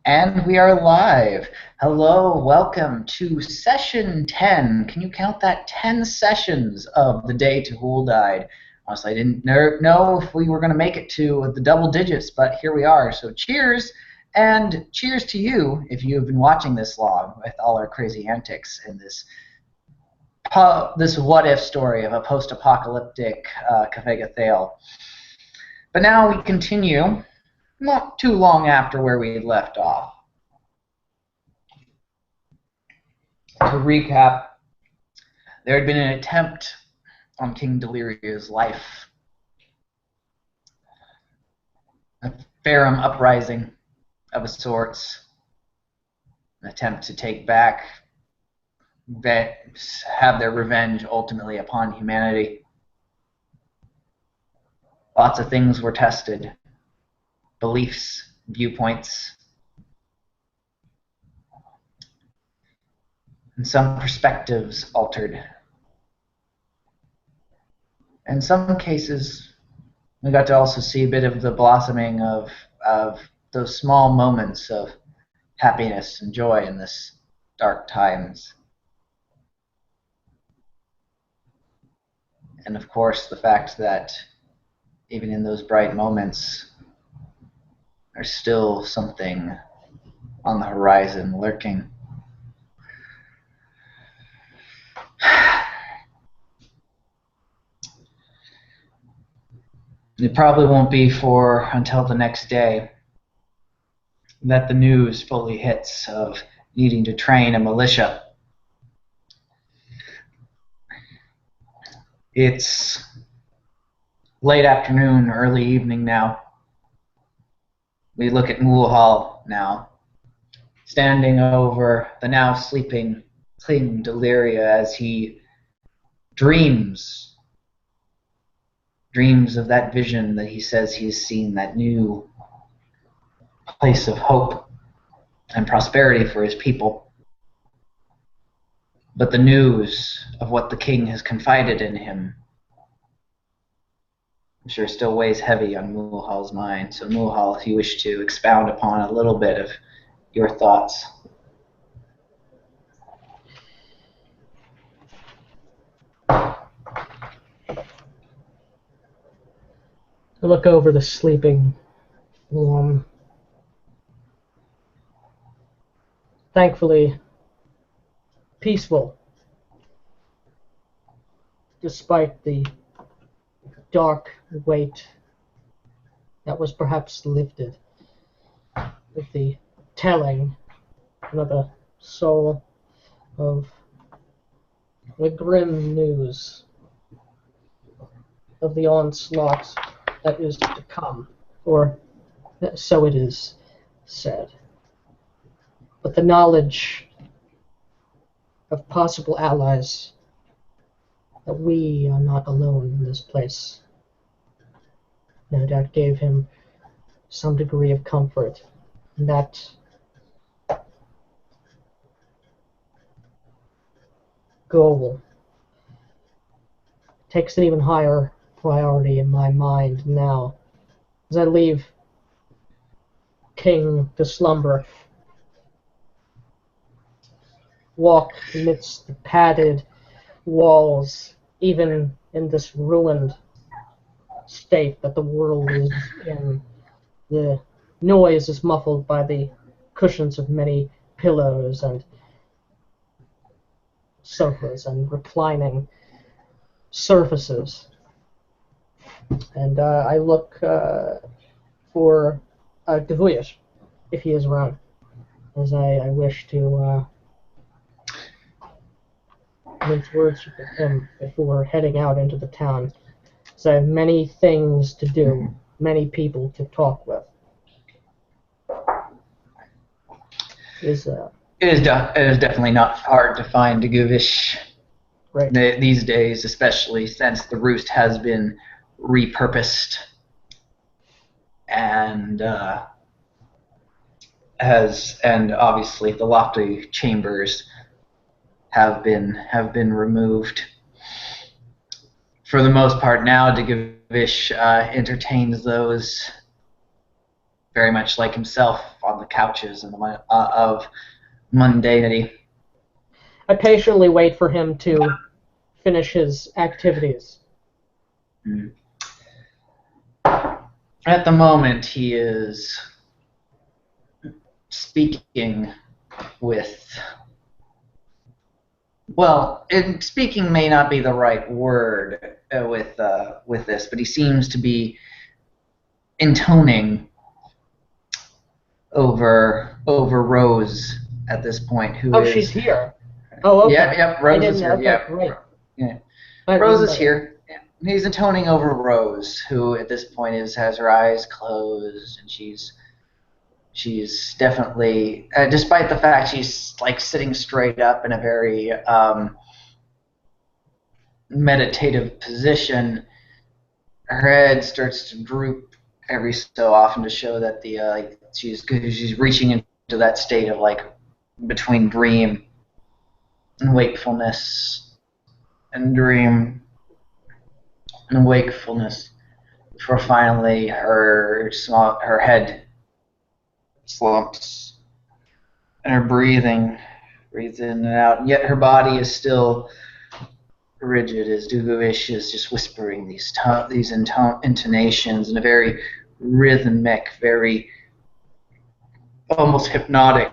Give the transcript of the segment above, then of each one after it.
And we are live. Hello, welcome to session 10. Can you count that? 10 sessions of The Day Tehul Died. Honestly, I didn't know if we were going to make it to the double digits, but here we are. So cheers, and cheers to you if you've been watching this long with all our crazy antics in this what-if story of a post-apocalyptic Kavega Thale. But now we continue, not too long after where we left off. To recap, there had been an attempt on King Deliria's life, a Farum uprising of a sorts, an attempt to take back, have their revenge ultimately upon humanity. Lots of things were tested, beliefs, viewpoints, and some perspectives altered. In some cases, we got to also see a bit of the blossoming of those small moments of happiness and joy in this dark times. And of course, the fact that even in those bright moments, there's still something on the horizon lurking. It probably won't be until the next day that the news fully hits of needing to train a militia. It's late afternoon, early evening now. We look at Mulhall now, standing over the now sleeping King Deliria as he dreams of that vision that he says he's seen, that new place of hope and prosperity for his people. But the news of what the king has confided in him, I'm sure, still weighs heavy on Mulhall's mind. So Mulhall, if you wish to expound upon a little bit of your thoughts. I look over the sleeping Orm. Thankfully, peaceful, despite the dark weight that was perhaps lifted with the telling of the soul of the grim news of the onslaught that is to come, or so it is said. But the knowledge of possible allies, that we are not alone in this place, no doubt gave him some degree of comfort. And that goal takes an even higher priority in my mind now, as I leave King to slumber, walk amidst the padded walls, even in this ruined state that the world is in. The noise is muffled by the cushions of many pillows and sofas and reclining surfaces. And I look for Devuish, if he is around, as I wish to mince words with him before heading out into the town. So I have many things to do, many people to talk with. It is definitely not hard to find Devuish Right. these days, especially since the roost has been repurposed and obviously the lofty chambers have been removed. For the most part now, Devuish entertains those very much like himself on the couches of mundanity. I patiently wait for him to finish his activities. Mm. At the moment, he is speaking with. Well, speaking may not be the right word with this, but he seems to be intoning over Rose at this point. She's here. Oh, okay. Yep, Rose is here. Okay, Yep. great. Yeah. Rose is here. Yeah. He's intoning over Rose, who at this point has her eyes closed, and she's definitely, despite the fact she's like sitting straight up in a very meditative position, her head starts to droop every so often to show that she's reaching into that state of like between dream and wakefulness, and dream and wakefulness, before finally her head slumps and her breathes in and out, and yet her body is still rigid, as Duguish is just whispering these intonations in a very rhythmic, very almost hypnotic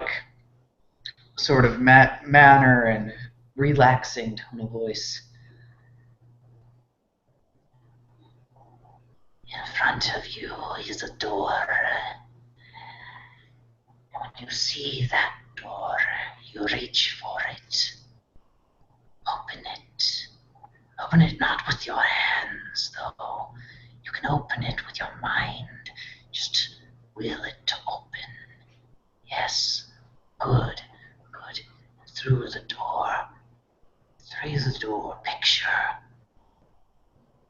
sort of manner and relaxing tone of voice. In front of you is a door. When you see that door, you reach for it. Open it. Open it not with your hands, though. You can open it with your mind. Just will it to open. Yes. Good. Through the door.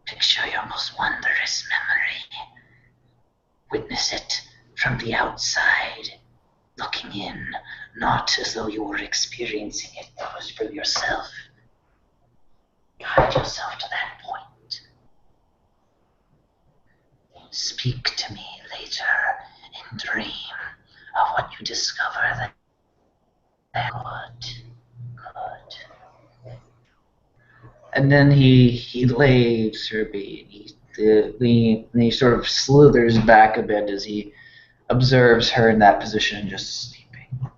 Picture your most wondrous memory. Witness it from the outside, looking in, not as though you were experiencing it, but was for yourself. Guide yourself to that point. Speak to me later in dream of what you discover. Good. And then he lays her be. He sort of slithers back a bit as he observes her in that position, just sleeping.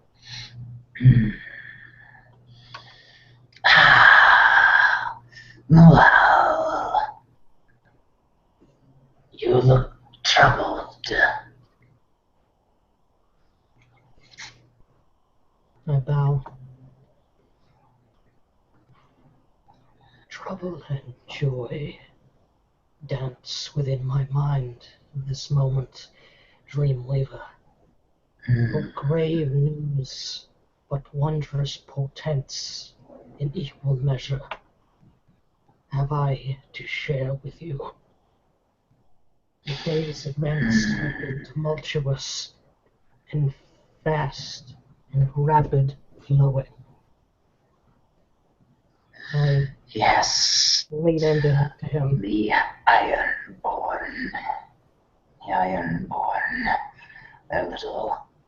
Well, you look troubled. I bow. Trouble and joy dance within my mind in this moment, Dreamweaver. For grave news, but wondrous portents in equal measure have I to share with you. The day's events have been tumultuous and fast and rapid flowing. I lean into him. The Ironborn.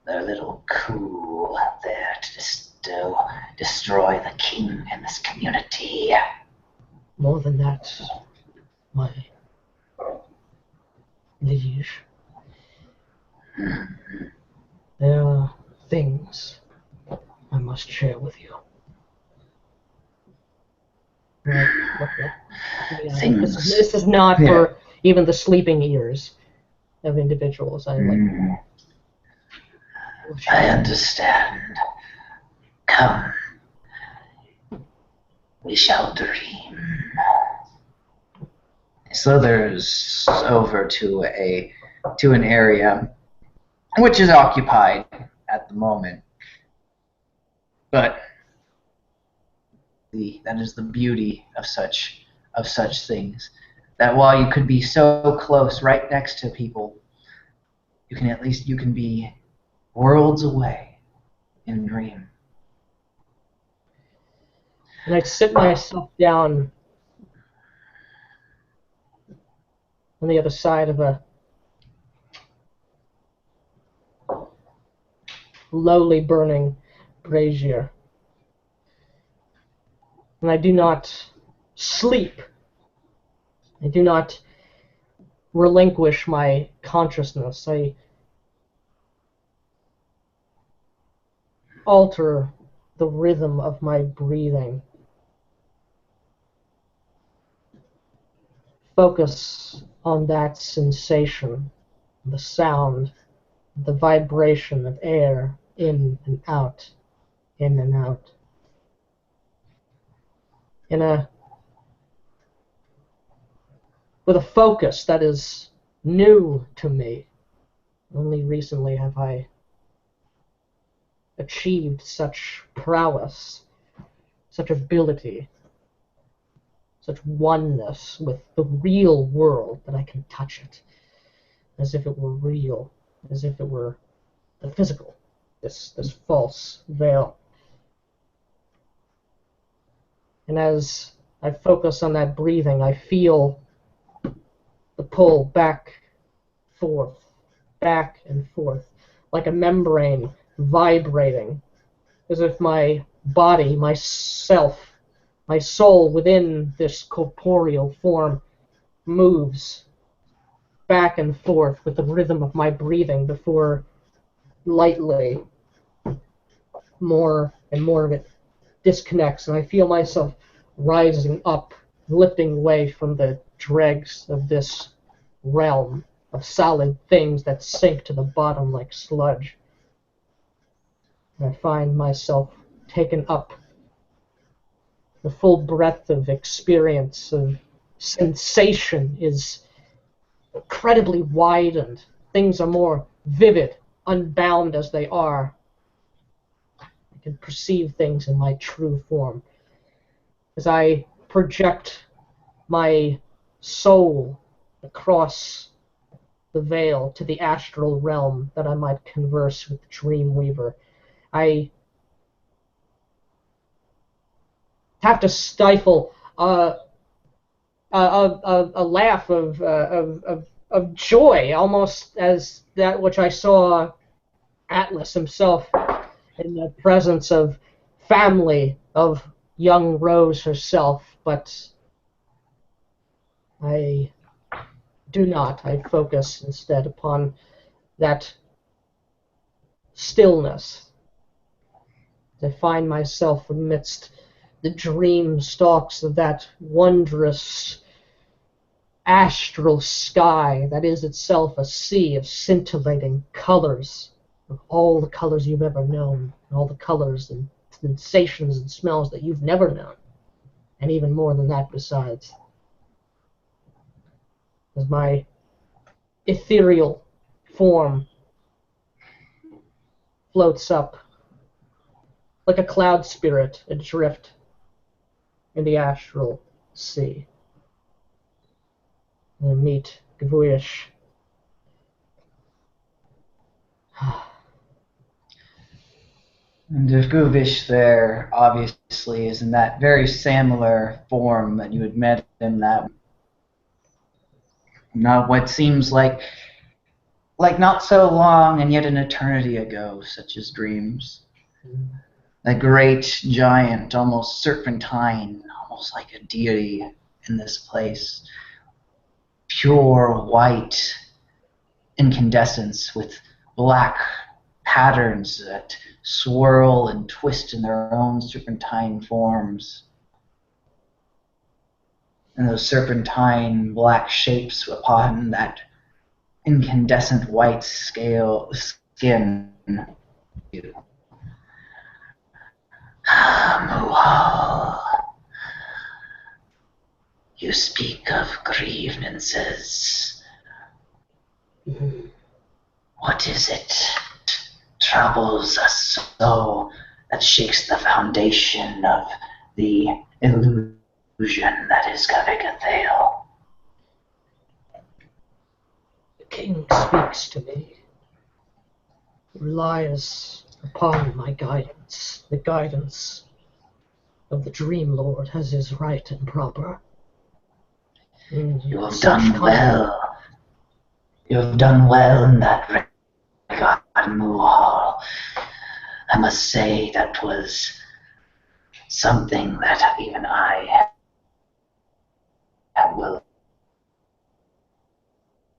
Their little coup there to destroy the king in this community. More than that, my liege. There are things I must share with you. This is not for even the sleeping ears of individuals. I understand. Come. We shall dream. He slithers over to an area which is occupied at the moment. But that is the beauty of such things, that while you could be so close, right next to people, you can be worlds away in a dream. And I sit myself down on the other side of lowly burning brazier. And I do not sleep. I do not relinquish my consciousness. I alter the rhythm of my breathing. Focus on that sensation, the sound, the vibration of air in and out, in and out. With a focus that is new to me. Only recently have I achieved such prowess, such ability, such oneness with the real world that I can touch it as if it were real, as if it were the physical, this false veil. And as I focus on that breathing, I feel the pull back and forth, like a membrane vibrating, as if my body, myself, my soul within this corporeal form moves back and forth with the rhythm of my breathing before lightly more and more of it disconnects, and I feel myself rising up, lifting away from the dregs of this realm of solid things that sink to the bottom like sludge. And I find myself taken up. The full breadth of experience, of sensation is incredibly widened. Things are more vivid, unbound as they are. I can perceive things in my true form. As I project my soul across the veil to the astral realm that I might converse with Dreamweaver, I have to stifle a laugh of joy, almost as that which I saw Atlas himself in the presence of family, of young Rose herself, but I do not. I focus instead upon that stillness. I find myself amidst the dream stalks of that wondrous astral sky that is itself a sea of scintillating colors, of all the colors you've ever known, and all the colors and sensations and smells that you've never known, and even more than that besides. As my ethereal form floats up like a cloud spirit adrift in the astral sea. And I meet Gavuish. And Gavuish there obviously is in that very similar form that you had met in that, not what seems like not so long and yet an eternity ago, such as dreams. A great giant, almost serpentine, almost like a deity in this place. Pure white incandescence with black patterns that swirl and twist in their own serpentine forms. And those serpentine black shapes upon that incandescent white skin. Muhal, you speak of grievances. What is it troubles us so that shakes the foundation of the illusion that is Gavigathael? The king speaks to me. He relies upon my guidance, the guidance of the Dream Lord as is right and proper. You have done well. You have done well in that regard, Muhal. must say that was something that even I had will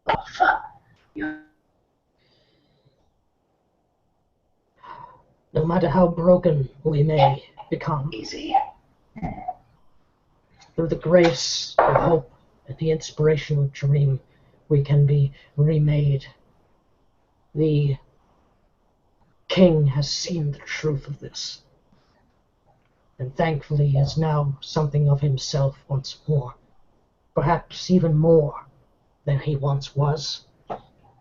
of. You No matter how broken we may become, easy. through the grace, the hope, and the inspirational dream, we can be remade. The king has seen the truth of this, and thankfully is now something of himself once more, perhaps even more than he once was,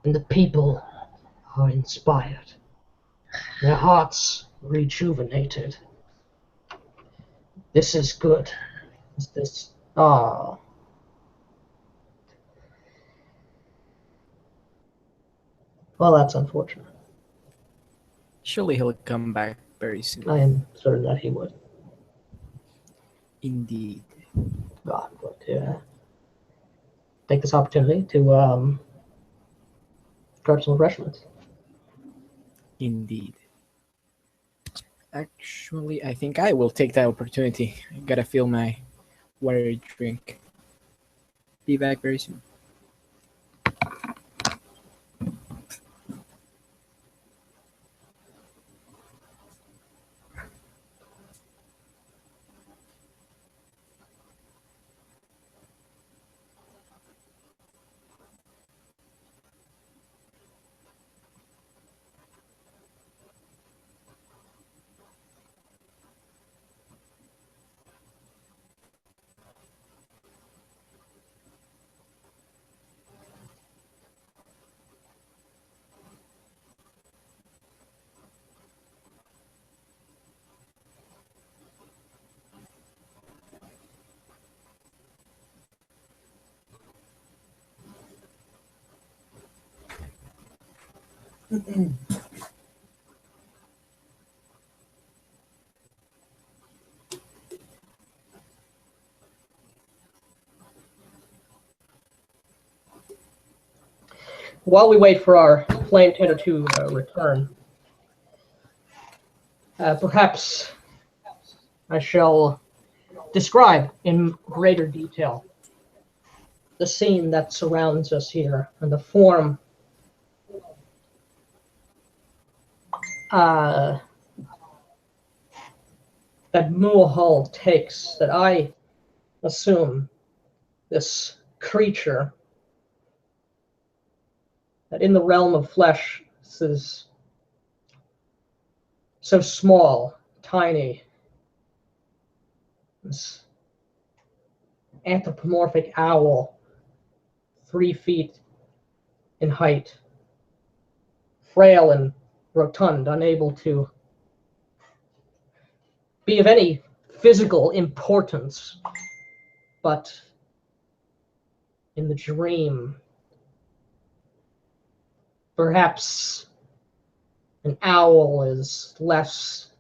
and the people are inspired, their hearts rejuvenated. This is good. This, ah, well, that's unfortunate. Surely he'll come back very soon. I am certain that he would. Indeed. God, but take this opportunity to grab some refreshments. Indeed. Actually, I think I will take that opportunity. I gotta fill my water drink. Be back very soon. While we wait for our flame tender to return, perhaps I shall describe in greater detail the scene that surrounds us here and the form that Muahal takes, that I assume this creature that in the realm of flesh is so small, tiny, this anthropomorphic owl, 3 feet in height, frail and rotund, unable to be of any physical importance, but in the dream, perhaps an owl is less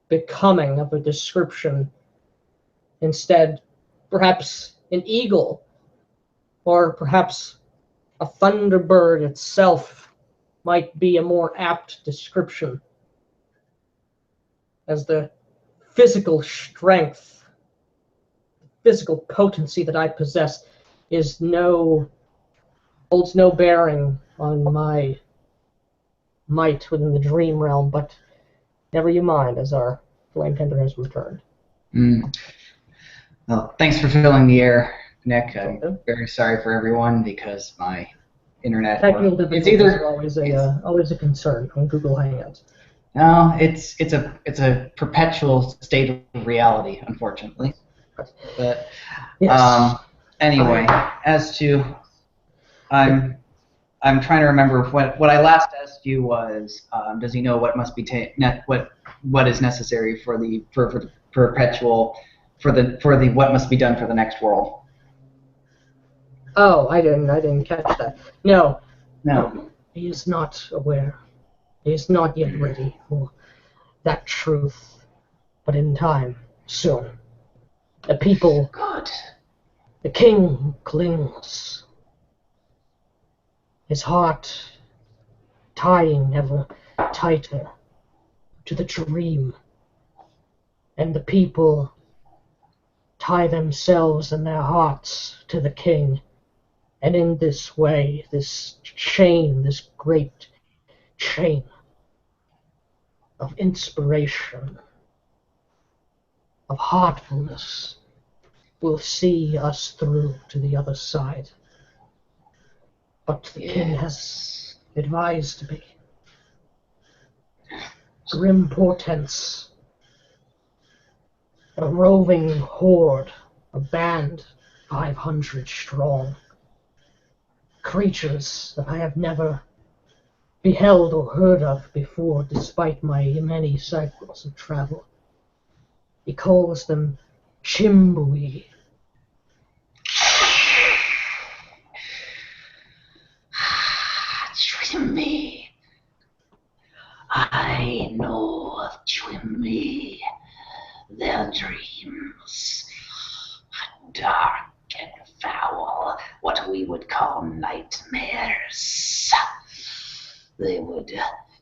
becoming of a description. Instead, perhaps an eagle, or perhaps a thunderbird itself might be a more apt description, as the physical strength, physical potency that I possess holds no bearing on my might within the dream realm, but never you mind, as our flame tender has returned. Well, thanks for filling the air, Nick. I'm very sorry for everyone because my internet. It's either always a concern on Google Hangouts. No, it's a perpetual state of reality, unfortunately. But yes. Anyway, as to I'm trying to remember what I last asked you was does he know what must be what is necessary for the perpetual for the what must be done for the next world? Oh, I didn't catch that. No. He is not aware. He is not yet ready for that truth, but in time, soon. The people, Good. The king clings, his heart tying ever tighter to the dream, and the people tie themselves and their hearts to the king. And in this way, this chain, this great chain of inspiration, of heartfulness, will see us through to the other side. But the king has advised me. Grim portents, a roving horde, a band 500 strong, creatures that I have never beheld or heard of before, despite my many cycles of travel. He calls them Chimbui. Chwimbi. I know of Chwimbi. Their dreams are dark and foul, what we would call nightmares. They would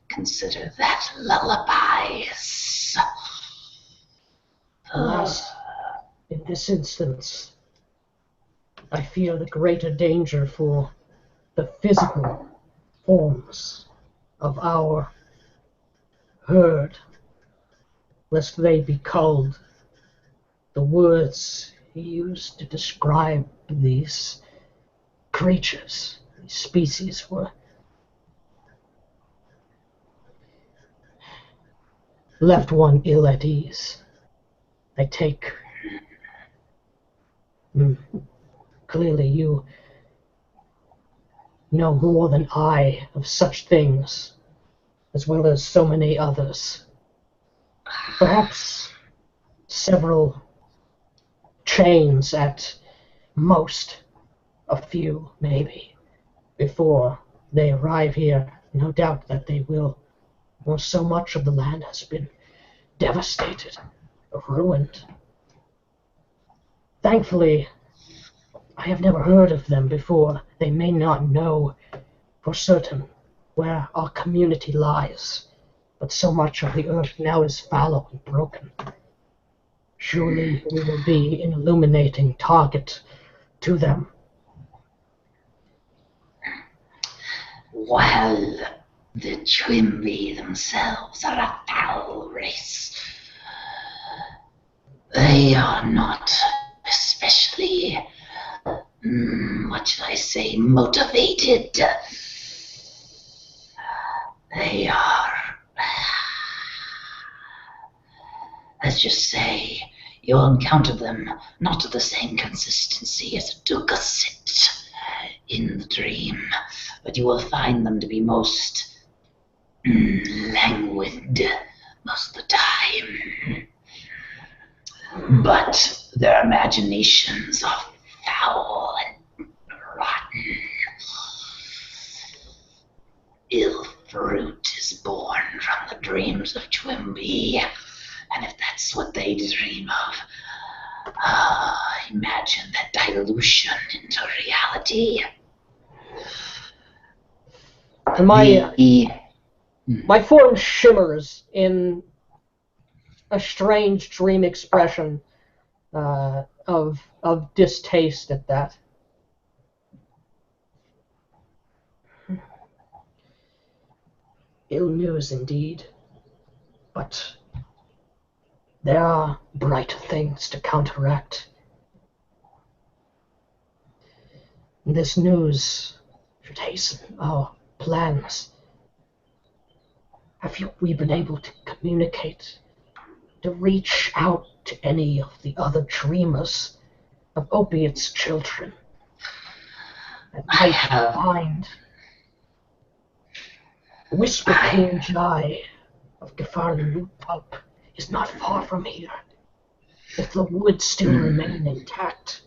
consider that lullabies. Alas, in this instance, I fear the greater danger for the physical forms of our herd, lest they be culled. The words he used to describe these creatures, these species, were left one ill at ease. I take. Clearly you know more than I of such things, as well as so many others. Perhaps several chains at most, a few maybe, before they arrive here. No doubt that they will, for so much of the land has been devastated, ruined. Thankfully, I have never heard of them before. They may not know for certain where our community lies, but so much of the earth now is fallow and broken. Surely we will be an illuminating target to them. Well, the Chwimbi themselves are a foul race. They are not especially, what should I say, motivated. They are, let's just say, you'll encounter them not of the same consistency as a Dugasit in the dream, but you will find them to be most languid most of the time. But their imaginations are foul and rotten. Ill fruit is born from the dreams of Chwimbi, and if that's what they dream of, imagine that dilution into reality. And my form shimmers in a strange dream expression of distaste at that. Ill news indeed, but there are brighter things to counteract. This news should hasten our plans. Have we been able to communicate, to reach out to any of the other dreamers of Opiate's children that might find Whisper King Jai of Gefarden Rootpulp is not far from here. If the woods still remain intact,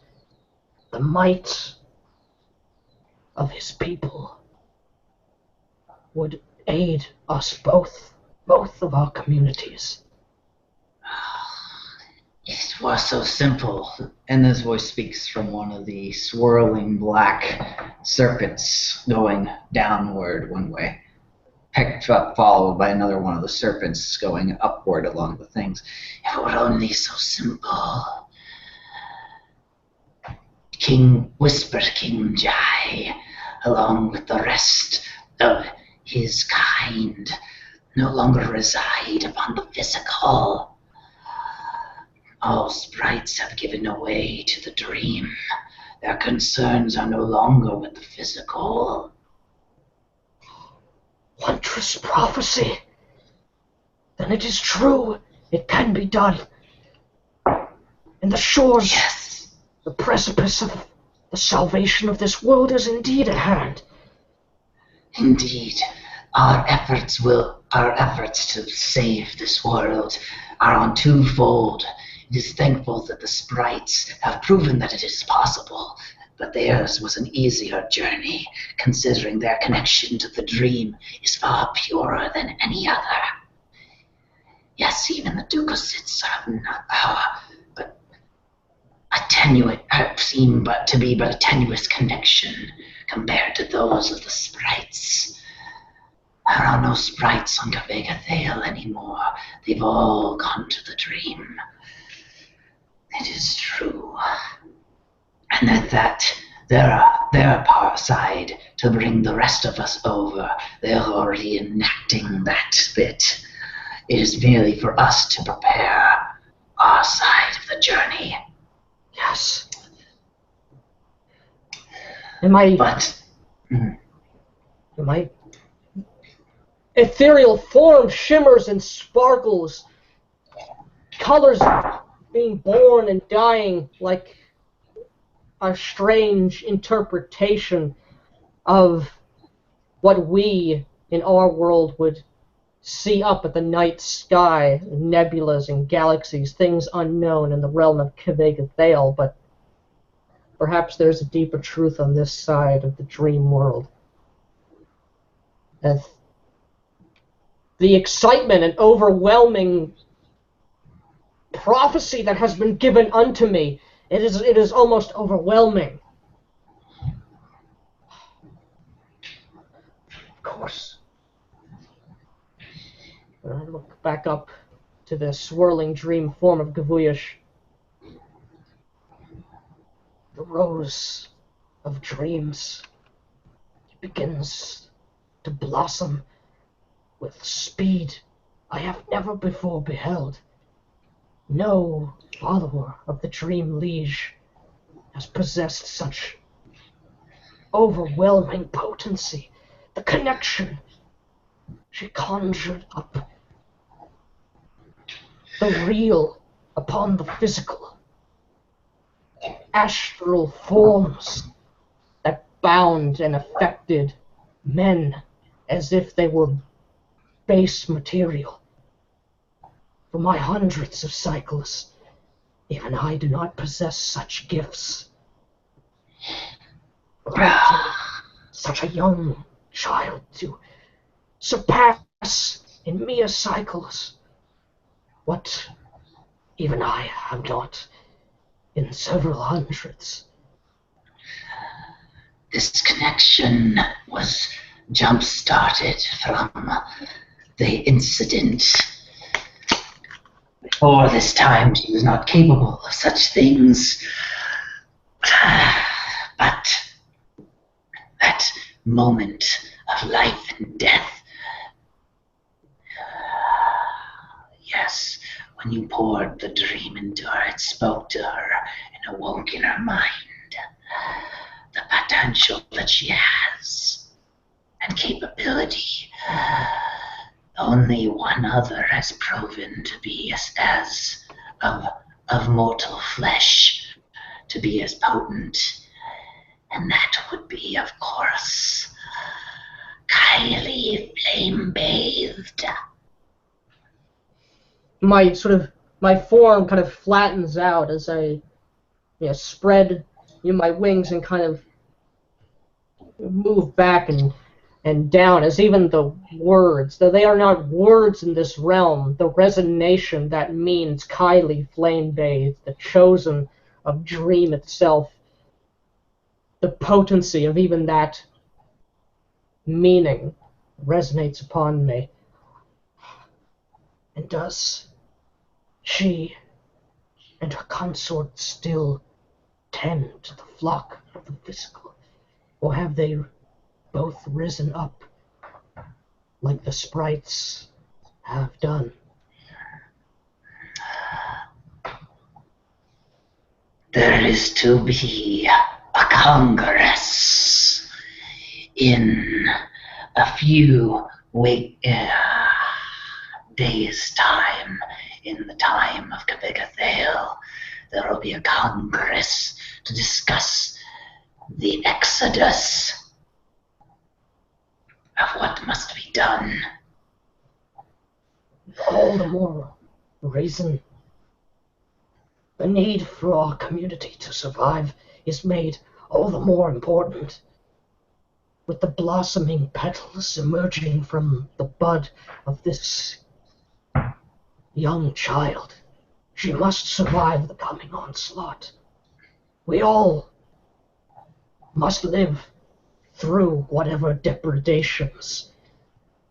the might of his people would aid us both of our communities. If it were so simple. And this voice speaks from one of the swirling black circuits going downward one way. picked up, followed by another one of the serpents going upward along the things. If it were only so simple. Whisper King Jai, along with the rest of his kind, no longer reside upon the physical. All sprites have given away to the dream. Their concerns are no longer with the physical. Wondrous prophecy. Then it is true. It can be done. And the shores, Yes. the precipice of the salvation of this world is indeed at hand. Indeed, our efforts to save this world are on twofold. It is thankful that the sprites have proven that it is possible, but theirs was an easier journey, considering their connection to the dream is far purer than any other. Yes, even the Dukosits seem to be but a tenuous connection compared to those of the sprites. There are no sprites on Kavega Thale anymore. They've all gone to the dream. It is true. And that their side to bring the rest of us over, they're already enacting that bit. It is merely for us to prepare our side of the journey. Yes. And my ethereal form shimmers and sparkles, colors being born and dying like a strange interpretation of what we in our world would see up at the night sky, nebulas and galaxies, things unknown in the realm of Kavega Thale, but perhaps there's a deeper truth on this side of the dream world. As the excitement and overwhelming prophecy that has been given unto me, it is almost overwhelming. Of course. I look back up to the swirling dream form of Gavuyash. The rose of dreams begins to blossom with speed I have never before beheld. No follower of the dream liege has possessed such overwhelming potency. The connection she conjured up, the real upon the physical, astral forms that bound and affected men as if they were base material. For my hundreds of cycles, even I do not possess such gifts. For such a young child to surpass in mere cycles what even I have not in several hundreds. This connection was jump-started from the incident. Before this time, she was not capable of such things. But that moment of life and death, yes, when you poured the dream into her, it spoke to her and awoke in her mind the potential that she has and capability. Only one other has proven to be as of mortal flesh, to be as potent, and that would be, of course, Kylie Flame-Bathed. My form kind of flattens out as I spread my wings and kind of move back and down, as even the words, though they are not words in this realm, the resonation that means Kylie Flame-Bathed, the chosen of dream itself, the potency of even that meaning resonates upon me. And does she and her consort still tend to the flock of the physical? Or have they both risen up like the sprites have done? There is to be a congress in a few days' time. In the time of Cabigathale, there will be a congress to discuss the exodus of what must be done. All the more reason the need for our community to survive is made all the more important. With the blossoming petals emerging from the bud of this young child, she must survive the coming onslaught. We all must live through whatever depredations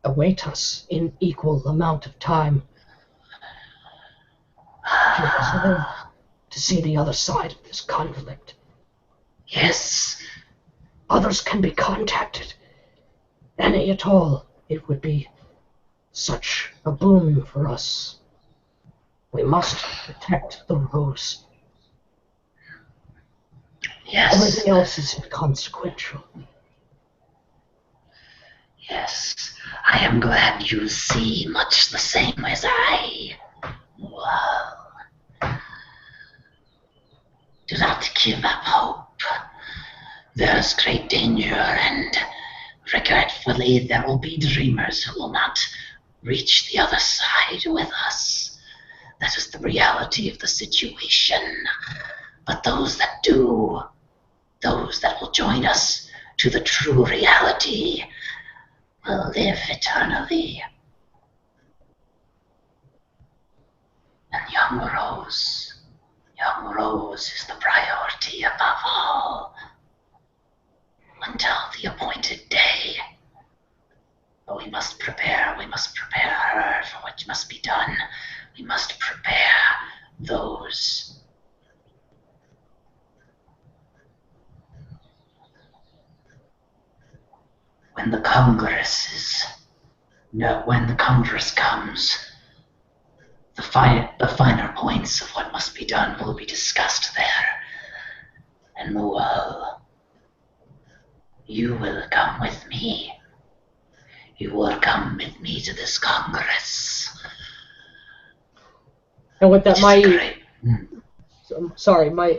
await us in equal amount of time. She must live to see the other side of this conflict. Yes. Others can be contacted. Any at all. It would be such a boon for us. We must protect the rose. Yes. Everything else is inconsequential. Yes. I am glad you see much the same as I. Well, do not give up hope. There is great danger, and regretfully there will be dreamers who will not reach the other side with us. That is the reality of the situation. But those that do, those that will join us to the true reality, will live eternally. And young Rose is the priority above all, until the appointed day. But we must prepare her for what must be done. We must prepare those. When the Congress comes, the finer points of what must be done will be discussed there. And Mual, you will come with me. You will come with me to this Congress. And with that,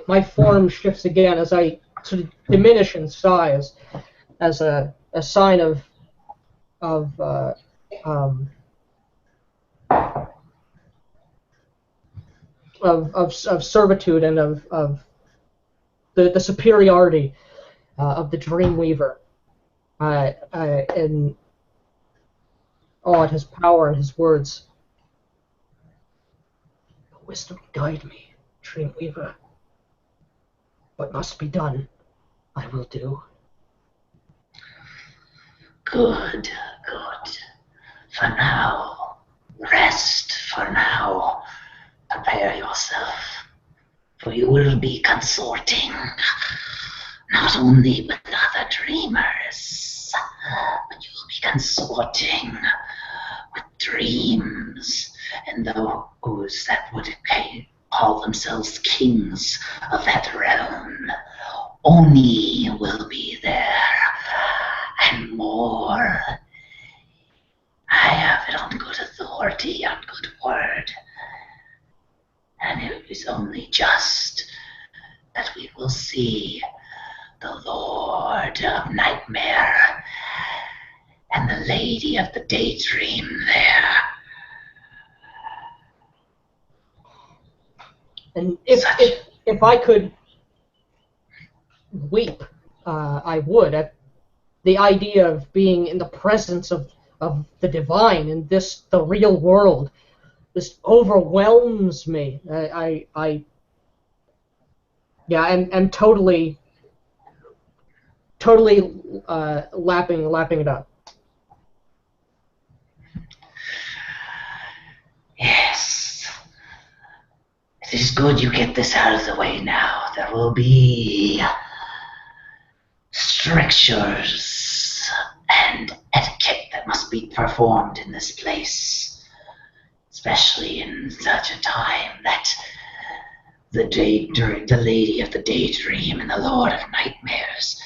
my form shifts again as I sort of diminish in size, as a sign of servitude and of the superiority of the Dreamweaver, and at his power and his words. Wisdom guide me, Dreamweaver. What must be done, I will do. Good. For now, rest for now. Prepare yourself, for you will be consorting, not only with other dreamers, but you will be consorting with dreams and those that would call themselves kings of that realm. Oni will be there, and more. I have it on good authority, on good word. And it is only just that we will see the Lord of Nightmare and the Lady of the Daydream there. And if I could weep, I would, at the idea of being in the presence of the divine in the real world. This overwhelms me. I'm totally lapping it up. It is good you get this out of the way now. There will be strictures and etiquette that must be performed in this place, especially in such a time that the Lady of the Daydream and the Lord of Nightmares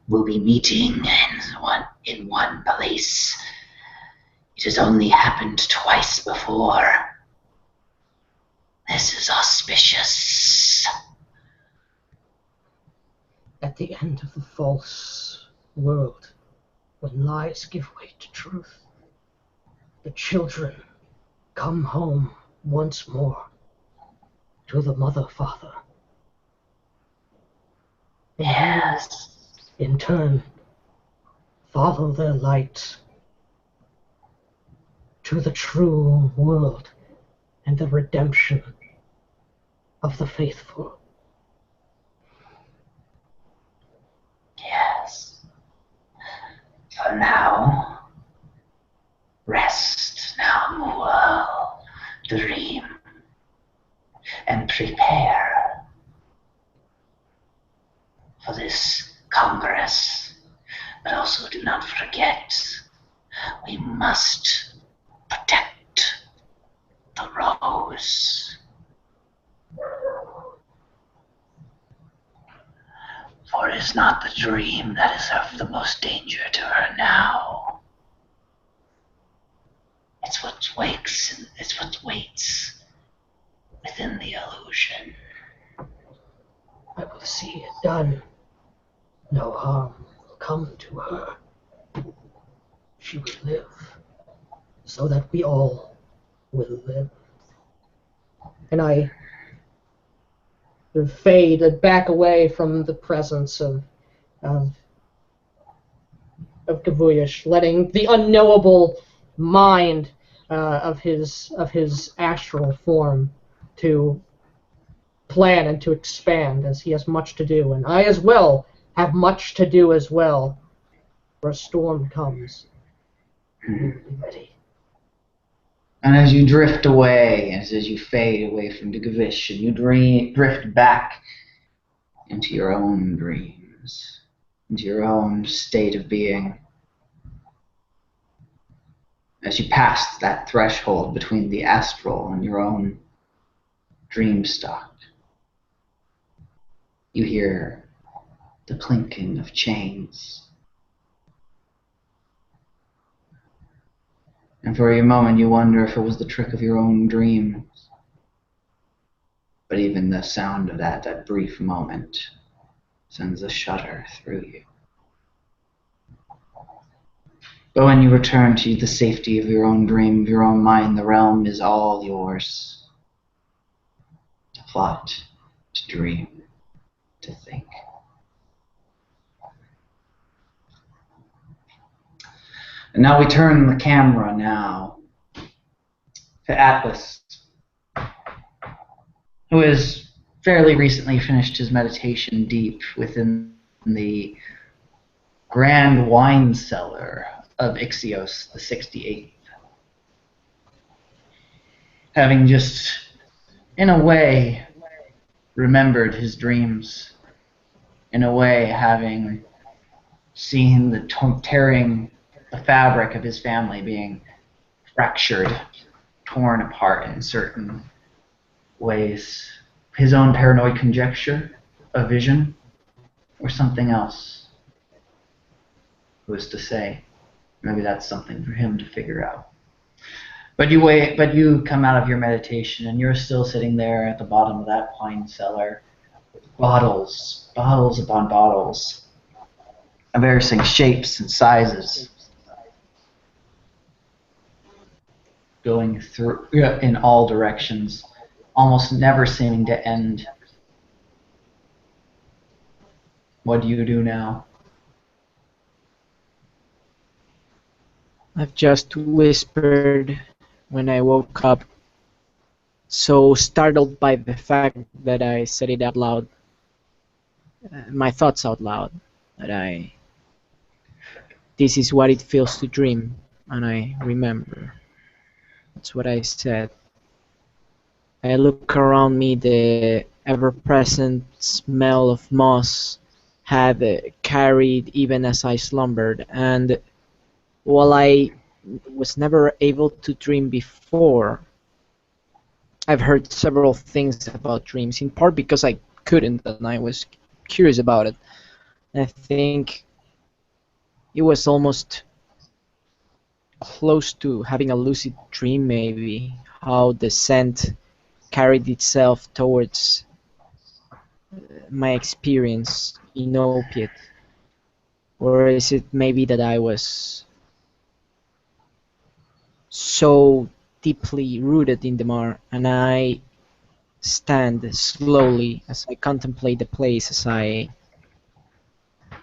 will be meeting in one place. It has only happened twice before. This is auspicious. At the end of the false world, when lies give way to truth, the children come home once more to the Mother-Father. And Yes. you, in turn, follow their light to the true world and the redemption of the faithful. Yes. For now, rest now, Mual, dream, and prepare for this Congress. But also do not forget, we must protect the Rose. For it is not the dream that is of the most danger to her now. It's what waits within the illusion. I will see it done. No harm will come to her. She will live, so that we all will live. And I fade and back away from the presence of Gavuish, letting the unknowable mind of his astral form to plan and to expand, as he has much to do, and I as well have much to do as well. For a storm comes, we will be ready. And as you drift away, as you fade away from Gavuish, and you drift back into your own dreams, into your own state of being, as you pass that threshold between the astral and your own dream stock, you hear the clinking of chains. And for a moment you wonder if it was the trick of your own dreams. But even the sound of that brief moment sends a shudder through you. But when you return to the safety of your own dream, of your own mind, the realm is all yours. To plot, to dream, to think. And now we turn the camera now to Atlas, who has fairly recently finished his meditation deep within the grand wine cellar of Ixios the 68th. Having just, in a way, remembered his dreams, in a way having seen the tearing the fabric of his family being fractured, torn apart in certain ways. His own paranoid conjecture, a vision, or something else. Who's to say? Maybe that's something for him to figure out. But you come out of your meditation and you're still sitting there at the bottom of that wine cellar with bottles upon bottles of varying shapes and sizes, going through in all directions, almost never seeming to end. What do you do now? I've just whispered when I woke up, so startled by the fact that I said it out loud, my thoughts out loud, that this is what it feels to dream, and I remember. That's what I said. I look around me, the ever-present smell of moss had carried even as I slumbered, and while I was never able to dream before, I've heard several things about dreams, in part because I couldn't and I was curious about it. I think it was almost close to having a lucid dream, maybe, how the scent carried itself towards my experience in opiate. Or is it maybe that I was so deeply rooted in the mar and I stand slowly as I contemplate the place, as I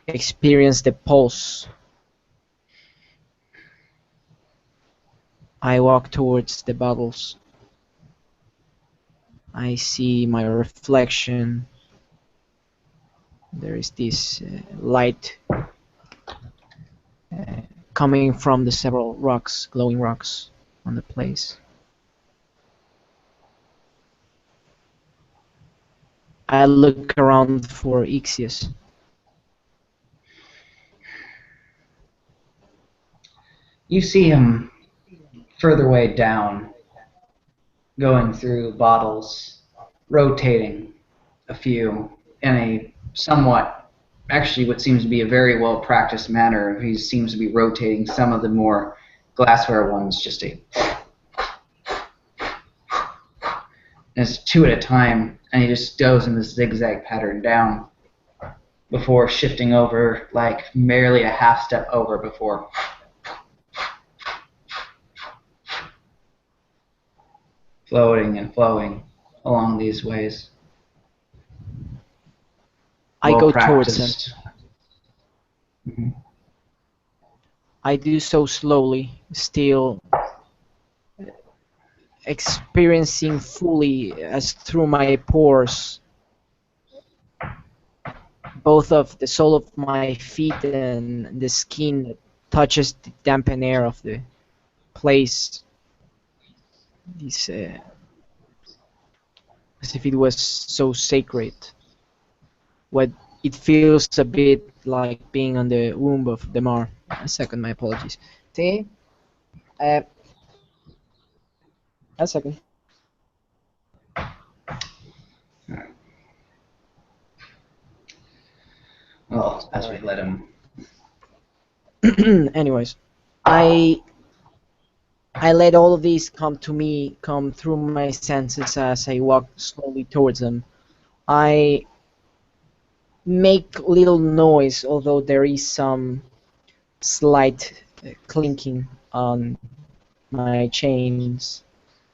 experience the pulse. I walk towards the bottles. I see my reflection. There is this light coming from the several rocks, glowing rocks on the place. I look around for Ixius. You see him further way down, going through bottles, rotating a few in a somewhat, actually what seems to be a very well practiced manner. He seems to be rotating some of the more glassware ones, just a, and it's two at a time, and he just goes in this zigzag pattern down before shifting over, like merely a half step over before floating and flowing along these ways. I Well go towards him. practiced. Mhm. I do so slowly, still experiencing fully as through my pores both of the sole of my feet and the skin that touches the dampened air of the place. This, as if it was so sacred. What it feels a bit like being on the womb of the Mar. A second, my apologies. See, uh, a second. Well, as we let him. Anyways, I let all of these come to me, come through my senses as I walk slowly towards them. I make little noise, although there is some slight clinking on my chains,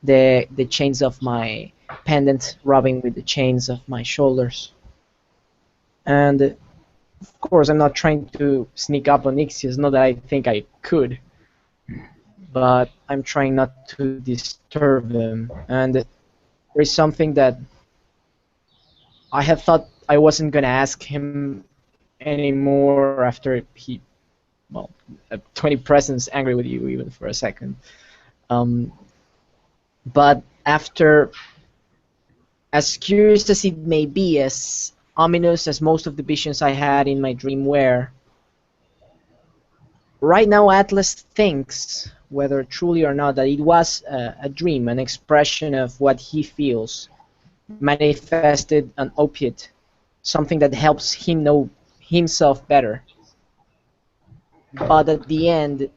the chains of my pendant rubbing with the chains of my shoulders. And of course, I'm not trying to sneak up on Ixius, not that I think I could, but I'm trying not to disturb him. And there is something that I had thought I wasn't gonna ask him anymore after he, well, 20 presents angry with you even for a second. But after, as curious as it may be, as ominous as most of the visions I had in my dream were, right now Atlas thinks, whether truly or not, that it was a dream, an expression of what he feels, manifested an opiate, something that helps him know himself better. But at the end,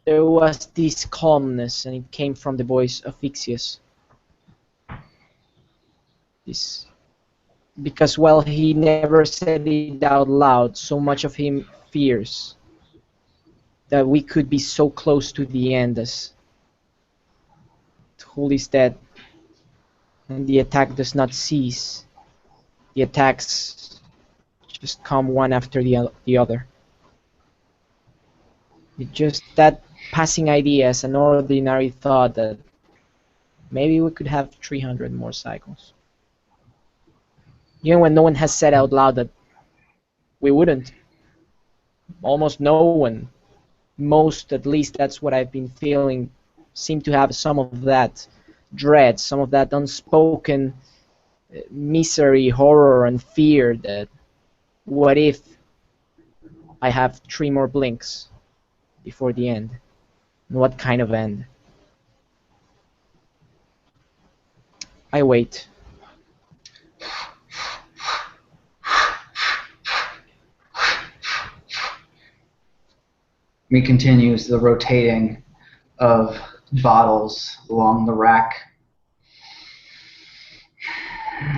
there was this calmness, and it came from the voice of Ixius. This, because while he never said it out loud, so much of him fears that we could be so close to the end as Hull is dead, and the attack does not cease. The attacks just come one after the other. It's just that passing idea as an ordinary thought that maybe we could have 300 more cycles. Even when no one has said out loud that we wouldn't. Almost no one, most at least that's what I've been feeling, seem to have some of that dread, some of that unspoken misery, horror, and fear that what if I have 3 more blinks before the end? And what kind of end? I wait. He continues the rotating of bottles along the rack.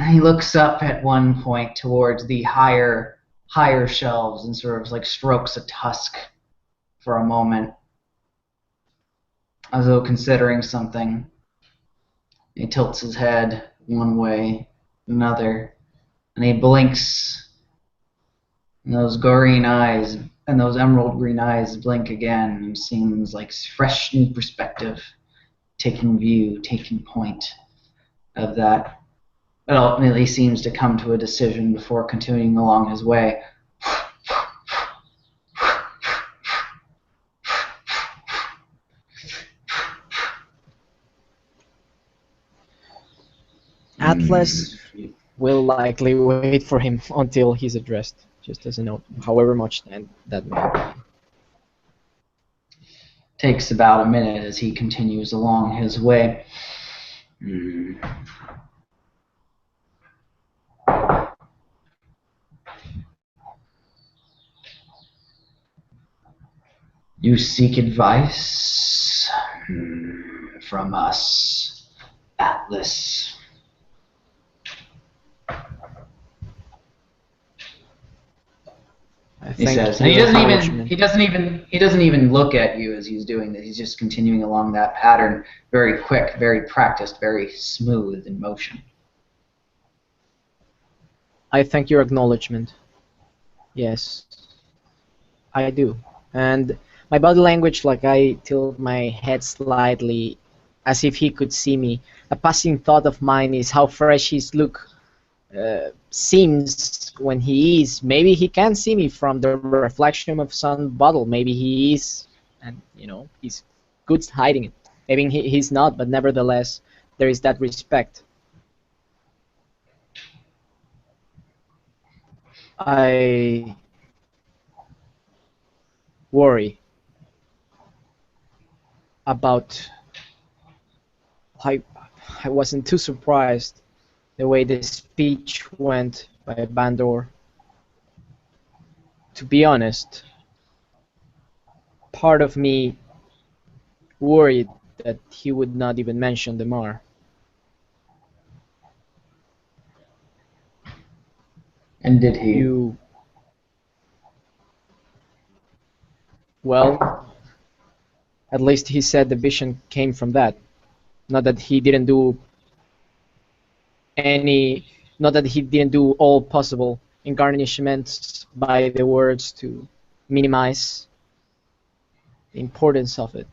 He looks up at one point towards the higher shelves and sort of like strokes a tusk for a moment, as though considering something. He tilts his head one way, another, and he blinks. And those green eyes and those emerald green eyes blink again, and seems like fresh new perspective, taking view, taking point of that. But ultimately seems to come to a decision before continuing along his way. Atlas will likely wait for him until he's addressed, just as a note, however much that may be. Takes about a minute as he continues along his way. You seek advice from us, Atlas. He says, and he doesn't even look at you as he's doing this. He's just continuing along that pattern, very quick, very practiced, very smooth in motion. I thank your acknowledgement. Yes, I do. And my body language, like I tilt my head slightly, as if he could see me. A passing thought of mine is how fresh his look seems when he is. Maybe he can see me from the reflection of some bottle. Maybe he is, and he's good hiding it. Maybe he's not, but nevertheless, there is that respect. I worry about. I wasn't too surprised the way the speech went by Bandor. To be honest, part of me worried that he would not even mention the Mar. And did he? Well, at least he said the vision came from that. Not that he didn't do all possible garnishments by the words to minimize the importance of it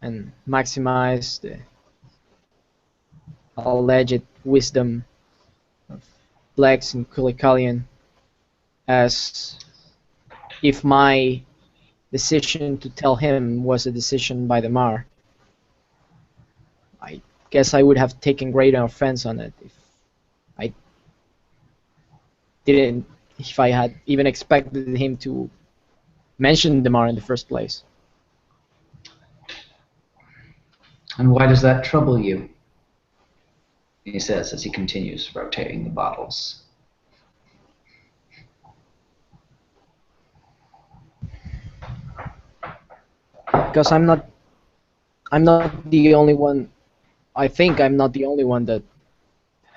and maximize the alleged wisdom of Blex and Kulikalian, as if my decision to tell him was a decision by the Mar. I guess I would have taken greater offense on it if I had even expected him to mention the Mar in the first place. And why does that trouble you? He says as he continues rotating the bottles. Because I'm not the only one. I think I'm not the only one that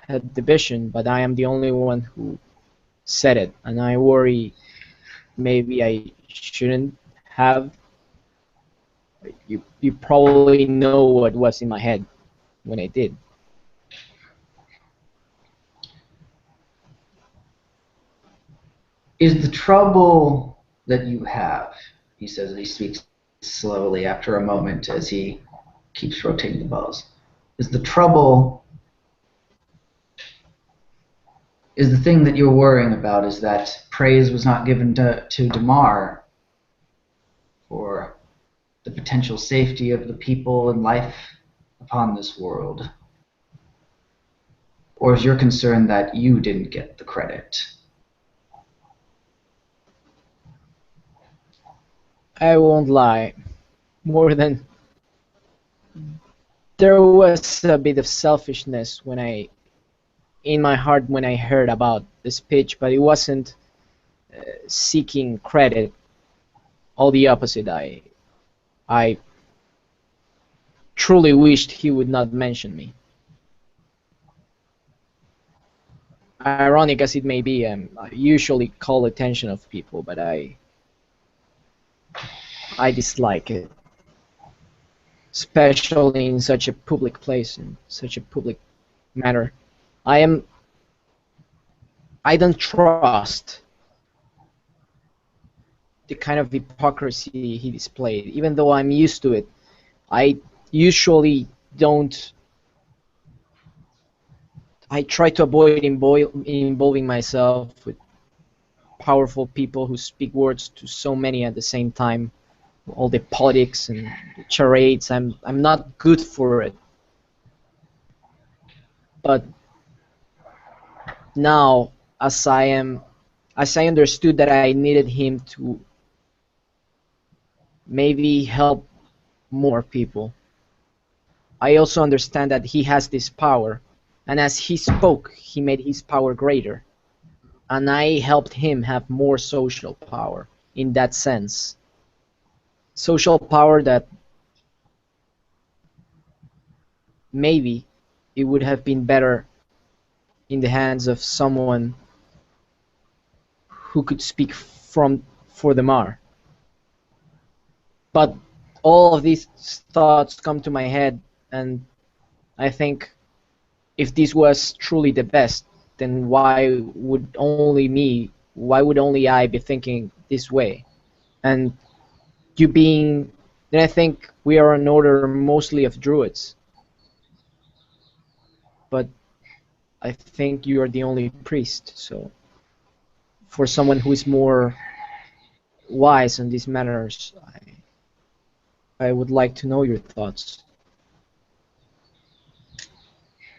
had the vision, but I am the only one who said it, and I worry maybe I shouldn't have. You probably know what was in my head when I did. Is the trouble that you have, he says, and he speaks slowly after a moment as he keeps rotating the bottles, is the thing that you're worrying about is that praise was not given to Damar for the potential safety of the people and life upon this world? Or is your concern that you didn't get the credit? I won't lie. More than there was a bit of selfishness in my heart when I heard about the speech, but it wasn't seeking credit. All the opposite. I truly wished he would not mention me. Ironic as it may be, I usually call attention of people, but I dislike it, especially in such a public place, in such a public manner. I am I don't trust the kind of hypocrisy he displayed, even though I'm used to it. I usually don't. I try to avoid involving myself with powerful people who speak words to so many at the same time. All the politics and the charades. I'm not good for it. But now, as I understood that I needed him to maybe help more people, I also understand that he has this power, and as he spoke, he made his power greater, and I helped him have more social power in that sense. Social power that maybe it would have been better in the hands of someone who could speak for the Mar. But all of these thoughts come to my head, and I think if this was truly the best, then why would only I be thinking this way? And you being, then I think we are an order mostly of druids, but I think you are the only priest, so for someone who is more wise in these matters, I would like to know your thoughts.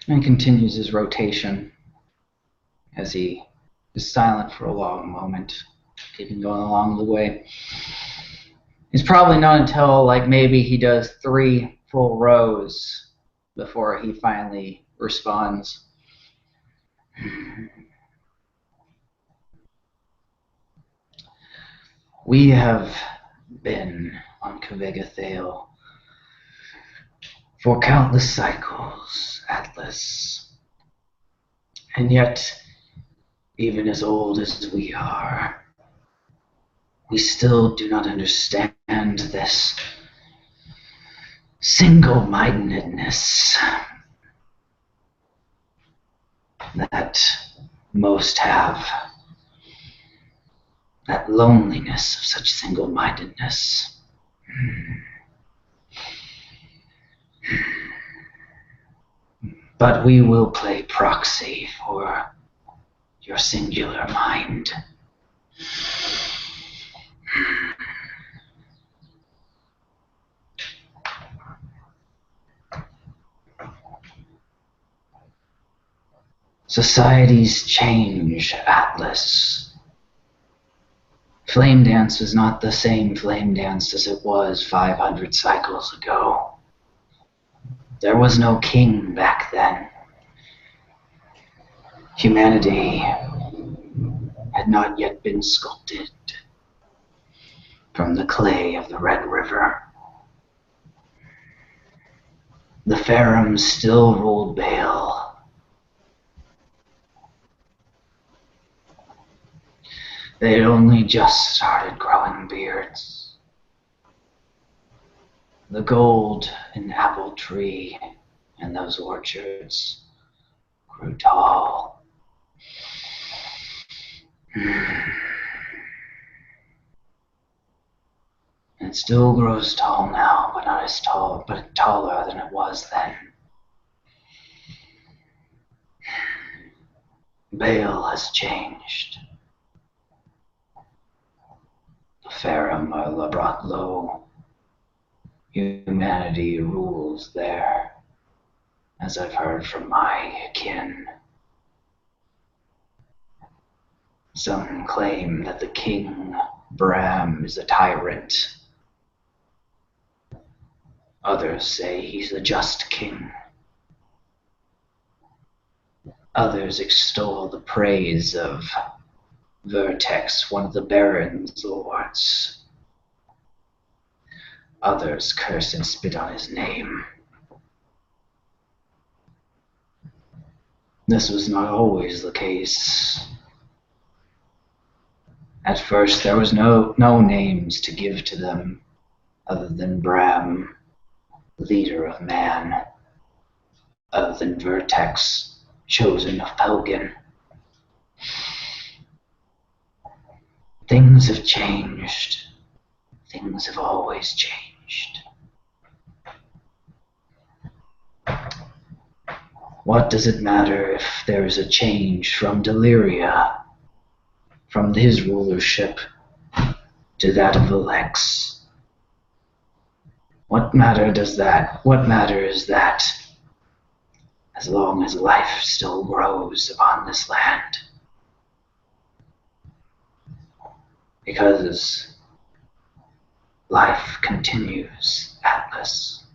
And continues his rotation as he is silent for a long moment, keeping going along the way. It's probably not until like maybe he does 3 full rows before he finally responds. We have been on Kavega Thale for countless cycles, Atlas. And yet, even as old as we are, we still do not understand this single-mindedness that most have, that loneliness of such single-mindedness. But we will play proxy for your singular mind. Societies change, Atlas. Flame Dance is not the same Flame Dance as it was 500 cycles ago. There was no king back then. Humanity had not yet been sculpted from the clay of the Red River. The Ferums still ruled Bale. They had only just started growing beards. The gold in apple tree and those orchards grew tall. It still grows tall now, but not as tall, but taller than it was then. Bale has changed. The Ferrum are brought low. Humanity rules there. as I've heard from my kin. Some claim that the King Bram is a tyrant. Others say he's a just king. Others extol the praise of Vertex, one of the Baron's lords. Others curse and spit on his name. This was not always the case. At first there was no names to give to them other than Bram, leader of man, other than Vertex, chosen of Pelgan. Things have changed. Things have always changed. What does it matter if there is a change from Deliria, from his rulership, to that of Alex? What matter does that? What matter is that? As long as life still grows upon this land. Because life continues, Atlas.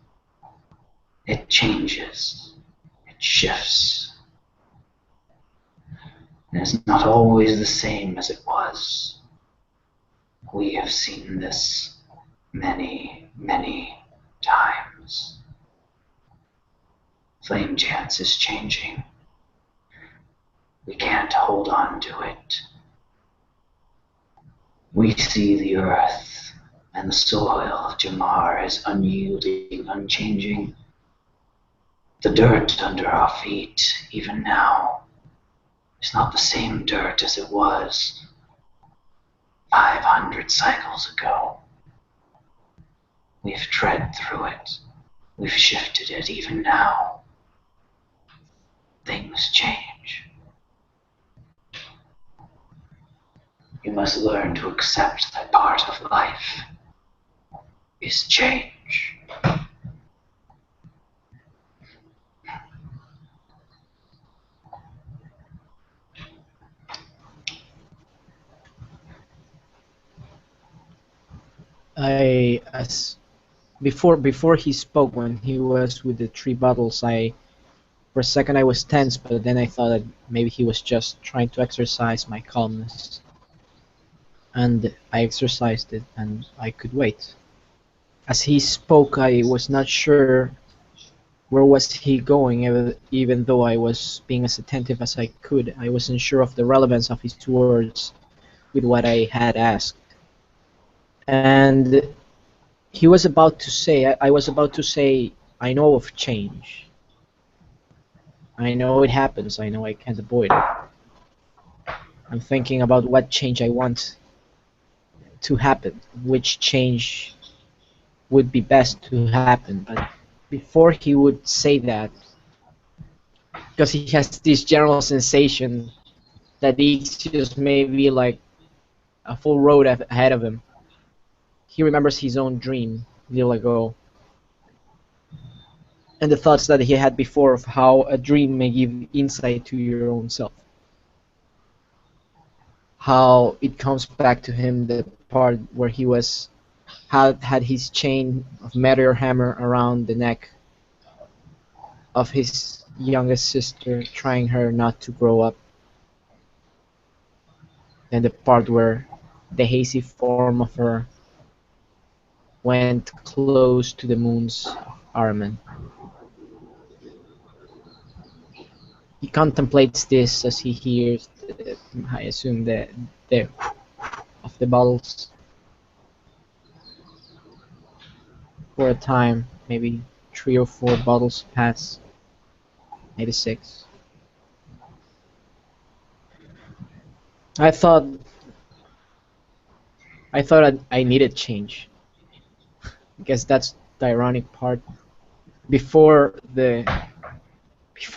It changes. It shifts. And it's not always the same as it was. We have seen this many, many times. Flamechance is changing. We can't hold on to it. We see the earth and the soil of Jamar as unyielding, unchanging. The dirt under our feet, even now, is not the same dirt as it was 500 cycles ago. We've tread through it. We've shifted it even now. Things change. You must learn to accept that part of life is change. Before he spoke, when he was with the 3 bottles, for a second I was tense, but then I thought that maybe he was just trying to exercise my calmness. And I exercised it, and I could wait. As he spoke, I was not sure where was he going, even though I was being as attentive as I could. I wasn't sure of the relevance of his words with what I had asked. And he was about to say, I was about to say, I know of change. I know it happens, I know I can't avoid it. I'm thinking about what change I want to happen, which change would be best to happen. But before he would say that, because he has this general sensation that he's just maybe like a full road ahead of him, he remembers his own dream a little ago, and the thoughts that he had before of how a dream may give insight to your own self. How it comes back to him, the part where he had his chain of meteor hammer around the neck of his youngest sister, trying her not to grow up. And the part where the hazy form of her went close to the moons of Araman. He contemplates this as he hears, I assume, the of the bottles. For a time, maybe 3 or 4 bottles pass, maybe 6. I thought I needed change. I guess that's the ironic part. Before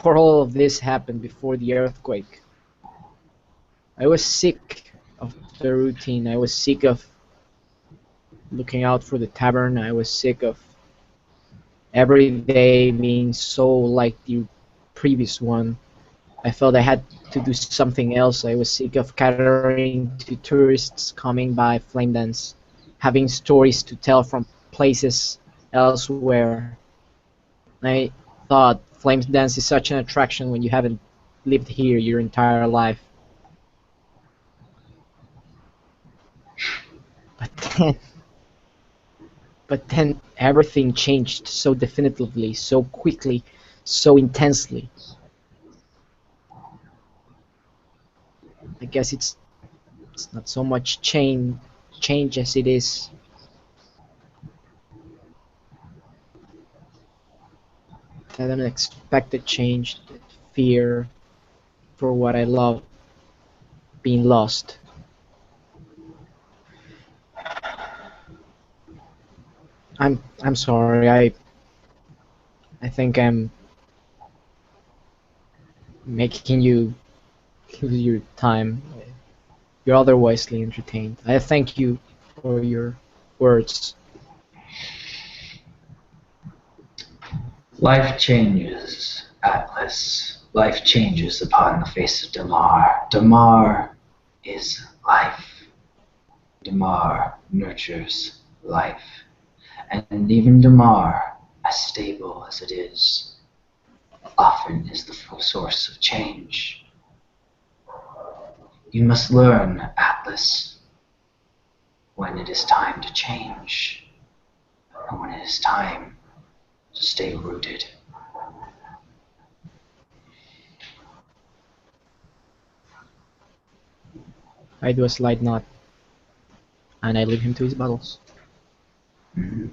all of this happened, before the earthquake, I was sick of the routine. I was sick of looking out for the tavern. I was sick of every day being so like the previous one. I felt I had to do something else. I was sick of catering to tourists coming by Flame Dance, having stories to tell from places elsewhere. I thought Flame Dance is such an attraction when you haven't lived here your entire life. But then, but then everything changed so definitively, so quickly, so intensely. I guess it's not so much change as it is that unexpected change, that fear for what I love being lost. I'm sorry. I think I'm making you lose your time. You're otherwisely entertained. I thank you for your words. Life changes, Atlas. Life changes upon the face of Damar. Damar is life. Damar nurtures life. And even Damar, as stable as it is, often is the source of change. You must learn, Atlas, when it is time to change, and when it is time to stay rooted. I do a slide knot, and I leave him to his battles.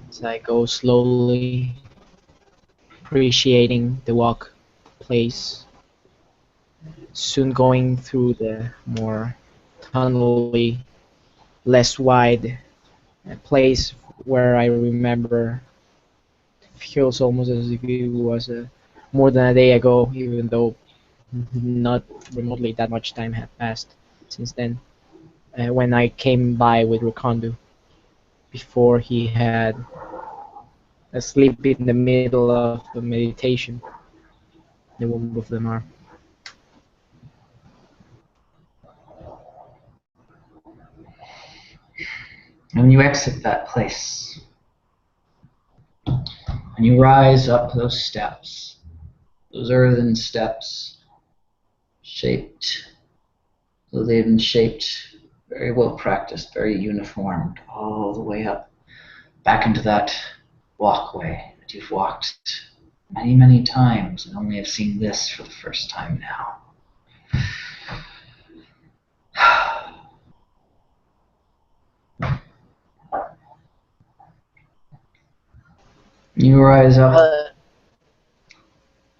As I go slowly, appreciating the walk, place, soon going through the more tunnely, less wide place where I remember feels almost as if it was more than a day ago, even though not remotely that much time had passed since then. When I came by with Rikondu, before he had asleep in the middle of a meditation, the womb of the Mar. And you exit that place, and you rise up those steps, those earthen steps, shaped, so they've been shaped, very well practiced, very uniformed, all the way up, back into that walkway that you've walked many, many times, and only have seen this for the first time now. You rise up,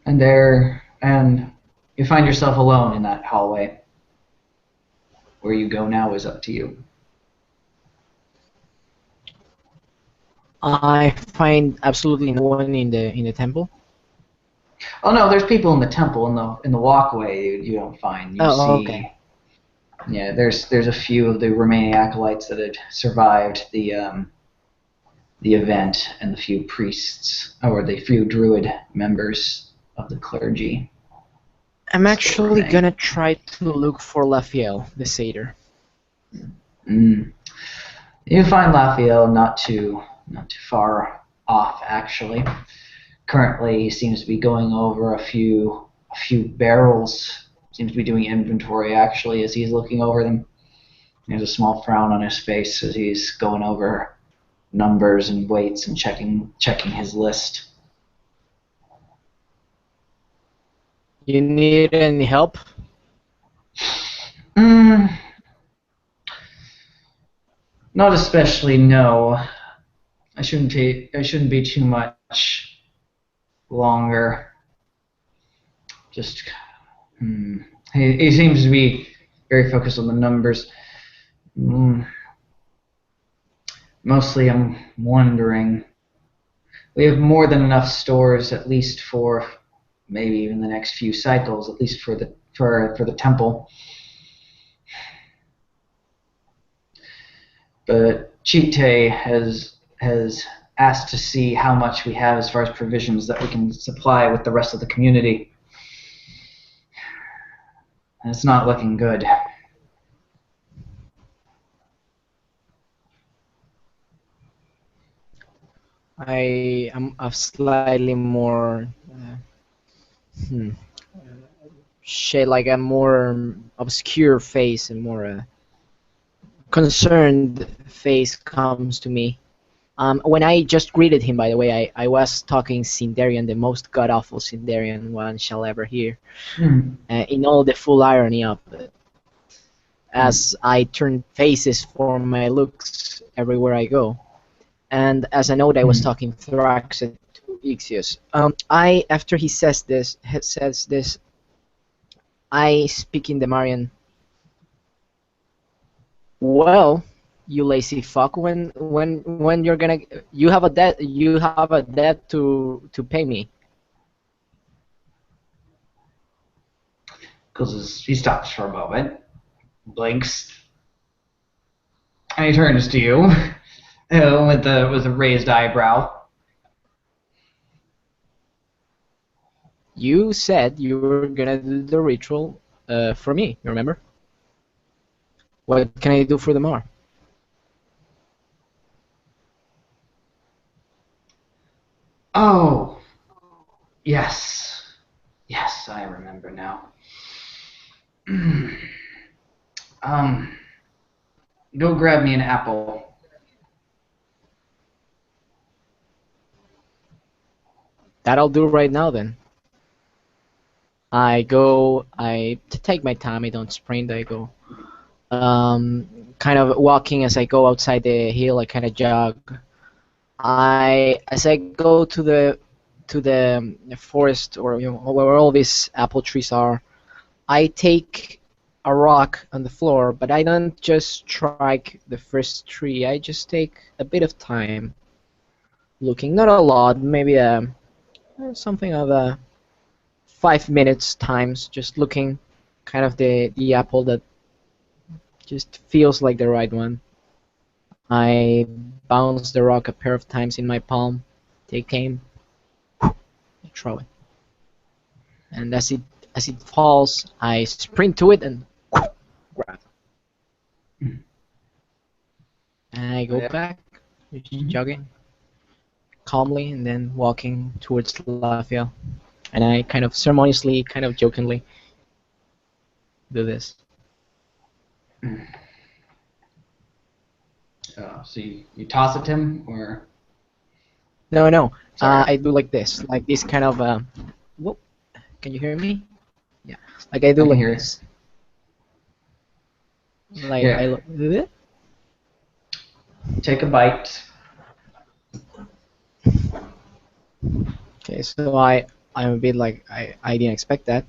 and you find yourself alone in that hallway. Where you go now is up to you. I find absolutely no one in the temple. Oh no, there's people in the temple in the walkway. You don't find. You see. Okay. Yeah, there's a few of the remaining acolytes that had survived the event, and the few priests or the few druid members of the clergy. I'm actually gonna try to look for Lafiel, the satyr. You find Lafiel not too far off, actually. Currently, he seems to be going over a few barrels. Seems to be doing inventory, actually, as he's looking over them. There's a small frown on his face as he's going over numbers and weights and checking his list. You need any help? Not especially, no. I shouldn't be too much longer. Just he seems to be very focused on the numbers. Mostly, I'm wondering. We have more than enough stores, at least for maybe even the next few cycles, at least for the temple. But Chite has asked to see how much we have as far as provisions that we can supply with the rest of the community. And it's not looking good. I am a slightly more hmm, shade, like a more obscure face and more concerned face comes to me. When I just greeted him, by the way, I was talking Sindarian, the most god-awful Sindarian one shall ever hear, in all the full irony of it. As I turn faces for my looks everywhere I go. And as a note, I was talking Thraxid to Ixius. After he says this, I speak in Demarian. Well, you lazy fuck, when you're gonna, you have a debt to pay me. He stops for a moment, blinks, and he turns to you with a raised eyebrow. You said you were gonna do the ritual for me, you remember? What can I do for the Mar? Oh, yes. Yes, I remember now. Go grab me an apple. That'll do right now then. I take my time, I don't sprint, I go. Kind of walking as I go outside the hill, I kind of jog. As I go to the forest, or where all these apple trees are, I take a rock on the floor, but I don't just strike the first tree. I just take a bit of time, looking, not a lot, maybe something of 5 minutes times, just looking, kind of the apple that just feels like the right one. I bounce the rock a pair of times in my palm, take aim, throw it. And as it falls, I sprint to it and grab it. And I go back, jogging calmly, and then walking towards Lafayette. And I kind of ceremoniously, kind of jokingly do this. So you toss it to him, or? No. Sorry. I do like this kind of. Whoop. Can you hear me? Yeah. Like I do I can like hear this. Like Yeah. I do it. Take a bite. Okay, so I'm a bit like I didn't expect that.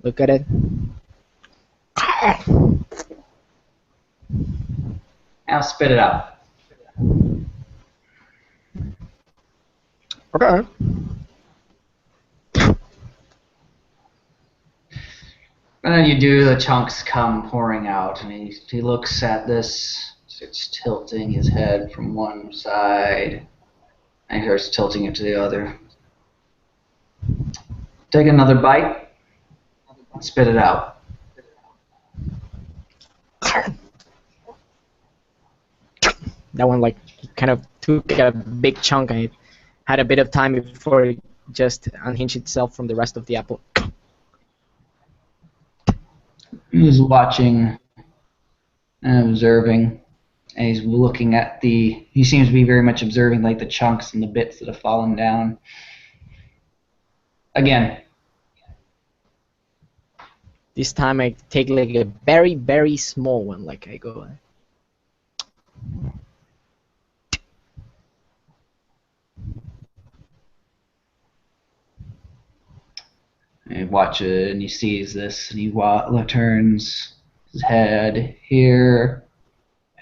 Look at it. Now spit it out. Okay. And then you do, the chunks come pouring out, and he looks at this, starts tilting his head from one side, and he starts tilting it to the other. Take another bite, and spit it out. That one like kind of took a big chunk and it had a bit of time before it just unhinged itself from the rest of the apple. He's watching and observing, and he's looking at he seems to be very much observing like the chunks and the bits that have fallen down. Again. This time I take like a very, very small one, like I go. And he watches and he sees this, and he turns his head here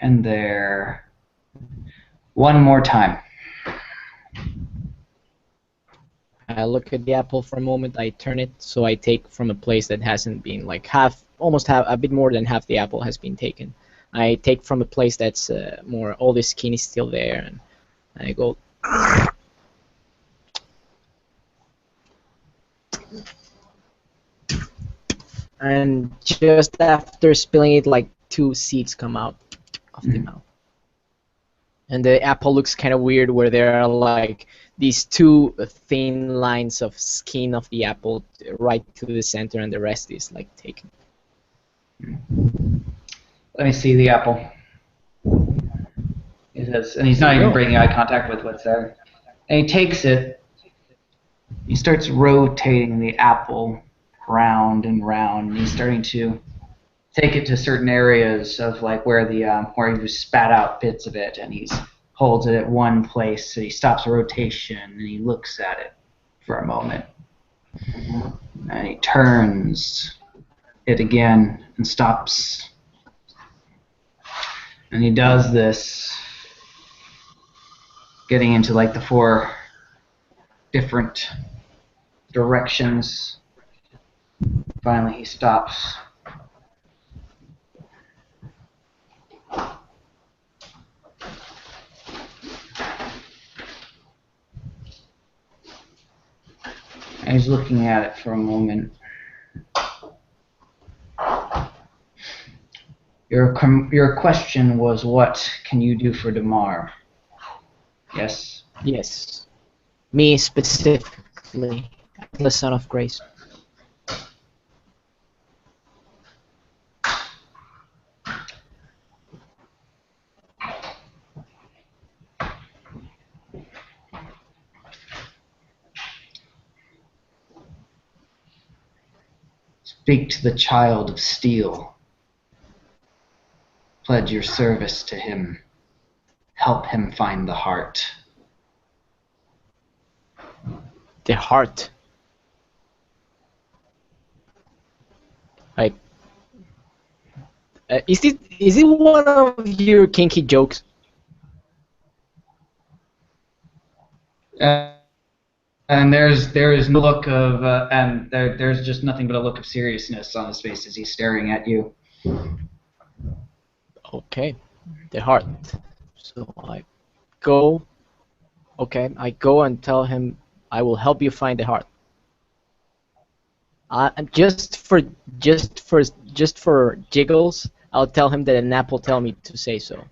and there. One more time. I look at the apple for a moment, I turn it, so I take from a place that hasn't been, like almost a bit more than half the apple has been taken. I take from a place that's more, all the skin is still there, and And I go. And just after spilling it, like 2 seeds come out of the mouth. And the apple looks kind of weird, where there are like these 2 thin lines of skin of the apple right to the center, and the rest is like taken. Let me see the apple. He says, and he's not even breaking eye contact with what's there. And he takes it. He starts rotating the apple round and round. And he's starting to take it to certain areas of like where he just spat out bits of it, and he holds it at one place. So he stops rotation and he looks at it for a moment, and he turns it again and stops. And he does this, getting into like the 4 different directions. Finally, he stops. And he's looking at it for a moment. Your question was, what can you do for Damar? Yes? Yes. Me specifically, the Son of Grace. Speak to the Child of Steel. Pledge your service to him. Help him find the heart. The heart. Like, is it one of your kinky jokes? And there is no look of and there's just nothing but a look of seriousness on his face as he's staring at you. Okay, the heart. So I go. Okay, I go and tell him I will help you find the heart. Just for jiggles, I'll tell him that an apple tell me to say so.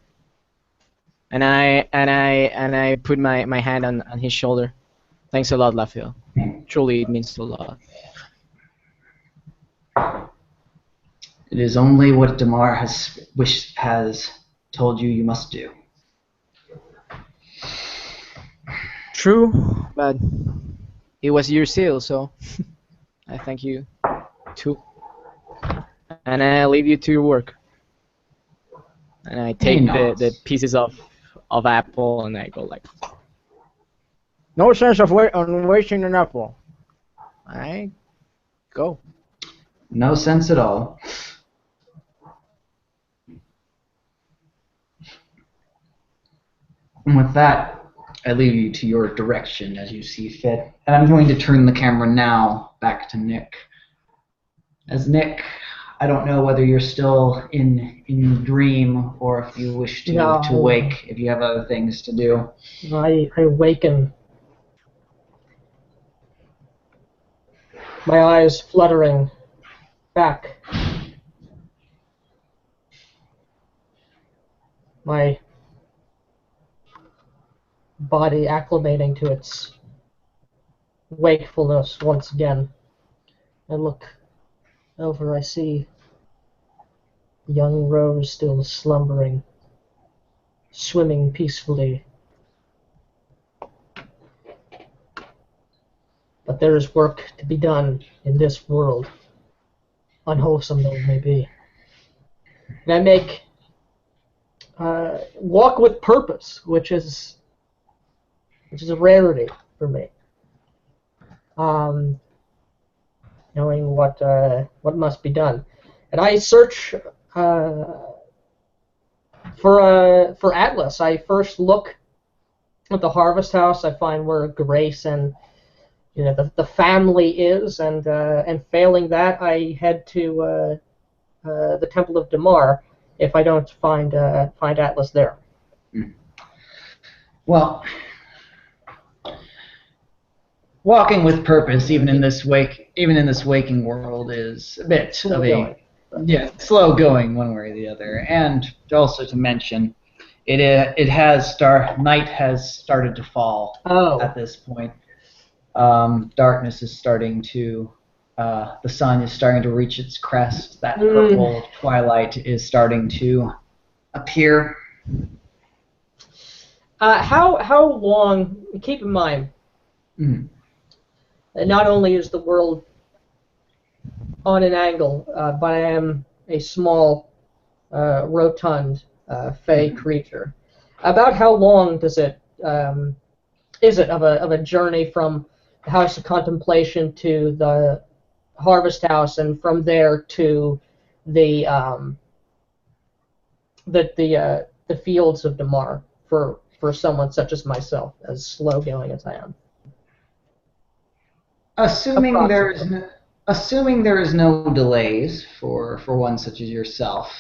And I put my hand on his shoulder. Thanks a lot, Lafiel. Truly, it means a lot. It is only what Damar has told you must do. True, but it was your seal, so I thank you too. And I leave you to your work. And I take the pieces of apple and I go like, no sense of wasting an apple. I go. No sense at all. And with that, I leave you to your direction as you see fit. And I'm going to turn the camera now back to Nick. As Nick, I don't know whether you're still in dream or if you wish to wake, if you have other things to do. I awaken. My eyes fluttering back. My body acclimating to its wakefulness once again. I look over, I see young Rose still slumbering, swimming peacefully. But there is work to be done in this world, unwholesome though it may be. And I make walk with purpose, which is a rarity for me. Knowing what must be done, and I search for Atlas. I first look at the harvest house. I find where Grace and the family is, and failing that, I head to the Temple of Damar if I don't find Atlas there. Well, walking with purpose, even in this waking world, is a bit Slow of going. slow going one way or the other. And also to mention, night has started to fall at this point. Darkness is starting to, the sun is starting to reach its crest. That purple twilight is starting to appear. How long? Keep in mind, not only is the world on an angle, but I am a small, rotund, fey creature. About how long is it of a journey from the House of Contemplation to the Harvest House, and from there to the the fields of Damar for someone such as myself, as slow going as I am? Assuming there is no delays for one such as yourself,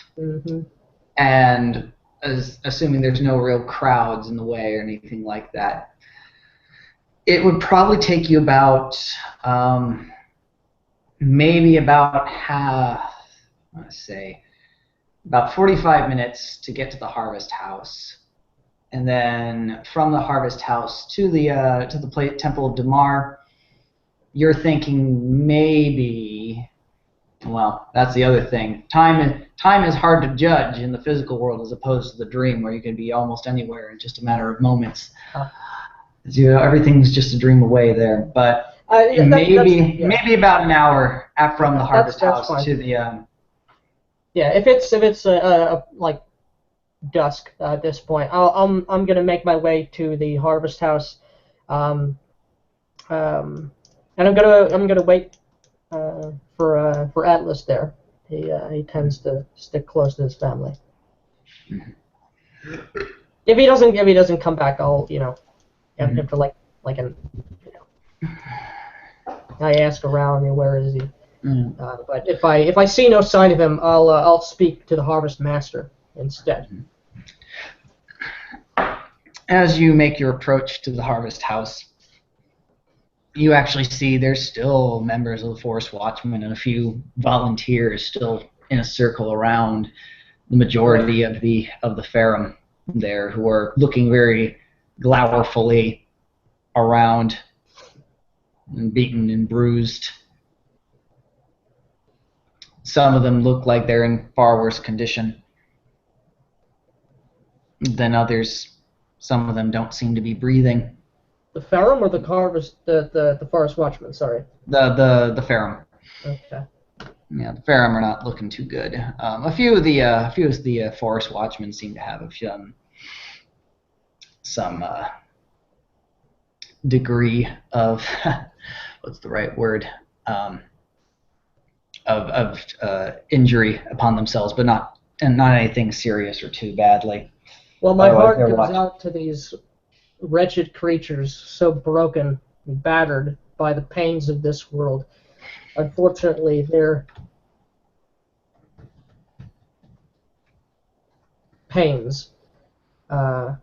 and assuming there's no real crowds in the way or anything like that, it would probably take you about maybe about about 45 minutes to get to the Harvest House, and then from the Harvest House to the Temple of Damar, you're thinking maybe. Well, that's the other thing. Time is hard to judge in the physical world as opposed to the dream, where you can be almost anywhere in just a matter of moments. Everything's just a dream away there. But maybe about an hour from the Harvest House to the. If it's like dusk at this point, I'm gonna make my way to the Harvest House, and I'm gonna wait for Atlas there. He tends to stick close to his family. If he doesn't come back, I'll have to I ask around, where is he? But if I see no sign of him, I'll speak to the Harvest Master instead. As you make your approach to the Harvest House, you actually see there's still members of the Forest Watchmen and a few volunteers still in a circle around the majority of the Farum there, who are looking very glowerfully around and beaten and bruised. Some of them look like they're in far worse condition than others. Some of them don't seem to be breathing. The Farum or the Forest Watchmen? Sorry. The Farum. Okay. Yeah, the Farum are not looking too good. A few of the Forest Watchmen seem to have some degree of what's the right word, of injury upon themselves, but not anything serious or too badly. Well, my heart goes out to these wretched creatures, so broken and battered by the pains of this world. Unfortunately, their pains are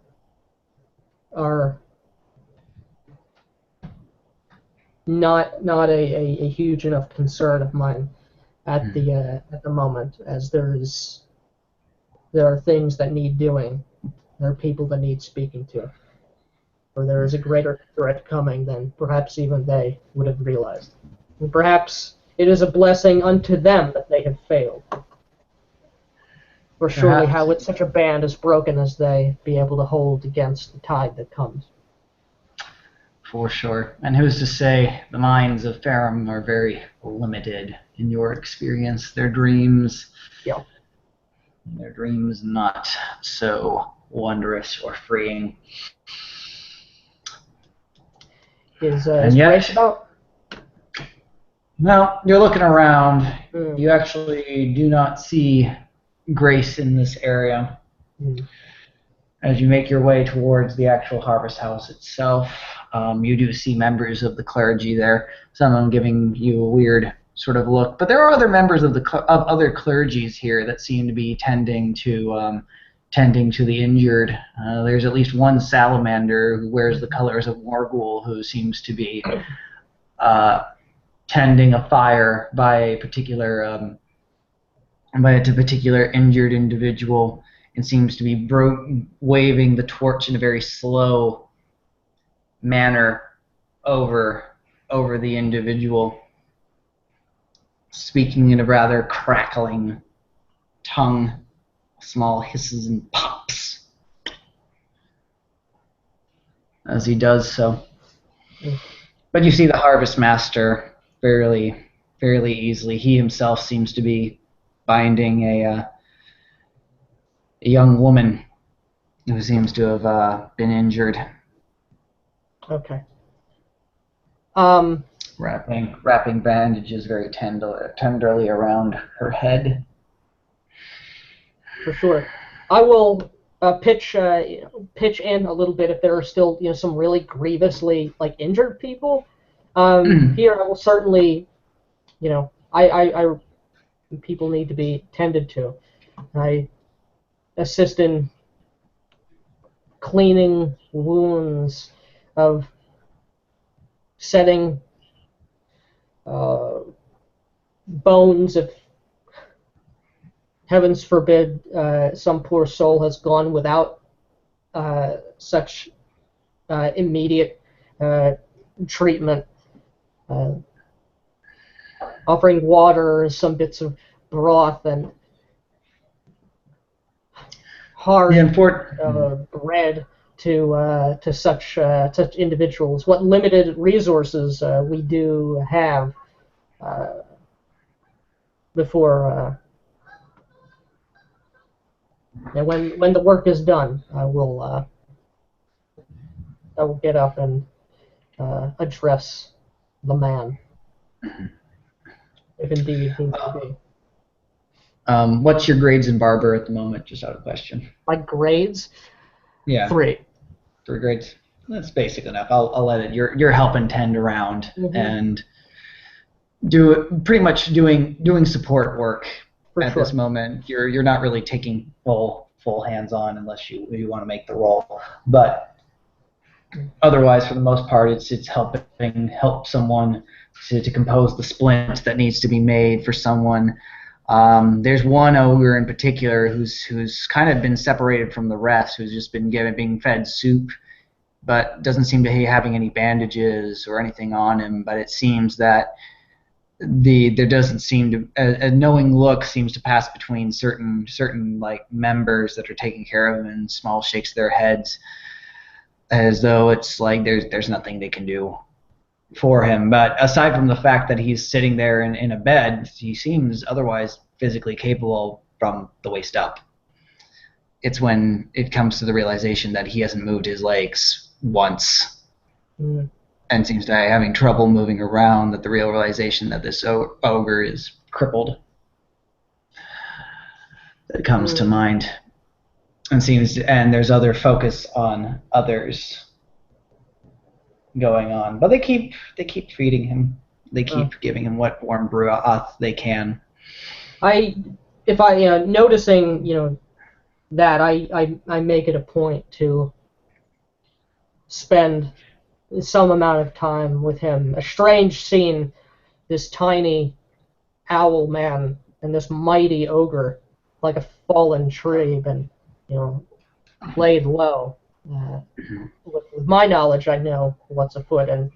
not a huge enough concern of mine at the moment, as there are things that need doing. There are people that need speaking to. Or there is a greater threat coming than perhaps even they would have realized. And perhaps it is a blessing unto them that they have failed. For surely how would such a band as broken as they be able to hold against the tide that comes? For sure. And who's to say the minds of Farum are very limited in your experience? Their dreams... Yeah. Their dreams not so wondrous or freeing. Is Grace about? No, you're looking around. You actually do not see Grace in this area. As you make your way towards the actual Harvest House itself, you do see members of the clergy there, some of them giving you a weird sort of look. But there are other members of other clergies here that seem to be tending to tending to the injured. There's at least one salamander who wears the colors of Morgul who seems to be tending a fire by a particular injured individual, and seems to be waving the torch in a very slow manner over the individual, speaking in a rather crackling tongue, small hisses and pops as he does so. But you see the Harvest Master fairly easily. He himself seems to be binding a young woman who seems to have been injured. Okay. Wrapping bandages very tenderly around her head. For sure. I will pitch in a little bit if there are still some really grievously injured people. Here I will certainly, I people need to be tended to. I assist in cleaning wounds, of setting bones if, heavens forbid, some poor soul has gone without such immediate treatment. Offering water, some bits of broth, and hard bread to such individuals. What limited resources we do have before. And when the work is done, I will get up and address the man, if indeed he may be. What's your grades in barber at the moment? Just out of question. My grades? Yeah. 3. 3 grades. That's basic enough. I'll let it. You're helping tend around and pretty much doing support work. At this moment, you're not really taking full hands-on unless you want to make the role. But otherwise, for the most part, it's help someone to compose the splint that needs to be made for someone. There's one ogre in particular who's kind of been separated from the rest, who's just been being fed soup, but doesn't seem to be having any bandages or anything on him. But it seems that there doesn't seem to a knowing look seems to pass between certain members that are taking care of him, and small shakes their heads as though it's like there's nothing they can do for him. But aside from the fact that he's sitting there in a bed, he seems otherwise physically capable from the waist up. It's when it comes to the realization that he hasn't moved his legs once. And seems to be having trouble moving around, that the real realization that this ogre is crippled that comes to mind, and there's other focus on others going on, but they keep feeding him. They keep giving him what warm broth they can. If I noticing that I make it a point to spend some amount of time with him. A strange scene, this tiny owl man and this mighty ogre, like a fallen tree, been laid low. With my knowledge, I know what's afoot, and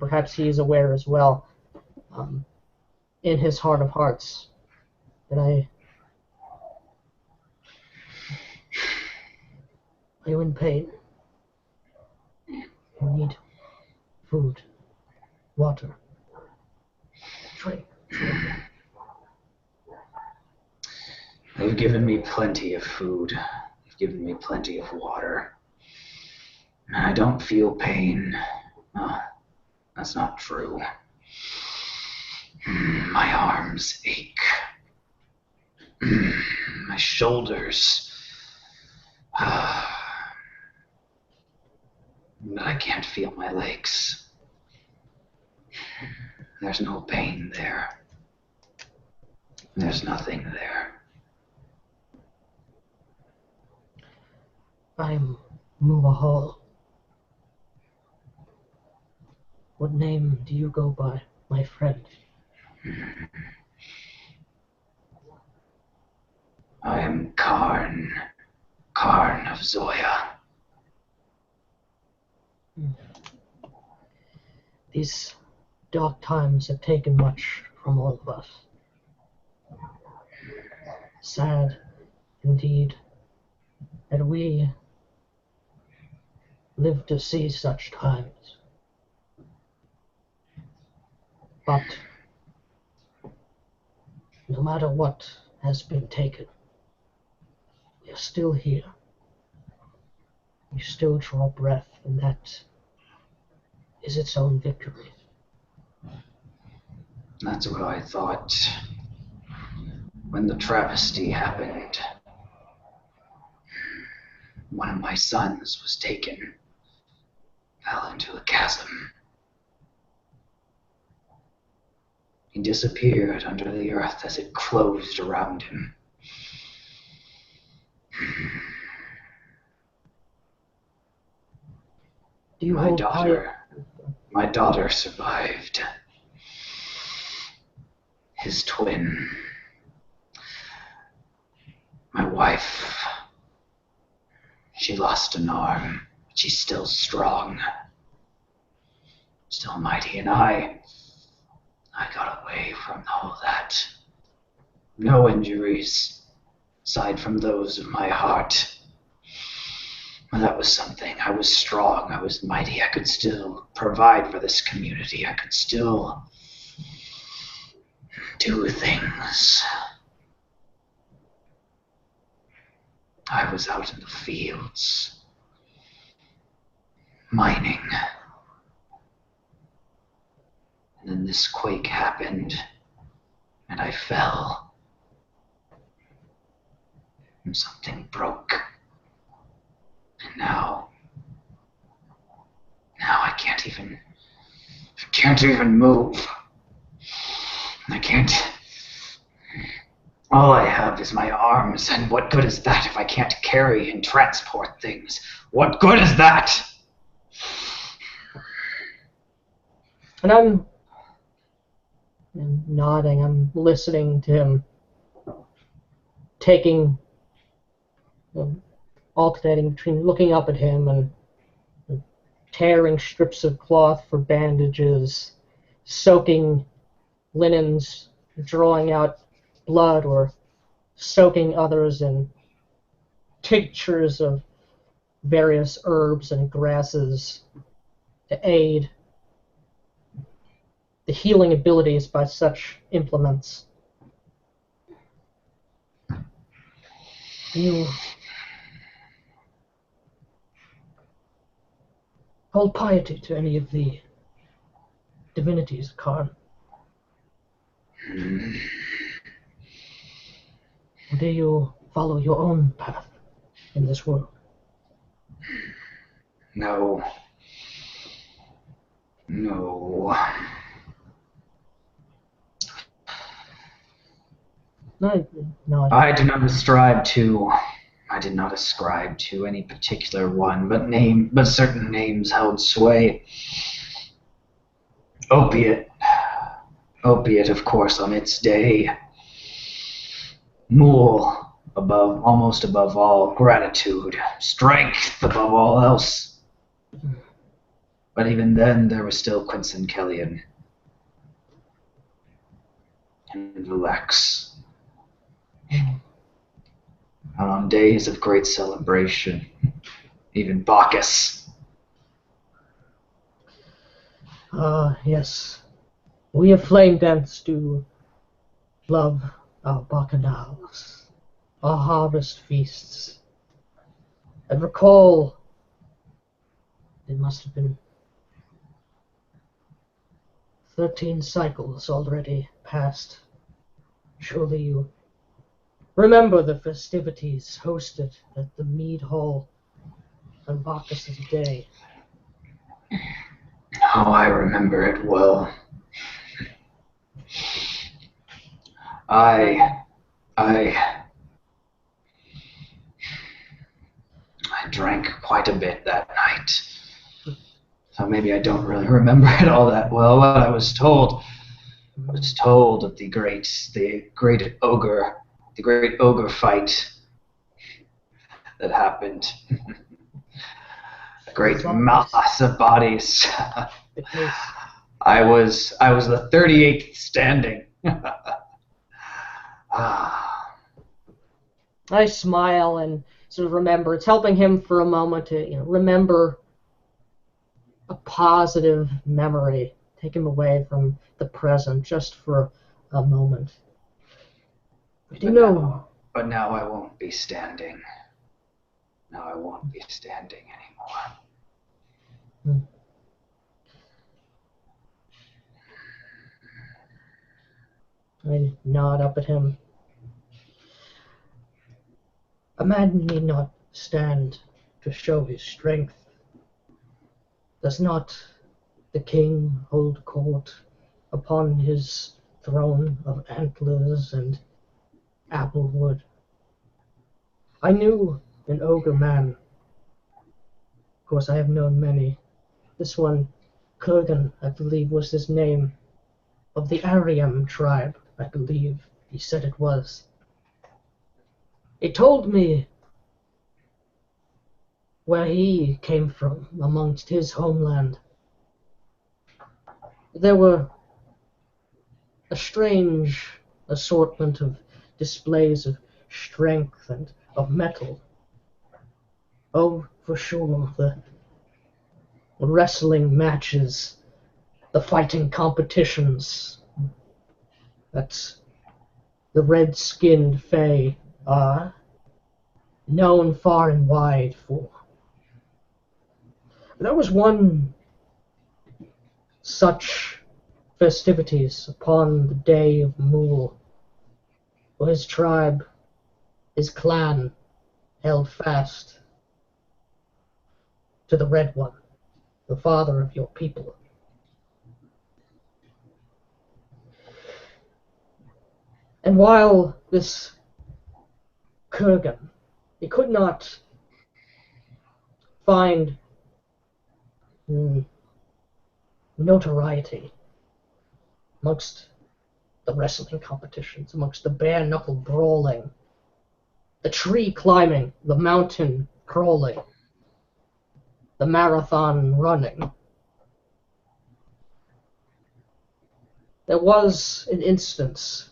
perhaps he's aware as well, in his heart of hearts, that are you in pain? You need food, water, drink. They've given me plenty of food. They've given me plenty of water. I don't feel pain. Oh, that's not true. My arms ache. My shoulders. But I can't feel my legs. There's no pain there. There's nothing there. I'm Muahal. What name do you go by, my friend? I am Karn. Karn of Zoya. These dark times have taken much from all of us. Sad, indeed, that we live to see such times. But no matter what has been taken, we are still here. We still draw breath, and that is its own victory. That's what I thought when the travesty happened. One of my sons was taken, fell into a chasm. He disappeared under the earth as it closed around him. Do you hold My daughter survived. His twin. My wife. She lost an arm, but she's still strong. Still mighty, and I got away from all that. No injuries, aside from those of my heart. Well, that was something. I was strong, I was mighty, I could still provide for this community, I could still do things. I was out in the fields, mining. And then this quake happened, and I fell. And something broke. And now I can't even move. I can't. All I have is my arms, and what good is that if I can't carry and transport things? What good is that? And I'm nodding, I'm listening to him, alternating between looking up at him and tearing strips of cloth for bandages, soaking linens, drawing out blood, or soaking others in tinctures of various herbs and grasses to aid the healing abilities by such implements. You hold piety to any of the divinities, Karn? Or do you follow your own path in this world? No. No. I did not ascribe to any particular one, but certain names held sway. Opiate, of course, on its day. Mool, almost above all. Gratitude, strength above all else. But even then, there was still Quincy Kellyan and Velex. And on days of great celebration, even Bacchus. Yes. We of Flame Dance do love our bacchanals, our harvest feasts. And recall, it must have been 13 cycles already past. Surely you remember the festivities hosted at the Mead Hall on Bacchus's day. Oh, I remember it well. I drank quite a bit that night. So maybe I don't really remember it all that well. What I was told of the great ogre fight that happened. A great mass of bodies. I was the 38th standing. I smile and sort of remember. It's helping him for a moment to remember a positive memory, take him away from the present just for a moment. But now I won't be standing. Now I won't be standing anymore. I nod up at him. A man need not stand to show his strength. Does not the king hold court upon his throne of antlers and applewood? I knew an ogre man. Of course, I have known many. This one, Kurgan, I believe was his name, of the Ariam tribe, I believe he said it was. He told me where he came from amongst his homeland. There were a strange assortment of displays of strength and of metal. Oh, for sure, the wrestling matches, the fighting competitions that the red-skinned Fae are known far and wide for. There was one such festivities upon the day of Mool, where his tribe, his clan, held fast to the Red One, the father of your people. And while this Kurgan, he could not find notoriety amongst the wrestling competitions, amongst the bare-knuckle brawling, the tree climbing, the mountain crawling, the marathon running. There was an instance,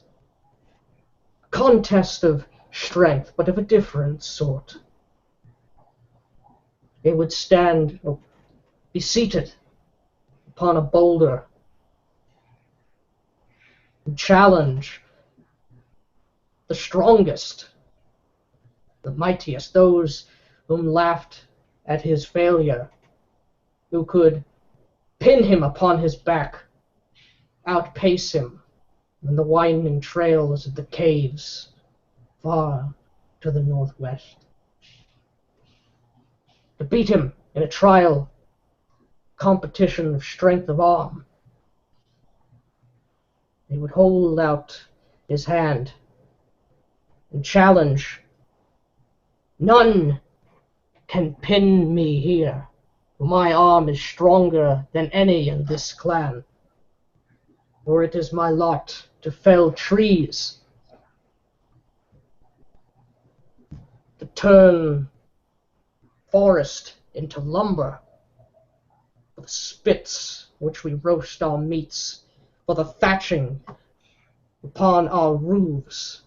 a contest of strength, but of a different sort. They would stand, or be seated upon a boulder and challenge the strongest, the mightiest, those whom laughed at his failure, who could pin him upon his back, outpace him in the winding trails of the caves far to the northwest. To beat him in a trial competition of strength of arm, he would hold out his hand and challenge, "None can pin me here, for my arm is stronger than any in this clan, for it is my lot to fell trees, to turn forest into lumber, for the spits which we roast our meats, for the thatching upon our roofs,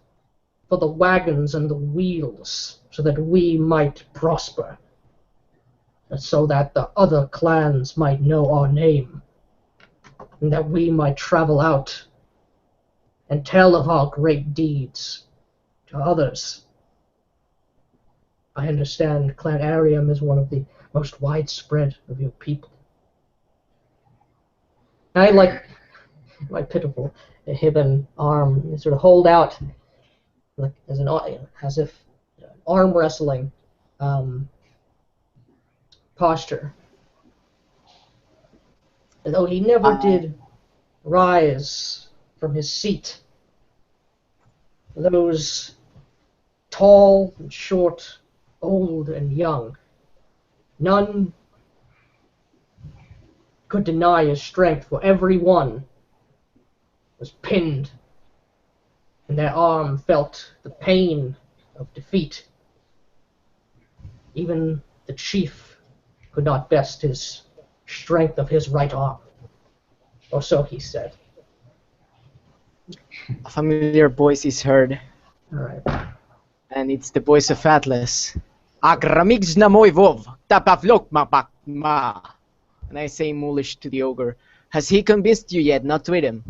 for the wagons and the wheels, so that we might prosper, and so that the other clans might know our name, and that we might travel out and tell of our great deeds to others. I understand Clan Ariam is one of the most widespread of your people." I like my pitiful Hibben arm, sort of hold out like as if arm wrestling posture. Though he never did rise from his seat, those tall and short, old and young, None could deny his strength, for every one was pinned, and their arm felt the pain of defeat. Even the chief could not best his strength of his right arm, or so he said. A familiar voice is heard, All right. and it's the voice of Atlas. Agramigzna moivov, tapavlok ma. And I say Moolish to the ogre. Has he convinced you yet not to eat him?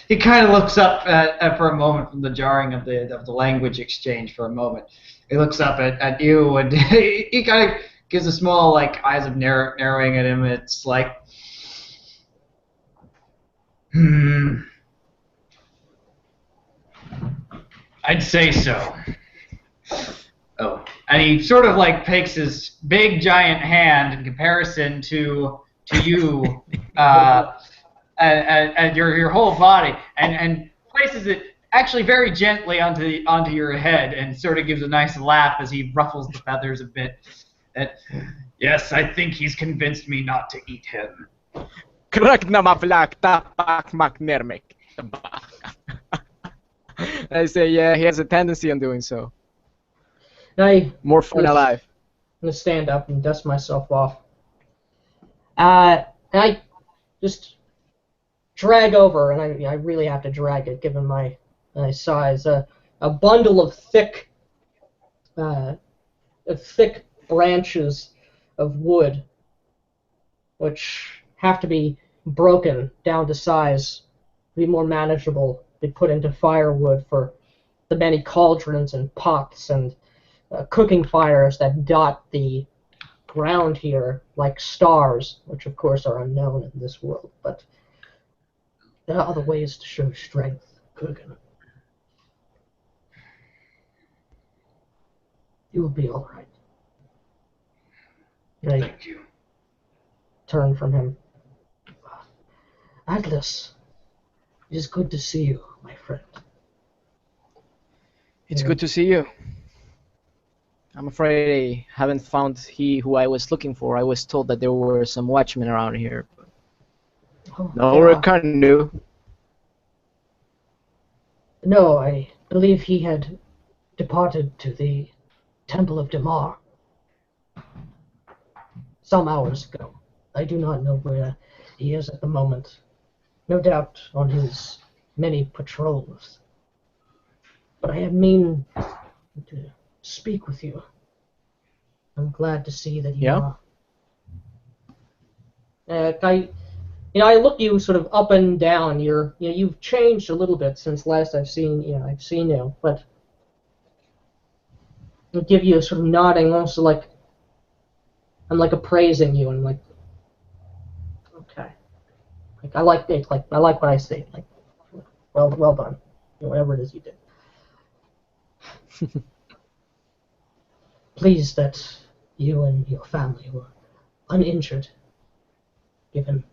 He kind of looks up for a moment from the jarring of the language exchange for a moment. He looks up at you, and he kind of gives a small, like, eyes of narrowing at him. It's like, I'd say so. Oh, and he sort of like takes his big giant hand in comparison to you, and your whole body, and places it actually very gently onto your head, and sort of gives a nice laugh as he ruffles the feathers a bit. Yes, I think he's convinced me not to eat him. I say, yeah, he has a tendency on doing so. More fun alive. I'm going to stand up and dust myself off. And I just drag over, and I really have to drag it given my size, a bundle of thick branches of wood, which have to be broken down to size to be more manageable, be put into firewood for the many cauldrons and pots and cooking fires that dot the ground here like stars, which of course are unknown in this world, but there are other ways to show strength, Kurgan. You will be all right. Thank you. Turn from him. Atlas, it is good to see you, my friend. It's good to see you. I'm afraid I haven't found he who I was looking for. I was told that there were some watchmen around here. No Ricardo. No, I believe he had departed to the Temple of Damar some hours ago. I do not know where he is at the moment. No doubt on his many patrols. But I have mean to speak with you. I'm glad to see that you are. I look you sort of up and down. You've changed a little bit since last I've seen you, but I give you a sort of nodding, almost like I'm like appraising you, and like, okay, like I like it, like I like what I say, like, well done, whatever it is you did. Pleased that you and your family were uninjured, given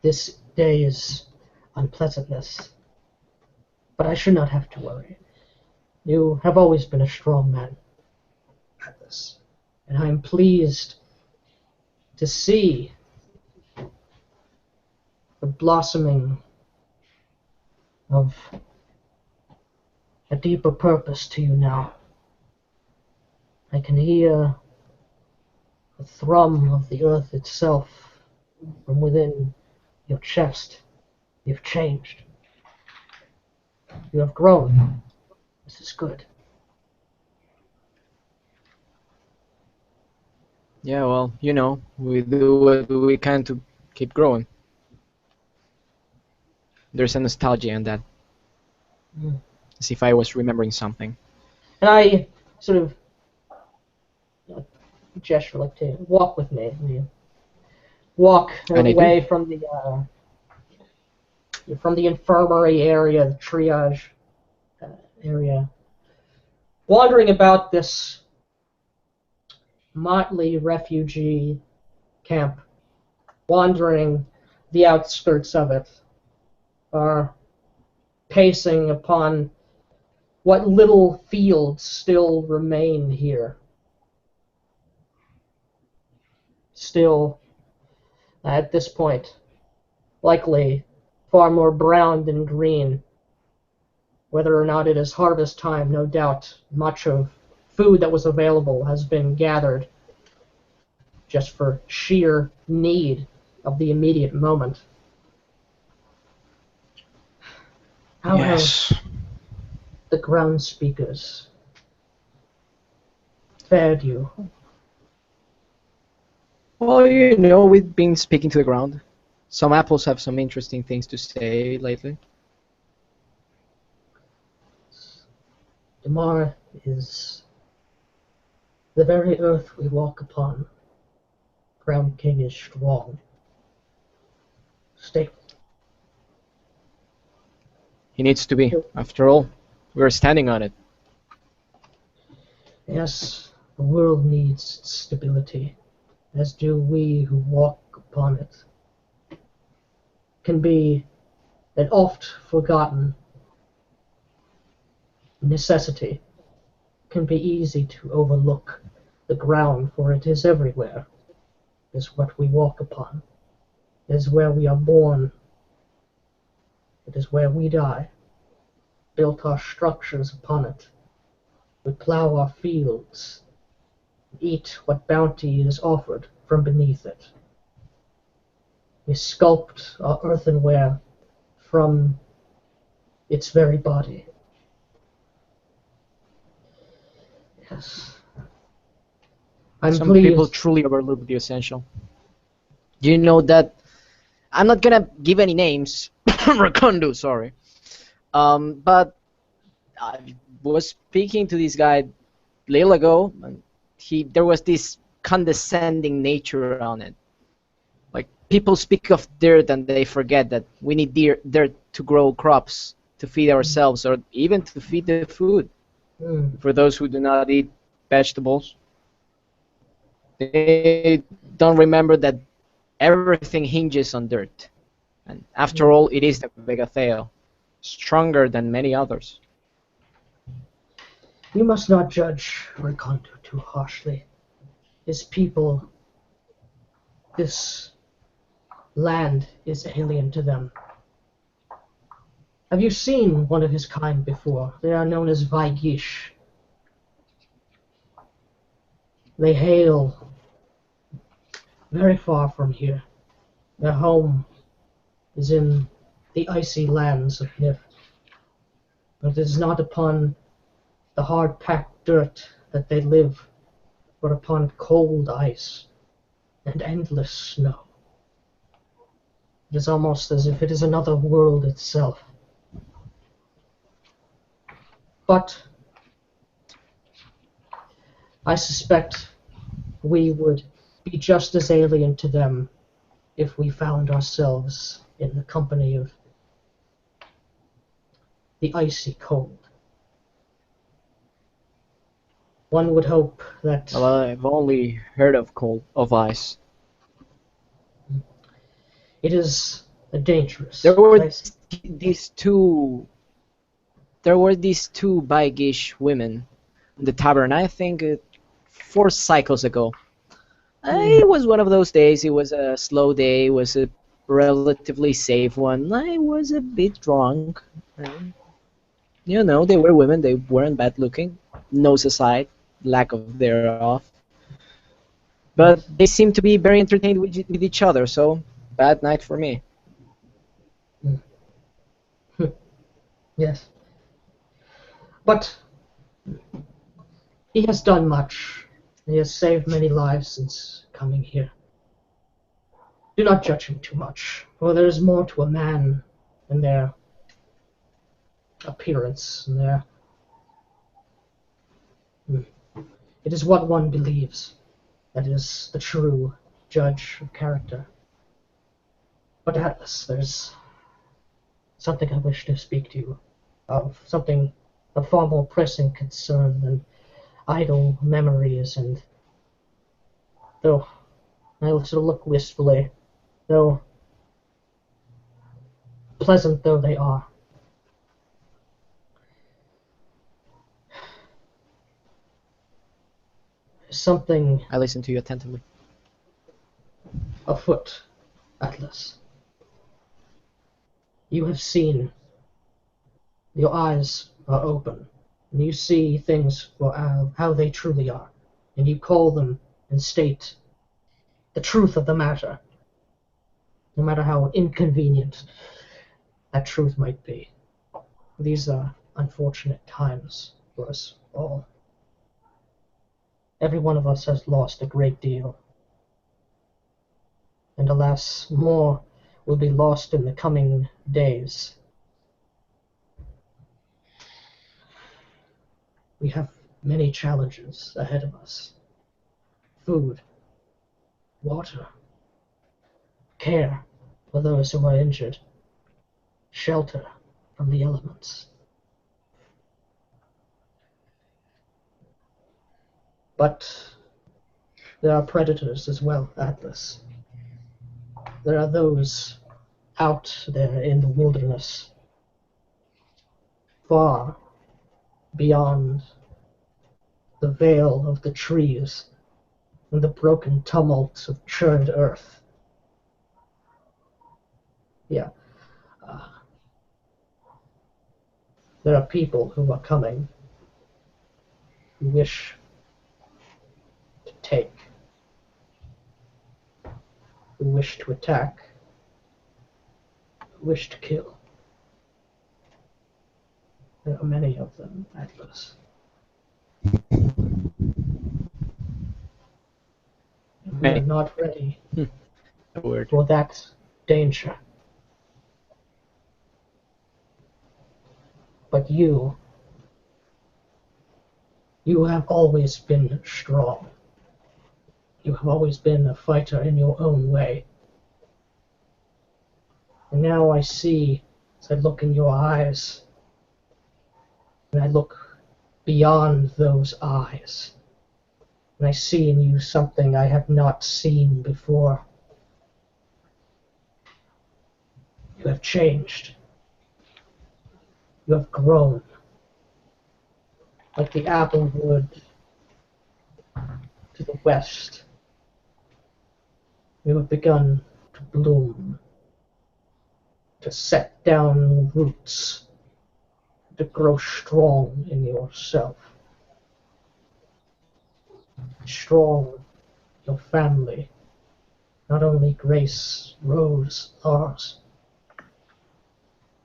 this day's unpleasantness. But I should not have to worry. You have always been a strong man, Atlas, and I am pleased to see the blossoming of a deeper purpose to you now. I can hear the thrum of the earth itself from within your chest. You've changed. You have grown. This is good. Yeah, well, we do what we can to keep growing. There's a nostalgia in that. As if I was remembering something. And I sort of gesture like to walk with me. You walk away from the infirmary area, the triage area, wandering about this motley refugee camp, wandering the outskirts of it, or pacing upon what little fields still remain here. Still, at this point, likely far more brown than green. Whether or not it is harvest time, no doubt much of food that was available has been gathered just for sheer need of the immediate moment. How have the ground speakers fared you? Well, you know, we've been speaking to the ground. Some apples have some interesting things to say lately. Damar is the very earth we walk upon. Ground King is strong, stable. He needs to be. After all, we're standing on it. Yes, the world needs stability, as do we who walk upon it. Can be an oft forgotten necessity. Can be easy to overlook the ground, for it is everywhere. It is what we walk upon. It is where we are born. It is where we die. Built our structures upon it. We plow our fields. Eat what bounty is offered from beneath it. We sculpt our earthenware from its very body. Yes. Some people truly overlook the essential. You know that I'm not gonna give any names. Rakundu, sorry. But I was speaking to this guy a little ago, and there was this condescending nature on it. Like, people speak of dirt and they forget that we need dirt to grow crops, to feed ourselves, or even to feed the food. For those who do not eat vegetables, they don't remember that everything hinges on dirt. And after all, it is the Megatheo, stronger than many others. You must not judge Rakundu too harshly. His people, this land is alien to them. Have you seen one of his kind before? They are known as Vaigish. They hail very far from here. Their home is in the icy lands of Nif. But it is not upon the hard-packed dirt that they live, but upon cold ice and endless snow. It is almost as if it is another world itself. But I suspect we would be just as alien to them if we found ourselves in the company of the icy cold. One would hope that... Well, I've only heard of ice. It is a dangerous There were place. these two Baigish women in the tavern, I think 4 cycles ago. It was one of those days. It was a slow day. It was a relatively safe one. I was a bit drunk. You know, they were women. They weren't bad looking. Nose aside, lack of thereof. But they seemed to be very entertained with each other, so bad night for me. Yes. But he has done much. He has saved many lives since coming here. Do not judge him too much, for there is more to a man than their appearance and their... It is what one believes that is the true judge of character. But Atlas, there's something I wish to speak to you of, something of far more pressing concern than idle memories, and though I sort of look wistfully, though pleasant though they are, something I listen to you attentively. afoot, Atlas. You have seen. Your eyes are open, and you see things for how they truly are, and you call them and state the truth of the matter, no matter how inconvenient that truth might be. These are unfortunate times for us all. Every one of us has lost a great deal, and alas, more will be lost in the coming days. We have many challenges ahead of us. Food, water, care for those who are injured, shelter from the elements. But there are predators as well, Atlas. There are those out there in the wilderness, far beyond the veil of the trees and the broken tumult of churned earth. Yeah. There are people who are coming, who wish to take, who wish to attack, who wish to kill. There are many of them, Atlas. We are not ready A word. for that danger. But you have always been strong. You have always been a fighter in your own way. And now I see, as I look in your eyes, and I look beyond those eyes, and I see in you something I have not seen before. You have changed. You have grown. Like the apple wood to the west. You have begun to bloom, to set down roots, to grow strong in yourself. Strong, your family, not only Grace, Rose, Lars,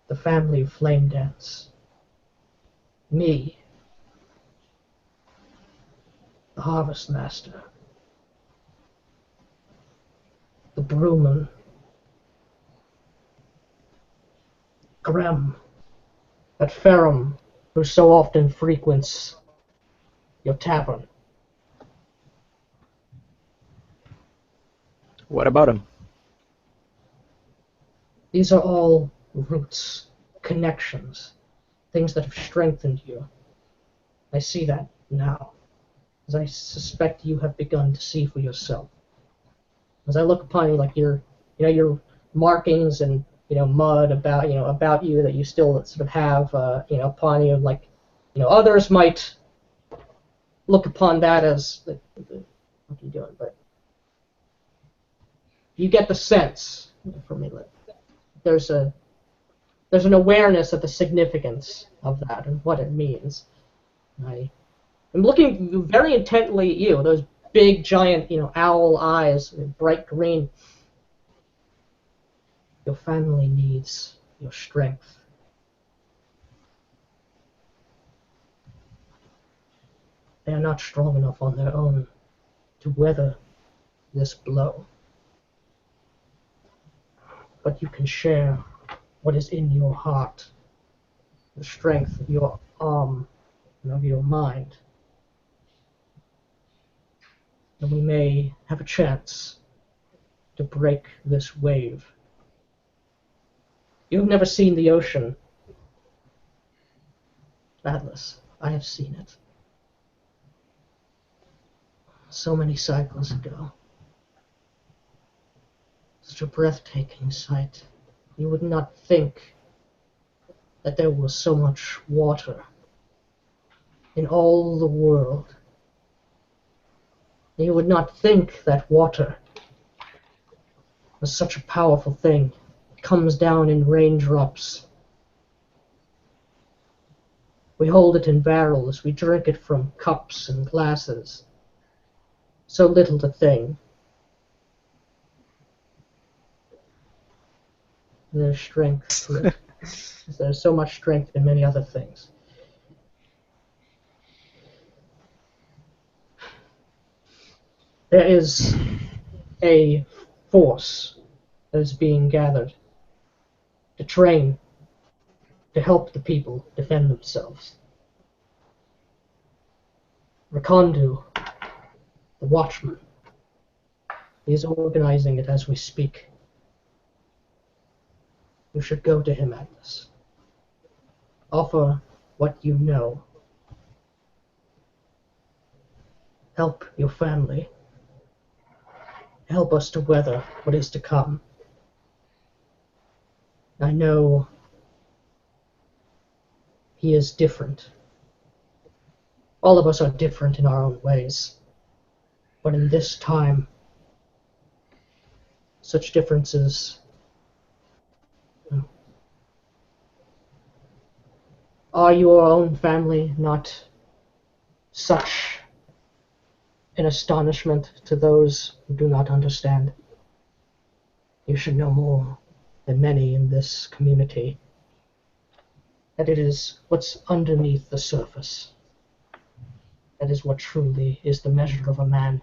the family of Flame Dance, me, the Harvest Master, the Brewman, Grem, that Ferrum who so often frequents your tavern. What about him? These are all roots, connections, things that have strengthened you. I see that now, as I suspect you have begun to see for yourself. As I look upon you, like your markings and mud about you that you still sort of have upon you, like others might look upon that as what are you doing, but you get the sense from me that there's an awareness of the significance of that and what it means. I'm looking very intently at you, those big, giant, owl eyes, bright green. Your family needs your strength. They are not strong enough on their own to weather this blow. But you can share what is in your heart, the strength of your arm and of your mind. And we may have a chance to break this wave. You have never seen the ocean, Atlas. I have seen it. So many cycles ago. Such a breathtaking sight. You would not think that there was so much water in all the world. You would not think that water was such a powerful thing. It comes down in raindrops. We hold it in barrels. We drink it from cups and glasses. So little a thing. There's strength to it. There's so much strength in many other things. There is a force that is being gathered to train, to help the people defend themselves. Rakondu, the Watchman, he is organizing it as we speak. You should go to him, Agnes. Offer what you know. Help your family. Help us to weather what is to come. I know he is different. All of us are different in our own ways. But in this time, such differences are your own family not such an astonishment to those who do not understand? You should know more than many in this community that it is what's underneath the surface that is what truly is the measure of a man.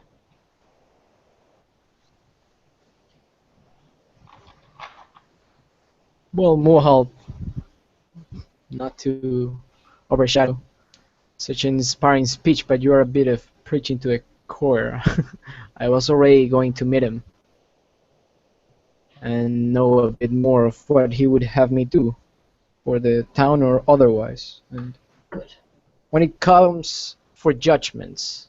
Well, Mohal, not to overshadow such an inspiring speech, but you are a bit of preaching to a choir. I was already going to meet him and know a bit more of what he would have me do for the town or otherwise. And Good. when it comes for judgments,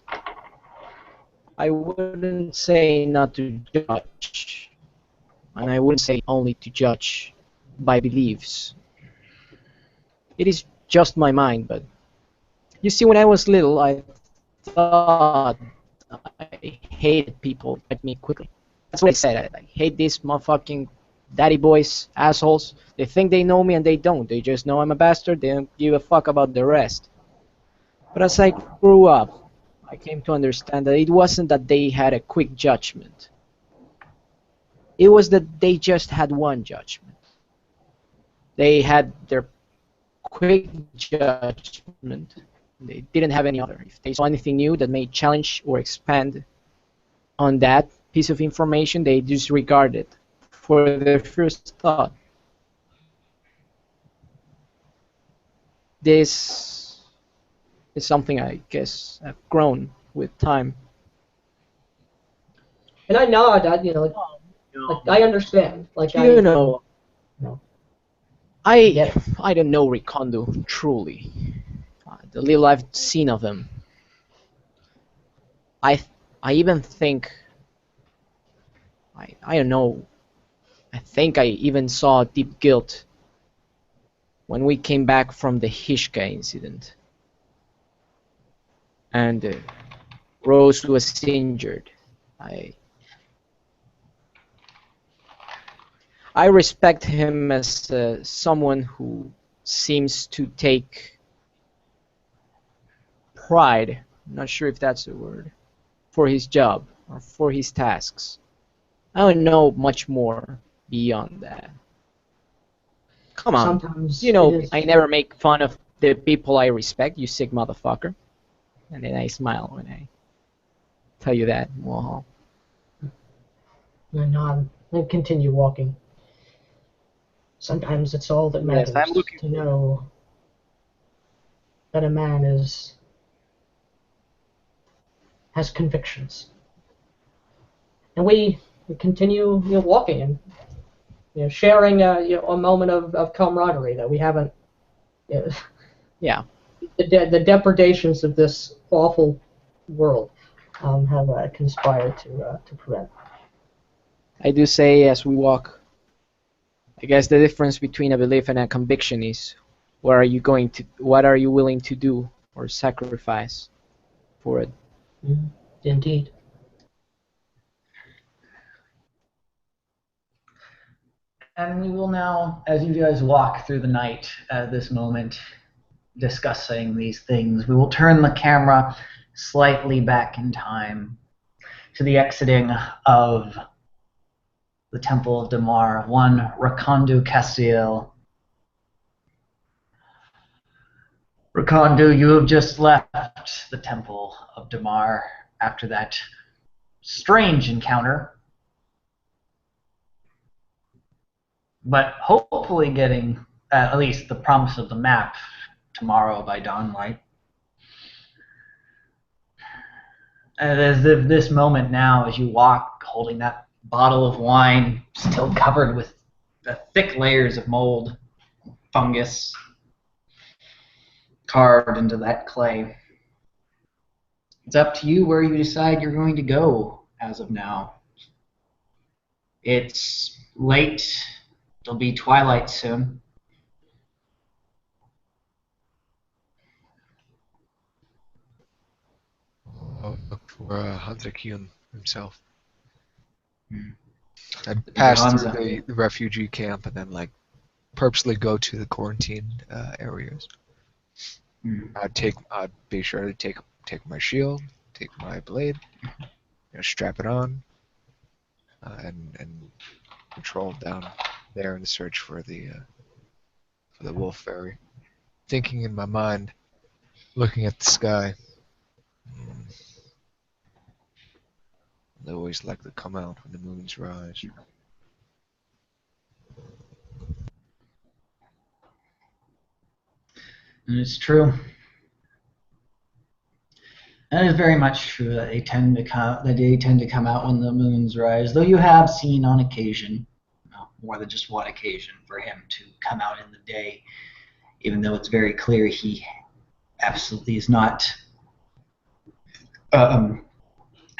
I wouldn't say not to judge, and I wouldn't say only to judge by beliefs. It is just my mind, but you see, when I was little, I thought I hated people like me quickly. That's what I said. I hate these motherfucking daddy boys, assholes. They think they know me and they don't. They just know I'm a bastard. They don't give a fuck about the rest. But as I grew up, I came to understand that it wasn't that they had a quick judgment. It was that they just had one judgment. They had their quick judgment. They didn't have any other. If they saw anything new that may challenge or expand on that piece of information, they disregard it for their first thought. This is something I guess I've grown with time. And I nod, like I understand. Like You know, No. I don't know Rikondo truly. The little I've seen of him, I even think I don't know. I think I even saw deep guilt when we came back from the Hishka incident, and Rose was injured. I respect him as someone who seems to take pride, I'm not sure if that's a word, for his job or for his tasks. I don't know much more beyond that. Come on. Sometimes You know, it is- I never make fun of the people I respect, you sick motherfucker. And then I smile when I tell you that. Well, I nod and continue walking. Sometimes it's all that Yes, matters I'm looking to know that a man has convictions. And we continue walking and sharing a moment of camaraderie that we haven't. yeah. The depredations of this awful world have conspired to prevent. I do say as we walk, I guess the difference between a belief and a conviction is what are you willing to do or sacrifice for it? Indeed. And we will now, as you guys walk through the night at this moment, discussing these things, we will turn the camera slightly back in time to the exiting of the Temple of Damar, one Rakondu Castiel. Rakondu, you have just left the Temple of Damar after that strange encounter, but hopefully getting at least the promise of the map tomorrow by dawnlight. And as of this moment now, as you walk holding that bottle of wine still covered with the thick layers of mold, fungus, carved into that clay, it's up to you where you decide you're going to go as of now. It's late. It'll be twilight soon. I'll look for Hansa Kyun himself. Hmm. I'd pass Hansa. through the refugee camp and then like purposely go to the quarantine areas. I'd be sure to take my shield, take my blade, strap it on, and patrol down there in the search for the wolf fairy. Thinking in my mind, looking at the sky. They always like to come out when the moons rise. And it's true. And it is very much true that they tend to come out when the moons rise. Though you have seen on occasion, more than just one occasion, for him to come out in the day, even though it's very clear he absolutely is not.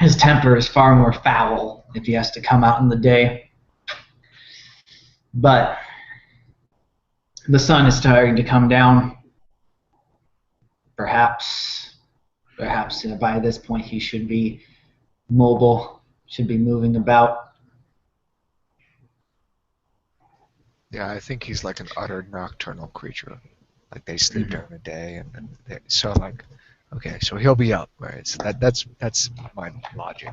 His temper is far more foul if he has to come out in the day. But the sun is starting to come down. Perhaps by this point he should be mobile, should be moving about. Yeah, I think he's like an utter nocturnal creature. Like they sleep during the day, so like, okay, so he'll be up, right? So that's my logic.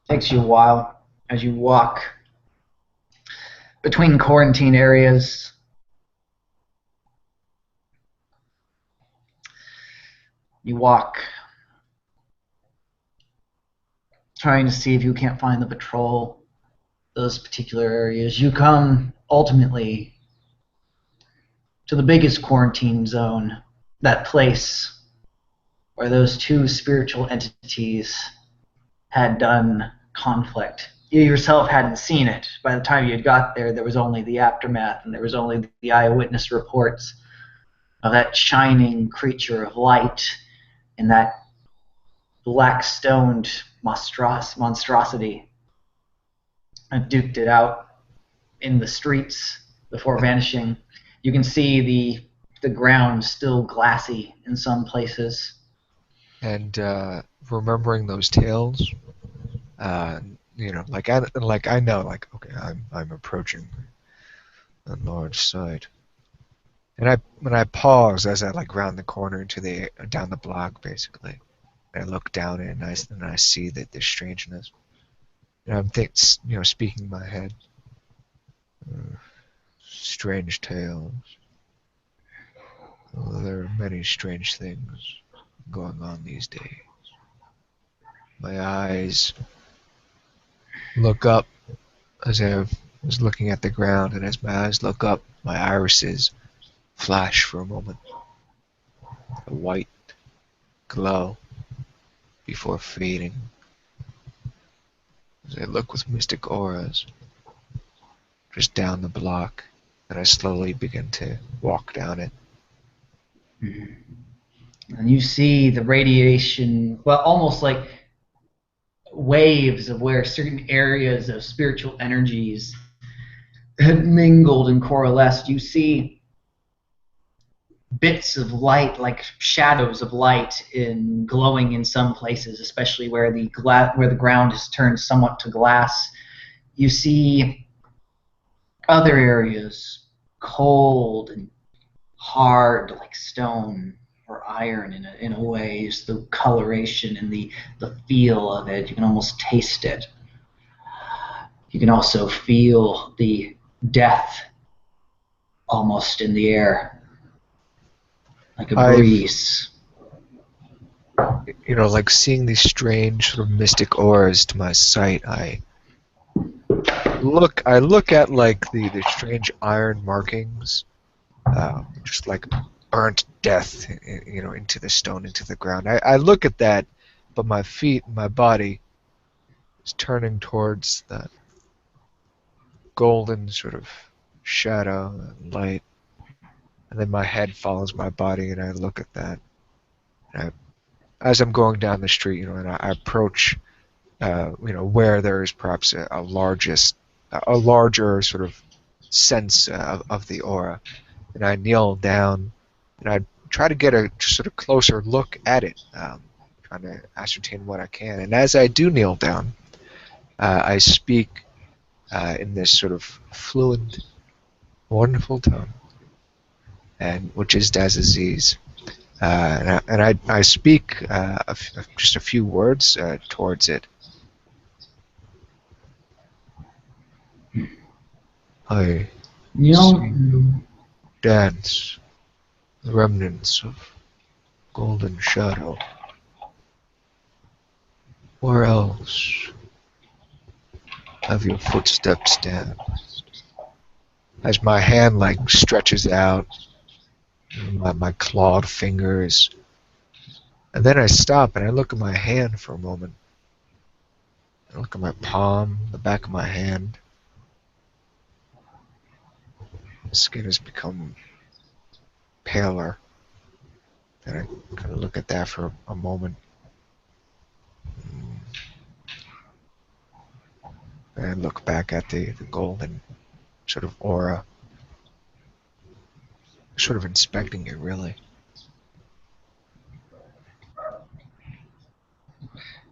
Takes you a while as you walk between quarantine areas. You walk, trying to see if you can't find the patrol, those particular areas. You come ultimately to the biggest quarantine zone, that place where those two spiritual entities had done conflict. You yourself hadn't seen it. By the time you had got there, there was only the aftermath, and there was only the eyewitness reports of that shining creature of light and that black-stoned monstrosity and duked it out in the streets before vanishing. You can see the ground still glassy in some places. And remembering those tales, like I know, like okay, I'm approaching a large site, and when I pause as I like round the corner down the block basically, and I look down it and I see that there's strangeness, and I'm speaking in my head, strange tales. Oh, there are many strange things going on these days. My eyes look up as I was looking at the ground, and as my eyes look up, my irises flash for a moment. A white glow before fading. As I look with mystic auras just down the block, and I slowly begin to walk down it. And you see the radiation, well, almost like waves of where certain areas of spiritual energies had mingled and coalesced. You see bits of light, like shadows of light, in glowing in some places, especially where the ground is turned somewhat to glass. You see other areas cold and hard, like stone or iron in a way. Is the coloration and the feel of it. You can almost taste it. You can also feel the death almost in the air, like a breeze. Like seeing these strange sort of mystic auras to my sight, I look at like the strange iron markings, just like burnt death, into the stone, into the ground. I look at that, but my feet, my body is turning towards that golden sort of shadow and light, and then my head follows my body, and I look at that. And as I'm going down the street, and I approach, where there is perhaps a larger sort of sense of the aura, and I kneel down, and I try to get a sort of closer look at it, trying to ascertain what I can. And as I do kneel down, I speak in this sort of fluent, wonderful tone, and which is Dazaziz. And I speak just a few words towards it. I dance the remnants of golden shadow. Where else have your footsteps danced? As my hand like stretches out, my clawed fingers, and then I stop and I look at my hand for a moment. I look at my palm, the back of my hand. The skin has become paler. And I kind of look at that for a moment. And I look back at the golden sort of aura. Sort of inspecting it, really.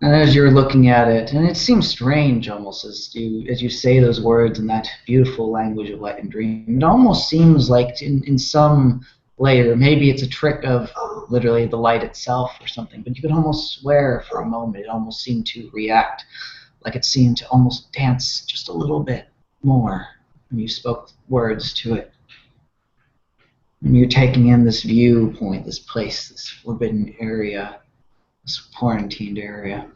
And as you're looking at it, and it seems strange almost as you say those words in that beautiful language of light and dream, it almost seems like in some layer, maybe it's a trick of literally the light itself or something, but you could almost swear for a moment it almost seemed to react, like it seemed to almost dance just a little bit more when you spoke words to it. And you're taking in this viewpoint, this place, this forbidden area, this quarantined area.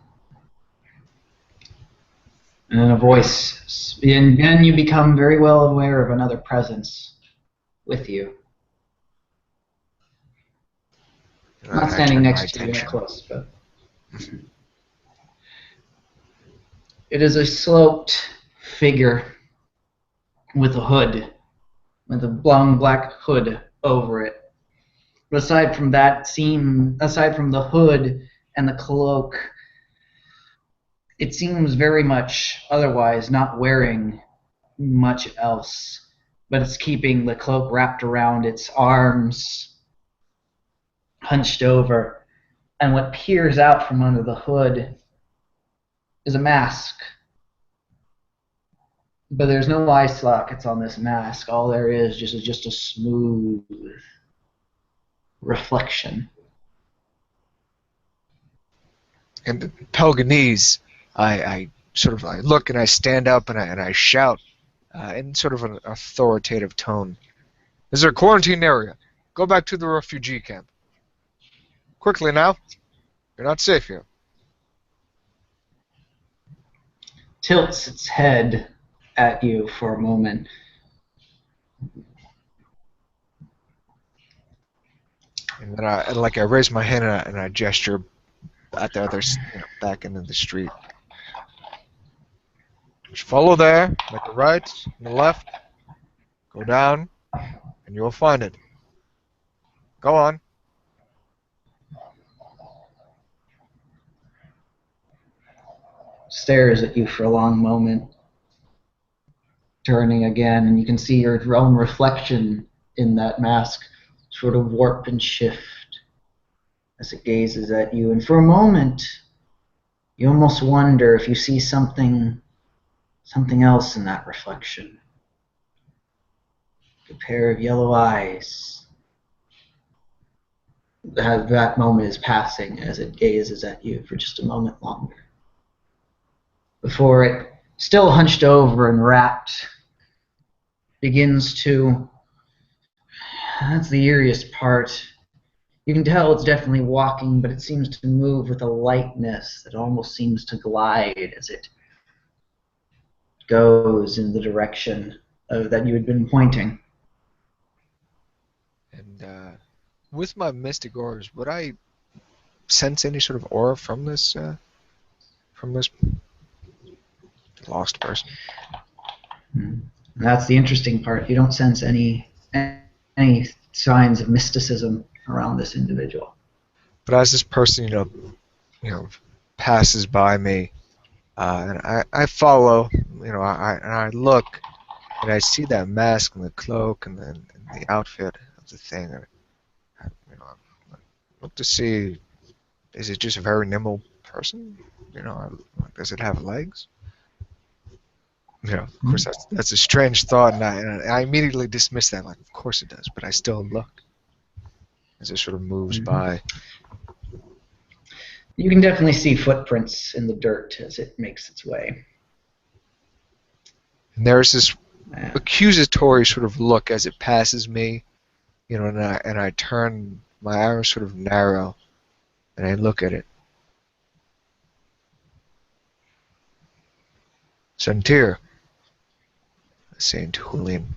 And then a voice, and then you become very well aware of another presence with you. Not standing next to you that close, but it is a sloped figure with a hood, with a long black hood over it. But aside from the hood and the cloak, it seems very much otherwise not wearing much else, but it's keeping the cloak wrapped around its arms, hunched over, and what peers out from under the hood is a mask. But there's no eye sockets on this mask. All there is just a smooth reflection. And Pelganese, I look and I stand up and I shout in sort of an authoritative tone. This is a quarantine area. Go back to the refugee camp. Quickly now. You're not safe here. Tilts its head at you for a moment. And then I raise my hand and I gesture at the others, back into the street. Just follow there, make a right, and a left, go down, and you will find it. Go on. Stares at you for a long moment, turning again, and you can see your own reflection in that mask. sort of warp and shift as it gazes at you. And for a moment, you almost wonder if you see something else in that reflection. A pair of yellow eyes. That moment is passing as it gazes at you for just a moment longer, before it, still hunched over and wrapped, begins to... That's the eeriest part. You can tell it's definitely walking, but it seems to move with a lightness that almost seems to glide as it goes in the direction that you had been pointing. And with my mystic auras, would I sense any sort of aura from this lost person? And that's the interesting part. You don't sense any signs of mysticism around this individual. But as this person, passes by me, and I follow, I look, and I see that mask and the cloak and the outfit of the thing. And, I look to see, is it just a very nimble person? Does it have legs? Of course, that's a strange thought, and I immediately dismiss that. Like, of course it does, but I still look as it sort of moves by. You can definitely see footprints in the dirt as it makes its way. And there's this accusatory sort of look as it passes me, and I turn, my eyes sort of narrow, and I look at it. Sentir, I say to Julian.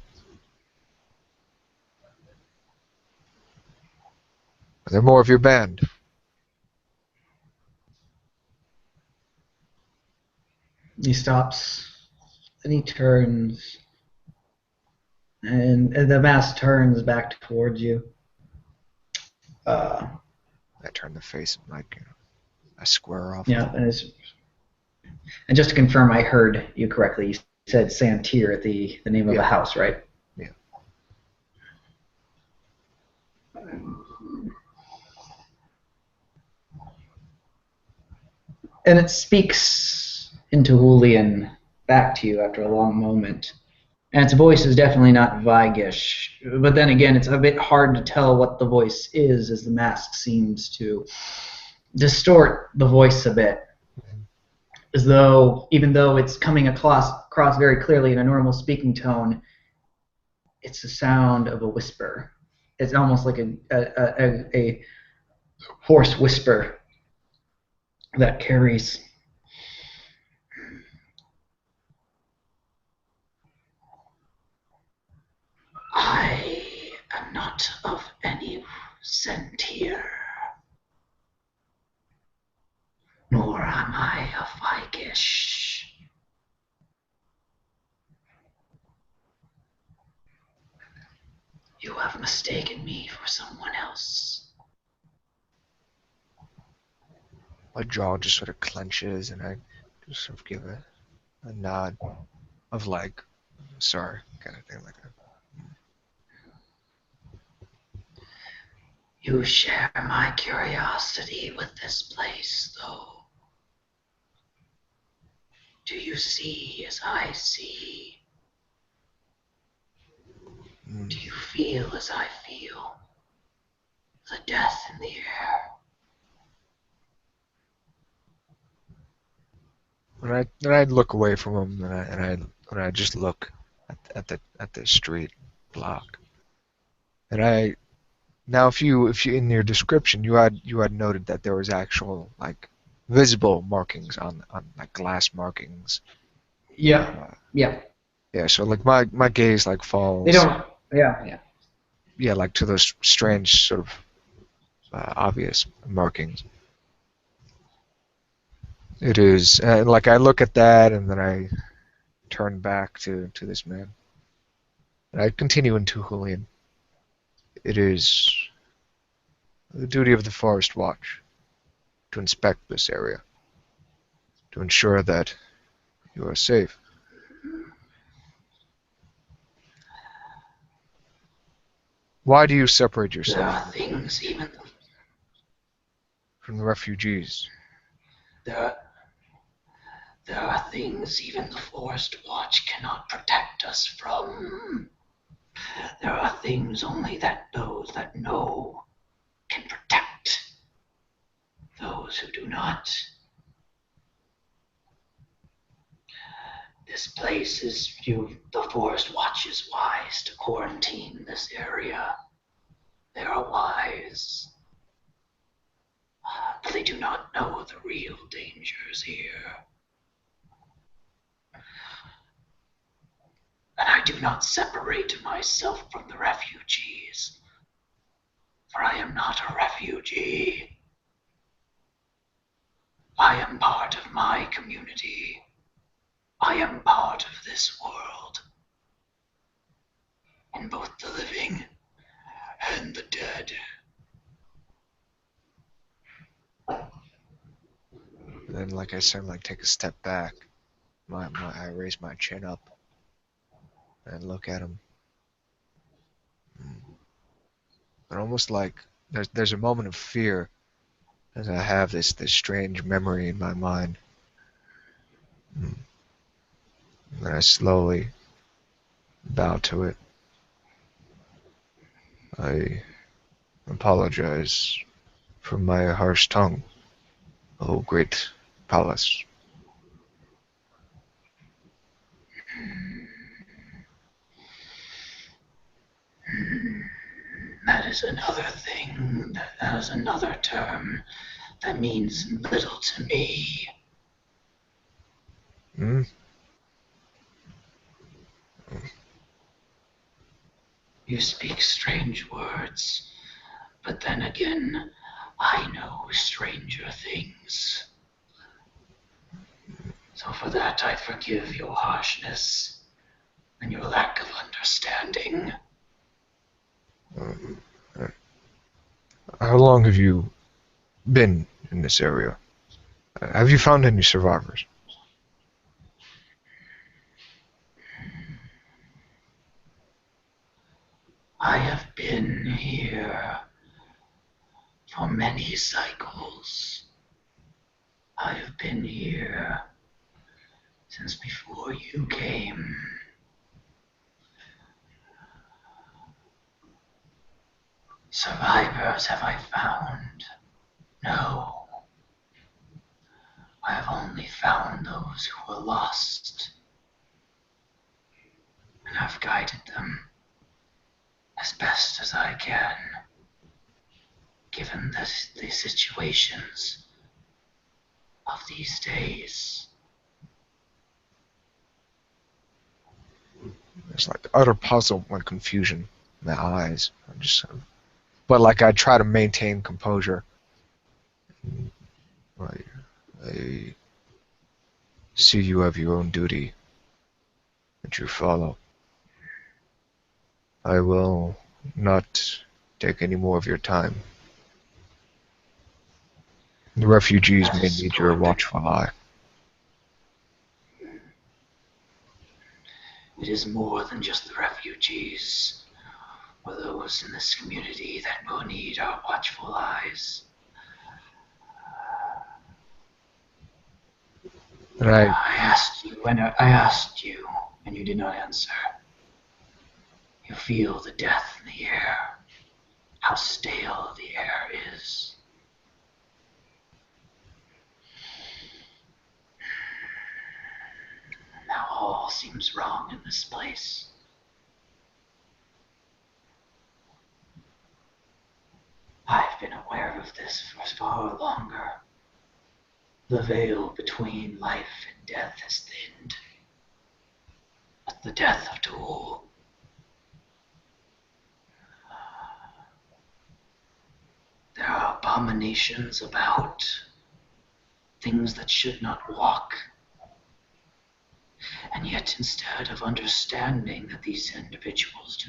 Are there more of your band? He stops, and he turns, and the mask turns back towards you. I turn the face and I square off. Yeah, and just to confirm, I heard you correctly. You said Santir, the name of a house, right? Yeah. And it speaks into Julian back to you after a long moment. And its voice is definitely not Vigish, but then again, it's a bit hard to tell what the voice is, as the mask seems to distort the voice a bit. As though, even though it's coming across very clearly in a normal speaking tone, it's the sound of a whisper. It's almost like a hoarse whisper that carries. I am not of any Sentir, nor am I a Vigish. You have mistaken me for someone else. My jaw just sort of clenches, and I just sort of give a nod of like, sorry, kind of thing like that. You share my curiosity with this place, though. Do you see as I see? Do you feel as I feel? The death in the air. When I look away from him, and I just look at the street block, and now if you in your description you had noted that there was actual like visible markings on like glass markings. Yeah. Yeah. Yeah. So like my gaze like falls. They don't. Yeah. Yeah, like to those strange sort of obvious markings. It is like I look at that, and then I turn back to this man, and I continue into Julian. It is the duty of the Forest Watch to inspect this area, to ensure that you are safe. Why do you separate There yourself are things even from the refugees? there are things even the Forest Watch cannot protect us from. There are things only that those that know can protect those who do not. This place is the Forest Watch is wise to quarantine this area. They are wise. But they do not know the real dangers here. And I do not separate myself from the refugees, for I am not a refugee. I am part of my community. I am part of this world. In both the living and the dead. Then, like I said, take a step back. I raise my chin up and look at him. And almost like there's a moment of fear as I have this strange memory in my mind. And I slowly bow to it. I apologize for my harsh tongue, O great Pallas. That is another thing. That is another term that means little to me. Hmm? You speak strange words, but then again, I know stranger things. So for that, I forgive your harshness and your lack of understanding. How long have you been in this area? Have you found any survivors? I have been here for many cycles. I have been here since before you came. Survivors have I found? No. I have only found those who were lost. And I've guided them as best as I can, given the situations of these days. It's like utter puzzle and confusion in my eyes. But I try to maintain composure. I see you have your own duty that you follow. I will not take any more of your time. The refugees may need your watchful eye. It is more than just the refugees, or those in this community that will need our watchful eyes. And I asked you, and you did not answer. You feel the death in the air, how stale the air is. Now all seems wrong in this place. I've been aware of this for far longer. The veil between life and death has thinned. But the death of Duel, there are abominations about, things that should not walk. And yet, instead of understanding that these individuals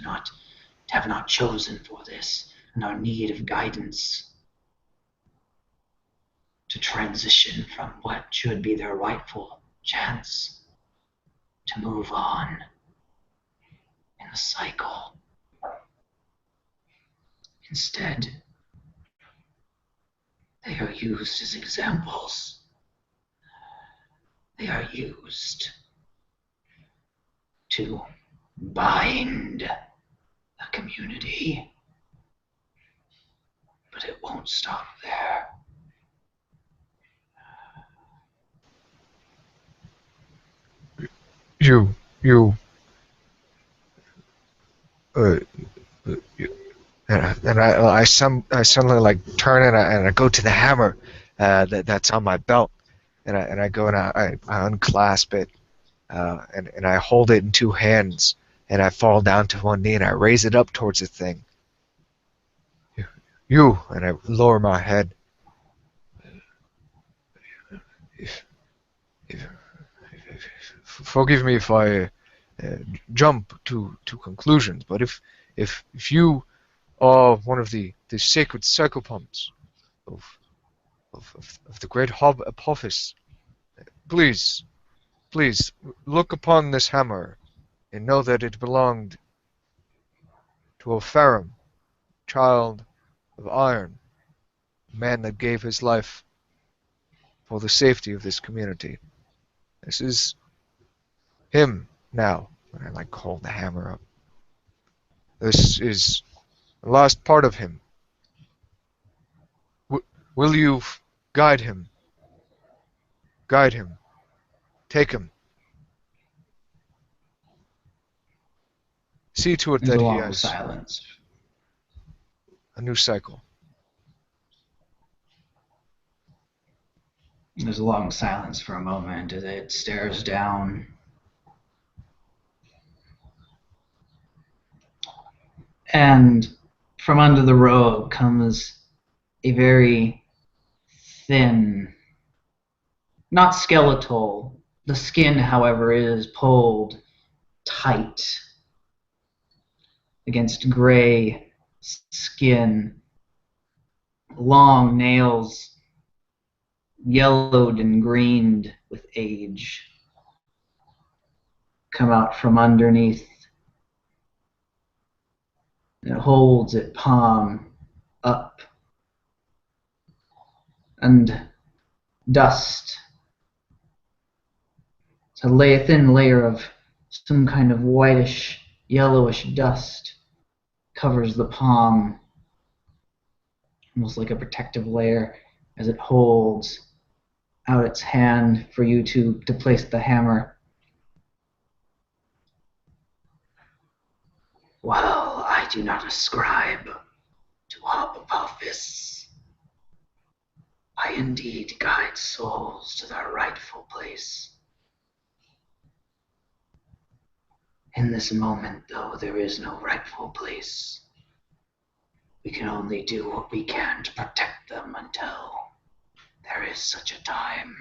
have not chosen for this and are in need of guidance to transition from what should be their rightful chance to move on in the cycle, Instead, they are used as examples. They are used to bind the community. But it won't stop there. You, uh, you and I suddenly like turn and I go to the hammer that's on my belt, and I go and I unclasp it, and I hold it in two hands, and I fall down to one knee and I raise it up towards the thing. You, and I lower my head. If, if, Forgive me if I jump to conclusions, but if you are one of the sacred psychopomps of of the great Apophis, please look upon this hammer and know that it belonged to Opharum, child of iron, a man that gave his life for the safety of this community. This is him now. And I like hold the hammer up. This is the last part of him. Will you guide him? Guide him. Take him. See to it There's that a he long has silence. a new cycle. There's a long silence for a moment as it stares down. And from under the robe comes a very thin, not skeletal. The skin, however, is pulled tight against gray skin. Long nails, yellowed and greened with age, come out from underneath. And it holds its palm up. And dust. It's a thin layer of some kind of whitish, yellowish dust covers the palm, almost like a protective layer, as it holds out its hand for you to place the hammer. Well, I do not ascribe to Apophis. I indeed guide souls to their rightful place. In this moment, though, there is no rightful place. We can only do what we can to protect them until there is such a time.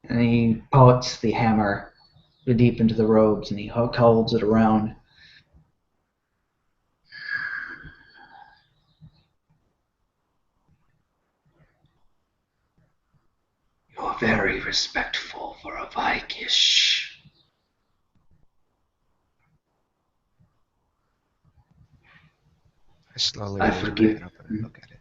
And he puts the hammer deep into the robes and he holds it around. You're very respectful for a Vikish. I slowly I raise my forgive. head up and look at it.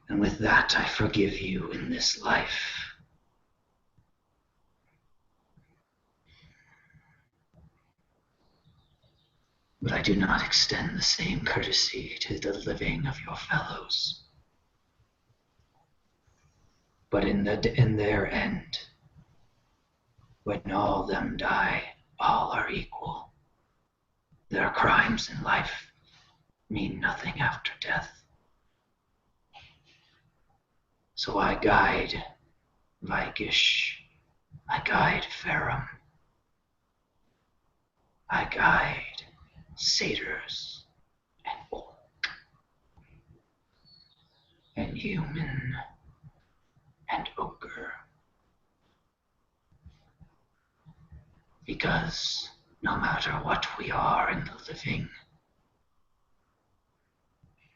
And with that, I forgive you in this life. But I do not extend the same courtesy to the living of your fellows. But in their end, when all of them die, all are equal. Their crimes in life mean nothing after death. So I guide Vikish. I guide Farum. I guide satyrs and orc and human and ogre. Because no matter what we are in the living,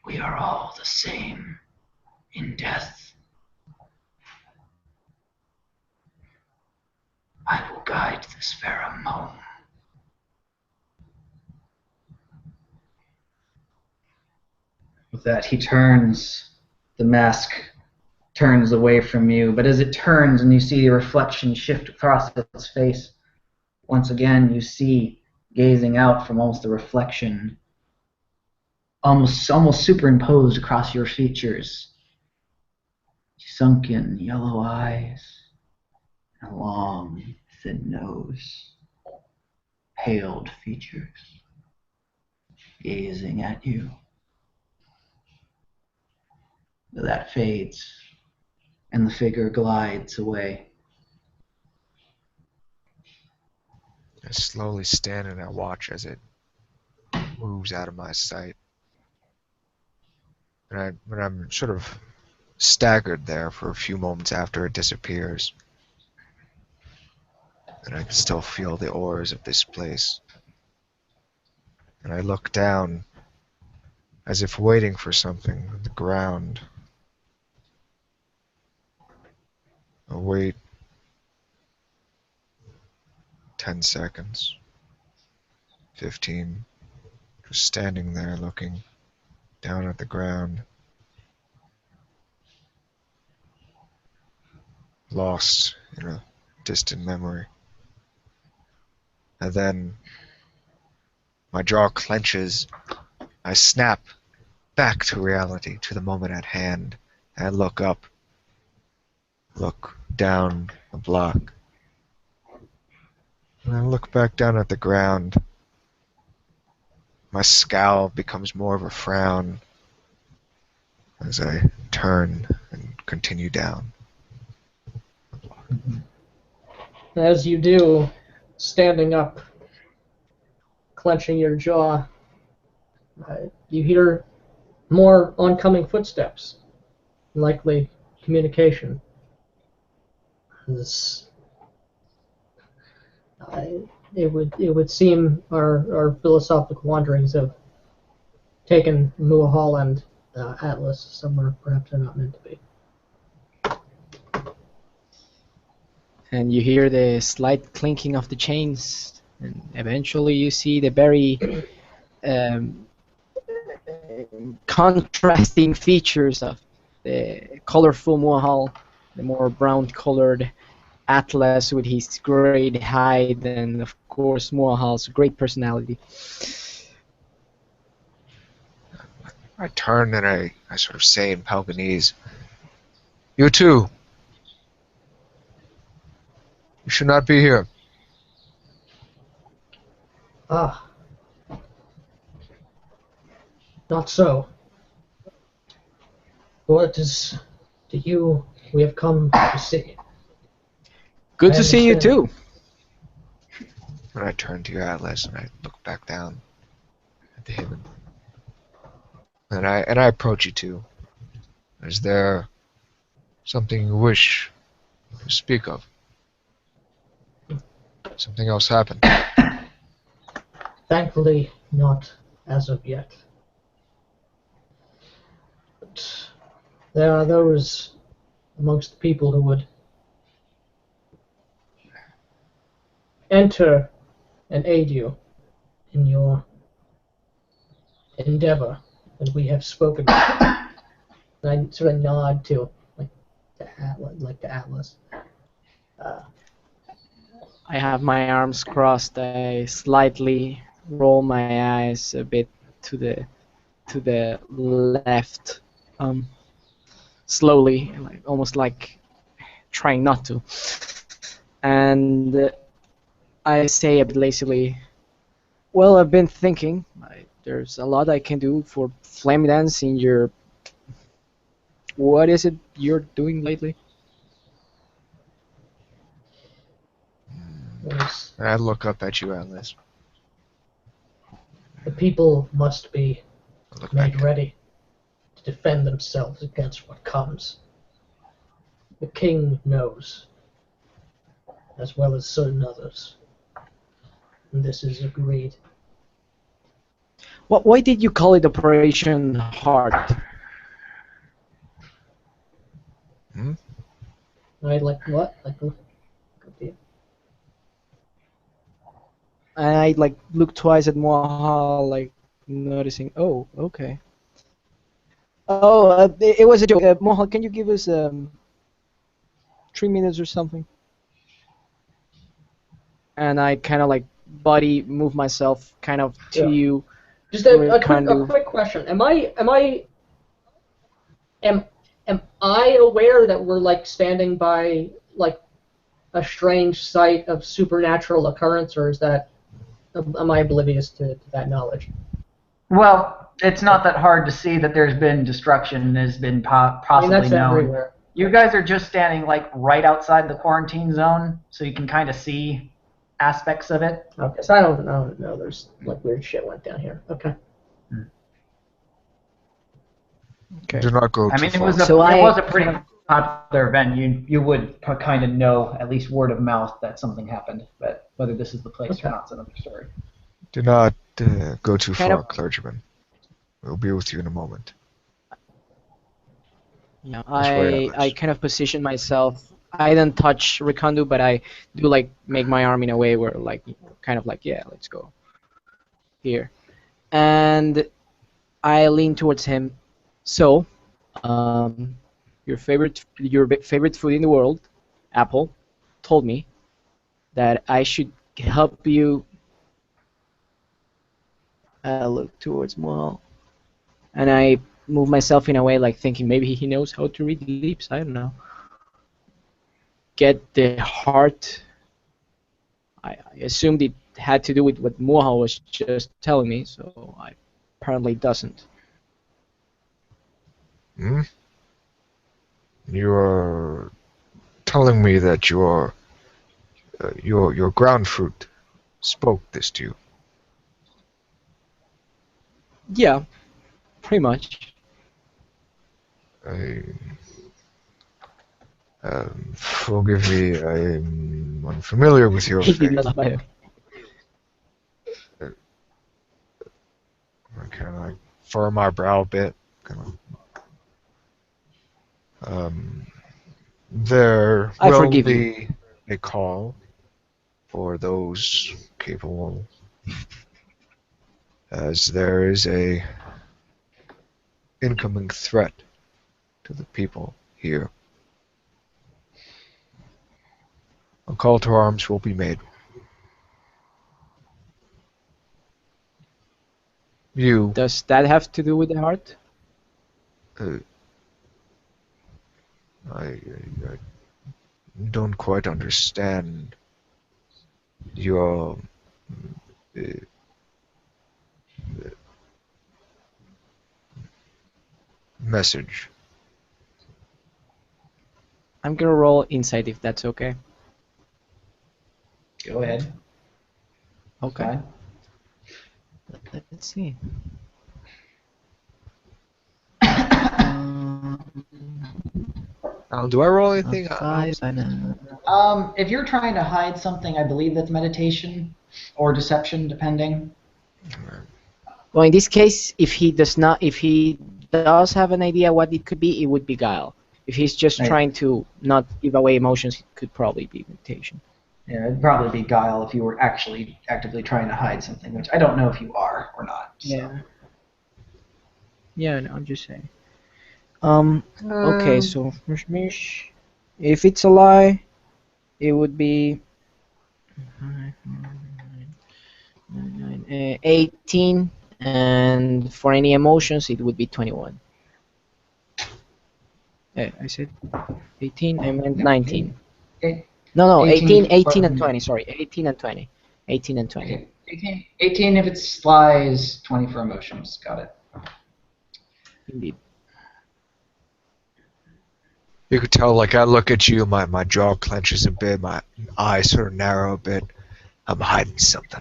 we are all the same in death. I will guide this pheromone. With that, he turns. The mask turns away from you, but as it turns and you see the reflection shift across its face, once again you see, gazing out from almost the reflection, almost superimposed across your features, sunken yellow eyes, a long, thin nose, paled features, gazing at you. That fades, and the figure glides away. I slowly stand and I watch as it moves out of my sight. And when I'm sort of staggered there for a few moments after it disappears, and I can still feel the auras of this place. And I look down, as if waiting for something on the ground. I wait 10 seconds, 15, just standing there looking down at the ground, lost in a distant memory. And then my jaw clenches. I snap back to reality, to the moment at hand. And I look up, look down the block. And I look back down at the ground. My scowl becomes more of a frown as I turn and continue down. As you do, standing up, clenching your jaw, you hear more oncoming footsteps, likely communication. It would seem our philosophical wanderings have taken Muahal and Atlas somewhere perhaps they're not meant to be. And you hear the slight clinking of the chains, and eventually you see the very contrasting features of the colorful Muahal, the more brown-colored Atlas with his great hide, and of course Muahal's great personality. I turn and I sort of say in Pelganese, "You too. You should not be here." Ah. Not so. What is we have come to see? Good I to see you understand. too. And I turn to your Atlas and I look back down at the Haven. And I approach you too. Is there something you wish to speak of? Something else happened? Thankfully, not as of yet. But there are those amongst the people who would enter and aid you in your endeavor that we have spoken about. And I sort of nod to Atlas. I have my arms crossed. I slightly roll my eyes a bit to the left, slowly, almost like trying not to. And I say a bit lazily, "Well, I've been thinking. There's a lot I can do for Flame Dance in your... What is it you're doing lately?" And I look up at you, Atlas. The people must be I look back made ready to defend themselves against what comes. The king knows, as well as certain others. And this is agreed. Why did you call it Operation Heart? Right, like what? and I like look twice at Mohal, like noticing. Oh, okay. Oh, it was a joke. Mohal, can you give us 3 minutes or something? And I kind of like body move myself kind of to Yeah. you. Just a Rikandu. quick question. Am I aware that we're like standing by like a strange site of supernatural occurrence, or am I oblivious to that knowledge? Well, it's not that hard to see that there's been destruction, has been possibly that's known. everywhere. You guys are just standing like right outside the quarantine zone, so you can kind of see aspects of it. Okay, so I don't know. There's like weird shit went down here. Okay. Okay. Do not go I too mean, it far. was a pretty popular event. You would kind of know, at least word of mouth, that something happened. But whether this is the place or not is another story. Do not go too Kind far, of- clergyman. We'll be with you in a moment. Yeah, This way, I Alice. kind of position myself. I don't touch Rikandu, but I do like make my arm in a way where like kind of like, yeah, let's go here, and I lean towards him. So, your favorite food in the world, Apple, told me that I should help you. Look towards Mohal, and I move myself in a way like thinking maybe he knows how to read lips. I don't know. Get the heart. I assumed it had to do with what Mohal was just telling me, so I apparently doesn't. Hmm? You are telling me that your ground fruit spoke this to you. Yeah, pretty much. Forgive me, I'm unfamiliar with your He did faith. not by the I kind of like furrow my brow a bit. There I will forgive be a call for those capable, as there is a incoming threat to the people here. A call to arms will be made. You, Does that have to do with the heart? I don't quite understand your uh, message. I'm gonna roll insight if that's okay. Go ahead. Okay. Fine. Let's see. Do I roll anything? If you're trying to hide something, I believe that's meditation or deception, depending. Well, in this case, if he does have an idea what it could be, it would be guile. If he's just Right. trying to not give away emotions, it could probably be meditation. Yeah, it'd probably be guile if you were actually actively trying to hide something, which I don't know if you are or not. So. Yeah. Yeah, no, I'm just saying. Okay, so if it's a lie, it would be 18, and for any emotions, it would be 21. I said 18, I meant 19. Okay. No, 18 18 and 20, sorry, 18 and 20. 18 and 20. Okay. 18 if it's lies, 20 for emotions. Got it. Indeed. You could tell, like, I look at you, my jaw clenches a bit, my eyes sort of narrow a bit. I'm hiding something.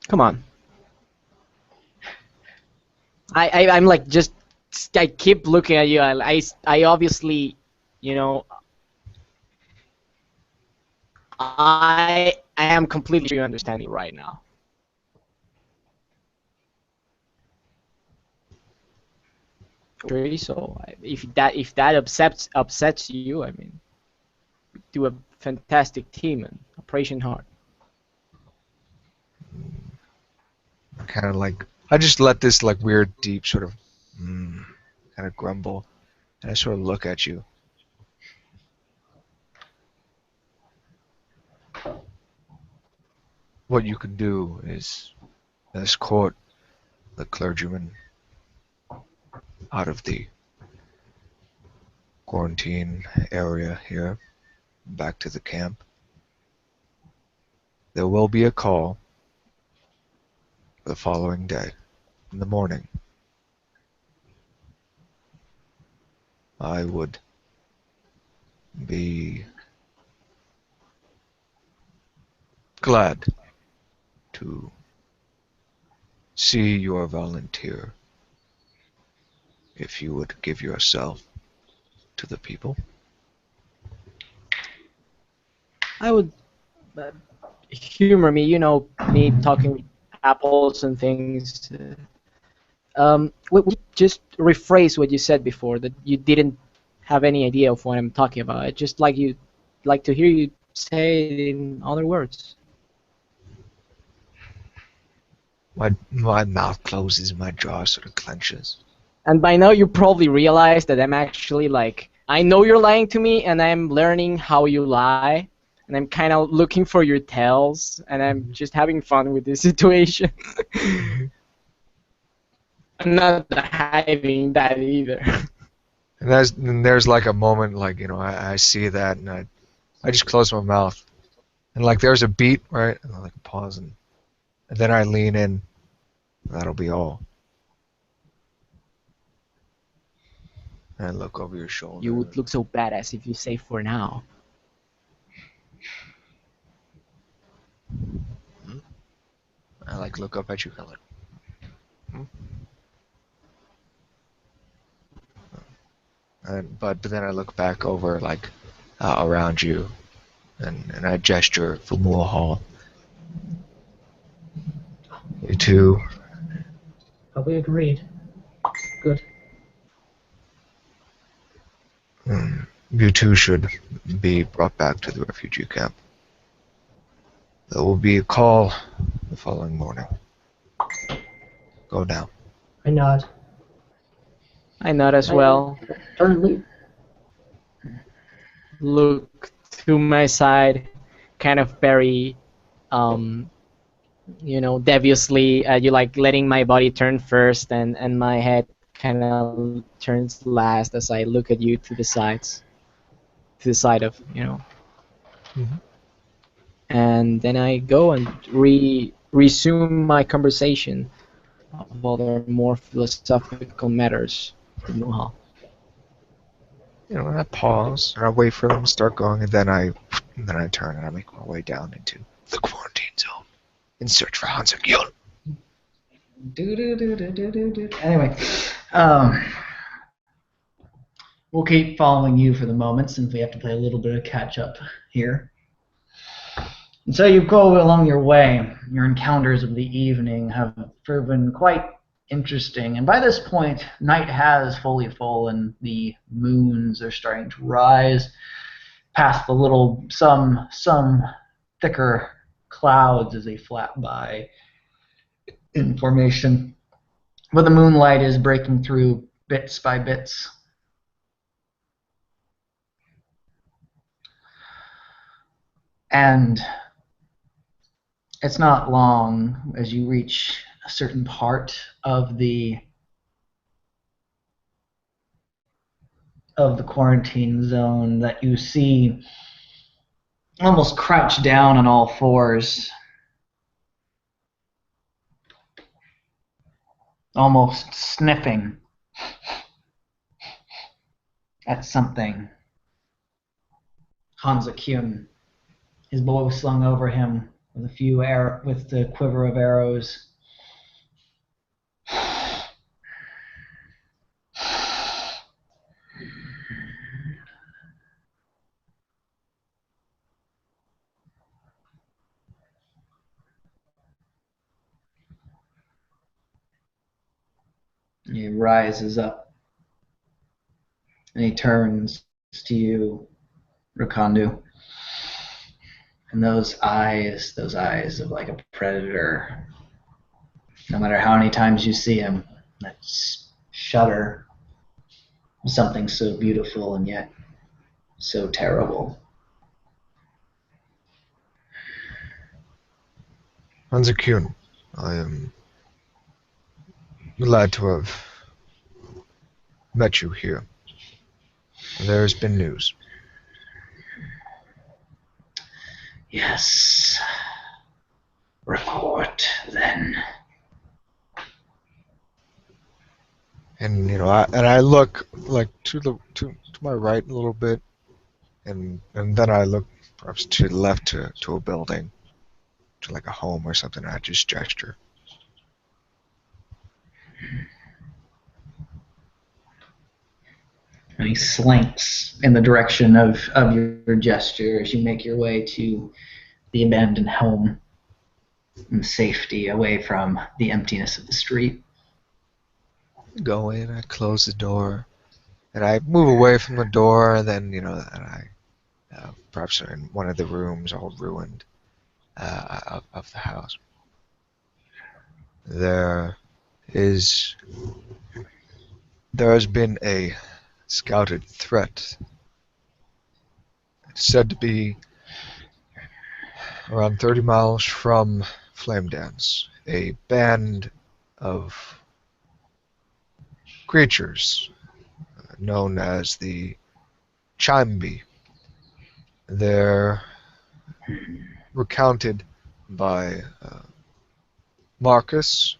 Come on. I'm like just I keep looking at you. I obviously, I am completely sure you understand me right now. country. So if that upsets you, I mean, we do a fantastic team and Operation Heart. Kind of like I just let this like weird, deep sort of kind of grumble, and I sort of look at you. What you can do is escort the clergyman out of the quarantine area here, back to the camp. There will be a call the following day, in the morning. I would be glad to see your volunteer if you would give yourself to the people. I would humor me, me talking apples and things. Would you just rephrase what you said before, that you didn't have any idea of what I'm talking about? I just like to hear you say it in other words. My mouth closes, my jaw sort of clenches. And by now you probably realize that I'm actually I know you're lying to me, and I'm learning how you lie, and I'm kind of looking for your tells, and I'm just having fun with this situation. I'm not hiding that either. And there's like a moment, like, I see that, and I just close my mouth. And like there's a beat, right? And I like pause, and then I lean in. That'll be all. And I look over your shoulder. You would look so badass if you say for now. I like look up at you, kind of like. But then I look back over like around you, and I gesture for Moore Hall. You two. We agreed. Good. You two should be brought back to the refugee camp. There will be a call the following morning. Go now. I nod. I nod as well. Turn and leave. Look to my side, kind of very, deviously. You like letting my body turn first, and my head kind of turns last as I look at you to the sides, to the side of. Mhm. And then I go and resume my conversation of other more philosophical matters with Nuha. And I pause, and I wait for them to start going, and then I turn and I make my way down into the quarantine zone in search for Hansa Gyun. Anyway, we'll keep following you for the moment since we have to play a little bit of catch up here. And so you go along your way. Your encounters of the evening have proven quite interesting. And by this point, night has fully fallen. The moons are starting to rise past the little some thicker clouds as they flat by in formation. But the moonlight is breaking through bits by bits. And it's not long as you reach a certain part of the quarantine zone that you see almost crouched down on all fours, almost sniffing at something. Hansa Kyun, his bow slung over him with with the quiver of arrows. He rises up And he turns to you, Rakandu. And those eyes of like a predator, no matter how many times you see him, that shudder, something so beautiful and yet so terrible. Hansa-kun, I am glad to have met you here. There has been news. Yes. Report, then. And I look like to my right a little bit, and then I look perhaps to the left to a building, to like a home or something. I just gesture. And he slinks in the direction of your gesture as you make your way to the abandoned home in safety, away from the emptiness of the street. Go in, I close the door, and I move away from the door, and then, and I perhaps are in one of the rooms all ruined of the house. There has been a scouted threat. It's said to be around 30 miles from Flame Dance. A band of creatures known as the Chimbi. They're recounted by Marcus.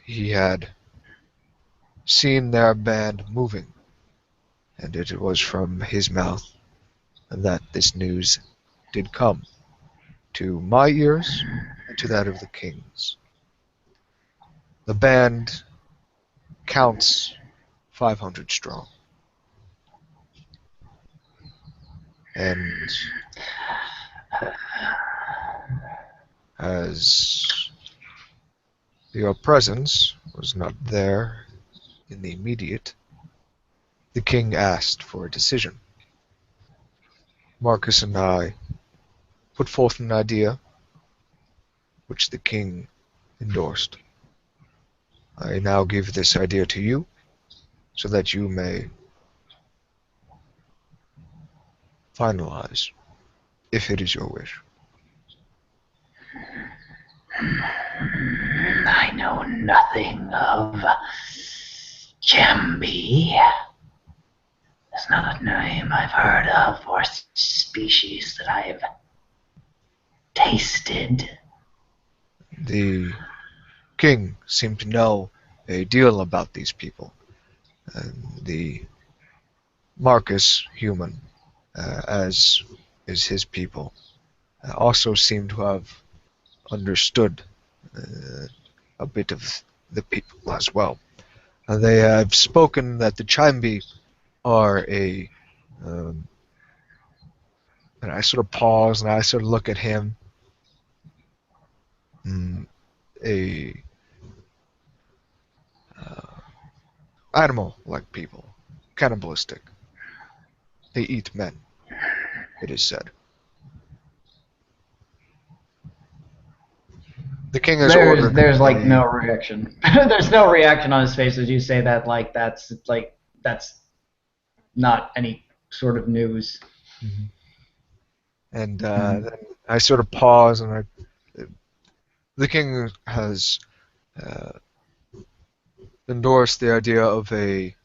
He had seen their band moving, and it was from his mouth that this news did come to my ears and to that of the king's. The band counts 500 strong. And as your presence was not there in the immediate, the king asked for a decision. Marcus and I put forth an idea, which the king endorsed. I now give this idea to you, so that you may finalize, if it is your wish. I know nothing of Jambi. It's not a name I've heard of or species that I've tasted. The king seemed to know a deal about these people. The Marcus human, as is his people, also seemed to have understood a bit of the people as well. They have spoken that the Chimbi are and I sort of pause and I sort of look at him, a animal-like people, cannibalistic. They eat men, it is said. The king has ordered. There's like no reaction. There's no reaction on his face as you say that. That's not any sort of news. Mm-hmm. And then I sort of pause, and the king has endorsed the idea of a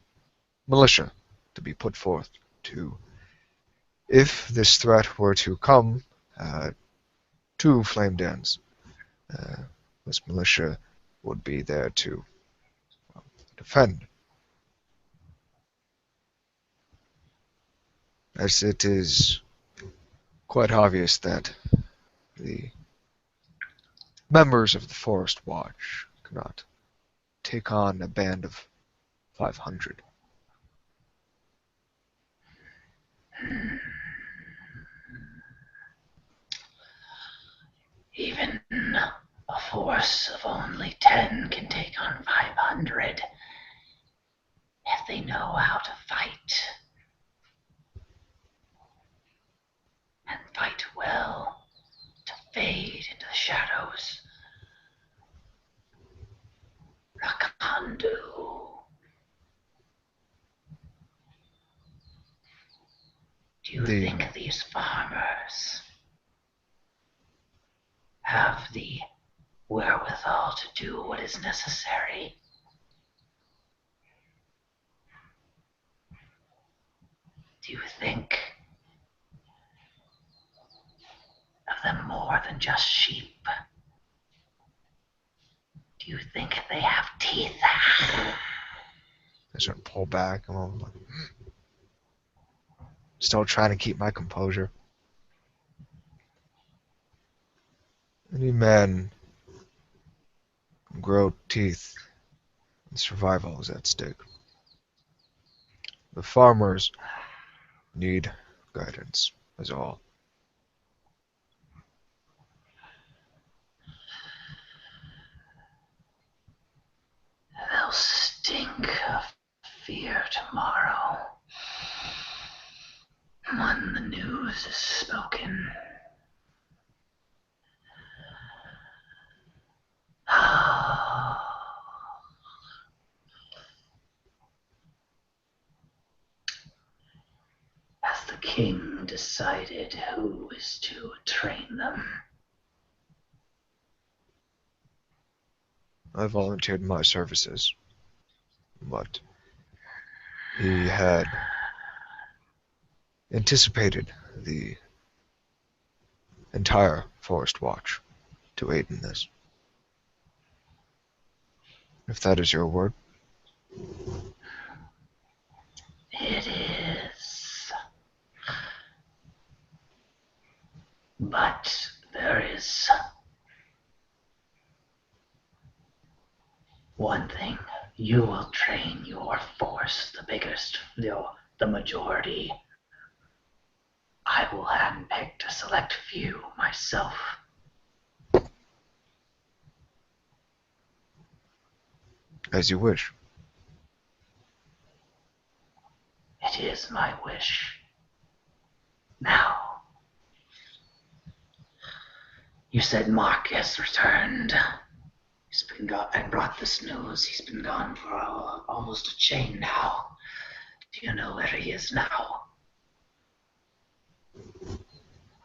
militia to be put forth to, if this threat were to come to Flame Dance, this militia would be there to defend. As it is quite obvious that the members of the Forest Watch cannot take on a band of 500. Even a force of only 10 can take on 500. If they know how to fight. And fight well to fade into the shadows. Rakandu. Do you think these farmers have the wherewithal to do what is necessary? Do you think of them more than just sheep? Do you think they have teeth? I sort of pull back. I'm like, still trying to keep my composure. Any man can grow teeth, and survival is at stake. The farmers need guidance, is all. They'll stink of fear tomorrow when the news is spoken. Has the king decided who is to train them? I volunteered my services, but he had anticipated the entire Forest Watch to aid in this. If that is your word. It is. But there is one thing. You will train your force, the biggest, the majority. I will handpick a select few myself. As you wish. It is my wish. Now, you said Mark has returned. He's been gone. I brought this news. He's been gone for almost a chain now. Do you know where he is now?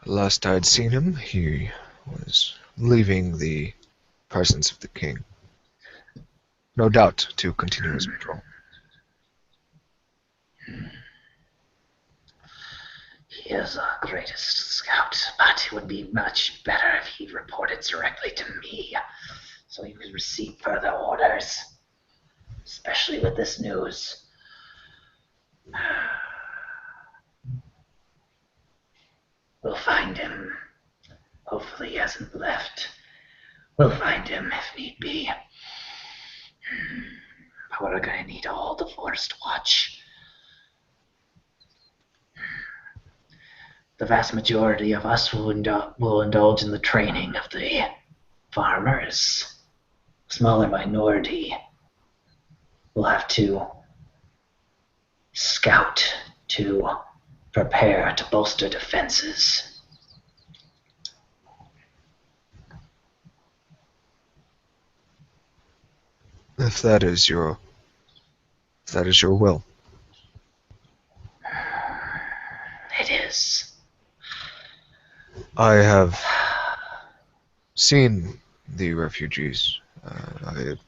Last I'd seen him, he was leaving the presence of the king. No doubt to continue his patrol. He is our greatest scout, but it would be much better if he reported directly to me, so he could receive further orders, especially with this news. We'll find him. Hopefully he hasn't left. We'll find him if need be. But we're going to need all the Forest Watch. The vast majority of us will indulge in the training of the farmers. A smaller minority will have to scout to prepare to bolster defenses. If that is your will. It is. I have seen the refugees. I have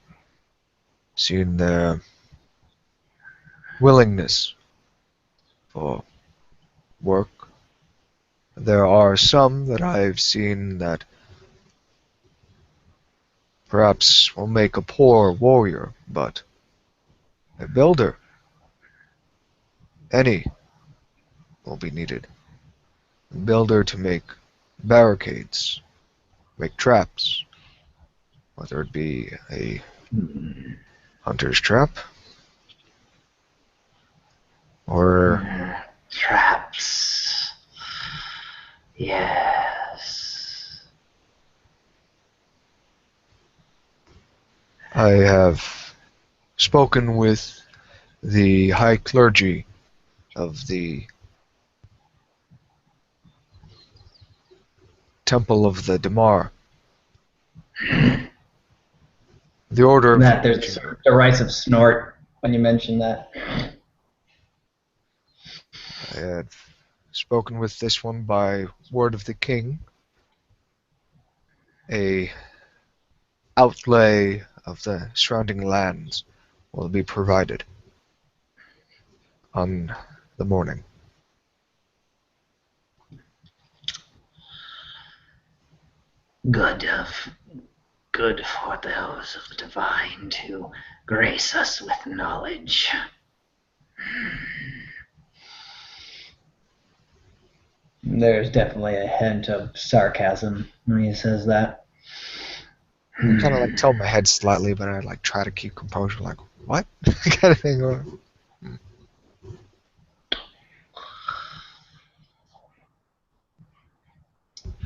seen their willingness for work. There are some that I've seen that perhaps will make a poor warrior, but a builder, any, will be needed. A builder to make barricades, make traps, whether it be a hunter's trap or Traps. Yes. I have spoken with the high clergy of the Temple of the Damar. The Order of That there's a derisive snort when you mention that. I had spoken with this one by word of the king. A outlay of the surrounding lands will be provided on the morning. Good for those of the divine to grace us with knowledge. There's definitely a hint of sarcasm when he says that. Kind of like tilt my head slightly, but I like try to keep composure. Like, what? Kind of thing.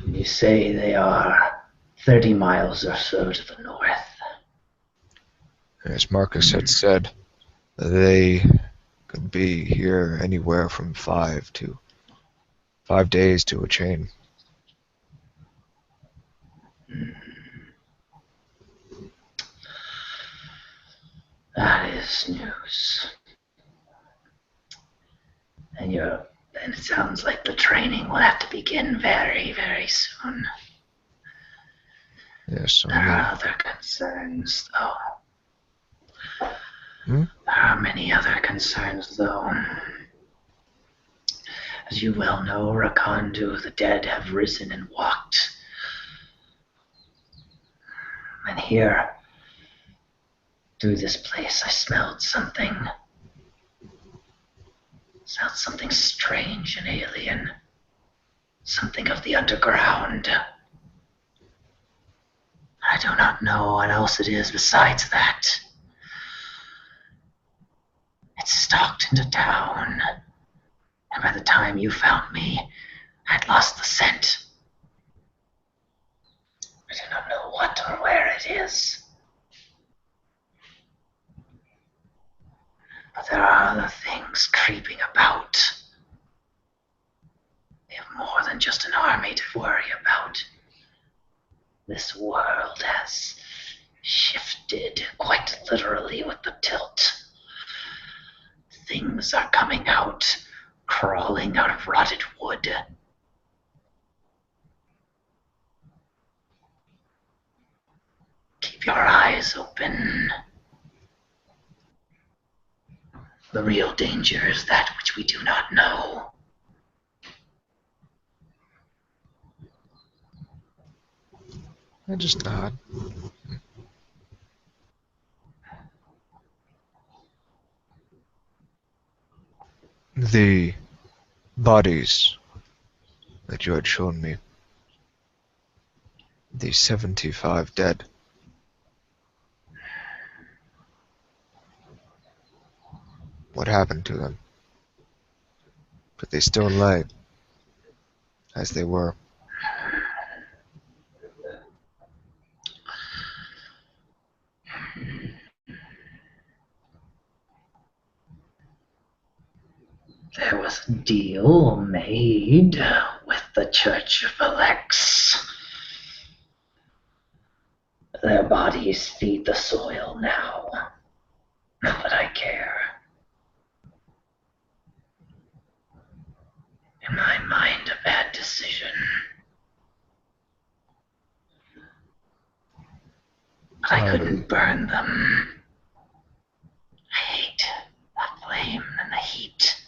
You say they are 30 miles or so to the north. As Marcus had said, they could be here anywhere from 5 days to a chain. That is news. And it sounds like the training will have to begin very, very soon. Yes, There are other concerns, though. Hmm? There are many other concerns, though. As you well know, Rakandu, the dead have risen and walked. And here, through this place, I smelled something. Smelled something strange and alien. Something of the underground. I do not know what else it is besides that. It stalked into town, and by the time you found me, I'd lost the scent. I do not know what or where it is. But there are other things creeping about. We have more than just an army to worry about. This world has shifted quite literally with the tilt. Things are coming out, crawling out of rotted wood. Keep your eyes open. The real danger is that which we do not know. I just nod. The bodies that you had shown me, the 75 dead, what happened to them? Did they still lay as they were? There was a deal made with the Church of Alex. Their bodies feed the soil now. Not that I care. In my mind, a bad decision. But I couldn't burn them. I hate the flame and the heat.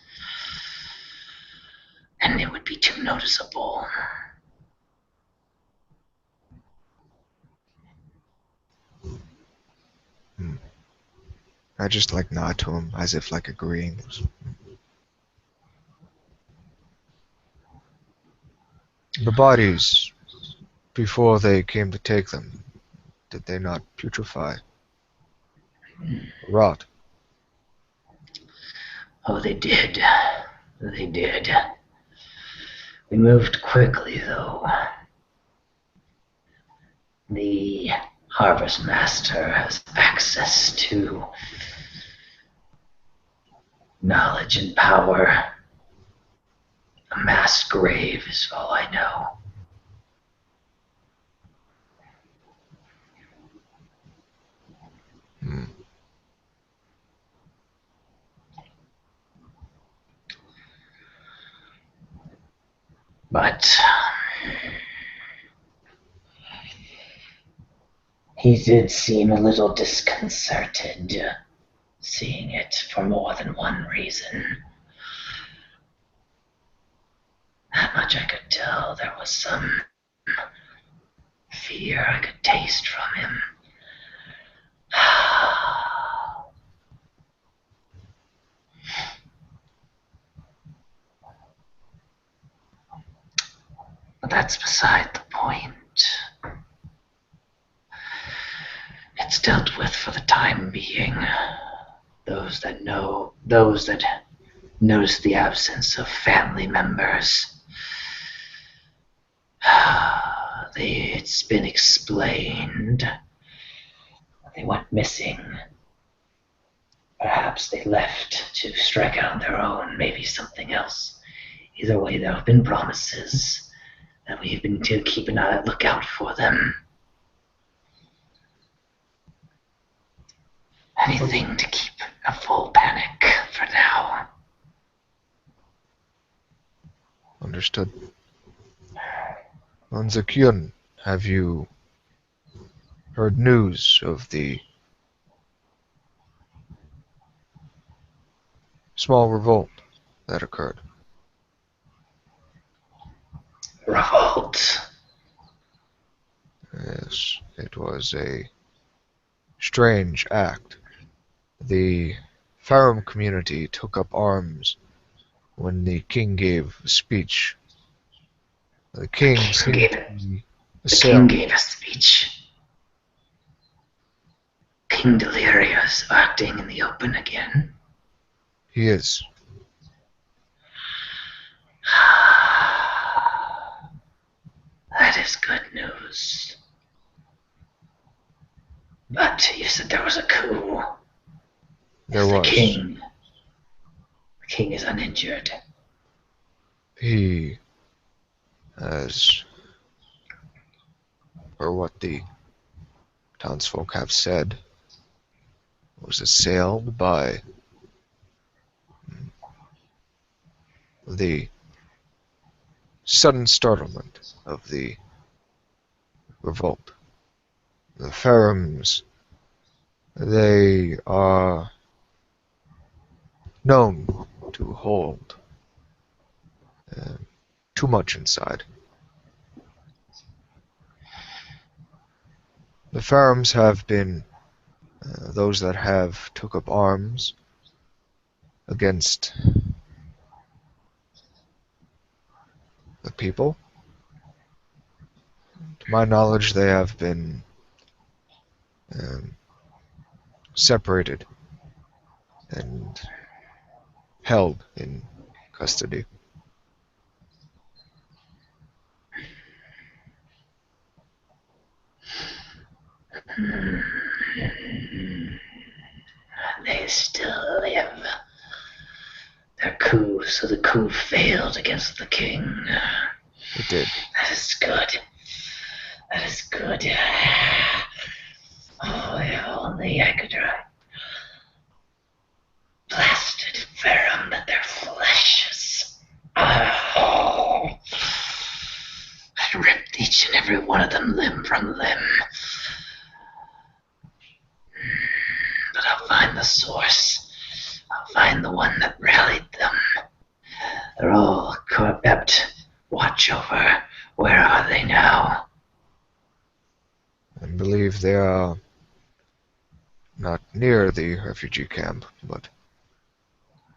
And it would be too noticeable. I just like nod to him as if like agreeing. The bodies, before they came to take them, did they not putrefy? Rot? Oh, they did. They did. We moved quickly, though. The Harvest Master has access to Knowledge and power. A mass grave is all I know. But he did seem a little disconcerted, seeing it for more than one reason. That much I could tell. There was some fear I could taste from him. But that's beside the point. It's dealt with for the time being. Those that notice the absence of family members. It's been explained. They went missing. Perhaps they left to strike out on their own, maybe something else. Either way, there have been promises that we've been to keep an lookout for them. Anything to keep a full panic for now. Understood. On Zakyun, have you heard news of the small revolt that occurred? Revolt. Yes, it was a strange act. The Farum community took up arms when the king gave a speech. The king seemed to be The king gave a speech. King Delirious acting in the open again. He is. That is good news. But you said there was a coup. There was. The king is uninjured. He has, or what the townsfolk have said, was assailed by the sudden startlement of the revolt. The Ferums, they are known to hold too much inside. The Ferums have been those that have took up arms against the people. To my knowledge, they have been separated and held in custody. They still live. Their coup, so the coup failed against the king. It did. That is good. That is good. Oh, if only I could blasted Verum that their flesh is. Oh, I ripped each and every one of them limb from limb. But I'll find the source. I'll find the one that rallied them. They're all kept watch over. Where are they now? I believe they are not near the refugee camp, but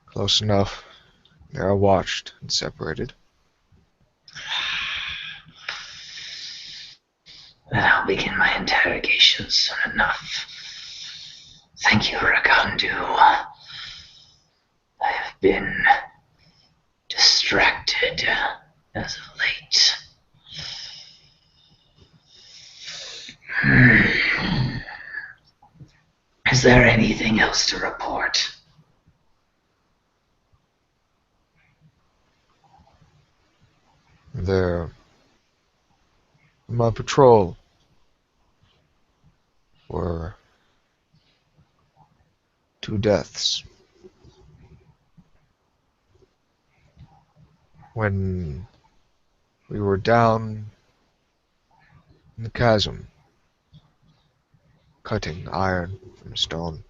close enough. They are watched and separated. Then I'll begin my interrogation soon enough. Thank you, Ragandu. I have been distracted as of late. Is there anything else to report? there, on my patrol, were 2 deaths. When we were down in the chasm, cutting iron from stone,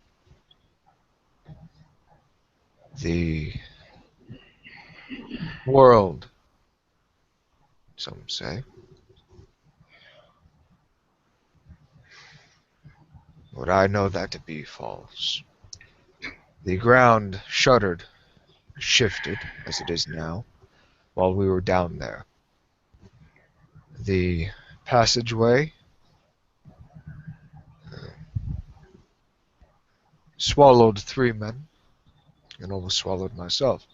the world, some say, but I know that to be false. The ground shuddered, shifted, as it is now, while we were down there. The passageway swallowed 3 men, and almost swallowed myself.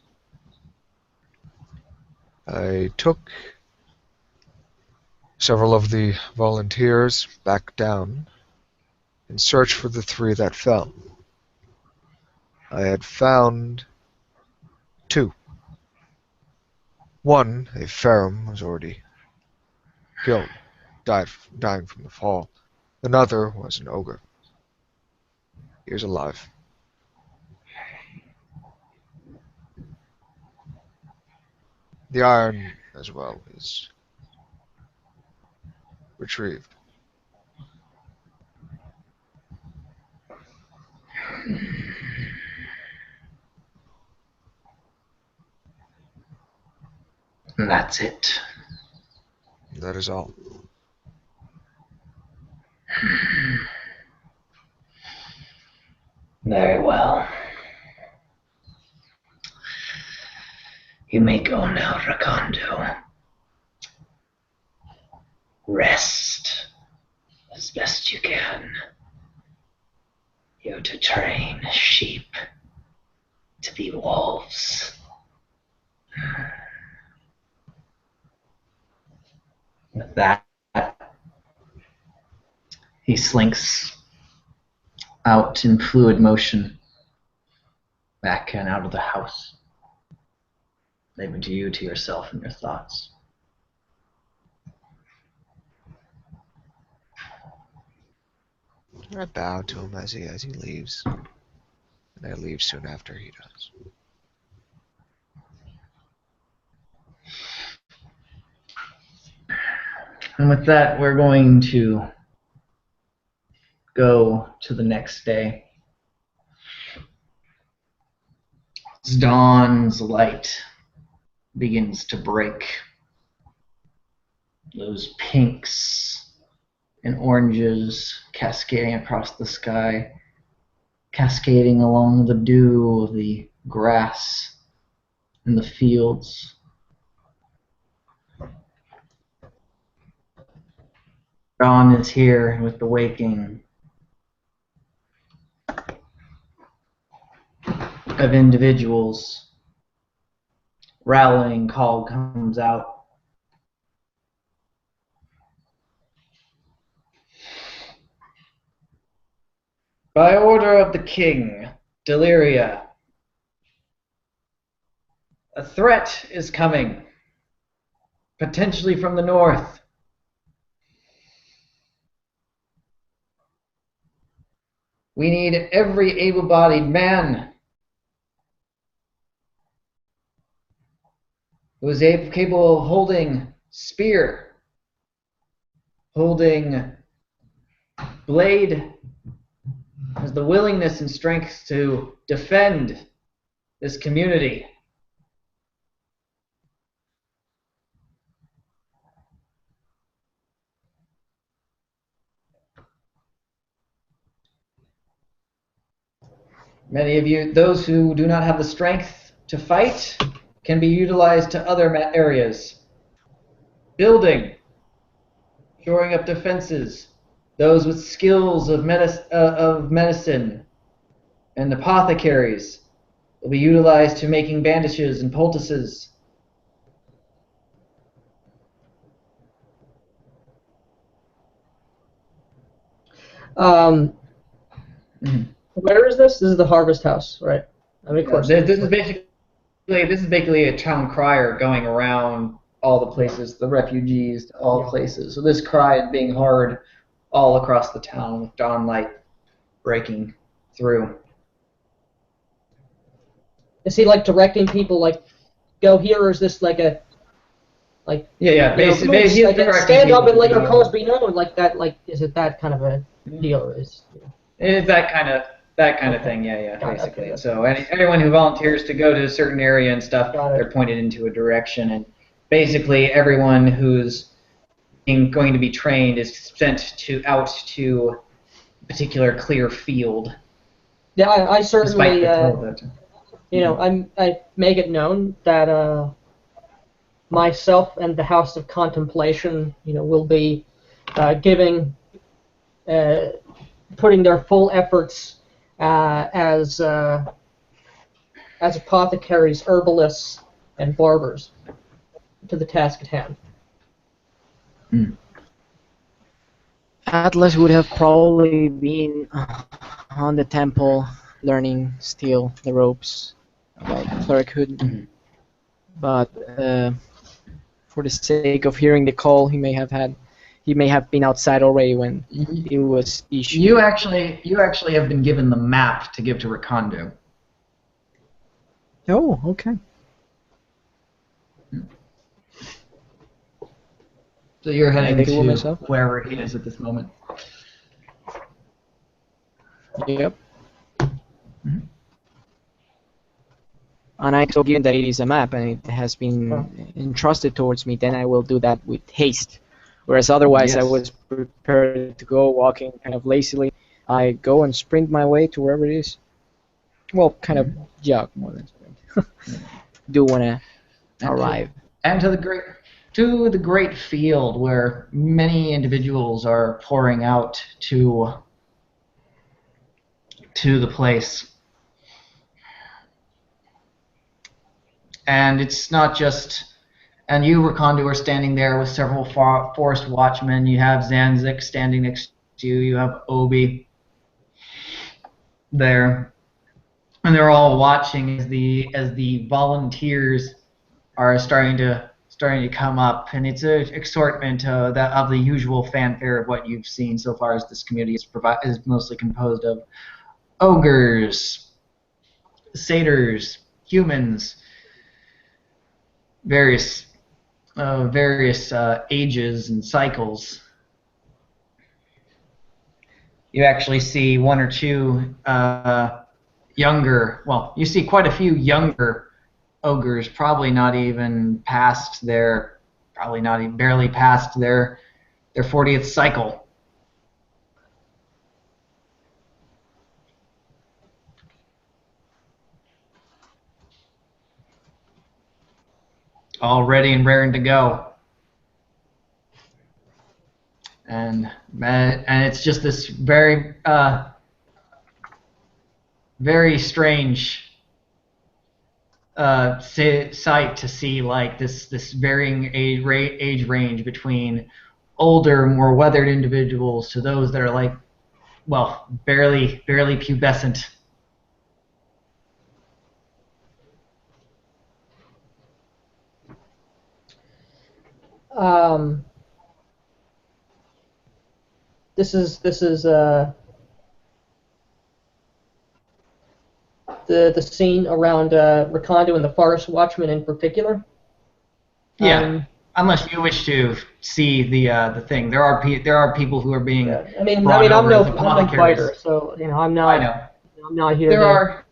I took several of the volunteers back down in search for the 3 that fell. I had found 2. One, a Ferrum, was already killed, dying from the fall. Another was an ogre. He was alive. The iron, as well, is retrieved. And that's it. That is all. Very well. You may go now, Rakondo. Rest as best you can. You're to train sheep to be wolves. With that, he slinks out in fluid motion back and out of the house, leaving to you, to yourself and your thoughts. I bow to him as he leaves, and I leave soon after he does. And with that, we're going to go to the next day. As dawn's light begins to break, those pinks and oranges cascading across the sky, cascading along the dew of the grass in the fields. Dawn is here with the waking of individuals. Rallying call comes out. By order of the king, Deliria, a threat is coming, potentially from the north. We need every able-bodied man who is capable of holding spear, holding blade, has the willingness and strength to defend this community. Many of you, those who do not have the strength to fight, can be utilized to other areas. Building, shoring up defenses, those with skills of medicine and apothecaries will be utilized to making bandages and poultices. Where is this? This is the Harvest House, right? I mean, of course. This is basically a town crier going around all the places, the refugees, all places. So this cry is being heard all across the town with dawn light breaking through. Is he like directing people like go here, or is this like a Basically, like stand up and let your cause be. be known, like that? Like, is it that kind of a deal? Or is It's that kind of thing, basically. Okay. So anyone who volunteers to go to a certain area and stuff, they're pointed into a direction, and basically everyone who's going to be trained is sent out to a particular clear field. Yeah, I certainly, I make it known that myself and the House of Contemplation, will be putting their full efforts as apothecaries, herbalists, and barbers to the task at hand. Atlas would have probably been on the temple learning still the ropes about clerichood, but for the sake of hearing the call, he may have been outside already when it was issued. You actually have been given the map to give to Rakandu. Oh, okay. So you're heading to wherever he is at this moment. Yep. And I told given that it is a map and it has been entrusted towards me, then I will do that with haste. Whereas otherwise I was prepared to go walking kind of lazily. I go and sprint my way to wherever it is. Well, kind of jog more than sprint. Do want to arrive. And to the great field where many individuals are pouring out to the place. And it's not just... And you, Rakandu, are standing there with several forest watchmen. You have Zanzik standing next to you. You have Obi there. And they're all watching as the volunteers are starting to come up. And it's an assortment of the usual fanfare of what you've seen so far, as this community is mostly composed of ogres, satyrs, humans, various ages and cycles. You actually see one or two you see quite a few younger ogres, barely past their 40th cycle. All ready and raring to go. And it's just this very very strange sight to see, like this varying age range between older, more weathered individuals to those that are barely pubescent. This is the scene around Rakandu and the Forest Watchmen in particular. Yeah, unless you wish to see the thing. There are people who are being. Yeah. I'm no fighter, so I'm not. I know. I'm not here.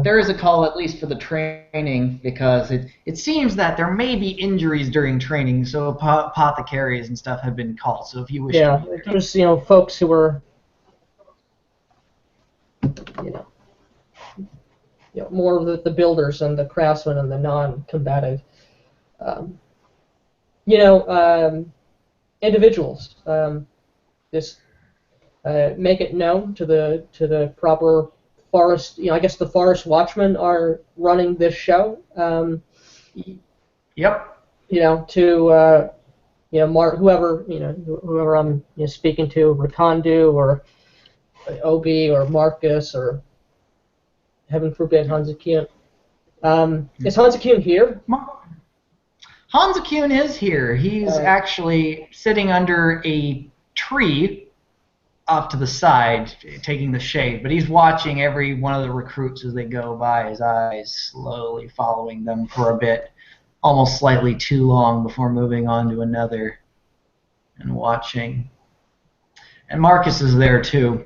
There is a call, at least for the training, because it seems that there may be injuries during training, so apothecaries and stuff have been called. So if you wish, there's folks who are more of the builders and the craftsmen and the non-combative individuals. Just make it known to the proper forest. I guess the Forest Watchmen are running this show. Yep. To whoever I'm speaking to, Rakandu or Obi or Marcus or, heaven forbid, Hanzakun. Is Hanzakun here? Hanzo-kun is here. He's Alright. actually sitting under a tree off to the side, taking the shade, but he's watching every one of the recruits as they go by, his eyes slowly following them for a bit, almost slightly too long before moving on to another and watching. And Marcus is there too.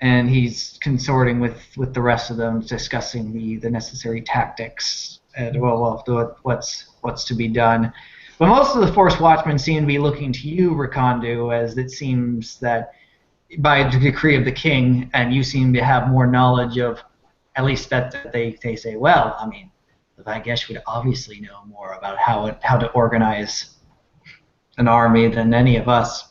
And he's consorting with the rest of them, discussing the necessary tactics and what's to be done. But most of the Force Watchmen seem to be looking to you, Rakondu, as it seems that by decree of the king, and you seem to have more knowledge of, at least that they say, well, I mean, I guess would obviously know more about how to organize an army than any of us.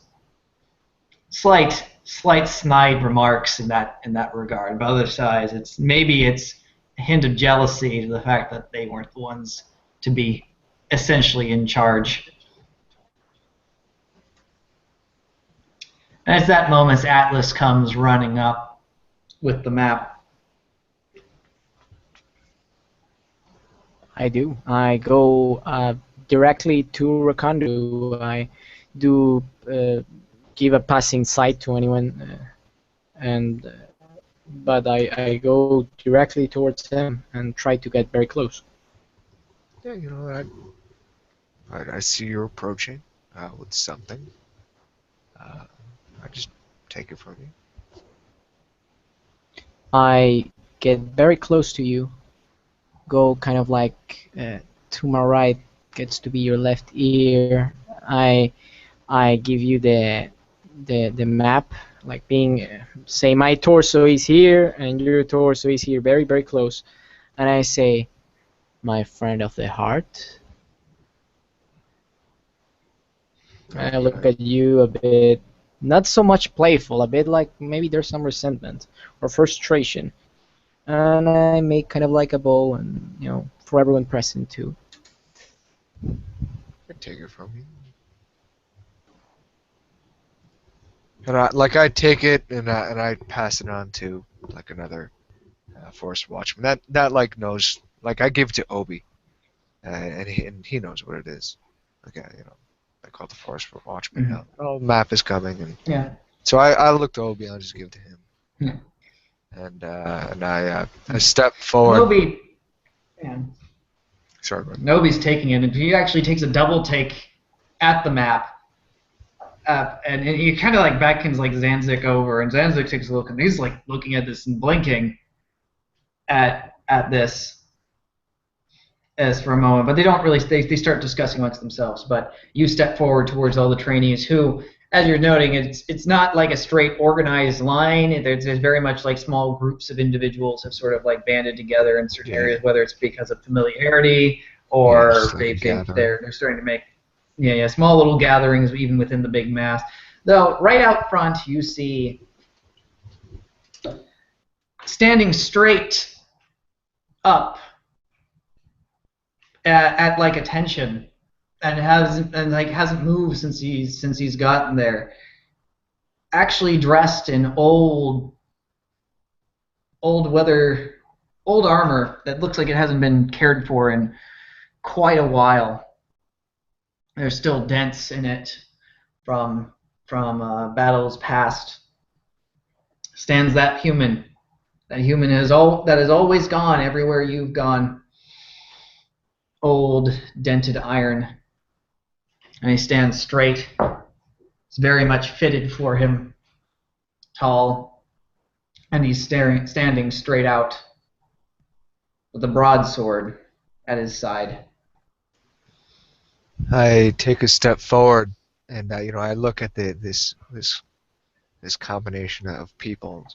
Slight snide remarks in that regard. But other sides, it's a hint of jealousy to the fact that they weren't the ones to be essentially in charge. And at that moment, Atlas comes running up with the map. I do. I go directly to Rakondu. I do give a passing sight to anyone, but I go directly towards him and try to get very close. Yeah, you know, I see you approaching with something. I just take it from you. I get very close to you, go kind of like to my right, gets to be your left ear. I give you the map, like being, say my torso is here and your torso is here, very, very close. And I say, my friend of the heart. I look at you a bit, not so much playful, a bit like maybe there's some resentment or frustration. And I make kind of like a bow, and for everyone present too. I take it from you. And I take it and I pass it on to like another Force Watchman that like knows, like I give it to Obi, and he knows what it is. Okay, I call the Force Watchman. Mm-hmm. Now. Oh, map is coming, and Yeah. so I look to Obi. I'll just give it to him. Yeah. And I step forward. Nobi, yeah. Sorry, bro. Nobi's taking it, and he actually takes a double take at the map. And he kind of like beckons like Zanzik over, and Zanzik takes a look, and he's like looking at this and blinking at this as for a moment, but they don't really. They start discussing amongst themselves. But you step forward towards all the trainees who, as you're noting, it's not like a straight organized line. There's very much like small groups of individuals have sort of like banded together in certain areas, whether it's because of familiarity or they're starting to make small little gatherings even within the big mass. Though right out front you see standing straight up at like attention and hasn't moved since he's gotten there. Actually dressed in old armor that looks like it hasn't been cared for in quite a while. There's still dents in it from battles past. Stands that human. That human that has always gone everywhere you've gone. Old dented iron. And he stands straight. It's very much fitted for him. Tall. And he's standing straight out with a broadsword at his side. I take a step forward, and I look at this combination of people,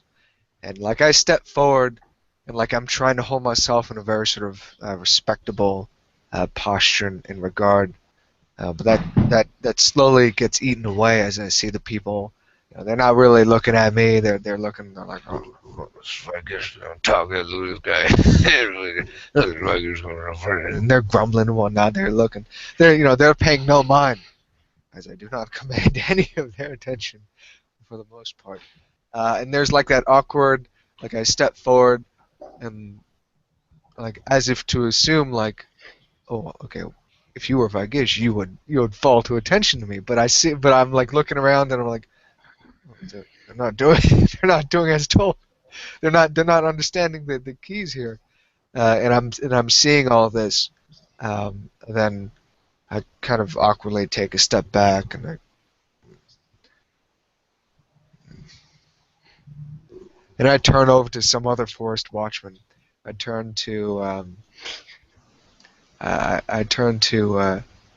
and like I step forward, and like I'm trying to hold myself in a very sort of respectable posture and regard, but that slowly gets eaten away as I see the people. They're not really looking at me. They're looking. They're like, oh, I guess I'm talking to this guy. And they're grumbling and whatnot. They're looking. They're paying no mind, as I do not command any of their attention, for the most part. And there's like that awkward, like I step forward, and like as if to assume like oh, okay. If you were Vagish, you would fall to attention to me. But I'm like looking around and I'm like, oh, they're not doing they're not doing as told. They're not understanding the keys here. And I'm seeing all this. Then I kind of awkwardly take a step back and I turn over to some other forest watchman. I turn to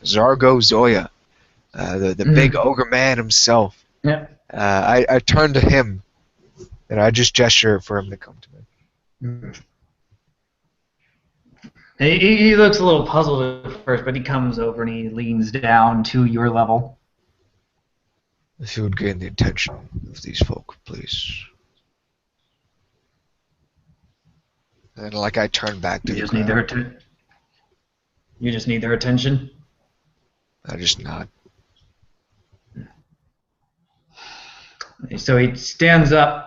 Zargo Zoya, the big ogre man himself. Yeah. I turn to him, and I just gesture for him to come to me. He looks a little puzzled at first, but he comes over and he leans down to your level. If you would gain the attention of these folk, please. And like I turn back to You the just need crowd. You just need their attention. I just nod. So he stands up.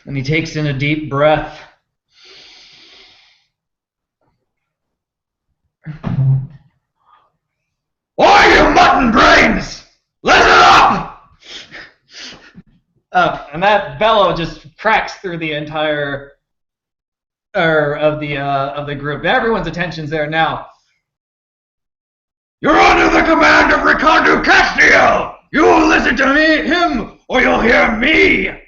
And he takes in a deep breath. Why, you mutton brains! Listen up! And that bellow just cracks through the entire of the group. Everyone's attention's there now. You're under the command of Ricardo Castillo! You will listen to him, or you'll hear me!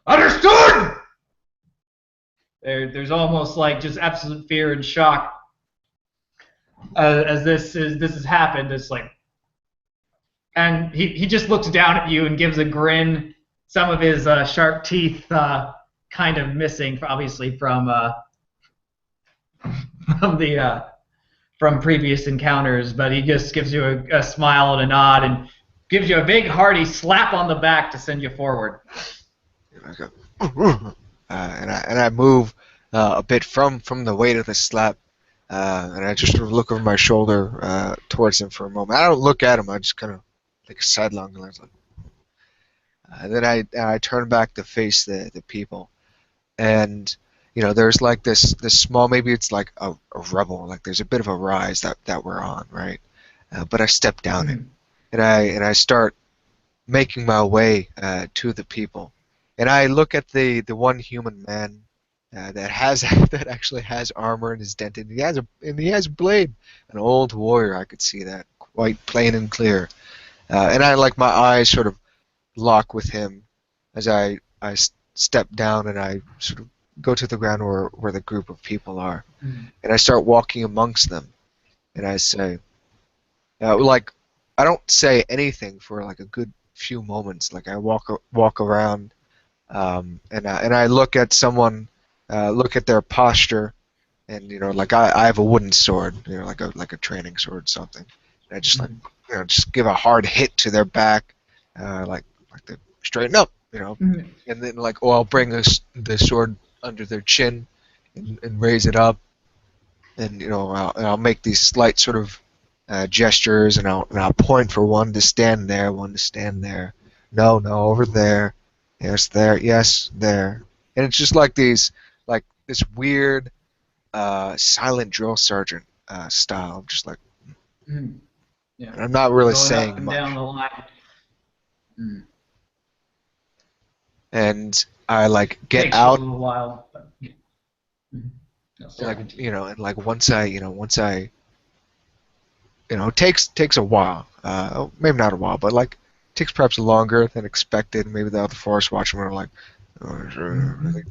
Understood? There's almost like just absolute fear and shock as this has happened. It's like, and he just looks down at you and gives a grin. Some of his sharp teeth kind of missing, obviously from previous encounters, but he just gives you a smile and a nod and gives you a big hearty slap on the back to send you forward. I go, and I move a bit from the weight of the slap, and I just sort of look over my shoulder towards him for a moment. I don't look at him. I just kind of take a sidelong glance. And then I turn back to face the people, and there's like this small, maybe it's like a rubble, like there's a bit of a rise that we're on, right? But I step down it, and I start making my way to the people. And I look at the one human man that actually has armor and is dented. He has a blade, an old warrior. I could see that quite plain and clear. And I like my eyes sort of lock with him as I step down and I sort of go to the ground where the group of people are, and I start walking amongst them. And I say, like, I don't say anything for like a good few moments. Like I walk around. And I look at someone, look at their posture, and like I have a wooden sword, like a training sword or something. And I just like just give a hard hit to their back, like they straighten up, and then like I'll bring the sword under their chin, and raise it up, and I'll make these slight sort of gestures, and I'll point for one to stand there, one to stand there, no over there. Yes, there. Yes, there. And it's just like this weird, silent drill sergeant style. Just like, Yeah. I'm not really Going saying up and much. down the line. And I like get Takes out. a little while. But, Like and like once I it takes a while. Maybe not a while, but like takes perhaps longer than expected. Maybe the other forest watchmen are like,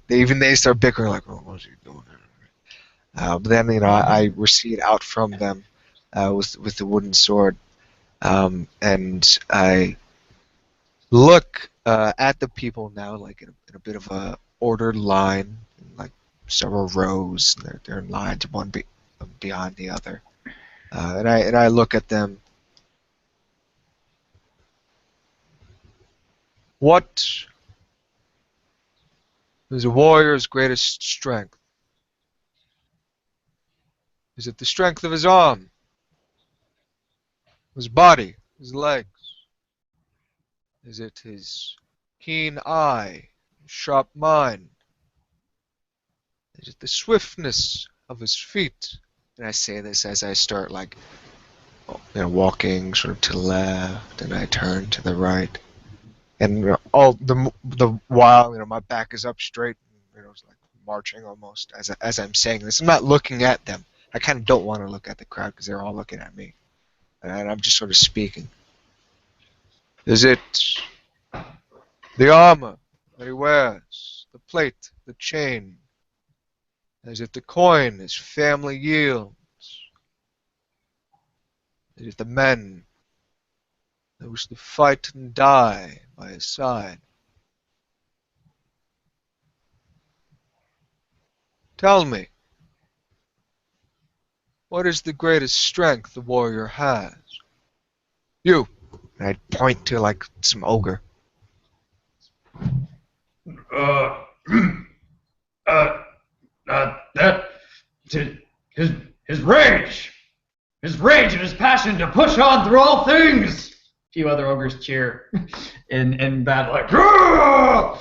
they start bickering like, oh, what's he doing? But then I recede out from them with the wooden sword, and I look at the people now like in a bit of a ordered line, like several rows. They're in lines, one behind the other, and I look at them. What is a warrior's greatest strength? Is it the strength of his arm, his body, his legs? Is it his keen eye, sharp mind? Is it the swiftness of his feet? And I say this as I start walking sort of to the left, and I turn to the right. And all the while, my back is up straight, it's like marching almost as I'm saying this. I'm not looking at them. I kind of don't want to look at the crowd because they're all looking at me, and I'm just sort of speaking. Is it the armor that he wears, the plate, the chain? Is it the coin his family yields? Is it the men that wish to fight and die by his side? Tell me, what is the greatest strength the warrior has? You! And I'd point to, some ogre. Uh, that his rage, and his passion to push on through all things. A few other ogres cheer in battle, like. Aah!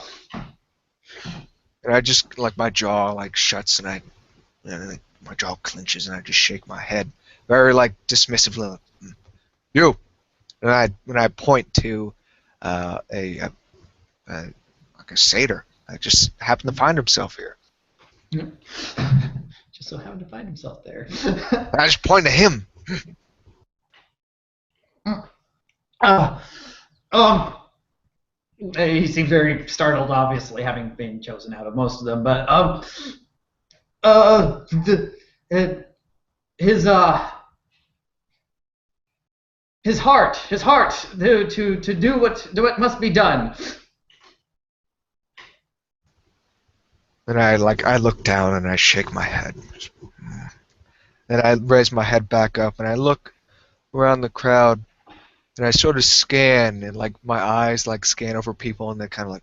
And I just my jaw shuts, and my jaw clenches, and I just shake my head very dismissively. You, and I point to a satyr. I just happened to find himself here. Just so happened to find himself there. I just point to him. He seems very startled, obviously, having been chosen out of most of them. But his heart to do what must be done. And I look down and I shake my head. And I raise my head back up and I look around the crowd and I sort of scan, and my eyes scan over people, and they're kind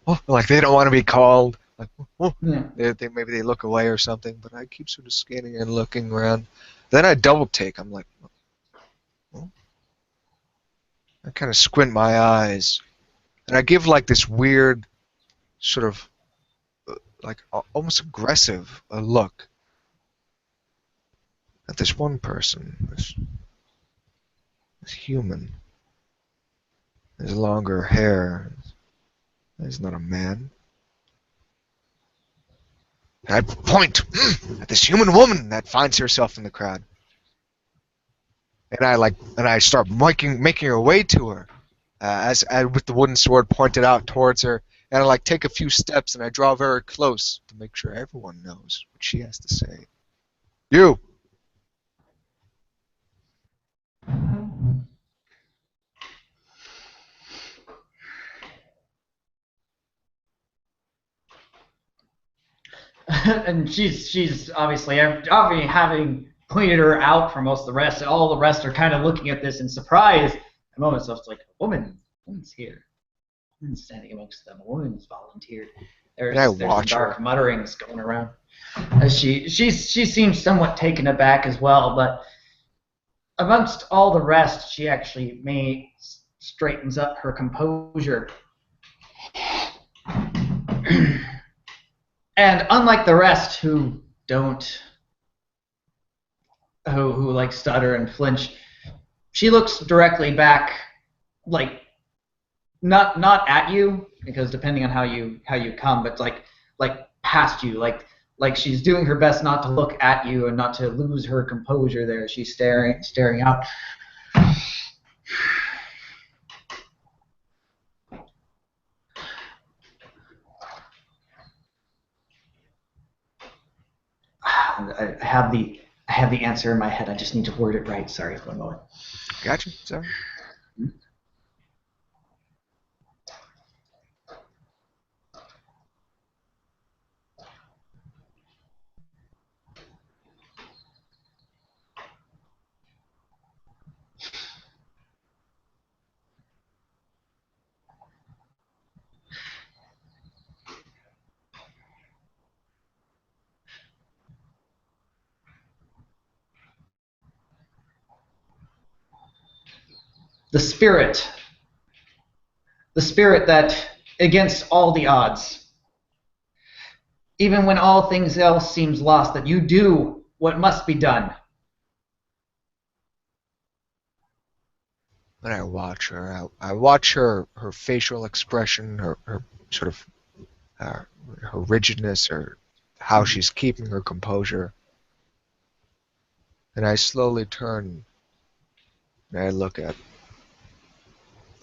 of they don't want to be called. Yeah. They maybe they look away or something, but I keep sort of scanning and looking around. Then I double take. I'm like, oh. I kind of squint my eyes, and I give this weird sort of almost aggressive a look at this one person, this human. There's longer hair. He's not a man. And I point at this human woman that finds herself in the crowd. And I start making her way to her, as with the wooden sword pointed out towards her. And I take a few steps and I draw very close to make sure everyone knows what she has to say. You! And she's obviously having pointed her out from most of the rest. All the rest are kind of looking at this in surprise. At the moment, so it's like, woman's here. A woman's standing amongst them. A woman's volunteered. There's some dark mutterings going around. As she seems somewhat taken aback as well, but amongst all the rest, she actually straightens up her composure. And unlike the rest who stutter and flinch, she looks directly back, not at you, because depending on how you come, but past you, like she's doing her best not to look at you and not to lose her composure there. She's staring out. I have the answer in my head. I just need to word it right. Sorry, 1 moment. Gotcha. Sorry. The spirit that against all the odds. Even when all things else seems lost, that you do what must be done. And I watch her. I watch her facial expression, her sort of her rigidness, or how she's keeping her composure. And I slowly turn and I look at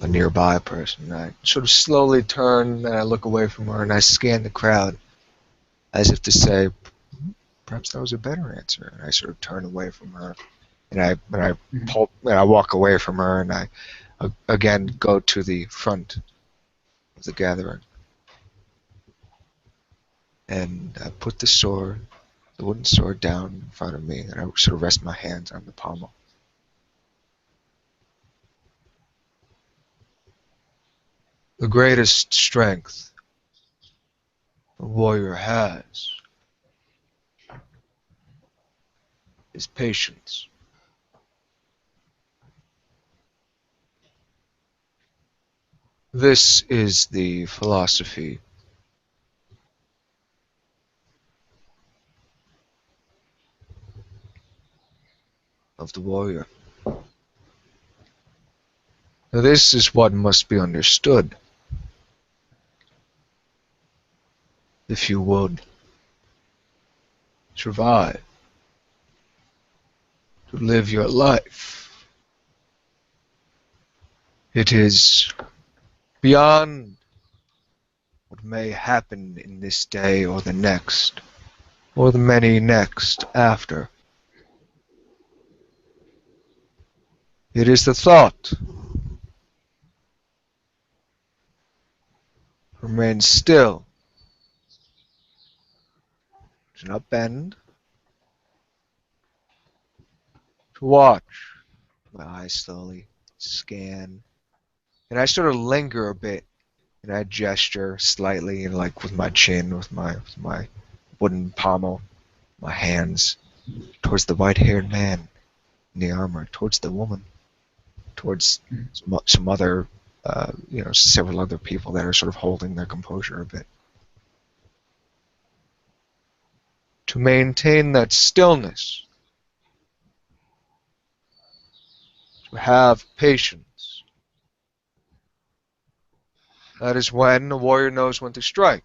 a nearby person. I sort of slowly turn and I look away from her and I scan the crowd as if to say, perhaps that was a better answer. And I sort of turn away from her and I walk away from her and I again go to the front of the gathering. And I put the wooden sword down in front of me and I sort of rest my hands on the pommel. The greatest strength a warrior has is patience. This is the philosophy of the warrior. Now, this is what must be understood if you would survive, to live your life. It is beyond what may happen in this day or the next, or the many next after. It is the thought. Remain still. Do not bend. To watch. My eyes slowly scan. And I sort of linger a bit. And I gesture slightly, like with my chin, with my wooden pommel, my hands, towards the white-haired man in the armor, towards the woman, towards some other, several other people that are sort of holding their composure a bit. To maintain that stillness, to have patience. That is when a warrior knows when to strike,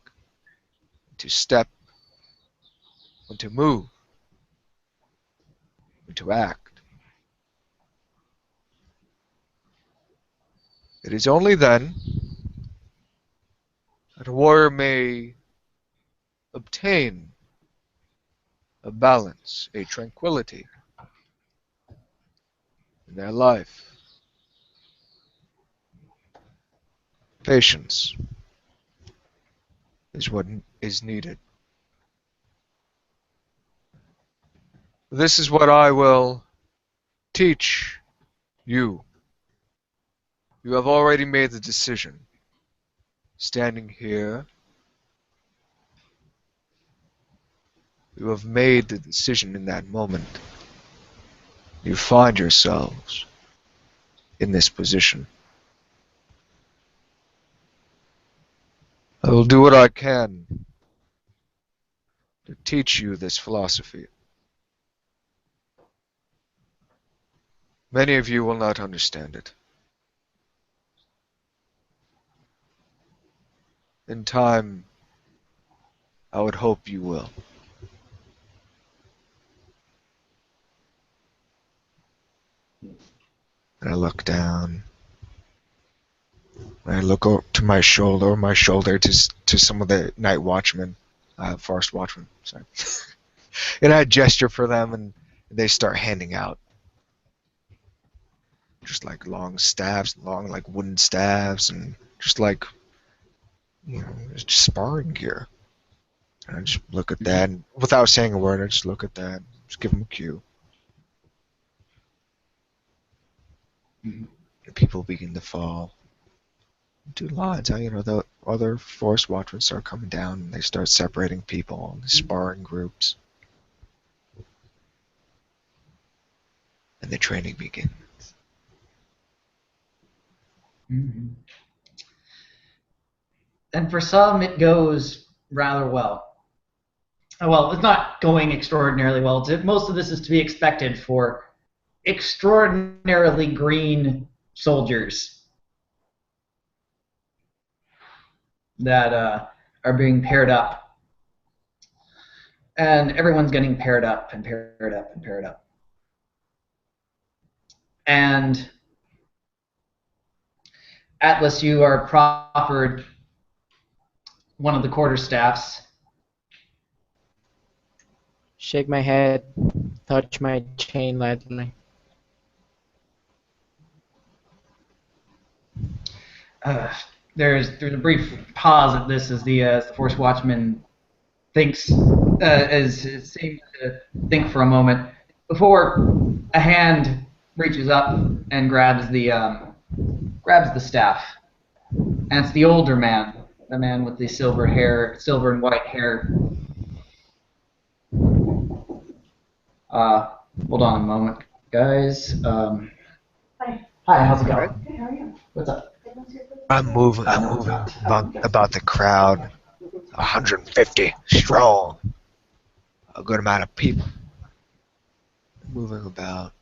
when to step, when to move, when to act. It is only then that a warrior may obtain a balance, a tranquility in their life. Patience is what is needed. This is what I will teach you. You have already made the decision. Standing here, you have made the decision in that moment. You find yourselves in this position. I will do what I can to teach you this philosophy. Many of you will not understand it. In time, I would hope you will. And I look down. And I look to my shoulder to some of the night watchmen, forest watchmen. Sorry. And I gesture for them, and they start handing out just like long staves, long like wooden staves, and just like just sparring gear. And I just look at that, and without saying a word, I just look at that, just give them a cue. And people begin to fall into lines. The other forest watchmen start coming down, and they start separating people in sparring groups. And the training begins. Mm-hmm. And for some, it goes rather well. Well, it's not going extraordinarily well. Most of this is to be expected for extraordinarily green soldiers that are being paired up. And everyone's getting paired up and paired up and paired up. And Atlas, you are proffered one of the quarterstaffs. Shake my head, touch my chain lightly. There's a brief pause at this as the Force Watchman thinks, seems to think for a moment before a hand reaches up and grabs the staff, and it's the older man, the man with the silver and white hair. Hold on a moment, guys. Hi, how's it going? Hey, how are you? What's up? I'm moving about the crowd. 150 strong. A good amount of people. Moving about.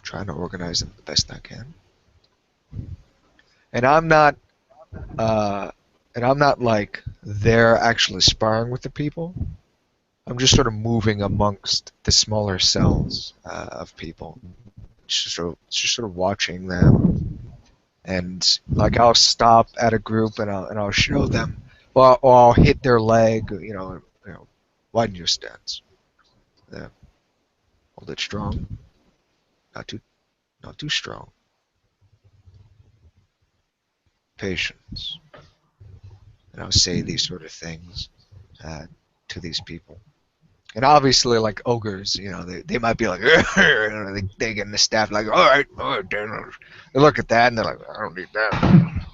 Trying to organize them the best I can. And I'm not like they're actually sparring with the people. I'm just sort of moving amongst the smaller cells of people. Just sort of watching them. And like I'll stop at a group and I'll show them, or I'll hit their leg, widen your stance. Yeah. Hold it strong, not too strong. Patience. And I'll say these sort of things to these people. And obviously, like ogres, they might be like, they get in the staff like, all right, they look at that and they're like, I don't need that.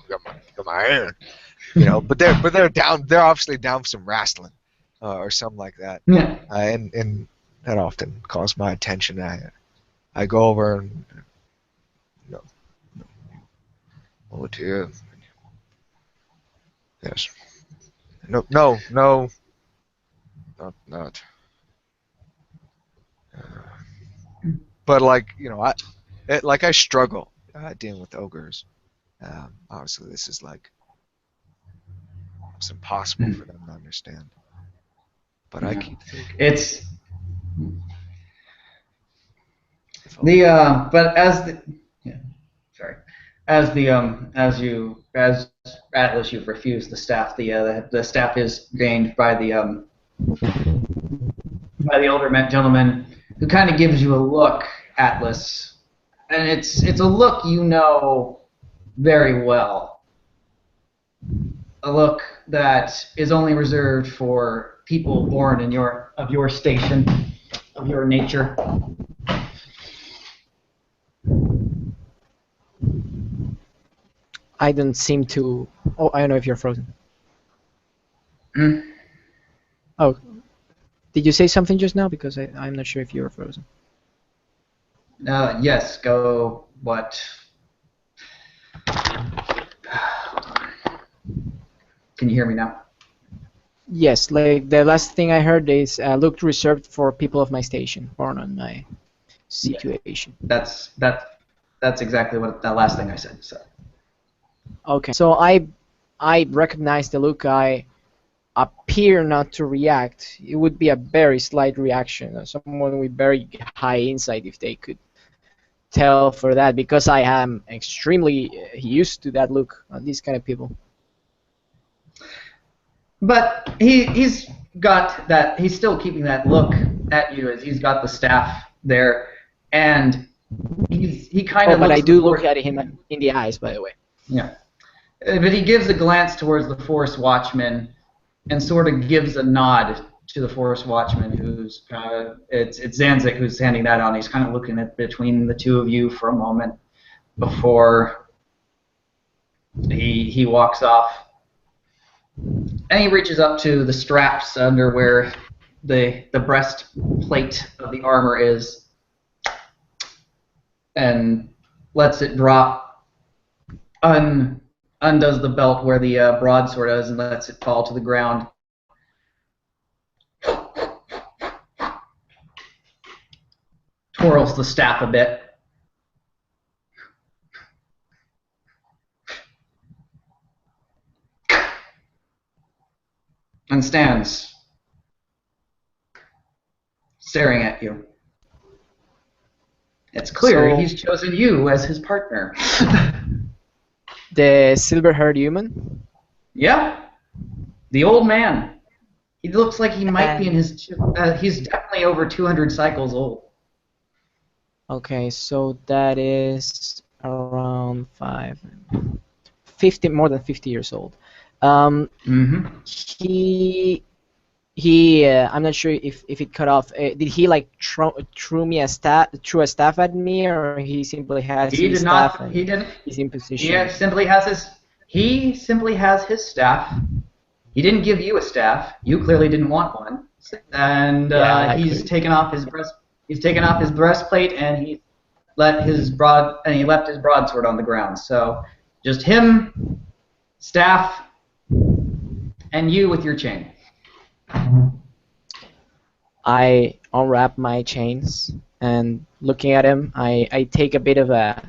Got my hand, But they're down. They're obviously down for some wrestling, or something like that. Yeah. And that often calls my attention. I go over and over to you. Yes. No, not. But I struggle dealing with ogres. Obviously, this is it's impossible for them to understand. But I keep thinking. It's as Atlas, you've refused the staff. The staff is gained by the older gentleman, who kind of gives you a look, Atlas, and it's a look you know very well. A look that is only reserved for people born of your station, of your nature. I don't seem to. Oh, I don't know if you're frozen. Oh, did you say something just now? Because I'm not sure if you were frozen. Yes. Go. What? Can you hear me now? Yes, like the last thing I heard is looked reserved for people of my station, born on my situation. Yeah. That's exactly what that last thing I said. So. Okay, so I recognize the look. I appear not to react. It would be a very slight reaction. Someone with very high insight, if they could tell for that, because I am extremely used to that look on these kind of people. But he's got that. He's still keeping that look at you as he's got the staff there, and he kind of. But I do look at him in the eyes, by the way. Yeah, but he gives a glance towards the Force Watchman, and sort of gives a nod to the Force Watchman, who's it's Zanzik who's handing that on. He's kind of looking at between the two of you for a moment before he walks off. And he reaches up to the straps under where the breastplate of the armor is, and lets it drop undoes the belt where the broadsword is and lets it fall to the ground. Twirls the staff a bit. And stands staring at you. It's clear So- he's chosen you as his partner. The silver-haired human? Yeah, the old man. He looks like he might be in his. He's definitely over 200 cycles old. Okay, so that is around 50, more than 50 years old. Mm-hmm. I'm not sure if it cut off. Did he like threw a staff at me, or he simply has He his did staff not. and He didn't. he's in position? He simply has his. He simply has his staff. He didn't give you a staff. You clearly didn't want one. And he's taken off his breast. He's taken off his breastplate and he left his broadsword on the ground. So just him, staff, and you with your chain. I unwrap my chains and looking at him, I take a bit of a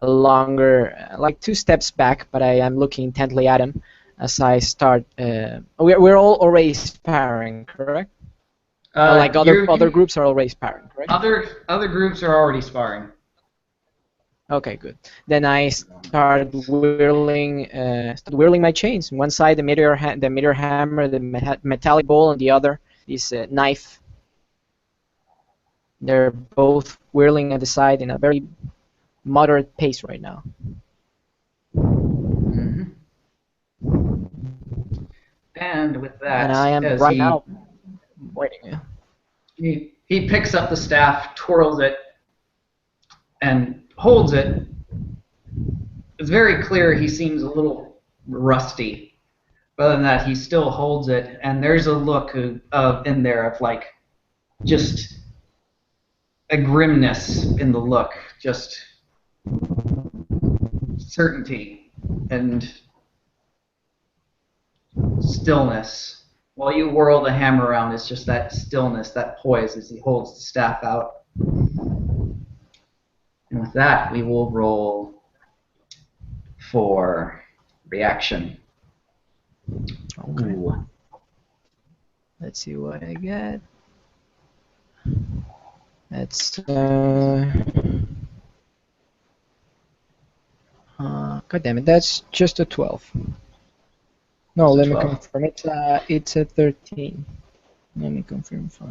longer, like 2 steps back, but I am looking intently at him as I start. We're all already sparring, correct? Like other groups are already sparring, correct? Other groups are already sparring. Okay, good. Then I start whirling my chains. On one side, the meteor hammer, the metallic bowl, and the other, this knife. They're both whirling at the side in a very moderate pace right now. Mm-hmm. And with that, And I am as right now waiting. He picks up the staff, twirls it, and holds it. It's very clear he seems a little rusty. But other than that, he still holds it, and there's a look of in there of like just a grimness in the look, just certainty and stillness. While you whirl the hammer around, it's just that stillness, that poise as he holds the staff out. And with that, we will roll for reaction. Okay. Ooh. Let's see what I get. That's God damn it, that's just a 12. No, It's a let me 12. confirm. It's a 13. Let me confirm. 5,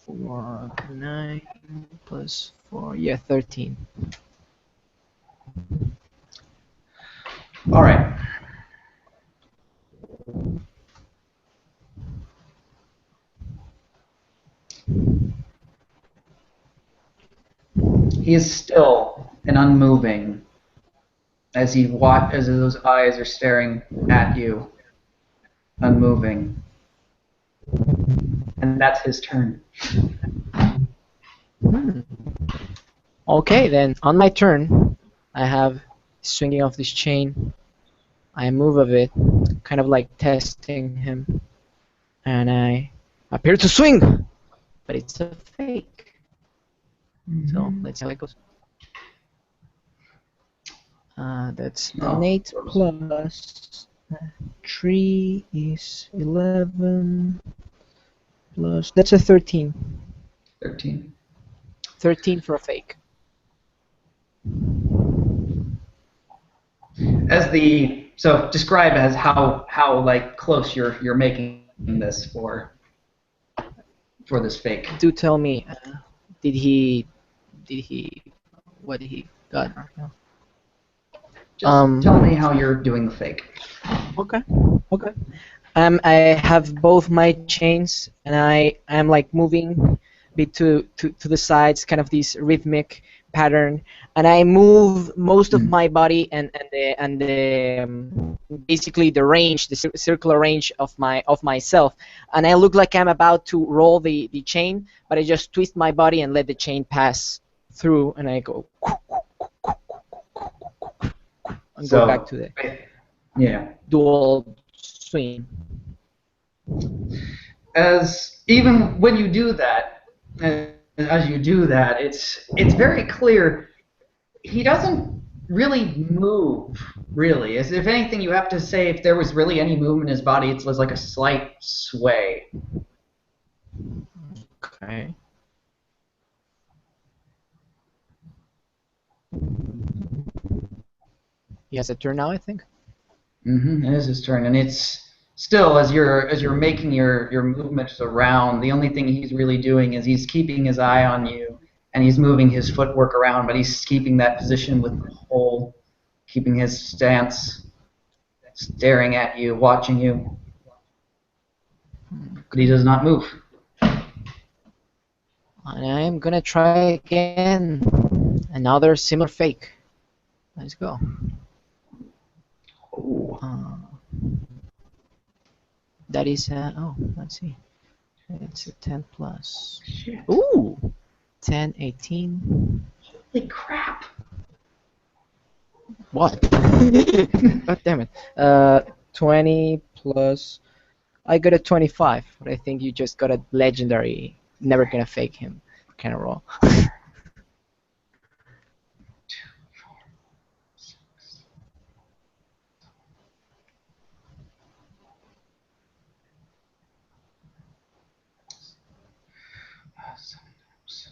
4, 9 plus 4. Yeah, 13. All right. He is still and unmoving as those eyes are staring at you, unmoving. And that's his turn. Okay, then on my turn, I have swinging off this chain. I move a bit, kind of like testing him, and I appear to swing, but it's a fake. So let's see how it goes. That's an 8 plus 3 is 11 plus. That's a 13. 13. 13 for a fake. So describe as how like close you're making this for this fake. Do tell me, what did he got? Just tell me how you're doing the fake. Okay. I have both my chains, and I am like moving bit to the sides, kind of this rhythmic pattern, and I move most of my body and the basically the range, the circular range of myself, and I look like I'm about to roll the chain, but I just twist my body and let the chain pass through, and I go and So, go back to the yeah. dual swing. As even when you do that, it's very clear he doesn't really move. Really, as if anything, you have to say if there was really any movement in his body, it was like a slight sway. Okay. He has a turn now, I think. It is his turn, and it's still as you're making your movements around. The only thing he's really doing is he's keeping his eye on you, and he's moving his footwork around, but he's keeping that position with the hole, keeping his stance, staring at you, watching you. But he does not move. And I'm gonna try again. Another similar fake. Let's go. That is oh, let's see. It's a 10 plus. Shit. Ooh, 10, 18. Holy crap! What? God damn it. 20 plus. I got a 25, but I think you just got a legendary, never gonna fake him kind of roll. 2, 4, 6, 7 times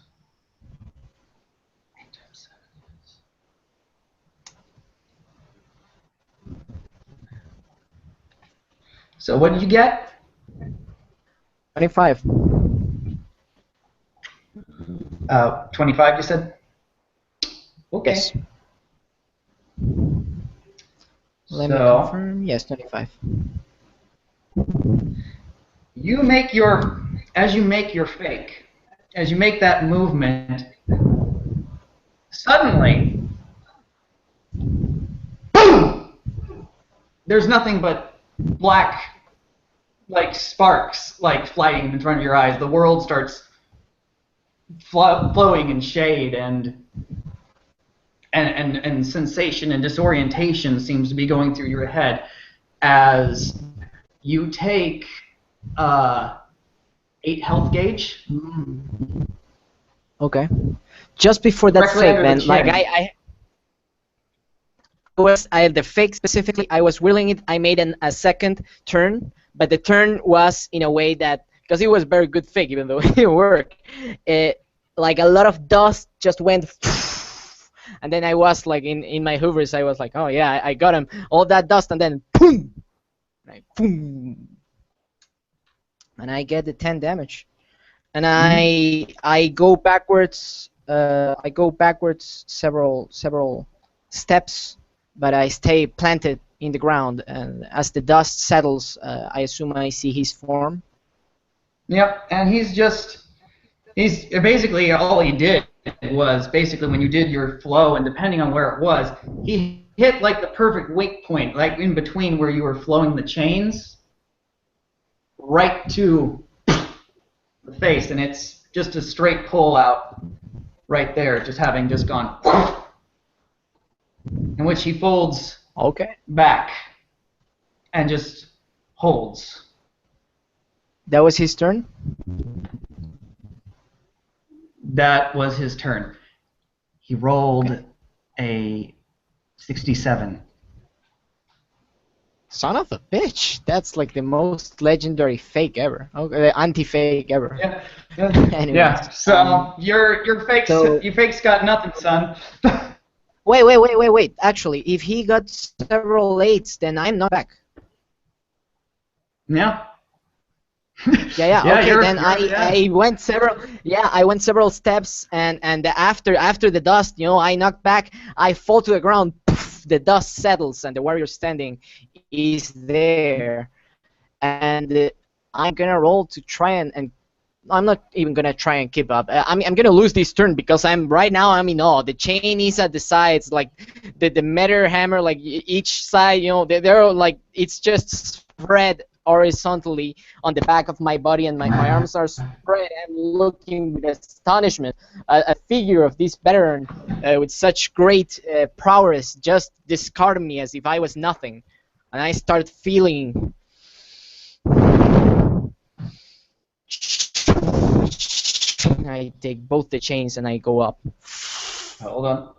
8 times 7. So what did you get? 25. 25, you said? Okay. Yes. Let me So confirm. Yes, 25. you make as you make your fake, as you make that movement, suddenly, boom! There's nothing but black, like sparks, like flying in front of your eyes. The world starts flowing in shade, and sensation and disorientation seems to be going through your head as you take 8 health gauge. Okay. Just before that Directly fake, under the then, like I had the fake specifically. I was willing it. I made a second turn, but the turn was in a way that, because it was very good fake, even though it didn't work. Like a lot of dust just went, and then I was like in my hoovers. I was like, oh yeah, I got him. All that dust, and then boom, like boom, and I get the 10 damage, and I go backwards. I go backwards several steps, but I stay planted in the ground. And as the dust settles, I assume I see his form. Yep, and he's basically all he did was basically when you did your flow, and depending on where it was, he hit like the perfect wake point, like in between where you were flowing the chains, right to the face, and it's just a straight pull out right there, just having just gone, in which he folds back and just holds. That was his turn? That was his turn. He rolled a 67. Son of a bitch! That's like the most legendary fake ever. Okay, anti-fake ever. Yeah. Anyways, Yeah. So your fakes got nothing, son. Wait. Actually, if he got several 8s, then I'm not back. Yeah. Yeah. Okay, then yeah. I went several. Yeah, I went several steps, and after the dust, I knocked back. I fall to the ground. Poof, the dust settles, and the warrior standing is there, and I'm gonna roll to try and I'm not even gonna try and keep up. I'm gonna lose this turn because I'm in awe. The chain is at the sides, like the metal hammer, like each side, they're like it's just spread horizontally on the back of my body, and my arms are spread, and looking with astonishment at a figure of this veteran with such great prowess just discarded me as if I was nothing. And I start feeling. I take both the chains and I go up. Hold on.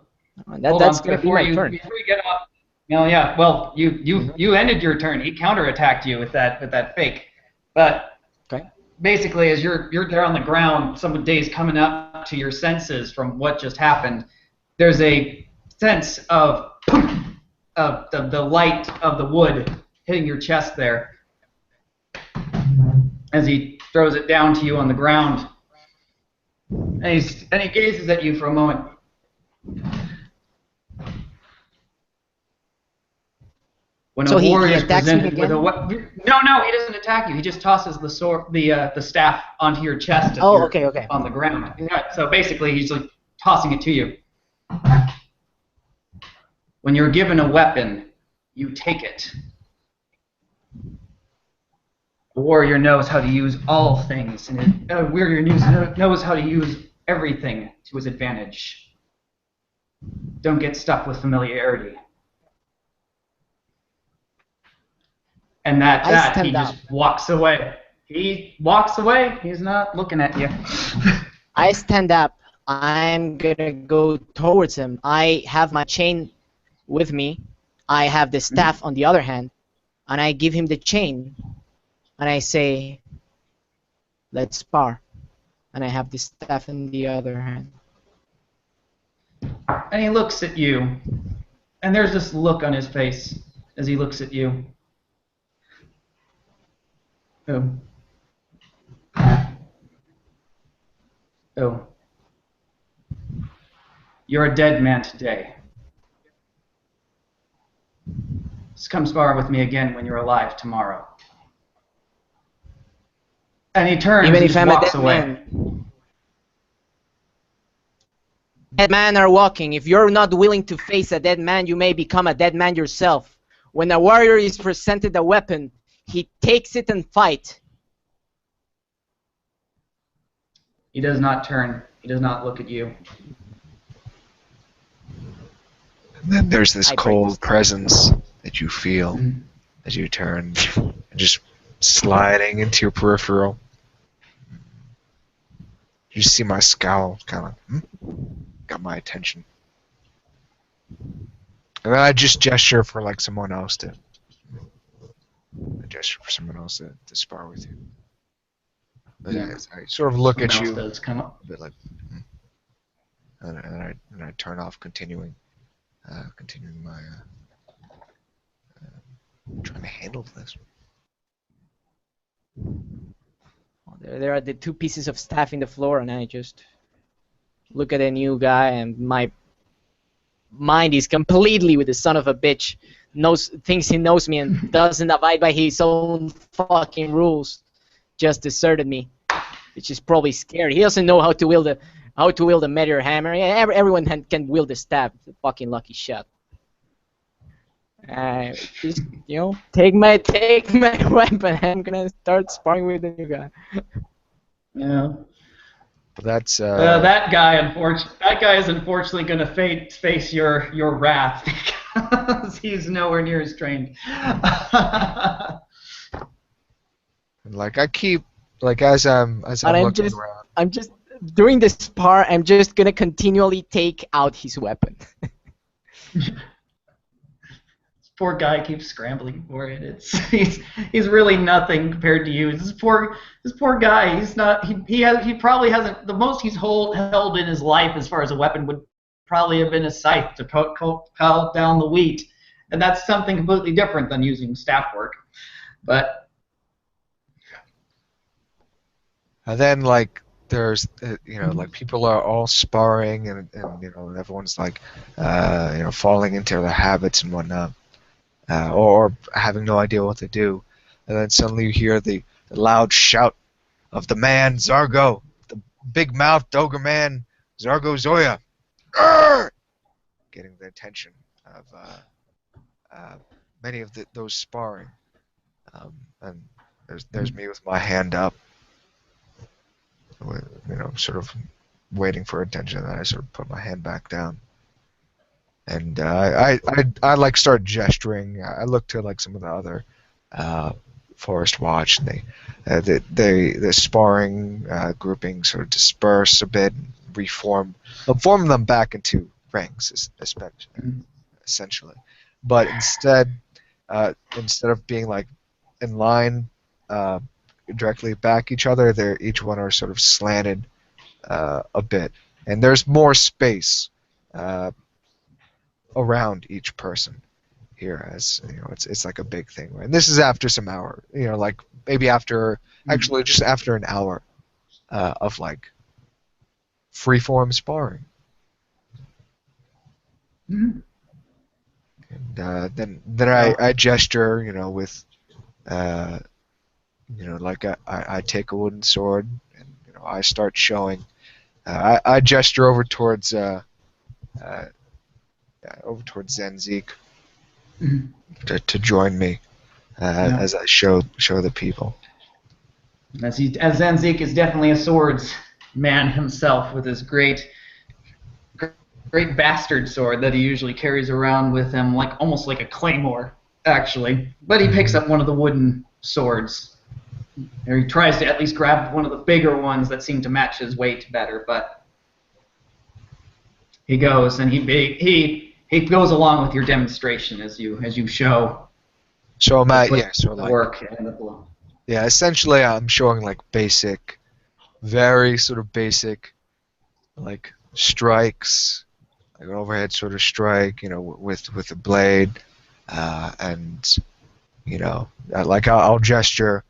That's gonna be my turn. Before you get up. No, yeah. Well, you ended your turn. He counterattacked you with that fake. But Okay. basically, as you're there on the ground, some days coming up to your senses from what just happened. There's a sense of the light of the wood hitting your chest there as he throws it down to you on the ground. And he gazes at you for a moment. When So a he warrior is attacks me presented with a again? weapon, no, he doesn't attack you. He just tosses the sword, the staff onto your chest. If Oh, you're okay. on the ground. Yeah, so basically, he's like tossing it to you. When you're given a weapon, you take it. A warrior knows how to use all things, and a warrior knows how to use everything to his advantage. Don't get stuck with familiarity. And he just walks away. He walks away. He's not looking at you. I stand up. I'm gonna go towards him. I have my chain with me. I have the staff on the other hand, and I give him the chain, and I say, "Let's spar." And I have the staff in the other hand. And he looks at you, and there's this look on his face as he looks at you. Oh. You're a dead man today. Just come spar with me again when you're alive tomorrow. And he turns Even and if just I'm a walks dead away. man. Dead men are walking. If you're not willing to face a dead man, you may become a dead man yourself. When a warrior is presented a weapon, he takes it and fight. He does not turn. He does not look at you. And then there's this I break cold this. presence that you feel as you turn, and just sliding into your peripheral. You see my scowl, kind of got my attention. And then I just gesture for like someone else to. I gesture for someone else to spar with you. But Yeah. I sort of look Someone at else you does come up. a bit like, and I turn off, continuing my trying to handle this. There are the two pieces of staff in the floor, and I just look at the new guy, and my mind is completely with the son of a bitch. Thinks he knows me and doesn't abide by his own fucking rules. Just deserted me, which is probably scary. He doesn't know how to wield the meteor hammer. Yeah, everyone can wield the staff. It's a fucking lucky shot. Just take my weapon. I'm gonna start sparring with the new guy. Yeah. But that's That guy is unfortunately going to face your wrath because he's nowhere near as trained. like I keep like as I'm looking around. I'm just during the spar. I'm just gonna continually take out his weapon. Poor guy keeps scrambling for it. He's really nothing compared to you. This poor guy. He probably hasn't, the most he's held in his life as far as a weapon would probably have been a scythe to cut down the wheat, and that's something completely different than using staff work. But And then like there's like people are all sparring and everyone's like falling into their habits and whatnot. Or having no idea what to do, and then suddenly you hear the loud shout of the man Zargo, the big-mouthed ogre man Zargo Zoya, Arrgh! Getting the attention of many of those sparring. And there's me with my hand up, sort of waiting for attention. And I sort of put my hand back down, and I like start gesturing. I look to like some of the other Forest Watch, and the sparring grouping sort of disperse a bit, and form them back into ranks, essentially. But instead of being like in line directly back each other, each one are sort of slanted a bit, and there's more space around each person here, as it's like a big thing, right? And this is after some hour, like maybe actually just after an hour of like freeform sparring. Mm-hmm. And then I gesture, with like I take a wooden sword, and I start showing. I gesture over towards Zenzik to join me as I show the people. As Zenzik is definitely a swords man himself, with his great bastard sword that he usually carries around with him, almost like a claymore, actually. But he picks up one of the wooden swords, or he tries to at least grab one of the bigger ones that seem to match his weight better. But he goes and he goes along with your demonstration as you show. So I'm at the work and the blow. Yeah, essentially I'm showing like basic, very sort of basic, like strikes, like an overhead sort of strike, with a blade, and like I'll gesture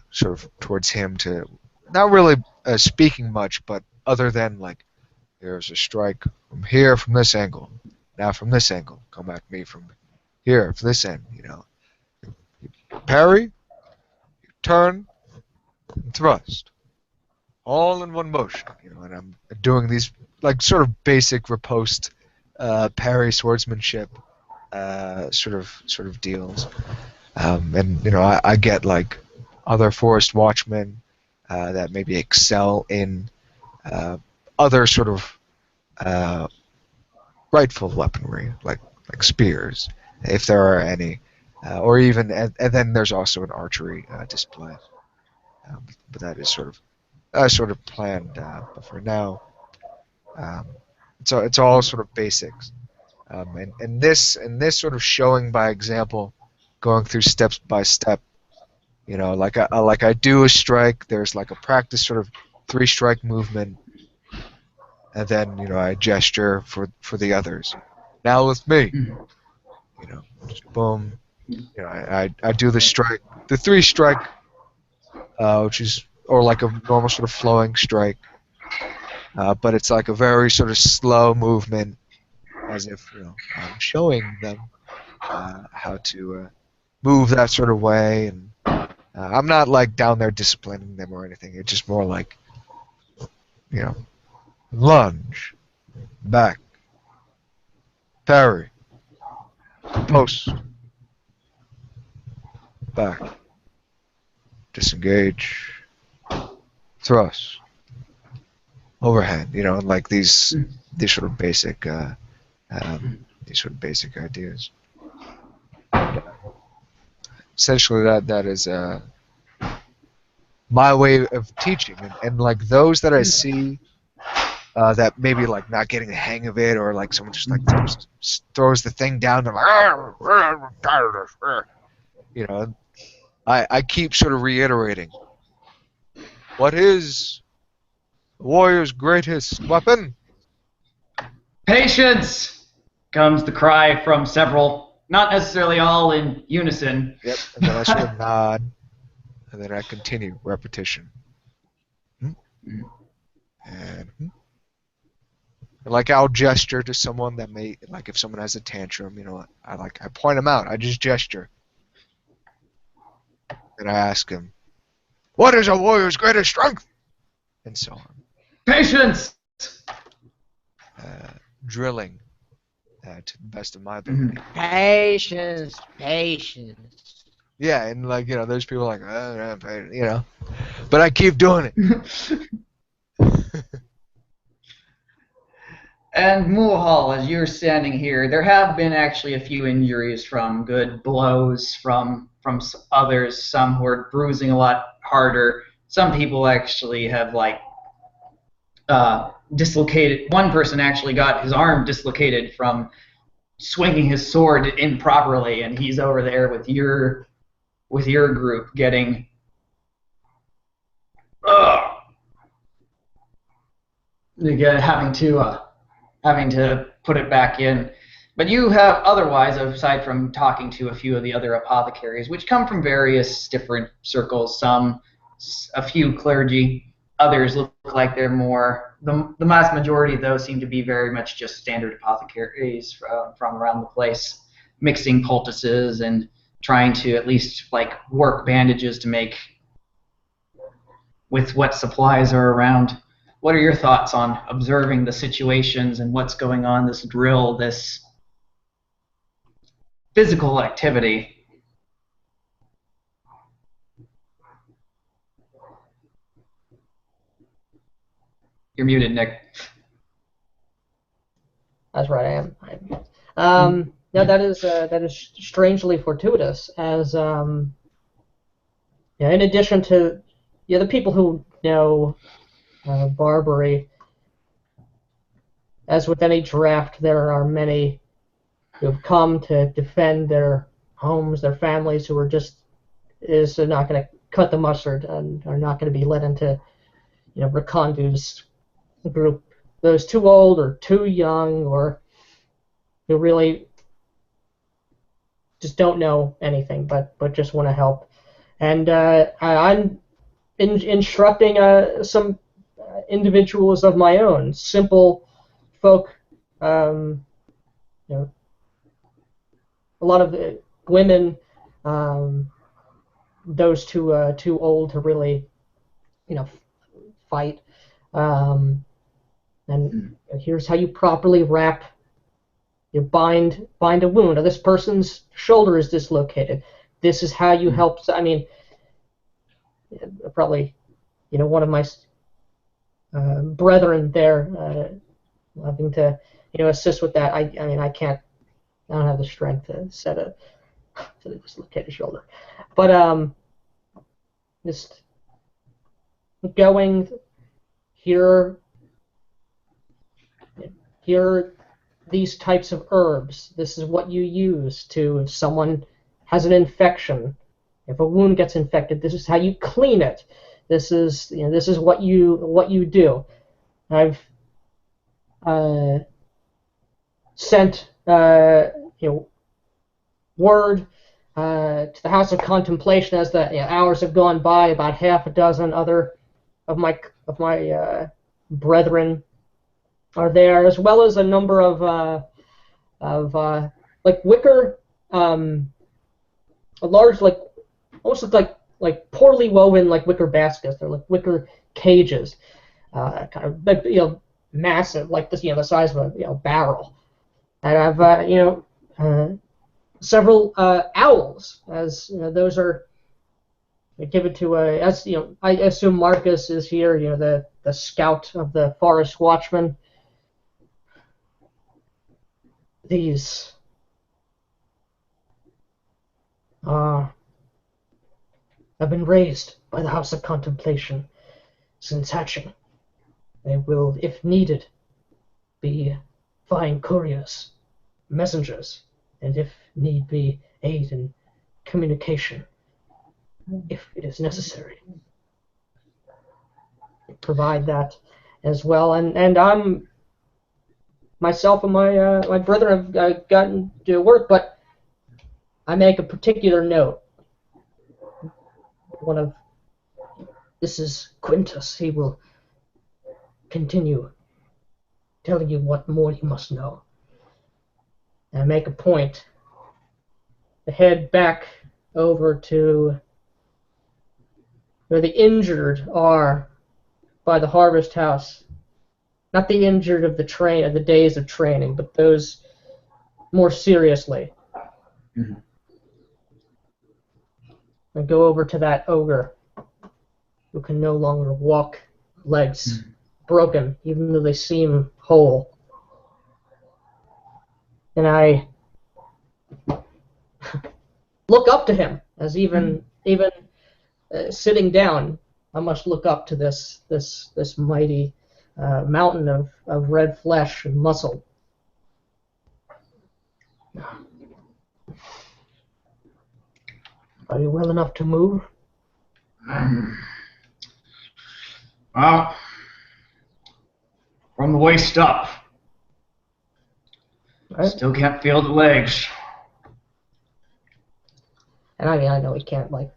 sort of towards him, to not really speaking much, but other than like, here's a strike from here, from this angle, now from this angle, come at me from here, from this end, parry, turn, and thrust, all in one motion, and I'm doing these like sort of basic riposte, parry, swordsmanship, sort of deals, and I get like other Forest Watchmen that maybe excel in other sort of rightful weaponry, like spears, if there are any, or even, and then there's also an archery display, but that is sort of planned. But for now, it's all sort of basics, and this sort of showing by example, going through steps by step. Like I do a strike. There's like a practice sort of 3-strike movement, and then I gesture for the others. Now with me, just boom. I do the strike, the 3-strike, which is, or like a normal sort of flowing strike, but it's like a very sort of slow movement, as if I'm showing them how to move that sort of way, and I'm not like down there disciplining them or anything. It's just more like, lunge, back, parry, post, back, disengage, thrust, overhand. And like these sort of basic ideas. Essentially, that is my way of teaching, and like those that I see that maybe like not getting the hang of it, or like someone just like throws the thing down, they're like, I keep sort of reiterating, what is the warrior's greatest weapon? Patience! Comes the cry from several, not necessarily all in unison. Yep, and then I sort of nod, and then I continue repetition. And like I'll gesture to someone that may, like if someone has a tantrum, I point them out. I just gesture, and I ask him, what is a warrior's greatest strength? And so on. Patience! Drilling to the best of my ability. Patience. Yeah, and like, there's people like, but I keep doing it. And Mulhall, as you're standing here, there have been actually a few injuries from good blows from others. Some who are bruising a lot harder. Some people actually have dislocated. One person actually got his arm dislocated from swinging his sword improperly, and he's over there with your group getting having to put it back in. But you have otherwise, aside from talking to a few of the other apothecaries, which come from various different circles, a few clergy, others look like they're more, the vast majority of those seem to be very much just standard apothecaries from around the place, mixing poultices and trying to at least work bandages to make with what supplies are around. What are your thoughts on observing the situations and what's going on, this drill, this physical activity? You're muted, Nick. That's right, I am. No, that is strangely fortuitous, as in addition to the people who know Barbary, as with any draft, there are many who have come to defend their homes, their families, who are not going to cut the mustard and are not going to be let into Rakondu's group. Those too old or too young, or who really just don't know anything but just want to help. And I'm instructing some individuals of my own, simple folk, a lot of women, those too old to really, fight. And here's how you properly wrap. You bind a wound. This person's shoulder is dislocated. This is how you help. I mean, probably, one of my brethren there, having to, assist with that. I don't have the strength to set a dislocated shoulder, but just going here these types of herbs. This is what you use if someone has an infection. If a wound gets infected, this is how you clean it. This is what you do. I've sent word to the House of Contemplation as the hours have gone by. About half a dozen other of my brethren are there, as well as a number of wicker, a large almost like poorly woven wicker baskets. They're like wicker cages, kind of massive, the size of a barrel. And I've several owls, as those are given to I assume Marcus is here, the scout of the Forest Watchman. These have been raised by the House of Contemplation since hatching. They will, if needed, be fine couriers, messengers, and if need be, aid in communication, if it is necessary. Provide that as well, and I'm myself and my brother have gotten to work, but I make a particular note. This is Quintus. He will continue telling you what more you must know. And I make a point to head back over to where the injured are by the Harvest House. Not the injured of the days of training, but those more seriously. Mm-hmm. I go over to that ogre who can no longer walk, legs broken, even though they seem whole. And I look up to him, as even sitting down, I must look up to this mighty mountain of red flesh and muscle. Are you well enough to move? Well, from the waist up. Right. Still can't feel the legs. And I know he can't, like,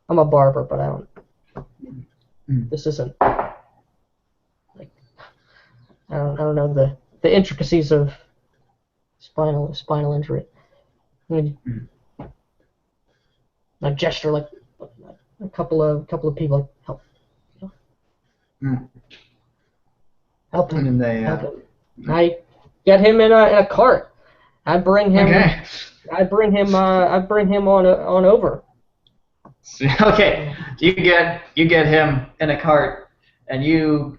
I'm a barber, but I don't. This isn't like I don't know the intricacies of spinal injury. I mean, I gesture like a couple of people, like, help, help him. And they, help him. I get him in a cart. I bring him. Okay. I bring him on over. Okay. You get him in a cart, and you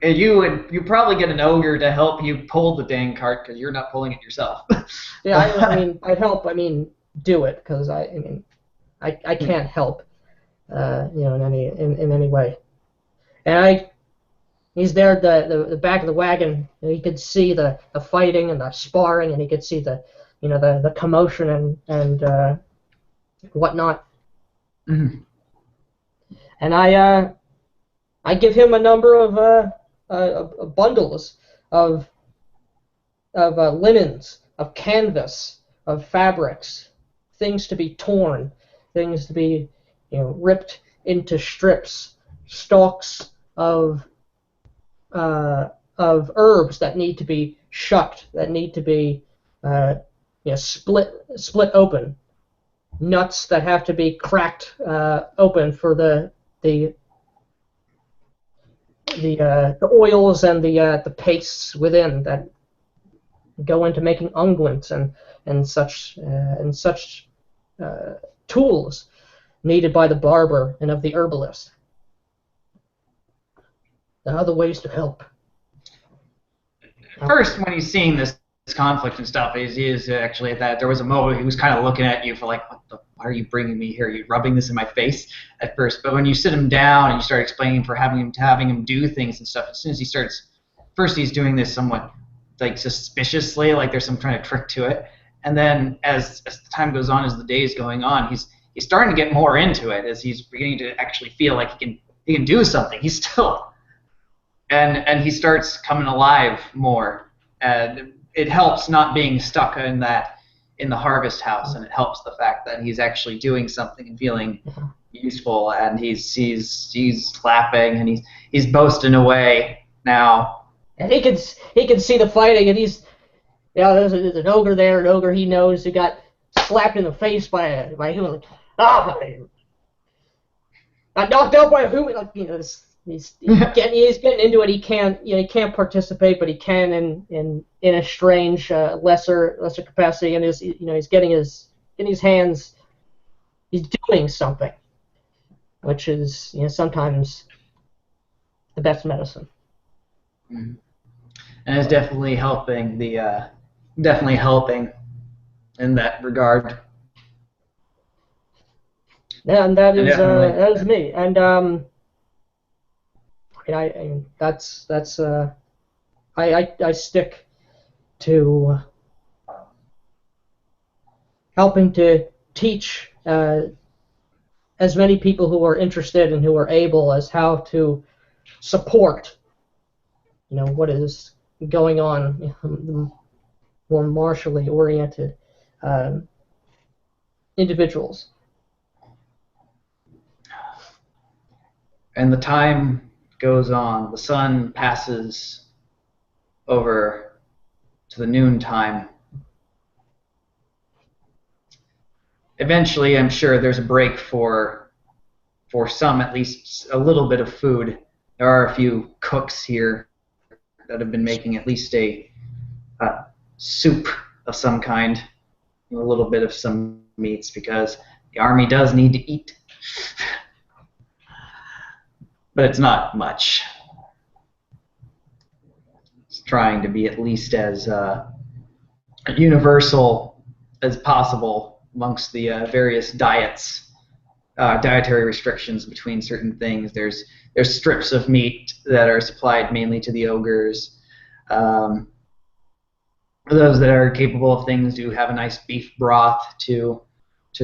probably get an ogre to help you pull the dang cart because you're not pulling it yourself. Yeah, I mean, I'd help. I mean, do it because I can't help, in any way. And he's there at the back of the wagon. And he could see the fighting and the sparring, and he could see the commotion and whatnot. Mm-hmm. And I give him a number of bundles of linens, of canvas, of fabrics, things to be torn, things to be ripped into strips, stalks of herbs that need to be shucked, that need to be split open, nuts that have to be cracked open for the oils and the pastes within that go into making unguents and such tools needed by the barber and of the herbalist. There are other ways to help. First, when he's seeing this conflict and stuff, he is actually that there was a moment he was kind of looking at you for like, why are you bringing me here? Are you rubbing this in my face at first? But when you sit him down and you start explaining for having him do things and stuff, as soon as he starts, first he's doing this somewhat like suspiciously, like there's some kind of trick to it, and then as the time goes on, as the day is going on, he's starting to get more into it as he's beginning to actually feel like he can do something. He's still. And he starts coming alive more, and it helps not being stuck in the harvest house, and it helps the fact that he's actually doing something and feeling useful, and he's clapping and he's boasting away now. And he can see the fighting, and there's an ogre there, an ogre he knows who got slapped in the face by a human. Got knocked out by a human. He's getting into it. He can't participate, but he can in a strange lesser capacity, and he's getting his hands. He's doing something, which is sometimes the best medicine. Mm-hmm. And it's definitely helping in that regard. Yeah, and that is me, and I stick to helping to teach as many people who are interested and who are able as how to support what is going on, the more martially oriented individuals. And the time goes on. The sun passes over to the noon time. Eventually, I'm sure there's a break for some, at least a little bit of food. There are a few cooks here that have been making at least a soup of some kind, a little bit of some meats because the army does need to eat. But it's not much. It's trying to be at least as universal as possible amongst the various dietary restrictions between certain things. There's strips of meat that are supplied mainly to the ogres. Those that are capable of things do have a nice beef broth to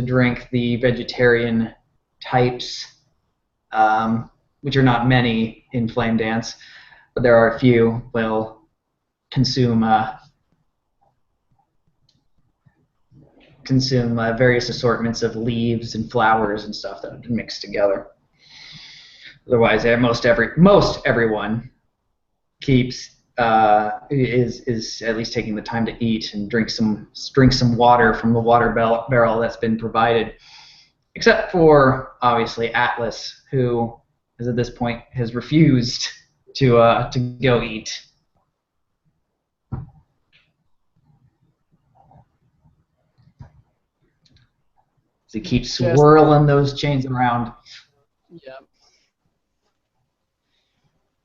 drink. The vegetarian types, which are not many in Flame Dance, but there are a few, will consume various assortments of leaves and flowers and stuff that have been mixed together. Otherwise, most everyone keeps is at least taking the time to eat and drink some water from the water barrel that's been provided, except for obviously Atlas, who is at this point has refused to go eat. So he keeps swirling those chains around. Yeah.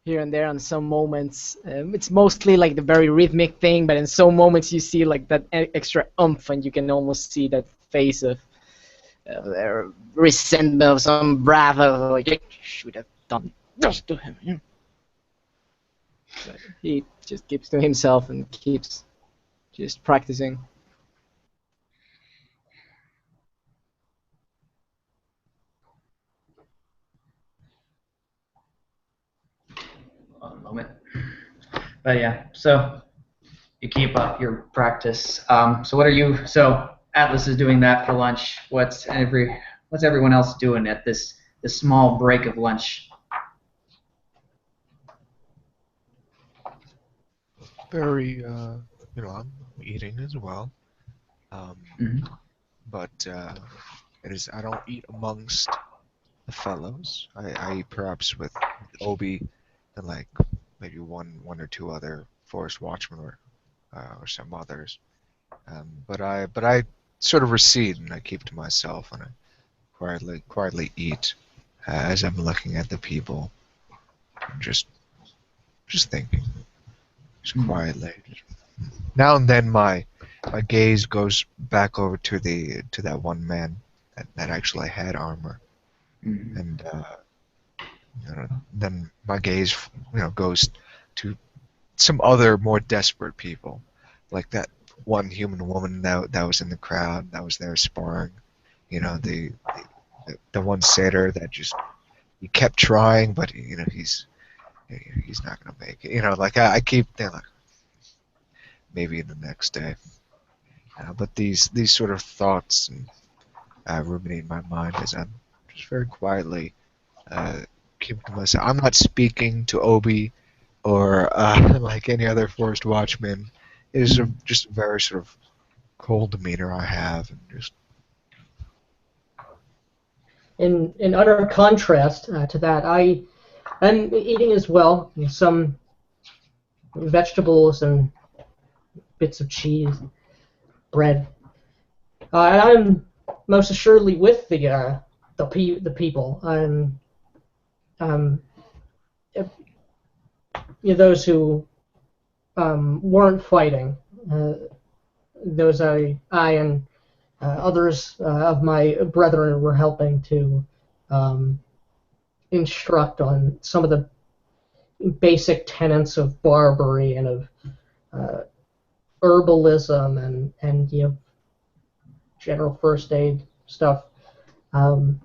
Here and there on some moments, it's mostly like the very rhythmic thing, but in some moments you see like that extra oomph, and you can almost see that face of their resentment, of some bravo, like I should have done this to him. Yeah. But he just keeps to himself and keeps just practicing. One moment. But yeah, so you keep up your practice. So what are you? So Atlas is doing that for lunch. What's everyone else doing at this small break of lunch? Very, I'm eating as well. But I don't eat amongst the fellows. I eat perhaps with Obi and like maybe one or two other forest watchmen or some others. But I sort of recede and I keep to myself and I quietly eat as I'm looking at the people, and just thinking, just quietly. Now and then my gaze goes back over to that one man that actually had armor, and then my gaze goes to some other more desperate people, like that one human woman that was in the crowd that was there sparring, the one satyr that just he kept trying, but he's not gonna make it. Like I keep thinking, like, maybe the next day. But these sort of thoughts ruminate in my mind as I'm just very quietly keeping to myself. I'm not speaking to Obi or like any other forest watchman. It is just a very sort of cold demeanor I have, and just. In utter contrast to that, I'm eating as well. Some vegetables and bits of cheese, bread. And I'm most assuredly with the people. Those who weren't fighting. Those I and others of my brethren were helping to instruct on some of the basic tenets of barbarity and of herbalism and general first aid stuff, and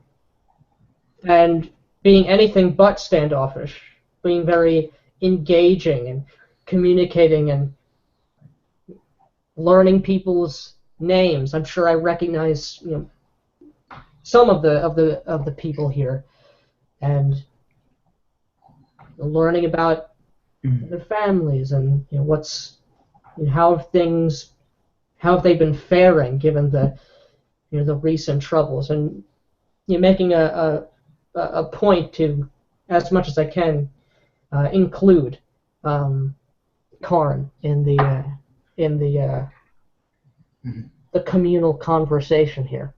being anything but standoffish, being very engaging and communicating and learning people's names. I'm sure I recognize some of the people here, and learning about their families and how have they been faring given the recent troubles, and making a point to, as much as I can, include Karn in the the communal conversation here.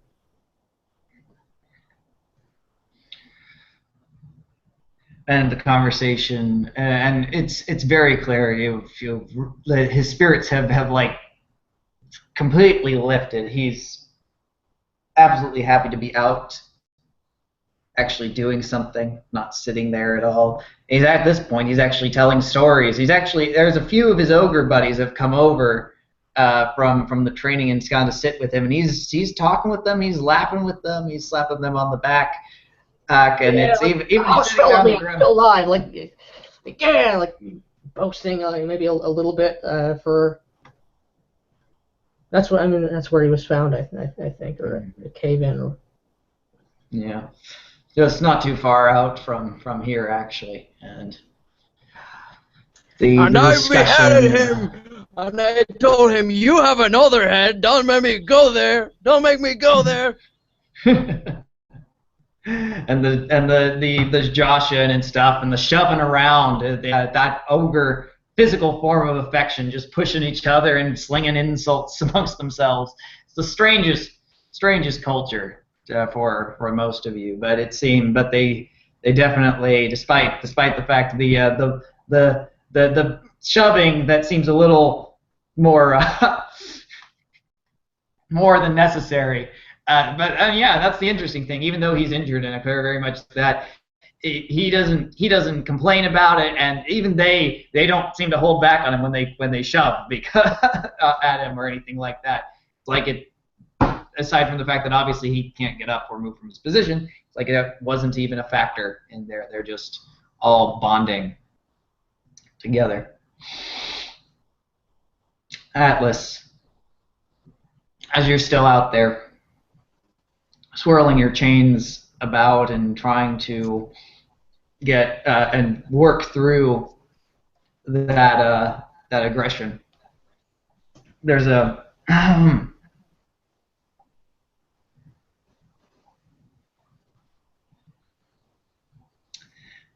And the conversation, and it's very clear. His spirits have like completely lifted. He's absolutely happy to be out, actually doing something, not sitting there at all. He's at this point. He's actually telling stories. There's a few of his ogre buddies have come over from the training and gone to sit with him, and he's talking with them. He's laughing with them. He's slapping them on the back. And yeah, it's like, even still alive, like yeah, like boasting, maybe a little bit for. That's what I mean. That's where he was found, I think, or a cave-in. Or... Yeah, just not too far out from here, actually, and the I beheaded him, and I told him, "You have another head. Don't make me go there. Don't make me go there." And the joshing and stuff and the shoving around, that ogre physical form of affection, just pushing each other and slinging insults amongst themselves. It's the strangest culture for most of you, but they definitely, despite the fact the shoving that seems a little more more than necessary. But yeah, that's the interesting thing. Even though he's injured, and I very, very much that he doesn't complain about it, and even they don't seem to hold back on him when they shove because at him or anything like that. It's like it, aside from the fact that obviously he can't get up or move from his position, it's like it wasn't even a factor in there. They're just all bonding together. Atlas, as you're still out there, swirling your chains about and trying to get and work through that aggression. There's a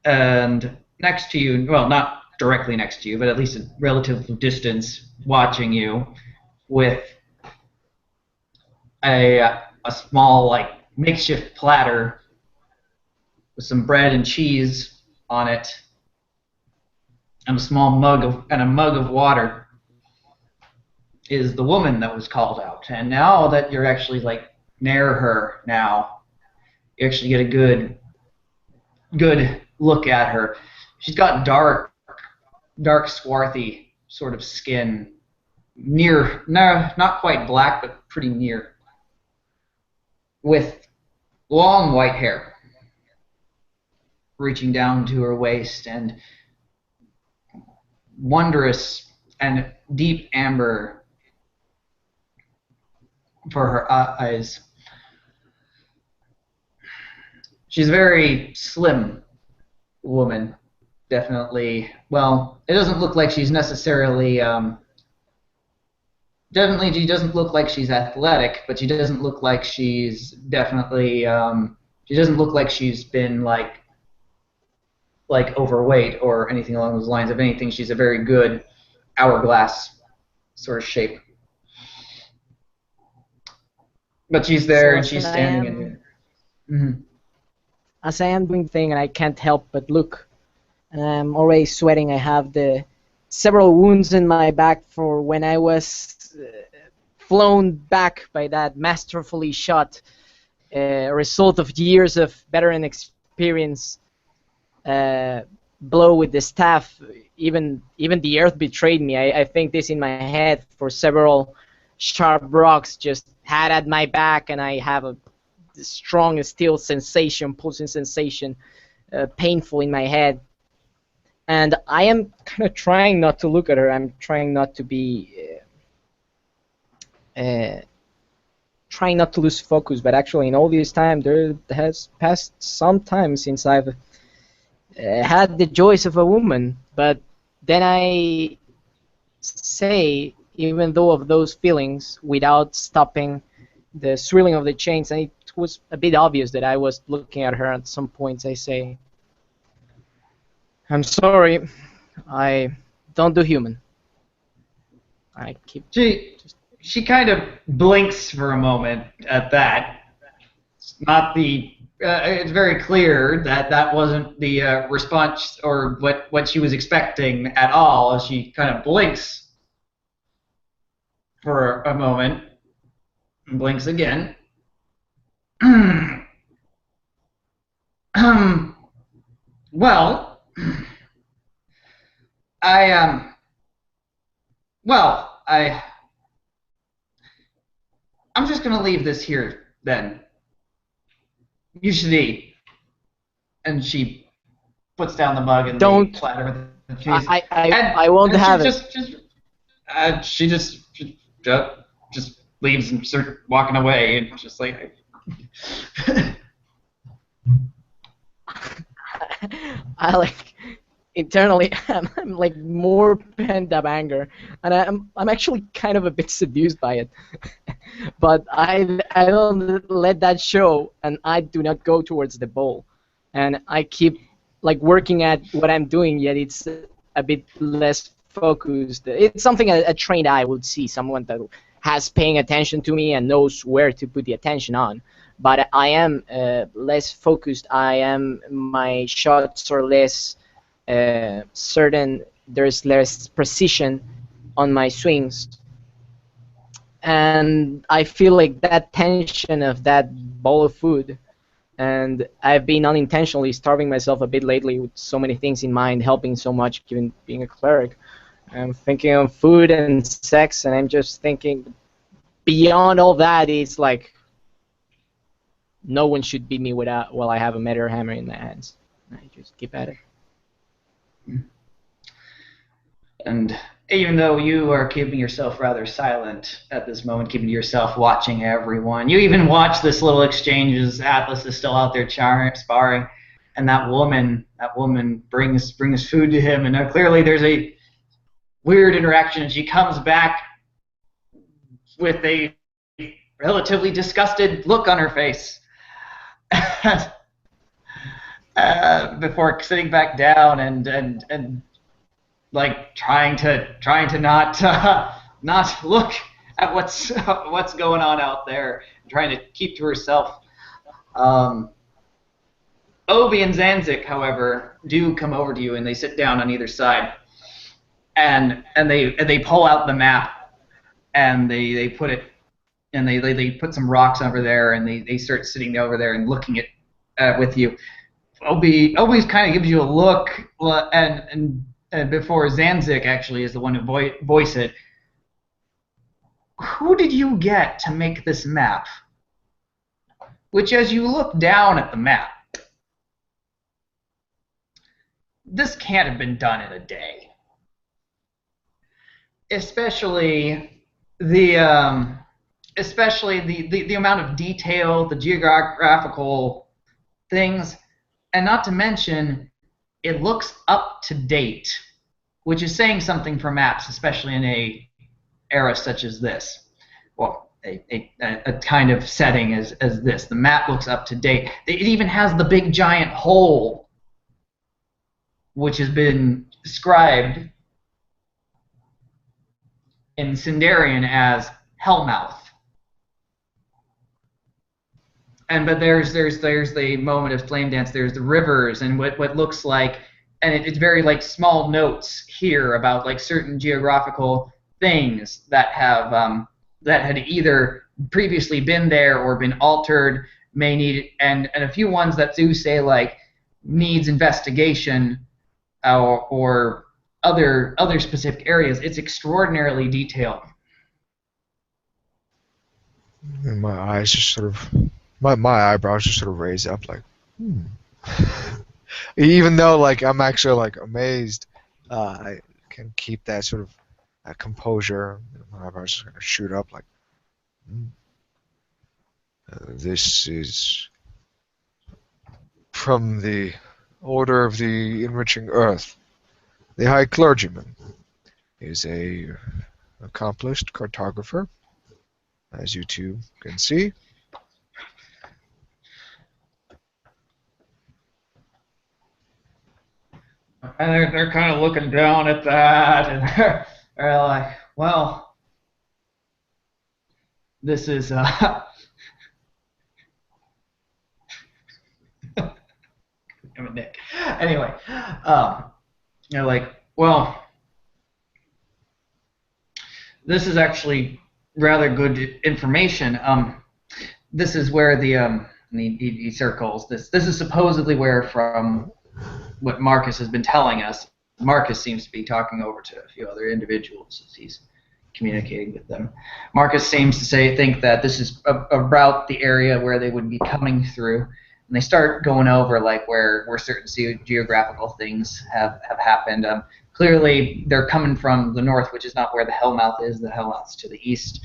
and next to you, well, not directly next to you, but at least a relative distance, watching you with a small, like, makeshift platter with some bread and cheese on it, and a small mug of water, is the woman that was called out. And now that you're actually like near her, now you actually get a good look at her. She's got dark, swarthy sort of skin, not quite black, but pretty near, with long white hair reaching down to her waist, and wondrous and deep amber for her eyes. She's a very slim woman, definitely. Well, it doesn't look like she's necessarily definitely, she doesn't look like she's athletic, but she doesn't look like she's definitely. She doesn't look like she's been like overweight or anything along those lines. If anything, she's a very good hourglass sort of shape. But she's there, and she's standing in here. Mm-hmm. As I am doing the thing, and I can't help but look, and I'm already sweating. I have the several wounds in my back for when I was flown back by that masterfully shot, result of years of veteran experience. Blow with the staff. Even the earth betrayed me. I think this in my head for several sharp rocks just had at my back, and I have a strong steel sensation, pulsing sensation, painful in my head. And I am kind of trying not to look at her. I'm trying not to be, trying not to lose focus. But actually, in all this time, there has passed some time since I've had the joys of a woman. But then I say, even though of those feelings, without stopping the swirling of the chains, and it was a bit obvious that I was looking at her at some points, I say, I'm sorry, I don't do human. I keep. She she kind of blinks for a moment at that. It's not the. It's very clear that that wasn't the response or what she was expecting at all. She kind of blinks for a moment, and blinks again. Well, I well, I'm just gonna leave this here then. You should eat. And she puts down the mug and Don't. they platter with the cheese. I won't have it. She just leaves and starts walking away and just like. I like internally I'm like more pent up anger, and I'm actually kind of a bit seduced by it. But I don't let that show, and I do not go towards the bowl, and I keep like working at what I'm doing, yet it's a bit less focused. It's something a trained eye would see, someone that has paying attention to me and knows where to put the attention on. But I am less focused. My shots are less certain. There's less precision on my swings, and I feel like that tension of that bowl of food. And I've been unintentionally starving myself a bit lately with so many things in mind, helping so much, given being a cleric. I'm thinking of food and sex, and I'm just thinking beyond all that, it's like no one should beat me while I have a meteor hammer in my hands. I just keep at it. And even though you are keeping yourself rather silent at this moment, keeping yourself watching everyone, you even watch this little exchanges. Atlas is still out there sparring, and that woman brings food to him, and clearly there's a weird interaction. She comes back with a relatively disgusted look on her face. Before sitting back down and like trying to not look at what's going on out there, trying to keep to herself. Obi and Zanzik, however, do come over to you and they sit down on either side, and they pull out the map and they put it and they put some rocks over there and they start sitting over there and looking at with you. Obi's kind of gives you a look, and before Zanzik actually is the one to voice it. Who did you get to make this map? Which, as you look down at the map, this can't have been done in a day. Especially the amount of detail, the geographical things. And not to mention, it looks up to date, which is saying something for maps, especially in a era such as this. Well, a kind of setting as this. The map looks up to date. It even has the big giant hole, which has been described in Sindarian as Hellmouth. But there's the moment of flame dance. There's the rivers and what looks like, and it's very like small notes here about like certain geographical things that have that had either previously been there or been altered, may need, and a few ones that do say like needs investigation or other specific areas. It's extraordinarily detailed. And my eyes just sort of. My eyebrows just sort of raise up, like, Even though, like, I'm actually, like, amazed, I can keep that sort of composure. My eyebrows just kind of shoot up, like, this is from the Order of the Enriching Earth. The High Clergyman is a accomplished cartographer, as you two can see. And they're kind of looking down at that, and they're like, well, this is damn it, Nick. Anyway, you're like, well, this is actually rather good information. This is where he circles this. This is supposedly where, from what Marcus has been telling us. Marcus seems to be talking over to a few other individuals as he's communicating with them. Marcus seems to think that this is about the area where they would be coming through, and they start going over like where certain geographical things have happened. Clearly, they're coming from the north, which is not where the Hellmouth is. The Hellmouth's to the east.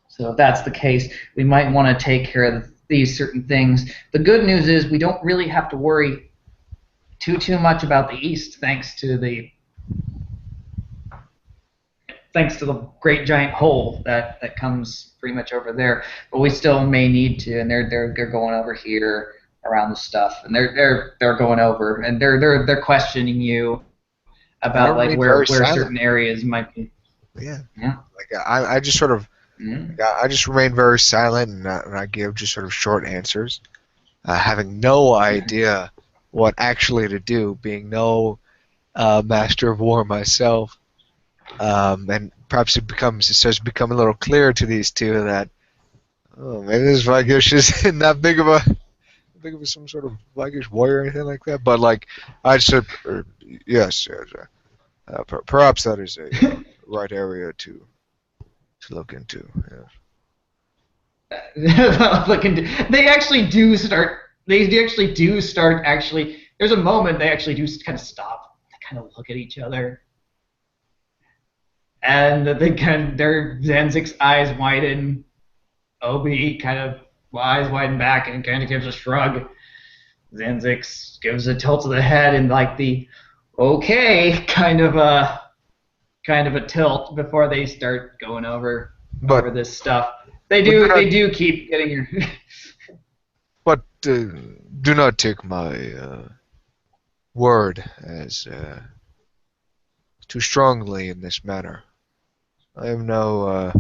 So if that's the case, we might want to take care of these certain things. The good news is we don't really have to worry too much about the east, thanks to the great giant hole that comes pretty much over there. But we still may need to, and they're going over here around the stuff, and they're going over, and they're questioning you about like where certain areas might be. Yeah. Yeah. Like I just sort of. Mm-hmm. I just remain very silent, and I give just sort of short answers, having no idea what actually to do, being no master of war myself. And perhaps it starts to become a little clearer to these two that, oh, maybe this Vygish isn't that big of some sort of Vygish warrior or anything like that. But like I said, yes, perhaps that is a right area to look into. Yeah. They actually do start. There's a moment they actually do kind of stop. They kind of look at each other, and their Zanzik's eyes widen. Obi kind of eyes widen back and kind of gives a shrug. Zanzix gives a tilt of the head and like the okay kind of a tilt before they start going over this stuff. They do keep getting your. But do not take my word as too strongly in this matter. I am I'm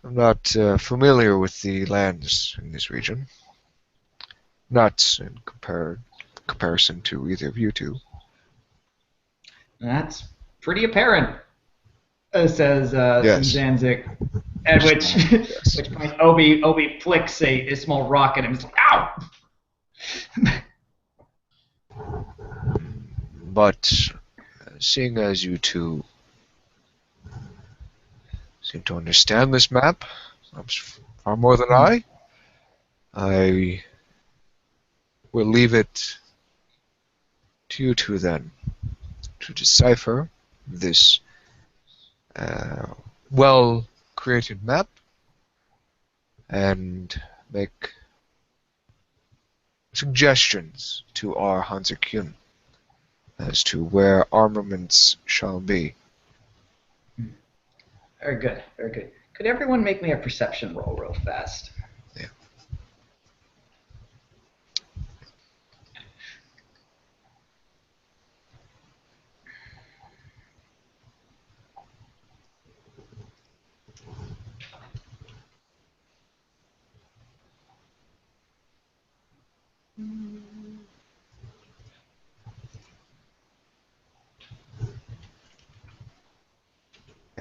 not familiar with the lands in this region. Not in comparison to either of you two. That's pretty apparent, says yes. Zanzik. At which point Obi flicks a small rock at him. He's like, ow! But seeing as you two seem to understand this map far more than I will leave it to you two then to decipher this well-created map and make suggestions to our Hansa-Kyun as to where armaments shall be. Very good, very good. Could everyone make me a perception roll real fast? Yeah.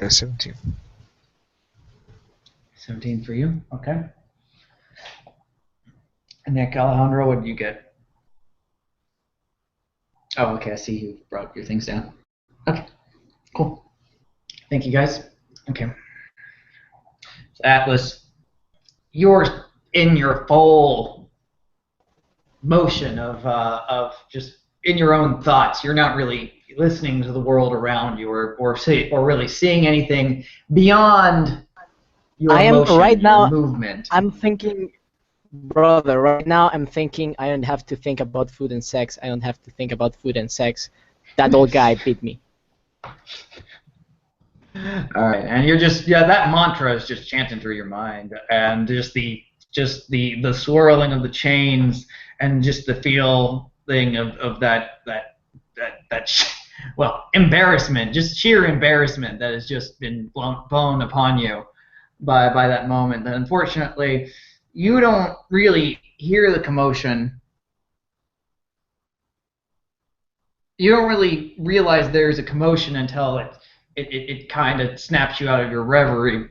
Yeah, 17. 17 for you? Okay. And Nick, Alejandro, what did you get? Oh, okay, I see you brought your things down. Okay, cool. Thank you, guys. Okay. So Atlas, you're in your full motion of just in your own thoughts. You're not really listening to the world around you or really seeing anything beyond your movement. I'm thinking, brother, right now I'm thinking I don't have to think about food and sex. I don't have to think about food and sex. That old guy beat me. All right, and you're just that mantra is just chanting through your mind, and just the swirling of the chains, and just the feeling of that well, embarrassment, just sheer embarrassment that has just been blown upon you by that moment. And unfortunately, you don't really hear the commotion. You don't really realize there's a commotion until it kind of snaps you out of your reverie.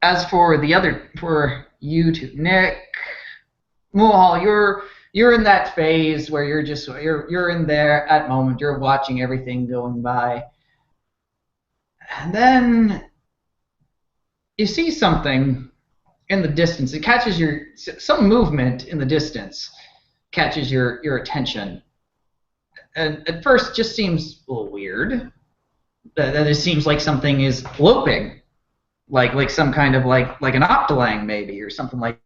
As for for you two, Nick, Mulhall, you're in that phase where you're in there at moment. You're watching everything going by, and then you see something in the distance. It catches some movement in the distance catches your attention, and at first it just seems a little weird. That it seems like something is loping, like some kind of like an Octolang maybe or something like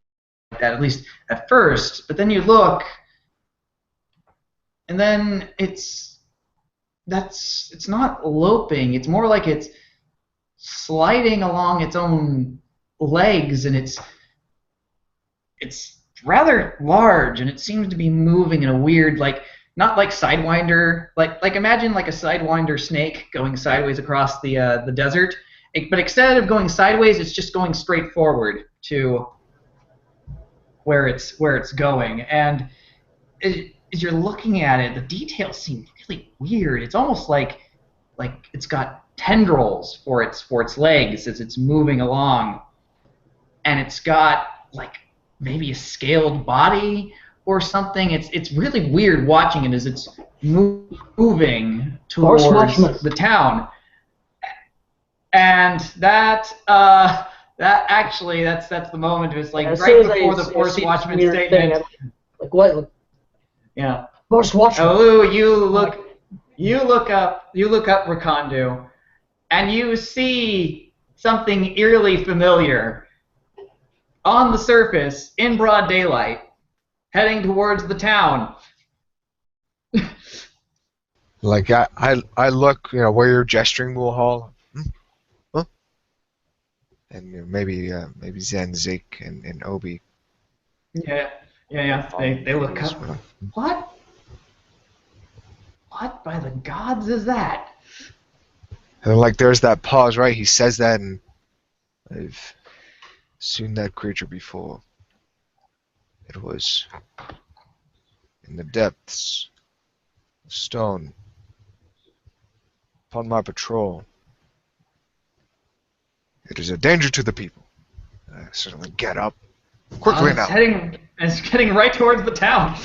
that, at least at first. But then you look, and then it's not loping. It's more like it's sliding along its own legs, and it's rather large, and it seems to be moving in a weird, like, not like Sidewinder, like imagine like a Sidewinder snake going sideways across the desert, but instead of going sideways, it's just going straight forward to where it's going. And as you're looking at it, the details seem really weird. It's almost like it's got tendrils for its legs as it's moving along, and it's got like maybe a scaled body or something. It's really weird watching it as it's moving towards the town. And that's the moment. It's like right before the Force Watchman statement. Like what? Yeah. Force Watchman. Oh, you look up Rakondu, and you see something eerily familiar on the surface in broad daylight, heading towards the town. Like I look, where you're gesturing, Mulhall. Huh? And maybe Zen, Zik, and Obi. Yeah. They look up. What by the gods is that? And like there's that pause, right? He says that, and I've seen that creature before. It was in the depths of stone. Upon my patrol. It is a danger to the people. I certainly get up quickly now. It's heading right towards the town.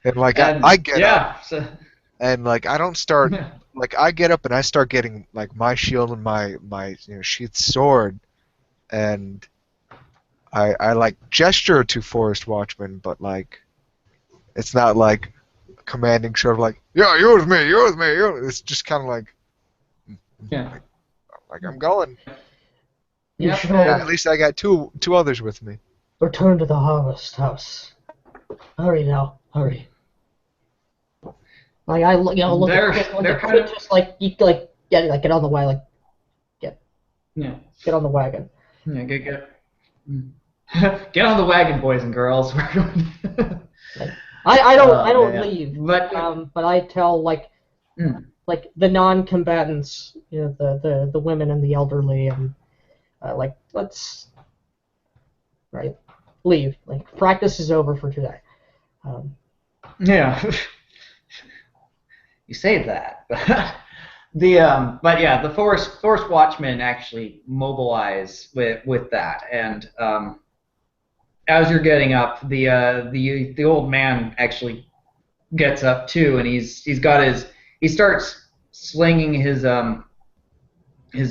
And like I get up, so, and like I don't start. Like I get up and I start getting like my shield and my sheathed sword, and I like gesture to Forest Watchman, but like it's not like commanding, sort of like, yeah, you're with me. It's just kind of like, like I'm going. Yeah. At least I got two others with me. Return to the harvest house. Hurry now, hurry. Like I look, they're kind of just like you get on the way, get on the wagon. Yeah, get on the wagon, boys and girls. We're going. I don't leave, but I tell like the non-combatants, the women and the elderly, and let's leave. Like practice is over for today. Yeah. You say that, the Forest Watchmen actually mobilize with that, and as you're getting up, the old man actually gets up too, and he starts slinging his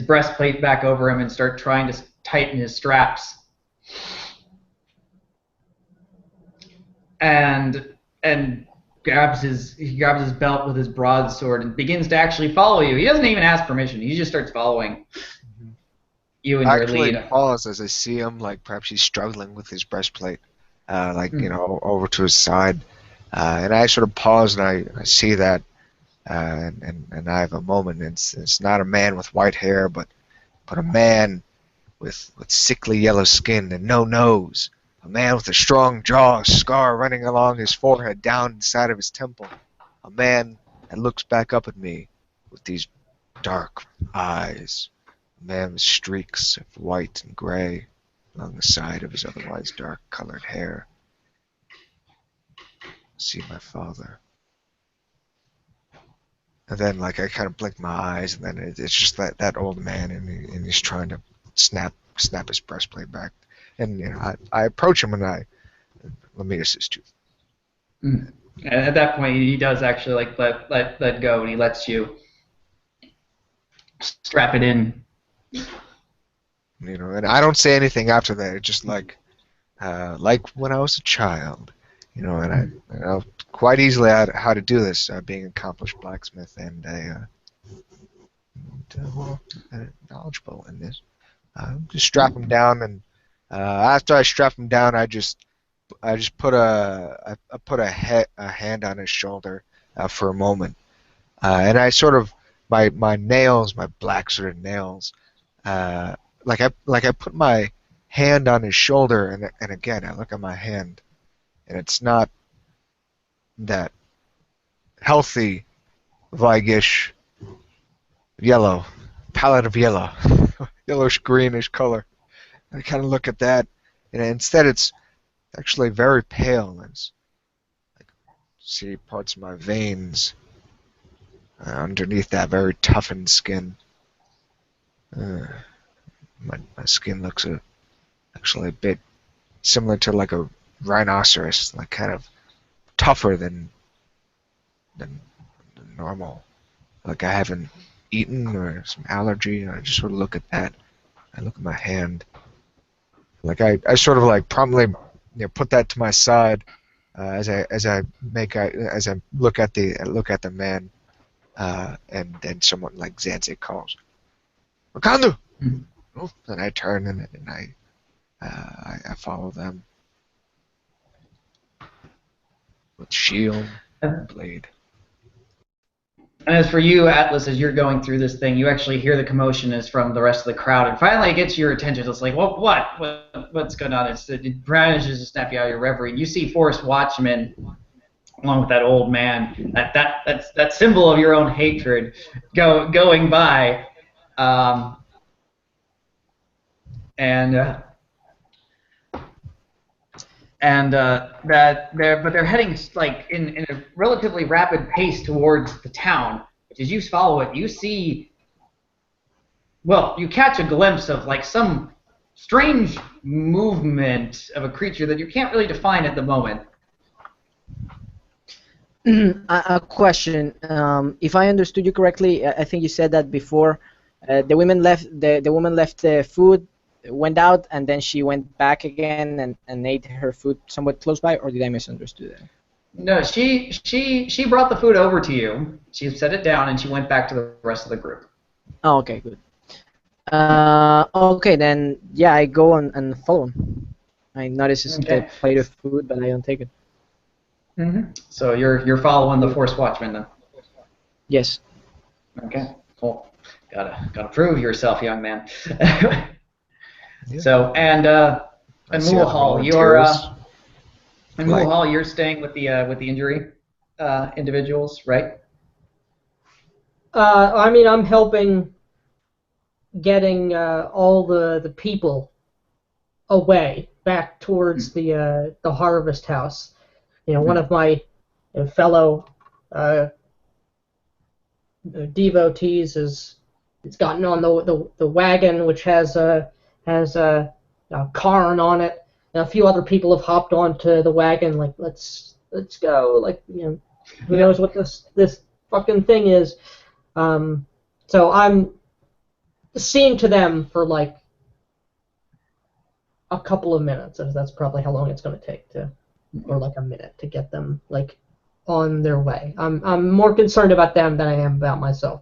breastplate back over him and start trying to tighten his straps, and grabs his belt with his broadsword and begins to actually follow you. He doesn't even ask permission. He just starts following you and your lead. I pause as I see him, like perhaps he's struggling with his breastplate, over to his side, and I sort of pause and I see that, and I have a moment. It's not a man with white hair, but a man with sickly yellow skin and no nose. A man with a strong jaw, a scar running along his forehead, down inside of his temple. a man that looks back up at me with these dark eyes. A man with streaks of white and gray along the side of his otherwise dark-colored hair. See my father. And then, like, I kind of blink my eyes, and then it's just that old man, and he's trying to snap his breastplate back. And you know, I approach him, and let me assist you. And at that point, he does actually like let go, and he lets you strap it in. You know, and I don't say anything after that. It's just like when I was a child, you know, and I know quite easily how to do this, being an accomplished blacksmith and knowledgeable in this. Just strap him down, and after I strap him down, I just put a hand on his shoulder for a moment, and I sort of my nails, my black sort of nails, like I put my hand on his shoulder, and again I look at my hand, and it's not that healthy, Weigish yellow, palette of yellow, yellowish greenish color. And I kind of look at that, and instead it's actually very pale, and I see parts of my veins underneath that very toughened skin. My skin looks actually a bit similar to like a rhinoceros, like kind of tougher than normal. Like I haven't eaten or some allergy. I just sort of look at that. I look at my hand. Like I sort of like promptly put that to my side as I look at the man, and then someone like Zanze calls, Makandu. Oh, then I turn and I follow them with shield and blade. And as for you, Atlas, as you're going through this thing, you actually hear the commotion is from the rest of the crowd, and finally it gets your attention. It's like, well, what's going on? It manages to snap you out of your reverie. And you see Forest Watchman, along with that old man, that symbol of your own hatred, going by, but they're heading like in a relatively rapid pace towards the town. Which as you follow it, you see, well, you catch a glimpse of like some strange movement of a creature that you can't really define at the moment. A question. If I understood you correctly, I think you said that before. The woman left the food, went out, and then she went back again and ate her food somewhat close by, or did I misunderstand that? No, she brought the food over to you. She set it down and she went back to the rest of the group. Oh, okay, good. Okay, then yeah, I go and follow him. I notice it's a plate of food, but I don't take it. Mm-hmm. So you're following the Force Watchman then? Yes. Okay, cool. Gotta prove yourself, young man. Yeah. So and Mulahal, you're staying with the injury individuals, right? I mean, I'm helping getting all the people away back towards the harvest house. You know, one of my fellow devotees has gotten on the wagon, which has a Karn on it. And a few other people have hopped onto the wagon. Like, let's go. Like, you know, who knows what this fucking thing is. So I'm seeing to them for like a couple of minutes. That's probably how long it's going to take or like a minute to get them like on their way. I'm more concerned about them than I am about myself.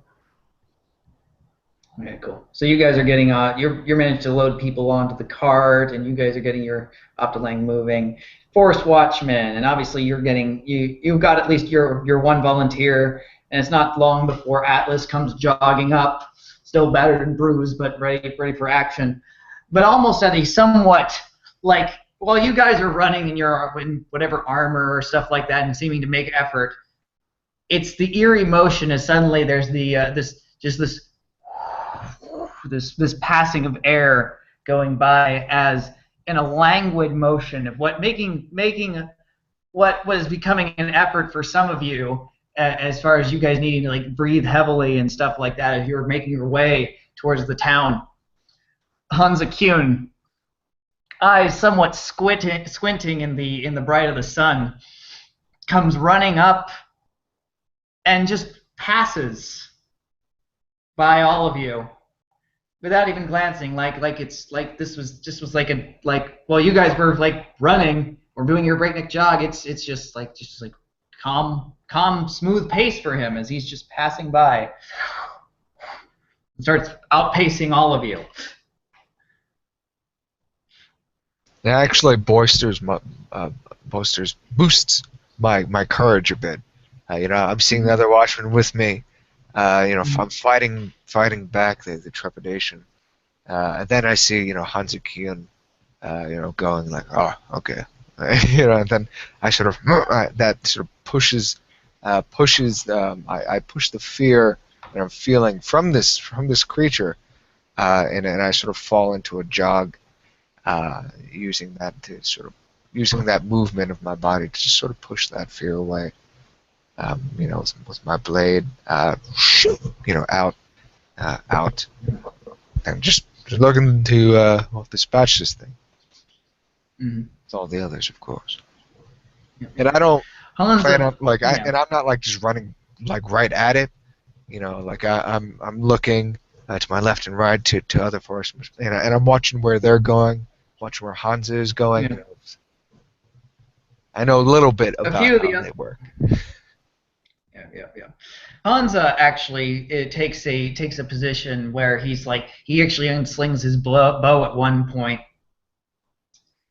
Okay, cool. So you guys are getting you're managed to load people onto the cart, and you guys are getting your Optilang moving. Forest Watchman, and obviously you're getting you've got at least your one volunteer, and it's not long before Atlas comes jogging up, still battered and bruised, but ready for action. But almost at a somewhat like while you guys are running in your whatever armor or stuff like that and seeming to make effort, it's the eerie motion as suddenly there's the this passing of air going by as in a languid motion of what making what was becoming an effort for some of you as far as you guys needing to like breathe heavily and stuff like that as you were making your way towards the town. Hansa Kuhn, eyes somewhat squinting in the bright of the sun, comes running up and just passes by all of you without even glancing, like it's like this was like well, you guys were like running or doing your breakneck jog. It's just like calm smooth pace for him as he's just passing by. Starts outpacing all of you. It actually boosts my courage a bit. I'm seeing the other watchmen with me. I'm fighting back the trepidation. And then I see, Hansa Kuhn, going like, oh, okay. And then I sort of, that sort of pushes, I push the fear that I'm feeling from this creature, and I sort of fall into a jog, using that movement of my body to just sort of push that fear away. With my blade, out, and just looking to dispatch this thing. Mm-hmm. With all the others, of course. Yep. And I don't plan on yeah. and I'm not like just running like right at it. I'm looking to my left and right to other forces, and I'm watching where they're going, watching where Hansa is going. Yeah. I know a little bit about how they work. Yeah. Hansa actually takes a position where he actually unslings his bow at one point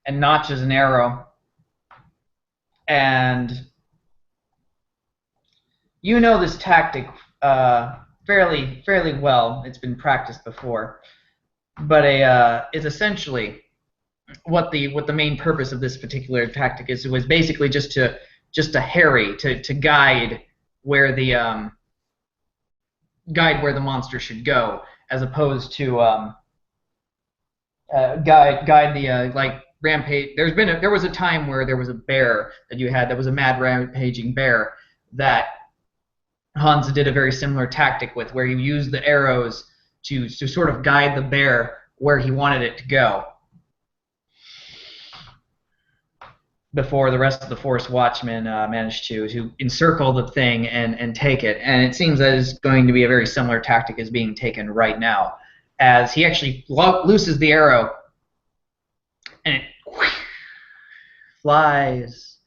and notches an arrow, and you know this tactic fairly well. It's been practiced before, but it's essentially what the main purpose of this particular tactic is. It was basically just to harry, to guide where the monster should go, as opposed to guide the rampage. There was a time where there was a bear that was a mad rampaging bear that Hansa did a very similar tactic with, where he used the arrows to sort of guide the bear where he wanted it to go before the rest of the Forest Watchmen managed to encircle the thing and take it. And it seems that is going to be a very similar tactic as being taken right now, as he actually looses the arrow and it flies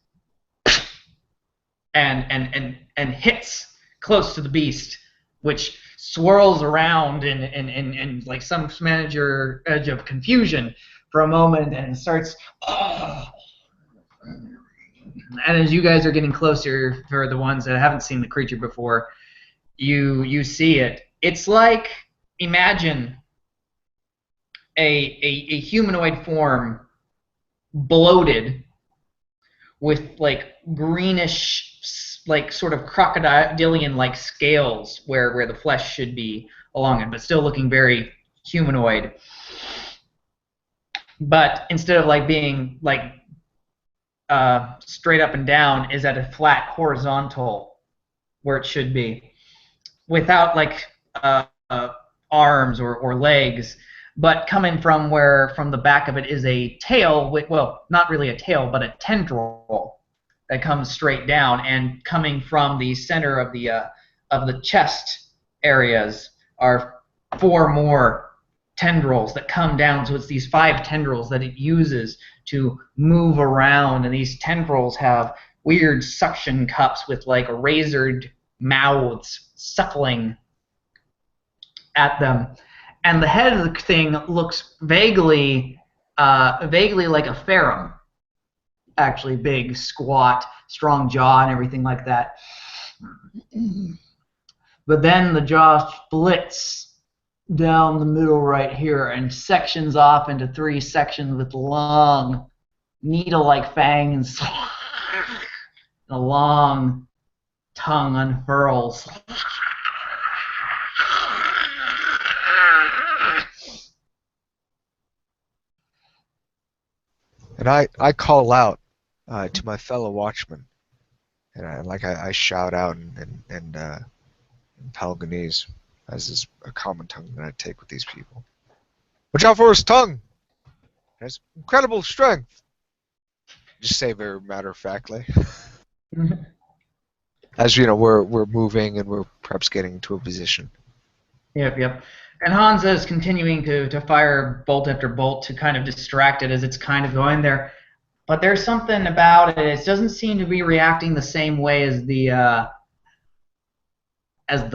and hits close to the beast, which swirls around in like some manager edge of confusion for a moment and starts. And as you guys are getting closer, for the ones that haven't seen the creature before, you see it. It's like, imagine a humanoid form, bloated, with like greenish, like sort of crocodilian-like scales where the flesh should be along it, but still looking very humanoid. But instead of like being like straight up and down, is at a flat horizontal where it should be, without like arms or legs, but coming from the back of it is a tail, well, not really a tail, but a tendril that comes straight down, and coming from the center of the chest areas are 4 more tendrils that come down. So it's these 5 tendrils that it uses to move around, and these tendrils have weird suction cups with like razored mouths suckling at them. And the head of the thing looks vaguely like a ferrum. Actually big, squat, strong jaw and everything like that. But then the jaw splits down the middle right here and sections off into 3 sections with long, needle-like fangs and a long tongue unfurls. And I call out to my fellow watchmen, and I shout out in Pelganese, as is a common tongue that I take with these people. Watch out for his tongue! It has incredible strength. Just say very matter of factly. As you know, we're moving and we're perhaps getting to a position. Yep. And Hansa is continuing to fire bolt after bolt to kind of distract it as it's kind of going there. But there's something about it. It doesn't seem to be reacting the same way as the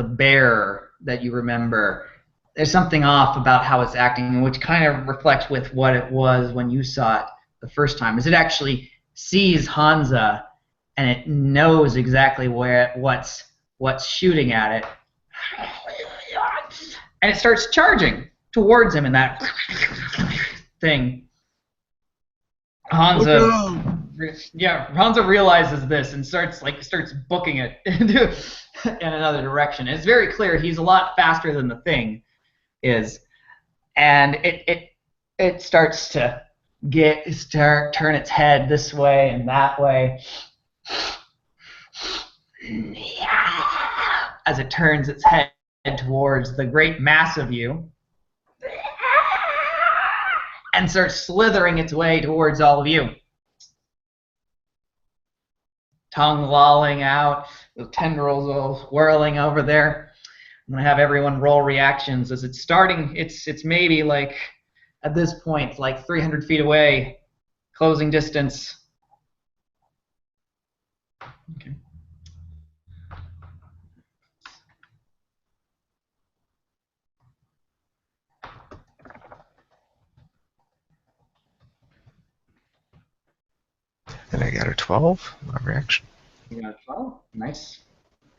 bear that you remember. There's something off about how it's acting, which kind of reflects with what it was when you saw it the first time. Is it actually sees Hansa and it knows exactly what's shooting at it, and it starts charging towards him in that thing. Hansa realizes this and starts booking it in another direction. It's very clear he's a lot faster than the thing is, and it starts to turn its head this way and that way as it turns its head towards the great mass of you and starts slithering its way towards all of you. Tongue lolling out, the tendrils all whirling over there. I'm going to have everyone roll reactions as it's starting. It's maybe like, at this point, like 300 feet away, closing distance. Okay. And I got a 12, my reaction. You got a 12? Nice.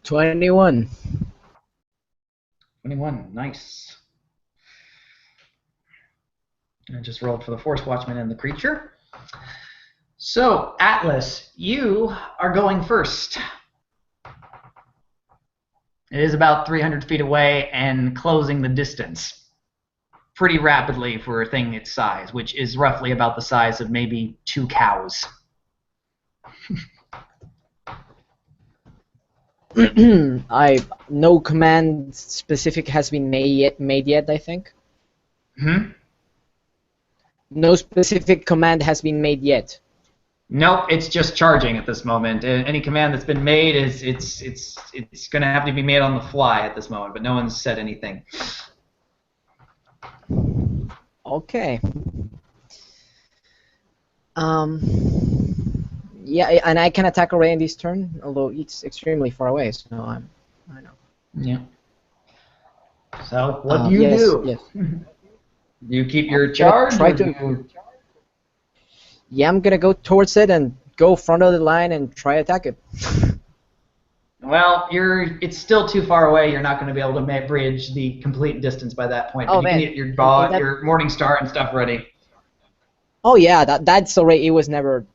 21. 21, nice. I just rolled for the Force Watchman and the creature. So, Atlas, you are going first. It is about 300 feet away and closing the distance pretty rapidly for a thing its size, which is roughly about the size of maybe 2 cows. No command specific has been made yet, I think. No specific command has been made yet. Nope, it's just charging at this moment. Any command that's been made is it's going to have to be made on the fly at this moment, but no one's said anything. Okay. Yeah, and I can attack already in this turn, although it's extremely far away, so I know. Yeah. So what do you do? Yes. Do you keep your charge? Yeah, I'm gonna go towards it and go front of the line and try attack it. Well, it's still too far away. You're not going to be able to bridge the complete distance by that point. Oh, but you can get your Morning Star and stuff ready. Oh yeah, that's already. It was never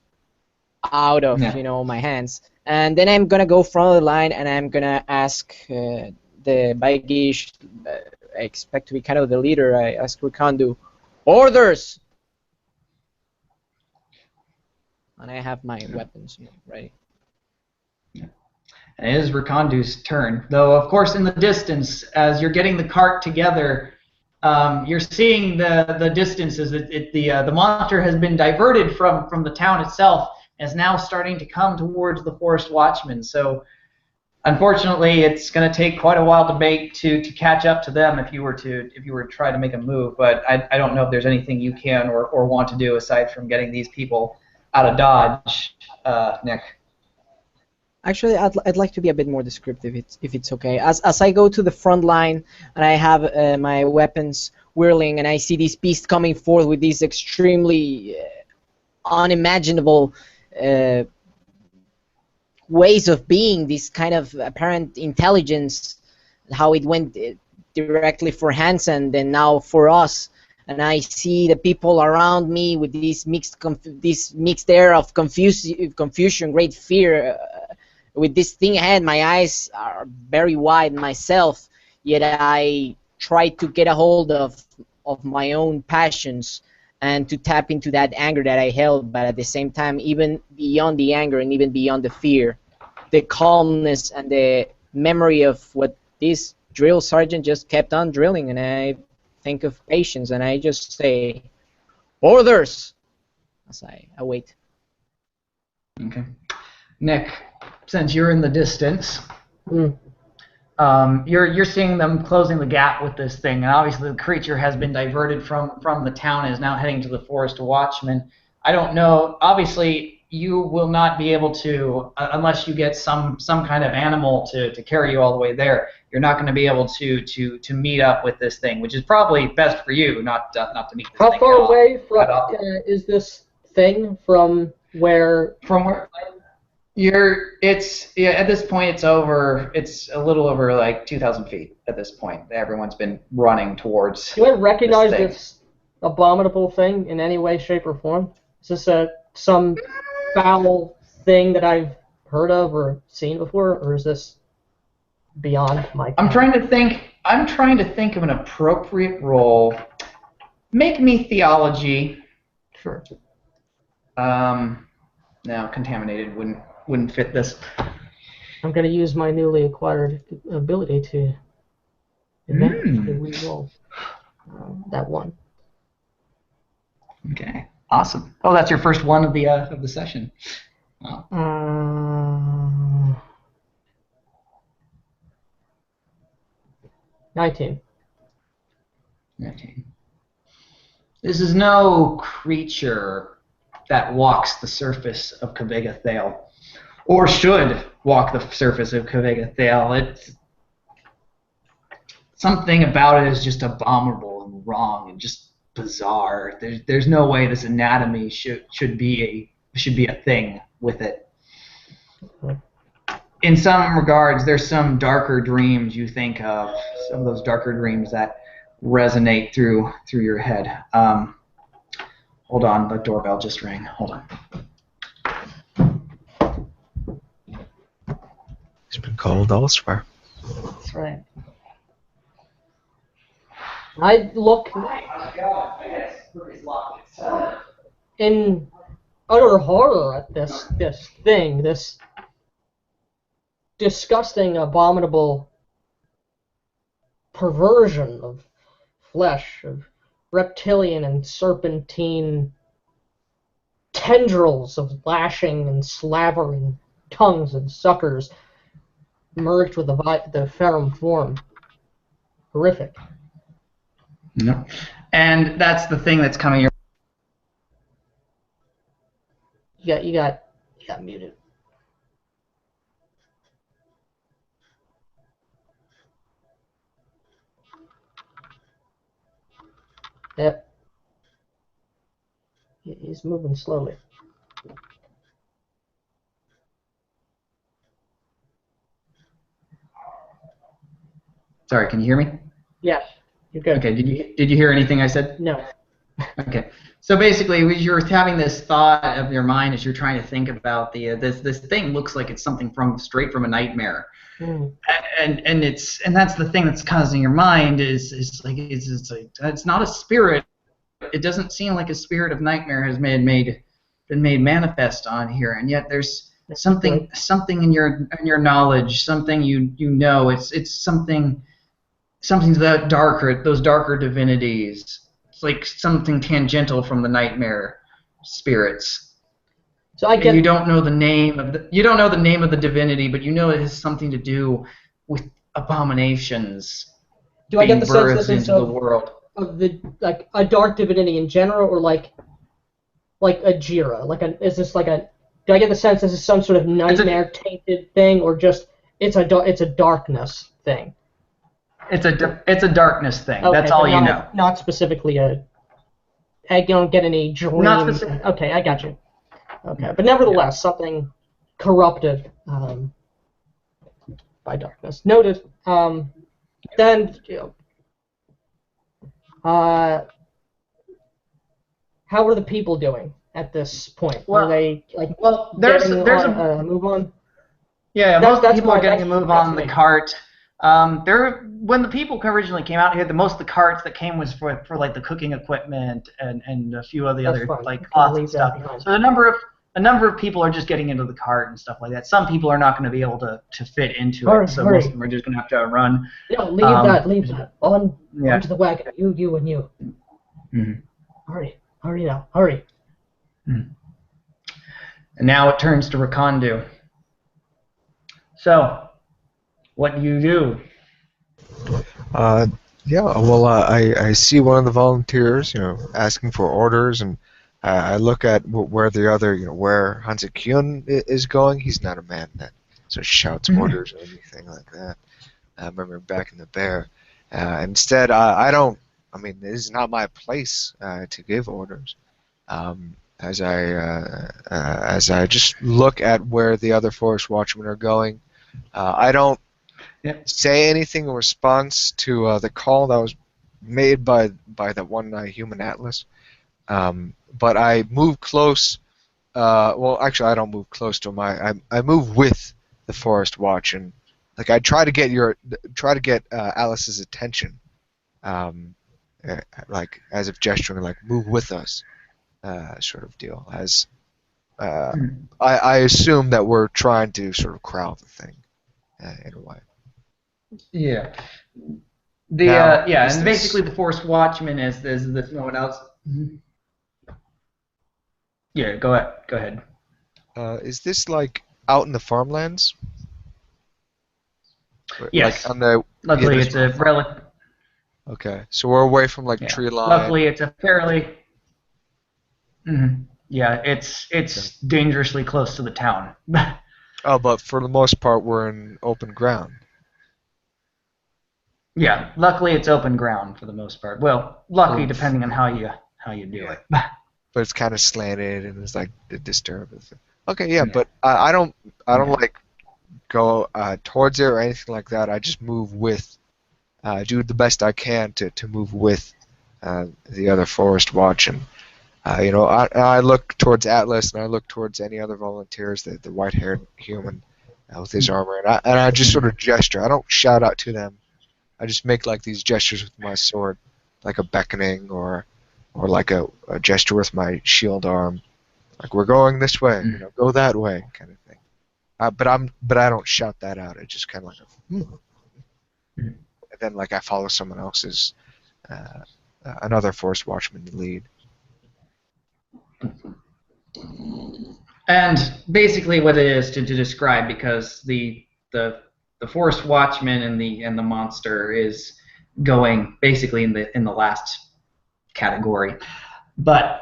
out of my hands. And then I'm gonna go front of the line and I'm gonna ask the Baigish. I expect to be kind of the leader. I ask Rikandu, orders. And I have my weapons ready. Yeah. And it is Rikandu's turn, though. Of course, in the distance, as you're getting the cart together, you're seeing the distances. The monster has been diverted from the town itself, and is now starting to come towards the Forest Watchmen. So, unfortunately, it's going to take quite a while to catch up to them if you were to try to make a move. But I don't know if there's anything you can or want to do aside from getting these people out of dodge, Nick. Actually, I'd like to be a bit more descriptive, if it's okay. As I go to the front line and I have my weapons whirling and I see these beasts coming forth with these extremely unimaginable ways of being, this kind of apparent intelligence, how it went directly for Hansen, then now for us. And I see the people around me with this mixed air of confusion, great fear, with this thing ahead, my eyes are very wide myself, yet I try to get a hold of my own passions and to tap into that anger that I held, but at the same time, even beyond the anger and even beyond the fear, the calmness and the memory of what this drill sergeant just kept on drilling, and I think of patience, and I just say, orders, as I await. Okay. Nick, since you're in the distance, Mm. you're seeing them closing the gap with this thing, and obviously the creature has been diverted from the town and is now heading to the forest to Watchmen. I don't know. Obviously, you will not be able to, unless you get some kind of animal to carry you all the way there. You're not going to be able to meet up with this thing, which is probably best for you, not to meet this How thing. far away from Cut off. is this thing from where? From where? At this point it's a little over like 2,000 feet at this point. Everyone's been running towards. Do I recognize thing. this abominable thing in any way, shape, or form? Is this some foul thing that I've heard of or seen before, or is this beyond my? I'm trying to think of an appropriate role. Make me theology. Sure. No, contaminated wouldn't fit this. I'm going to use my newly acquired ability to re-roll that one. Okay, awesome. Oh, that's your first one of the session. Wow. 19. 19. This is no creature that walks the surface of Kavega Thale, or should walk the surface of Kavega Thale. It's something about it is just abominable and wrong and just bizarre. There's no way this anatomy should be a thing with it. In some regards, there's some darker dreams you think of, some of those darker dreams that resonate through your head. Hold on, the doorbell just rang. Hold on. He's been called elsewhere. That's right. I look in utter horror at this thing, this disgusting, abominable perversion of flesh, of reptilian and serpentine tendrils of lashing and slavering tongues and suckers merged with the ferrum form. Horrific. No. And that's the thing that's coming. You got muted. Yep. He's moving slowly. Sorry, can you hear me? Yes, you're good. Okay. Did you hear anything I said? No. Okay. So basically, you're having this thought of your mind as you're trying to think about this thing looks like it's something straight from a nightmare. Mm. And that's the thing that's causing your mind is like it's not a spirit. It doesn't seem like a spirit of nightmare has been made manifest on here, and yet there's something in your knowledge, something you know. It's something that those darker divinities. It's like something tangential from the nightmare spirits. So I get. You don't know the name of the divinity, but you know it has something to do with abominations. Do I get the sense that into the world? Of the like a dark divinity in general, or like a Jira? Is this like a? Do I get the sense this is some sort of nightmare tainted thing, or just it's a darkness thing? It's a darkness thing. Okay, that's all you know. Not specifically I don't get any dreams. Not specific. Okay, I got you. Okay, but nevertheless, something corrupted by darkness. Noted. Then, how are the people doing at this point? Well, are they like? Well, there's getting a move on. Yeah, most of the that's people are my- getting a that's- move that's on the me. cart. When the people originally came out here, most of the carts that came was for like the cooking equipment and a few of the That's other fine. like You can cloths and leave that stuff. behind. So a number of people are just getting into the cart and stuff like that. Some people are not going to be able to fit into Hurry, it, so hurry. most of them are just going to have to run. No, leave that. Yeah. Onto the wagon. You and you. Mhm. Hurry now, hurry. And now it turns to Rakondu. So, what do you do? Yeah, well, I see one of the volunteers, asking for orders, and I look at where the other, where Hansa Kyun is going. He's not a man that sort of shouts orders or anything like that. I remember back in the bear. Instead, I don't. I mean, this is not my place to give orders. As I just look at where the other forest watchmen are going, I don't say anything in response to the call that was made by that one human Atlas. But I move close. Well, actually, I don't move close to him. I move with the forest watch, and like I try to get Alice's attention, like as if gesturing, like move with us, sort of deal. As I assume that we're trying to sort of crowd the thing in a way. Yeah. Now, And basically the Forest Watchman is this no one else. Yeah, go ahead. Is this like out in the farmlands? Yes. Like on the. Luckily, yeah, it's a relic. Okay, so we're away from like tree line. Luckily, it's a fairly. Yeah, it's dangerously close to the town. Oh, but for the most part, we're in open ground. Yeah, luckily it's open ground for the most part. Well, lucky depending on how you do it. But it's kind of slanted and it's like a disturbance. Okay, yeah, but I don't like go towards it or anything like that. I just move with, do the best I can to move with the other forest watch, and I look towards Atlas and I look towards any other volunteers, the white-haired human with his armor, and I just sort of gesture. I don't shout out to them. I just make like these gestures with my sword, like a beckoning or like a gesture with my shield arm, like we're going this way, go that way, kind of thing. But I don't shout that out. It's just kind of like and then like I follow someone else's another forest watchman lead. And basically, what it is to describe, because the Forest Watchman and the monster is going basically in the last category, but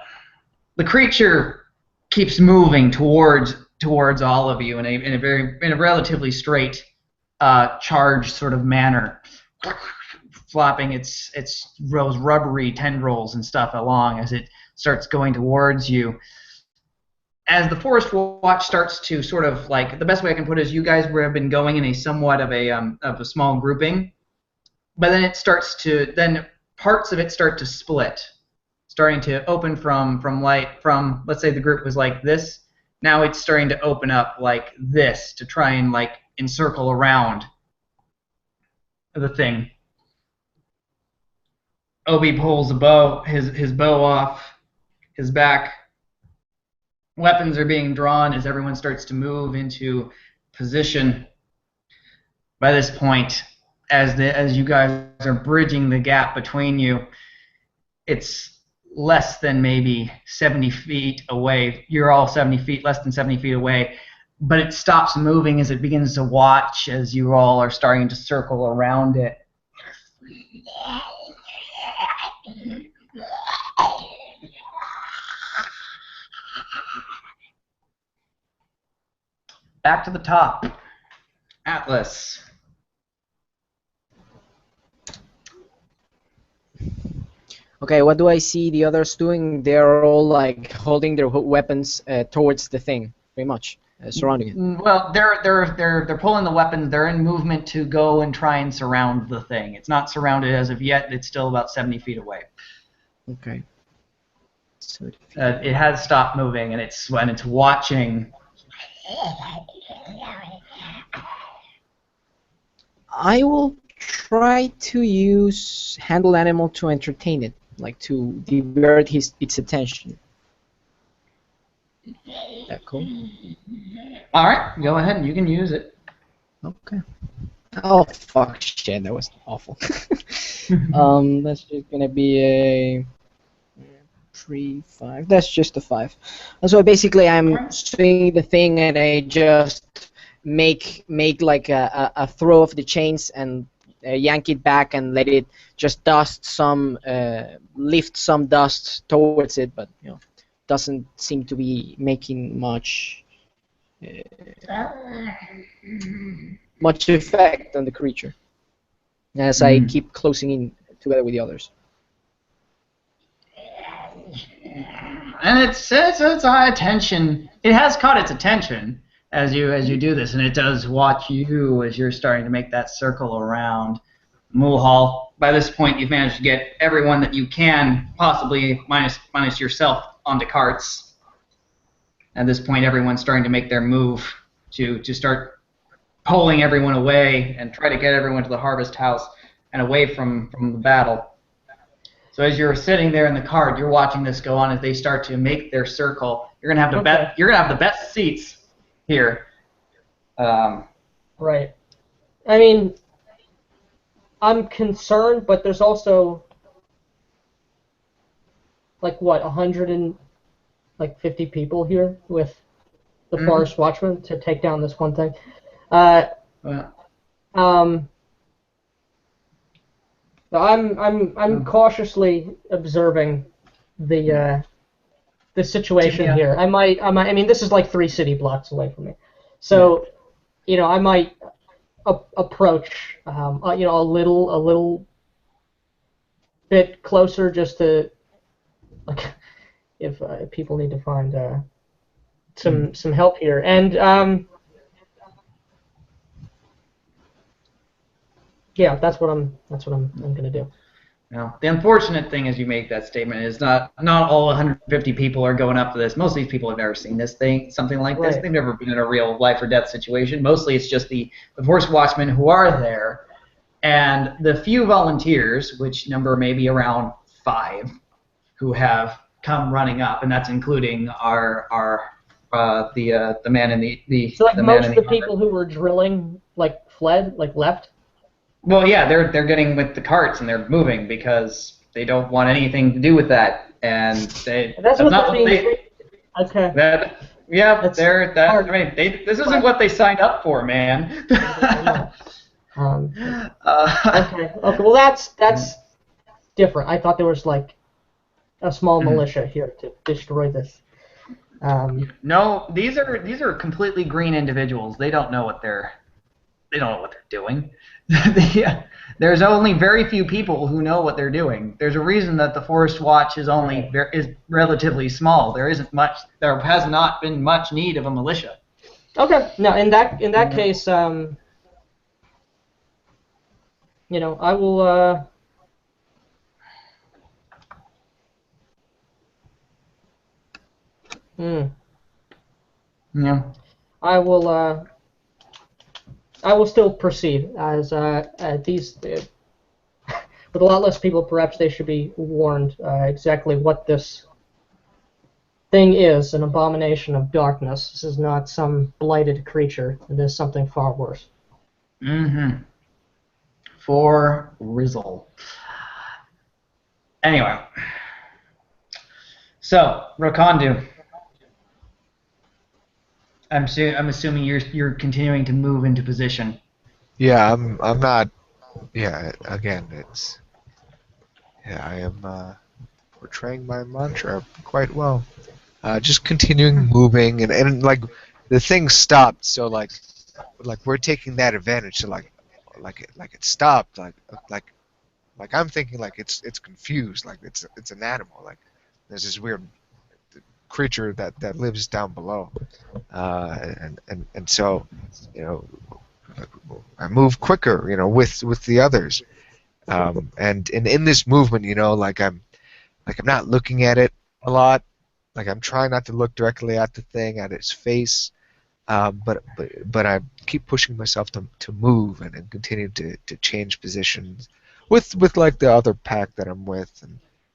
the creature keeps moving towards all of you in a relatively straight charged sort of manner, flopping its rubbery tendrils and stuff along as it starts going towards you. As the Forest Watch starts to sort of, like, the best way I can put it is you guys have been going in a somewhat of a small grouping, but then parts of it start to split, starting to open from let's say the group was like this. Now it's starting to open up like this to try and like encircle around the thing. Obi pulls his bow off his back. Weapons are being drawn as everyone starts to move into position. By this point, as you guys are bridging the gap between you, it's less than maybe 70 feet away. You're all 70 feet, less than 70 feet away, but it stops moving as it begins to watch as you all are starting to circle around it. Back to the top. Atlas. Okay, what do I see the others doing? They're all like holding their weapons towards the thing, pretty much, surrounding it. Well, they're pulling the weapons. They're in movement to go and try and surround the thing. It's not surrounded as of yet. It's still about 70 feet away. Okay. So It has stopped moving, and it's watching. I will try to use handle animal to entertain it, like to divert its attention. That cool? All right, go ahead. You can use it. Okay. Oh fuck shit, that was awful. That's just gonna be a 3, 5. That's just a 5. So basically, I'm swinging the thing and I just make like a throw of the chains and yank it back and let it just lift some dust towards it, but doesn't seem to be making much effect on the creature as I keep closing in together with the others. And it's high attention. It has caught its attention as you do this, and it does watch you as you're starting to make that circle around Mulhall. By this point, you've managed to get everyone that you can, possibly minus yourself, onto carts. At this point, everyone's starting to make their move to start pulling everyone away and try to get everyone to the harvest house and away from the battle. So as you're sitting there in the cart, you're watching this go on as they start to make their circle. You're gonna have to You're gonna have the best seats here. Right. I mean, I'm concerned, but there's also like 150 people here with the Forest Watchman to take down this one thing. I'm cautiously observing the situation here. I mean, this is like 3 city blocks away from me, so I might approach a little bit closer just to if people need to find some help here. And yeah, that's what I'm gonna do. Now, the unfortunate thing as you make that statement is not all 150 people are going up to this. Most of these people have never seen something like this. They've never been in a real life or death situation. Mostly it's just the Forest Watchmen who are there, and the few volunteers, which number maybe around 5, who have come running up, and that's including the man in the So like the most man of in the people who were drilling fled, left. Well, yeah, they're getting with the carts and they're moving because they don't want anything to do with that, and Okay. This isn't what they signed up for, man. Okay. Well, that's different. I thought there was like a small militia here to destroy this. No, these are completely green individuals. They don't know what they're doing. There's only very few people who know what they're doing. There's a reason that the Forest Watch is relatively small. There has not been much need of a militia. Okay. Now, in that case, I will. Yeah. I will still proceed as these. With a lot less people, perhaps they should be warned exactly what this thing is, an abomination of darkness. This is not some blighted creature. It is something far worse. Mm-hmm. For Rizzle. Anyway. So, Rakondu. I'm assuming you're continuing to move into position. Yeah, I'm not. Yeah, again, I am portraying my mantra quite well. Just continuing moving, and like the thing stopped, so like we're taking that advantage. So like it stopped. Like I'm thinking like it's confused. Like it's an animal. Like there's this weird creature that lives down below, and so I move quicker, with the others, and in this movement, like I'm not looking at it a lot, like I'm trying not to look directly at the thing, at its face, But I keep pushing myself to move and continue to change positions with like the other pack that I'm with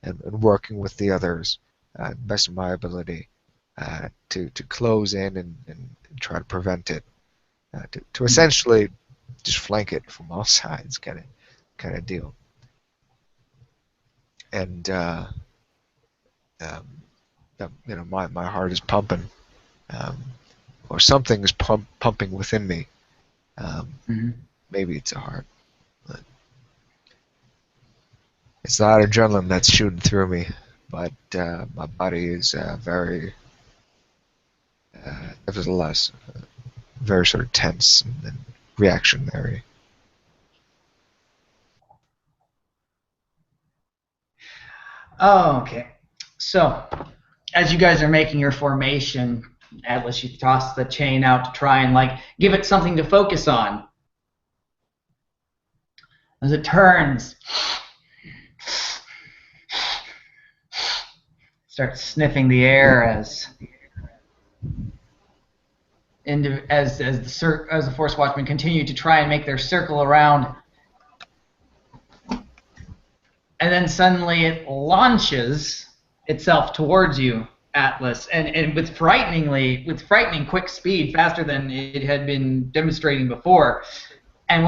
and working with the others best of my ability to close in and try to prevent it to essentially just flank it from all sides kind of deal. And my heart is pumping. Or something is pumping within me. Maybe it's a heart, but it's not adrenaline that's shooting through me. But my body is very, nevertheless, very sort of tense and reactionary. Oh, okay. So, as you guys are making your formation, Atlas, you toss the chain out to try and like give it something to focus on. As it turns, starts sniffing the air as the Force Watchmen continue to try and make their circle around, and then suddenly it launches itself towards you, Atlas, and with frightening quick speed, faster than it had been demonstrating before. And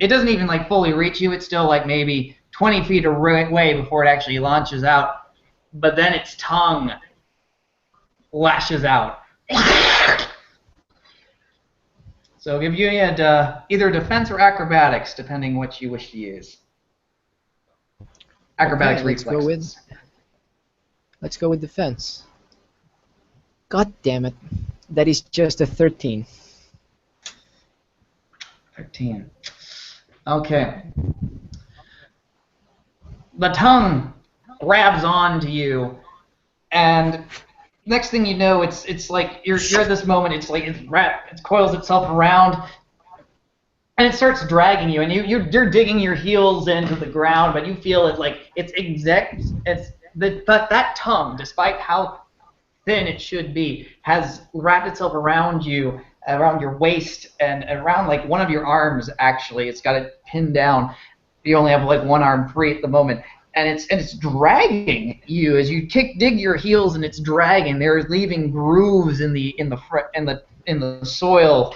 it doesn't even like fully reach you. It's still like maybe 20 feet away before it actually launches out. But then its tongue lashes out. So I'll give you either defense or acrobatics, depending what you wish to use. Acrobatics reflexes. Let's go with defense. God damn it. That is just a 13. 13. Okay. The tongue grabs onto you, and next thing you know, it's like you're at this moment. It's like it coils itself around, and it starts dragging you, and you're digging your heels into the ground, but you feel it like but that tongue, despite how thin it should be, has wrapped itself around you, around your waist, and around like one of your arms. Actually, it's got it pinned down. You only have like one arm free at the moment, and it's dragging you as you dig your heels, and it's dragging. They're leaving grooves in the soil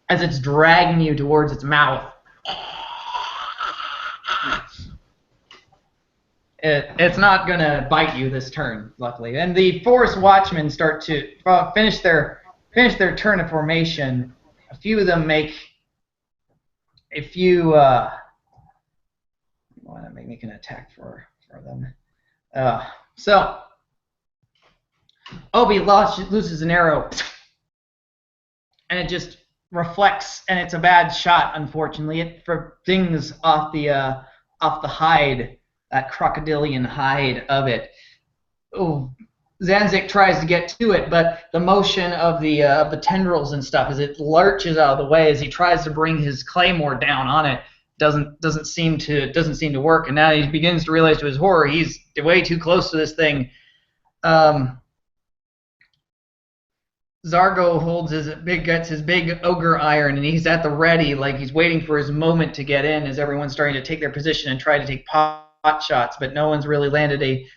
as it's dragging you towards its mouth. It's not going to bite you this turn, luckily. And the Forest Watchmen start to finish their turn of formation. A few of them make a few... want to make an attack for them. So, Obi loses an arrow, and it just reflects, and it's a bad shot, unfortunately. It dings off the hide, that crocodilian hide of it. Oh, Zanzik tries to get to it, but the motion of the tendrils and stuff as it lurches out of the way as he tries to bring his claymore down on it doesn't seem to work, and now he begins to realize to his horror he's way too close to this thing. Zargo holds his big ogre iron, and he's at the ready, like he's waiting for his moment to get in as everyone's starting to take their position and try to take pot shots, but no one's really landed a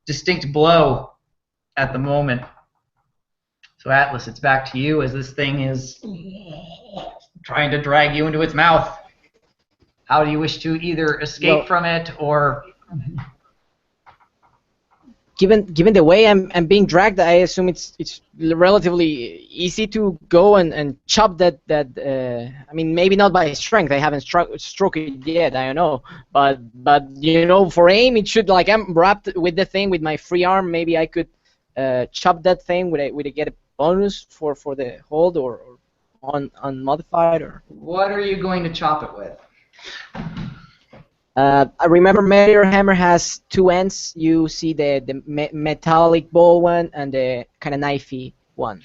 distinct blow at the moment. So Atlas, it's back to you as this thing is trying to drag you into its mouth. How do you wish to either escape from it or... Given the way I'm being dragged, I assume it's relatively easy to go and chop that. I mean, maybe not by strength. I haven't struck it yet. I don't know, but for aim, it should, like, I'm wrapped with the thing with my free arm. Maybe I could chop that thing. Would I get a bonus for the hold or unmodified or? What are you going to chop it with? I remember Meteor Hammer has two ends. You see the metallic ball one and the kind of knifey one.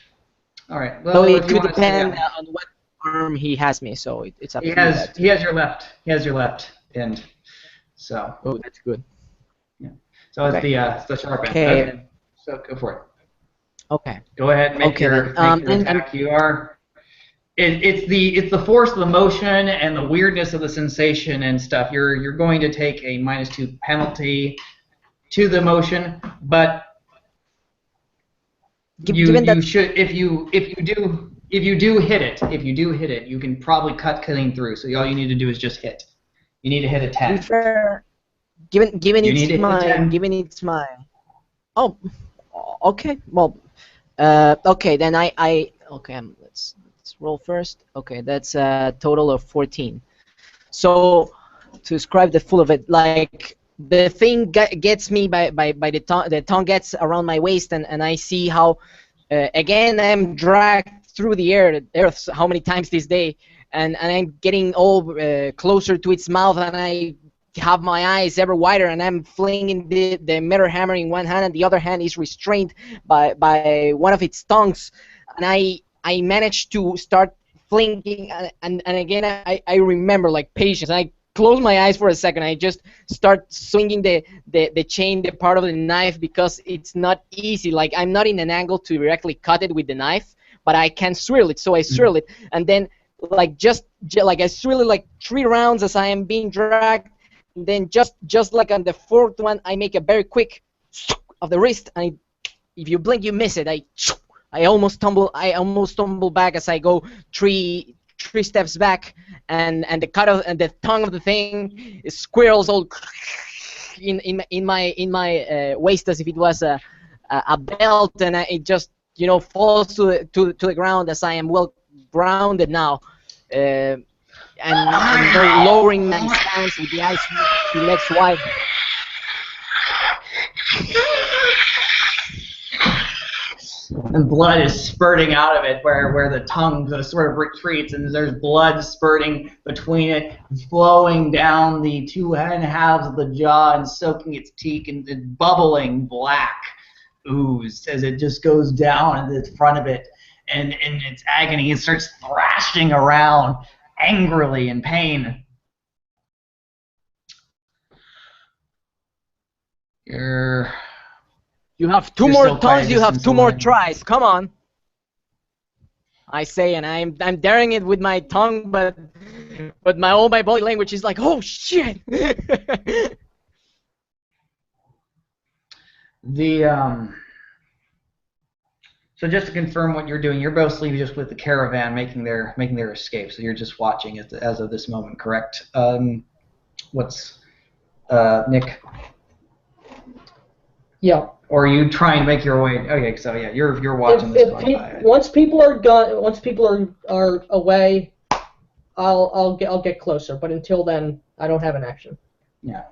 All right. Well, so it could depend on what arm he has me. So it's up to you. He has your left. He has your left end. So. Oh, that's good. Yeah. So okay. It's the sharp end. Okay. So go for it. Okay. Go ahead and make Okay, your then. make your attack. You are. It's the force of the motion and the weirdness of the sensation and stuff. You're going to take a -2 penalty to the motion, but Given you that, should if you do hit it, you can probably cut clean through. So all you need to do is just hit. You need to hit a to be 10. fair, given You need to hit a 10. it's my. Oh, okay. Well, okay. Then okay. Let's roll first. Okay, that's a total of 14. So to describe the full of it, like the thing gets me by the tongue gets around my waist, and I see how again I'm dragged through the earth how many times this day, and I'm getting all closer to its mouth, and I have my eyes ever wider, and I'm flinging the mirror hammer in one hand, and the other hand is restrained by one of its tongues, and I managed to start flinging, and again I remember like patience. I close my eyes for a second. I just start swinging the chain, the part of the knife, because it's not easy. Like I'm not in an angle to directly cut it with the knife, but I can swirl it. So I swirl it, and then like like I swirl it like 3 rounds as I am being dragged. And then just like on the 4th one, I make a very quick of the wrist, and if you blink, you miss it. I almost tumble back as I go three steps back, and the tongue of the thing squirrels all in my waist as if it was a belt, and it just falls to the ground as I am well grounded now, and lowering my stance with the eyes the legs wide. And blood is spurting out of it where the tongue sort of retreats, and there's blood spurting between it, flowing down the 2 halves of the jaw and soaking its teeth in the bubbling black ooze as it just goes down in the front of it. And in its agony, it starts thrashing around angrily in pain. You have 2 more tongues, you have 2 more tries. Come on. I say, and I'm daring it with my tongue, but my body language is like, oh shit. So just to confirm what you're doing, you're mostly just with the caravan making their escape. So you're just watching it as of this moment, correct? What's Nick? Yeah. Or are you trying to make your way? Okay, so yeah, you're watching this going by. Once people are gone, once people are away, I'll get closer. But until then, I don't have an action. Yeah.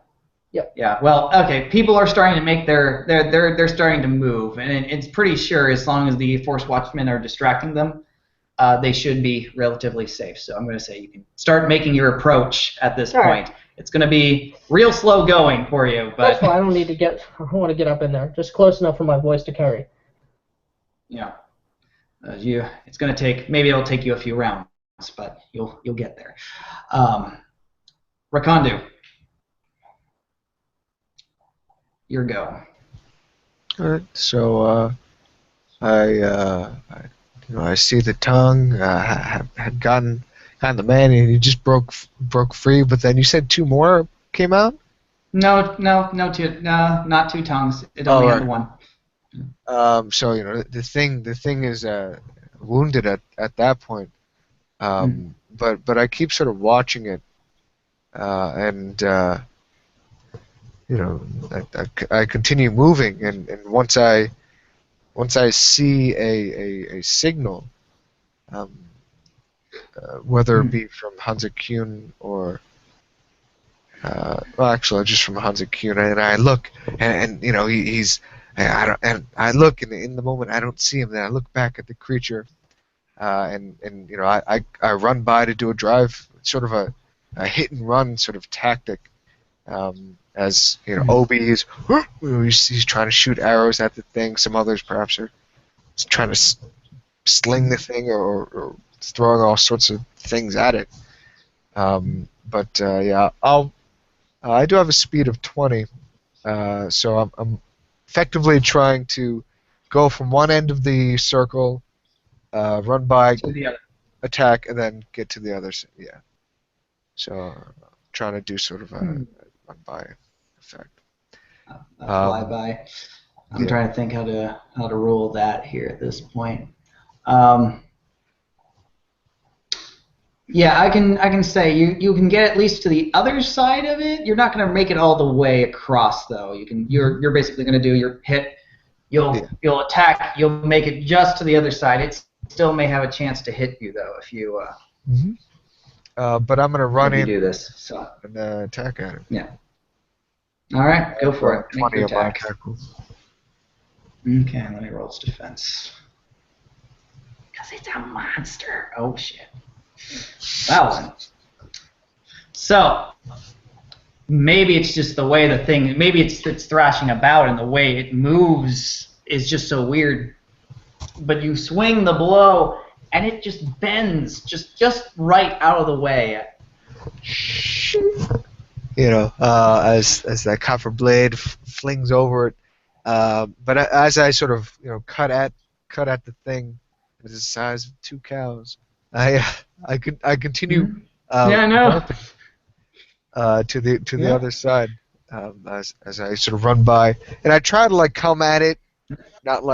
Yep. Yeah. Well, okay. People are starting to make they're starting to move, and it's pretty sure as long as the Force Watchmen are distracting them, they should be relatively safe. So I'm going to say you can start making your approach at this point. Right. It's going to be real slow going for you, but that's fine. I don't want to get up in there. Just close enough for my voice to carry. Yeah. It's going to take, maybe it'll take you a few rounds, but you'll get there. Rakandu, your go. All right. So I see the tongue. Had gotten the man, and he just broke free. But then you said 2 more came out. No, not 2 tongues. It only had the 1. So the thing is wounded at that point. But I keep sort of watching it, and I continue moving, and once I see a signal, whether it be from Hansa Kuhn or well, actually just from Hansa Kuhn, and I look, and he's I look, and in the moment I don't see him. Then I look back at the creature, and I run by to do a drive, sort of a hit and run sort of tactic. As Obi is he's trying to shoot arrows at the thing. Some others perhaps are trying to sling the thing or throwing all sorts of things at it. But yeah, I do have a speed of 20, so I'm effectively trying to go from one end of the circle, run by, To the other. attack, and then get to the other. Yeah. So trying to do sort of a run by effect. A flyby. I'm yeah. trying to think how to rule that here at this point. Yeah, I can say you can get at least to the other side of it. You're not going to make it all the way across though. You're basically going to do your hit. You'll attack. You'll make it just to the other side. It still may have a chance to hit you though if you. But I'm going to run in do this. So. and attack at him. Yeah. All right, go for it. Make 20 your on my attack. attack roll. Okay, let me roll its defense. Because it's a monster. Oh, shit. That one. So, maybe it's just the way the thing, maybe it's thrashing about and the way it moves is just so weird. But you swing the blow and it just bends just right out of the way. You know, as that copper blade flings over it. But as I sort of cut at the thing, it's the size of 2 cows. I continue. Yeah, I know. To the other side, as I sort of run by, and I try to come at it, not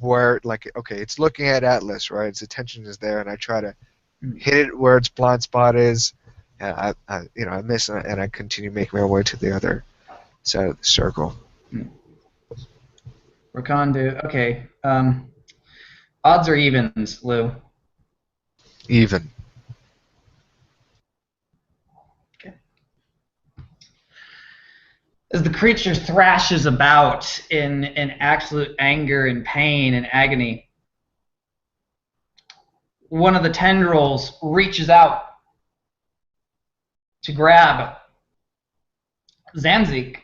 where okay, it's looking at Atlas, right? Its attention is there, and I try to hit it where its blind spot is. And I miss, and I continue making my way to the other side of the circle. Rakandu, okay. Odds or evens, Lou? Even. Okay. As the creature thrashes about in absolute anger and pain and agony, one of the tendrils reaches out to grab Zanzik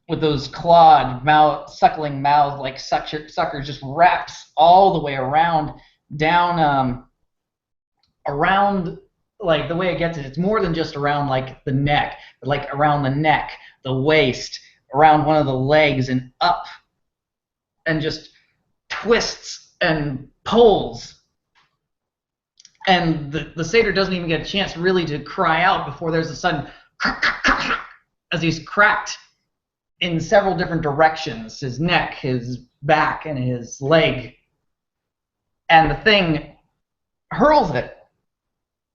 with those clawed suckling mouths like suckers, just wraps all the way around, down around, like the way it gets it. It's more than just around the neck, but around the neck, the waist, around one of the legs and up, and just twists and pulls. And the satyr doesn't even get a chance really to cry out before there's a sudden as he's cracked in several different directions, his neck, his back, and his leg. And the thing hurls it,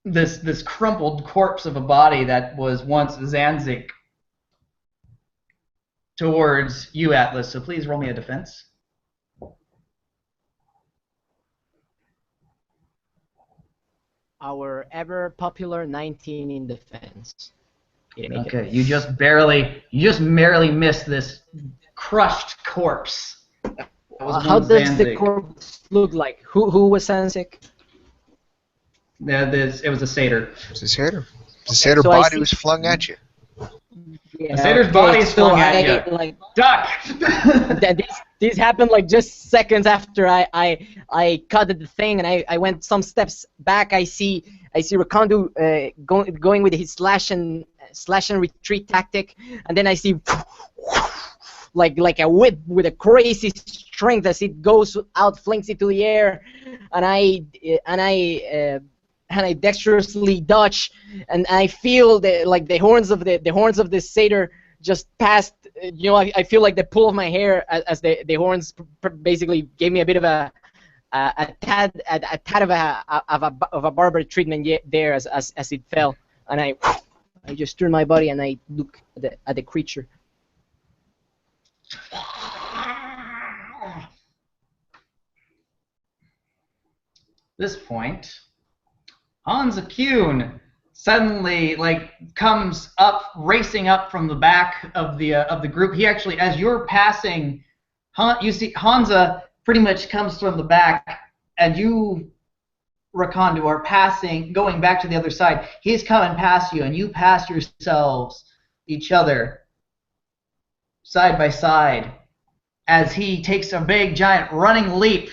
this crumpled corpse of a body that was once Zanzik, towards you, Atlas. So please roll me a defense. Our ever popular 19 in defense. Okay, you just barely missed this crushed corpse. How does the corpse look like? Who was Zanzik? It was a satyr. It's a satyr. The satyr So body was flung at you. Yeah, The satyr's body is flung at you. Duck! This happened just seconds after I cut the thing, and I went some steps back. I see Rakandu going with his slash and retreat tactic, and then I see like a whip with a crazy strength as it goes out, flings it to the air, and I dexterously dodge, and I feel the horns of the satyr just passed. I feel like the pull of my hair as the horns basically gave me a bit of a tad of a barber treatment there as it fell, and I just turn my body and I look at the creature. This point, Hans Kuhn suddenly comes up, racing up from the back of the group. He actually, as you're passing, you see Hansa pretty much comes from the back, and you, Rakandu, are passing, going back to the other side. He's coming past you, and you pass yourselves, each other, side by side, as he takes a big, giant running leap,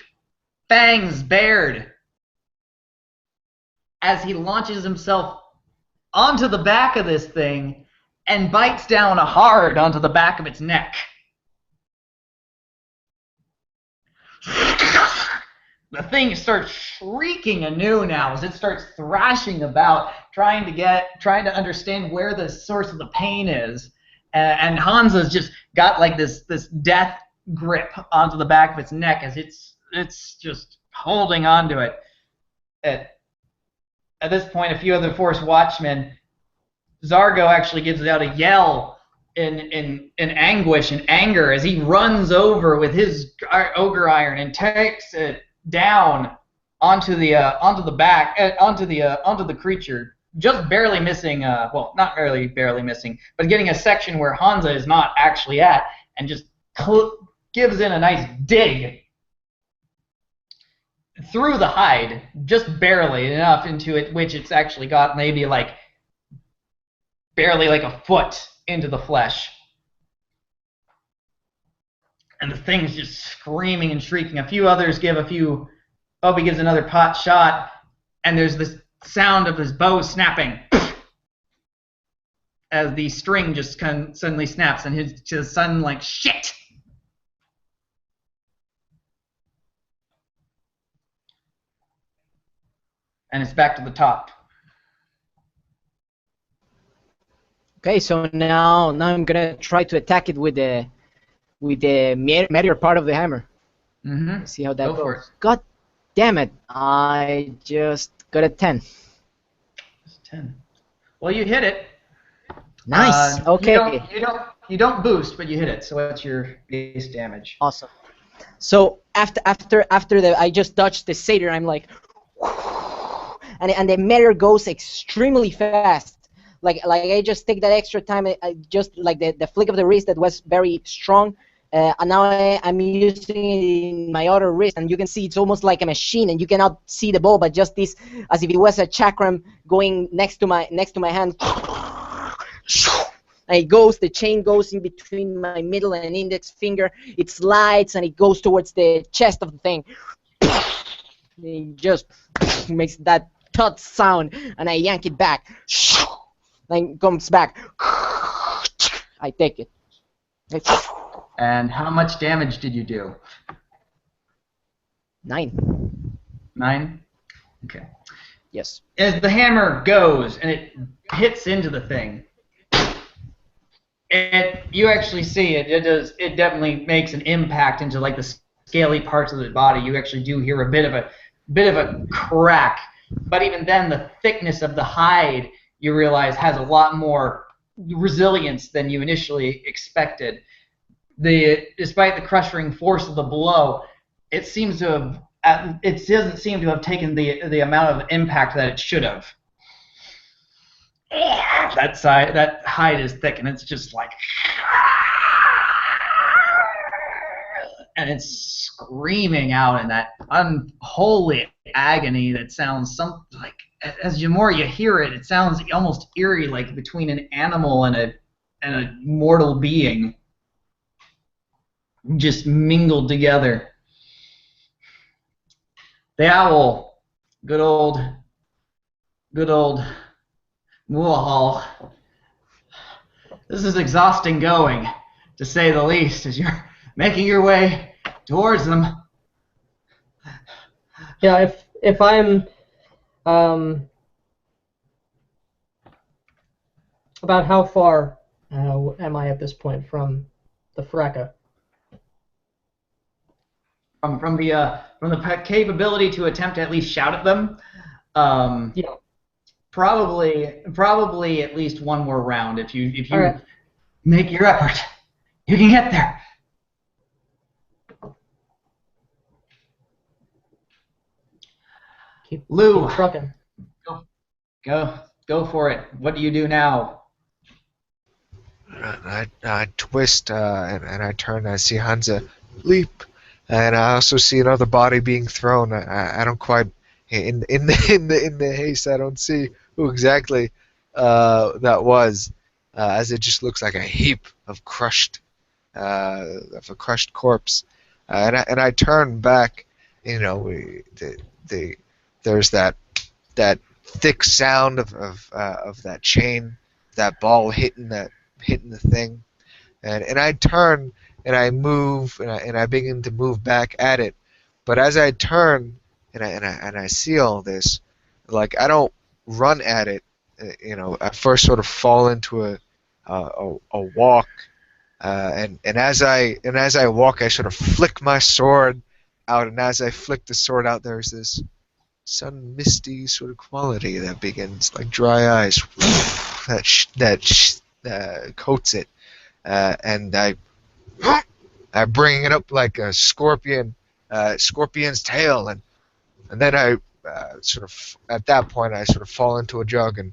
fangs bared, as he launches himself onto the back of this thing and bites down hard onto the back of its neck. The thing starts shrieking anew now as it starts thrashing about, trying to understand where the source of the pain is. And Hansa's just got like this death grip onto the back of its neck as it's just holding onto it. At this point, a few other Force watchmen, Zargo actually gives out a yell in anguish and anger as he runs over with his ogre iron and takes it down onto the creature, just barely missing. Well, not barely missing, but getting a section where Hansa is not actually at, and just gives in a nice dig through the hide, just barely enough into it, which it's actually got maybe like barely like a foot into the flesh. And the thing's just screaming and shrieking. A few others give a few. Obi gives another pot shot, and there's this sound of his bow snapping as the string just suddenly snaps, and his son like shit. And it's back to the top. Okay, so now I'm gonna try to attack it with the meteor part of the hammer. Mm-hmm. See how that Go for goes. it. God damn it! I just got a 10. It's 10. Well, you hit it. Nice. Okay. You don't boost, but you hit it. So that's your base damage. Awesome. So after I just touched the satyr, I'm like, and the meteor goes extremely fast. Like I just take that extra time. I just like the flick of the wrist that was very strong. And now I'm using it in my other wrist, and you can see it's almost like a machine, and you cannot see the ball, but just this, as if it was a chakram going next to my hand. And it goes, the chain goes in between my middle and index finger. It slides, and it goes towards the chest of the thing. It just makes that thud sound, and I yank it back. Then comes back. I take it. And how much damage did you do? 9. 9? Okay. Yes. As the hammer goes and it hits into the thing, you actually see it. It definitely makes an impact into like the scaly parts of the body. You actually do hear a bit of a crack. But even then, the thickness of the hide, you realize, has a lot more resilience than you initially expected. Despite the crushing force of the blow, it doesn't seem to have taken the amount of impact that it should have. That hide is thick, and it's just like, and it's screaming out in that unholy agony that sounds like, as the more you hear it, it sounds almost eerie, like between an animal and a mortal being, just mingled together. The owl, good old Muahal. This is exhausting going, to say the least, as you're making your way towards them. Yeah, if I'm about how far am I at this point from the Fracka? From the capability to attempt to at least shout at them. Yeah. Probably at least one more round. If you right. Make your effort, you can get there. Keep Lou, trucking. go for it. What do you do now? I twist and I turn. And I see Hansa leap, and I also see another body being thrown. I don't quite in the haste. I don't see who exactly that was, as it just looks like a heap of a crushed corpse. And I turn back. You know, there's that thick sound of that chain, that ball hitting the thing, and I turn and I move and I begin to move back at it, But as I turn and I see all this, like I don't run at it. I first sort of fall into a walk, and as I walk, I sort of flick my sword out, and as I flick the sword out, there's this sun misty sort of quality that begins, like dry ice, that coats it, and I bring it up like a scorpion's tail, and then I sort of at that point I sort of fall into a jug and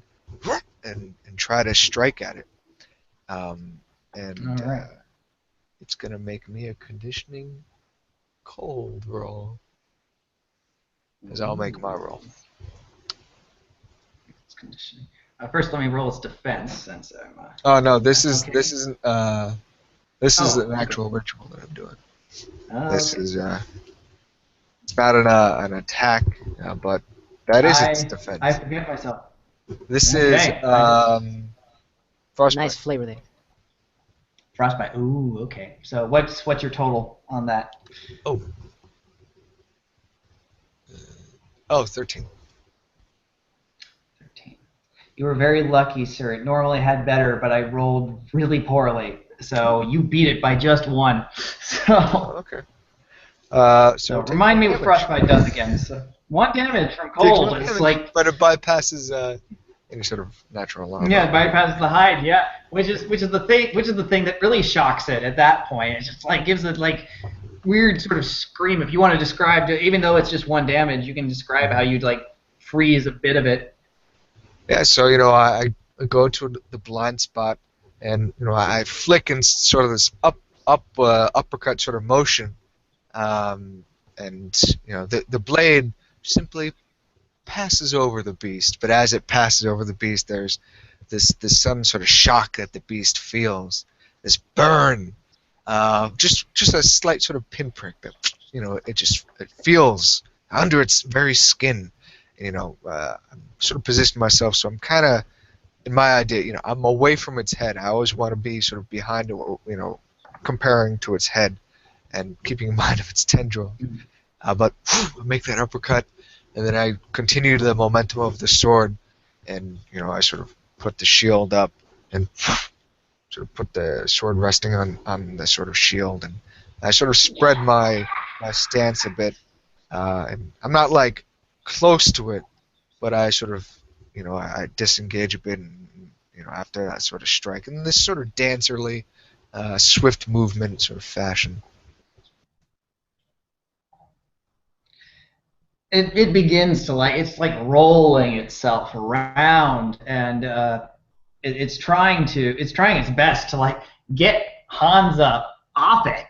try to strike at it, and All right. it's gonna make me a conditioning cold roll, as I'll make my roll. It's conditioning. First, let me roll its defense since I'm. Oh no, this Okay. isn't this is Oh, an okay. actual ritual that I'm doing. Oh, This okay. is it's not an attack, but that is its defense. I forget myself. This Okay. is frostbite. Nice flavor there. Frostbite. Ooh, okay. So what's your total on that? Oh, 13. 13. You were very lucky, sir. It normally had better, but I rolled really poorly. So you beat it by just 1. Oh, So, okay. so take remind me one what damage. frostbite does again. So 1 damage from Take cold. one It's damage, like, but it bypasses any sort of natural armor. yeah, it bypasses the hide. Yeah, which is the thing that really shocks it at that point. It just like gives it like weird sort of scream. If you want to describe, even though it's just 1 damage, you can describe how you'd like freeze a bit of it. Yeah, so I go to the blind spot, and I flick in sort of this uppercut sort of motion, and the blade simply passes over the beast. But as it passes over the beast, there's this sudden sort of shock that the beast feels, this burn, just a slight sort of pinprick that it feels under its very skin. I'm sort of positioning myself, so I'm kind of, in my idea, I'm away from its head. I always want to be sort of behind it, comparing to its head and keeping in mind of its tendril. But I make that uppercut, and then I continue the momentum of the sword, and I sort of put the shield up and sort of put the sword resting on the sort of shield, and I sort of spread my stance a bit, and I'm not like close to it, but I sort of I disengage a bit, and after that sort of strike in this sort of dancerly, swift movement sort of fashion. It begins to it's like rolling itself around, and it's trying its best to like get Hansa off it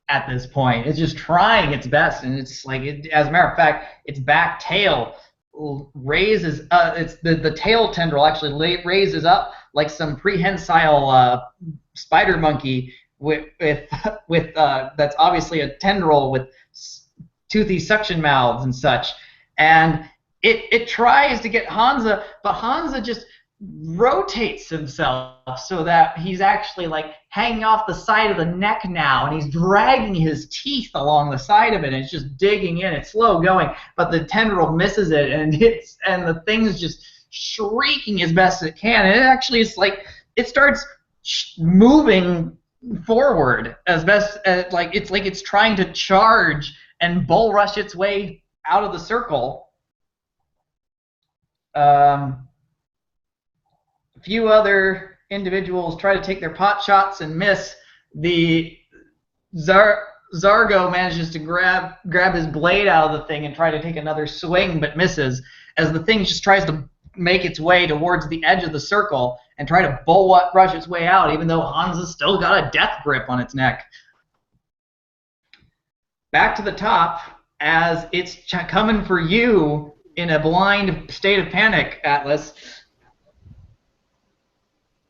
at this point. It's just trying its best, and it's like as a matter of fact, its back tail raises. It's the tail tendril actually raises up like some prehensile spider monkey with that's obviously a tendril with toothy suction mouths and such, and it tries to get Hansa, but Hansa just rotates himself so that he's actually like hanging off the side of the neck now, and he's dragging his teeth along the side of it, and it's just digging in. It's slow going, but the tendril misses it, and the thing's just shrieking as best it can, and it actually is like it starts moving forward as best as it's trying to charge and bull rush its way out of the circle. A few other individuals try to take their pot shots and miss. The Zargo manages to grab his blade out of the thing and try to take another swing, but misses as the thing just tries to make its way towards the edge of the circle and try to bull rush its way out, even though Hansa's still got a death grip on its neck. Back to the top, as it's coming for you in a blind state of panic, Atlas.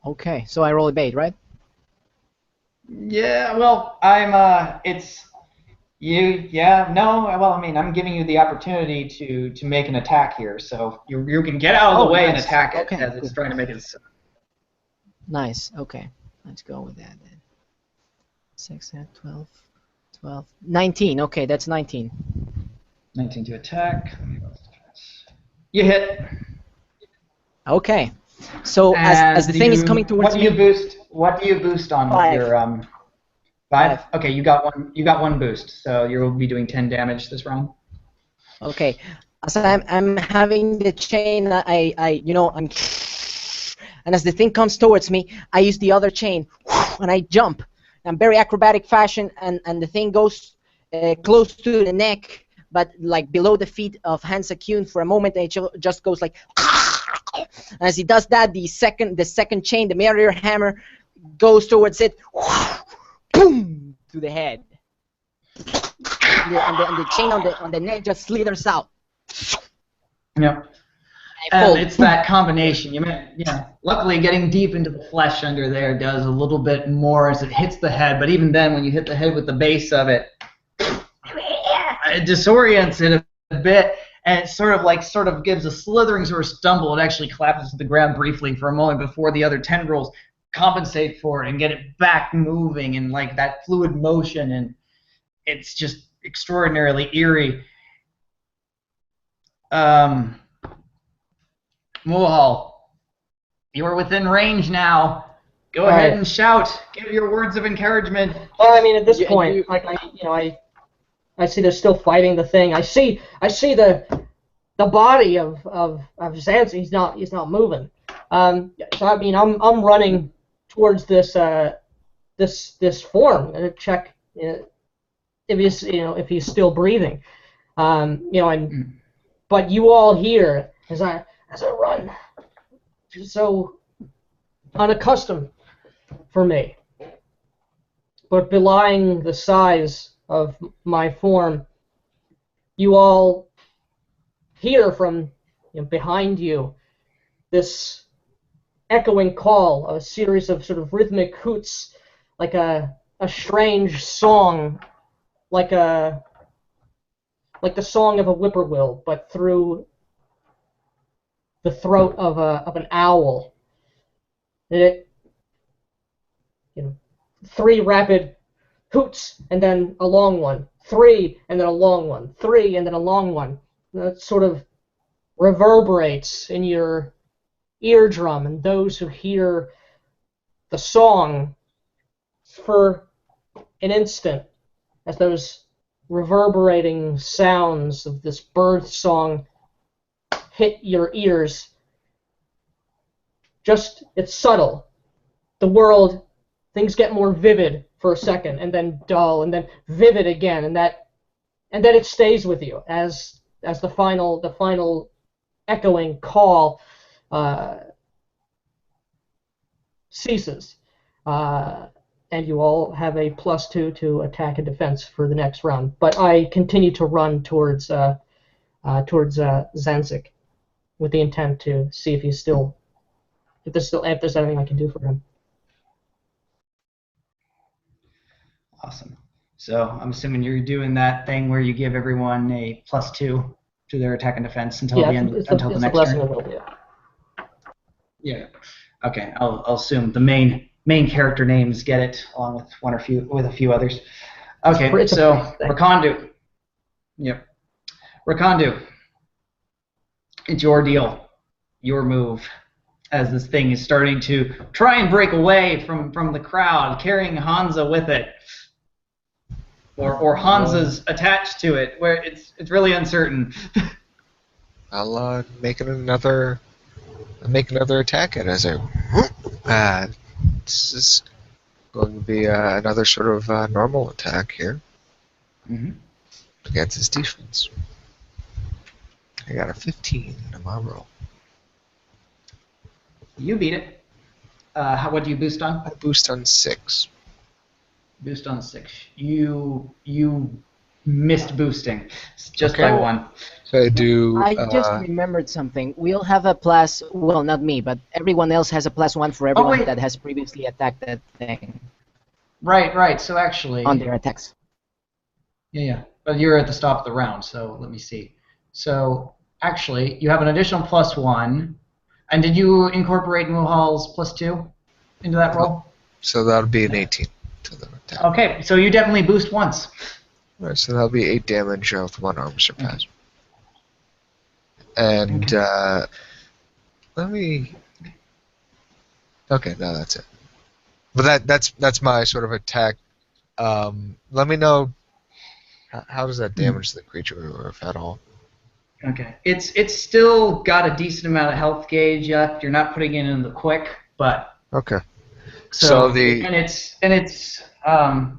Okay, so I roll a bait, right? Yeah, well, it's you. Yeah, no. Well, I mean, I'm giving you the opportunity to make an attack here, so you can get out of the way and nice. attack it Okay, as it's good. trying to make it. Nice. Okay, let's go with that then. 6, 12, 12, 19. Okay, that's 19. 19 to attack. You hit. Okay. So as the thing is coming towards me, What do you boost on with 5. your 5? 5. Okay, you got one boost, so you'll be doing 10 damage this round. Okay. As I'm having the chain, I'm, and as the thing comes towards me, I use the other chain, and I jump. I'm very acrobatic fashion, and the thing goes close to the neck, but like below the feet of Hansa Kuhn for a moment, and it just goes like. As he does that, the second chain, the Merrier hammer, goes towards it, boom, to the head. And the chain on the neck just slithers out. Yep. And it's that combination. Luckily, getting deep into the flesh under there does a little bit more as it hits the head. But even then, when you hit the head with the base of it, it disorients it a bit, and it sort of gives a slithering sort of stumble. It actually collapses to the ground briefly for a moment before the other tendrils compensate for it and get it back moving in like that fluid motion, and it's just extraordinarily eerie. Mulhall, you are within range now. Go ahead and shout. Give your words of encouragement. Well, I mean, at this point, I see they're still fighting the thing. I see the body of Xanth. He's not moving. So I mean, I'm running towards this form to check if he's still breathing. But you all hear as I run, so unaccustomed for me, but belying the size of my form, you all hear from behind you this echoing call, a series of sort of rhythmic hoots, like a strange song, like the song of a whippoorwill, but through the throat of an owl. And three rapid hoots, and then a long one. 3, and then a long one. 3, and then a long one. That sort of reverberates in your eardrum, and those who hear the song for an instant, as those reverberating sounds of this bird song hit your ears. It's subtle. The world, things get more vivid for a second, and then dull, and then vivid again, and then it stays with you as the final echoing call ceases, and you all have a +2 to attack and defense for the next round. But I continue to run towards Zanzik with the intent to see if there's anything I can do for him. Awesome. So I'm assuming you're doing that thing where you give everyone a +2 to their attack and defense until the next turn. Yeah. Okay. I'll assume the main character names get it along with a few others. Okay. So Rakondu. Yep. Rakondu. It's your deal. Your move. As this thing is starting to try and break away from the crowd, carrying Hansa with it. Or Hansa's attached to it, where it's really uncertain. I'll make another attack at it. This is going to be another sort of normal attack here against his defense. I got a 15 in my roll. You beat it. What do you boost on? I boost on 6. Boost on 6. You missed boosting just by 1. So I do. I just remembered something. We'll have a +. Well, not me, but everyone else has a +1 for everyone that has previously attacked that thing. Right. So actually. On their attacks. Yeah. But you're at the stop of the round, so let me see. So actually, you have an additional +1. And did you incorporate Mulhall's +2 into that roll? So that would be an 18. to the attack. Okay, so you definitely boost once. Alright, so that'll be 8 damage with 1 armor surpass. And let me. Okay, no, that's it. But that's my sort of attack. Let me know how does that damage the creature, or if at all. Okay, it's still got a decent amount of health gauge yet. You're not putting it in the quick, but Okay. so the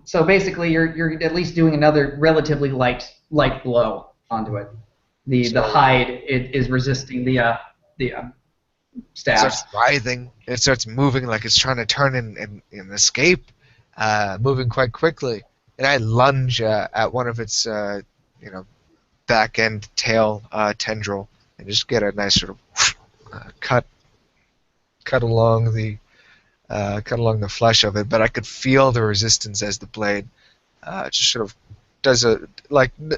so basically you're at least doing another relatively light blow onto it. The hide is resisting the it stab. starts writhing. It starts moving like it's trying to turn and escape, moving quite quickly. And I lunge at one of its back end tail tendril and just get a nice sort of cut along the flesh of it. But I could feel the resistance as the blade just sort of does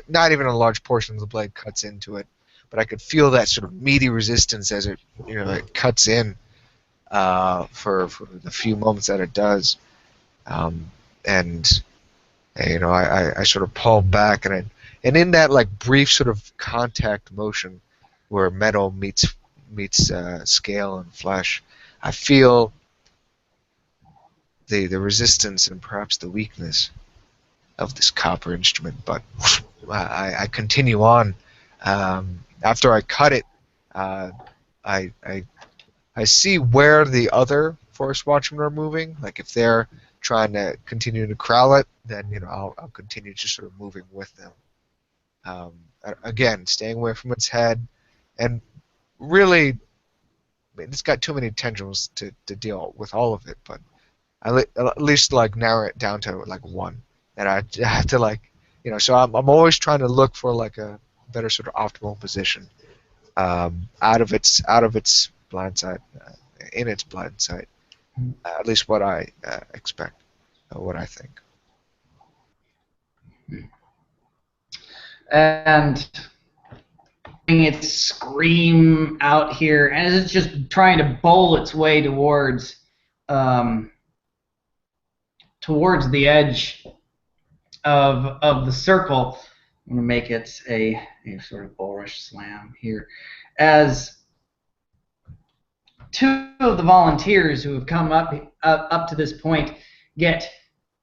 not even a large portion of the blade cuts into it, but I could feel that sort of meaty resistance as it it cuts in for the few moments that it does, and I sort of pull back and in that brief sort of contact motion where metal meets scale and flesh, I feel the resistance and perhaps the weakness of this copper instrument, but I continue on. After I cut it, I see where the other Forest Watchmen are moving. Like if they're trying to continue to corral it, then I'll continue just sort of moving with them. Again, staying away from its head, and really, it's got too many tendrils to deal with all of it. But at least narrow it down to one. And I have to so I'm always trying to look for a better sort of optimal position out of its blind sight, in its blind sight, at least what I expect, what I think. And its scream out here, and it's just trying to bowl its way towards the edge of the circle. I'm going to make it a sort of bull rush slam here, as two of the volunteers who have come up to this point get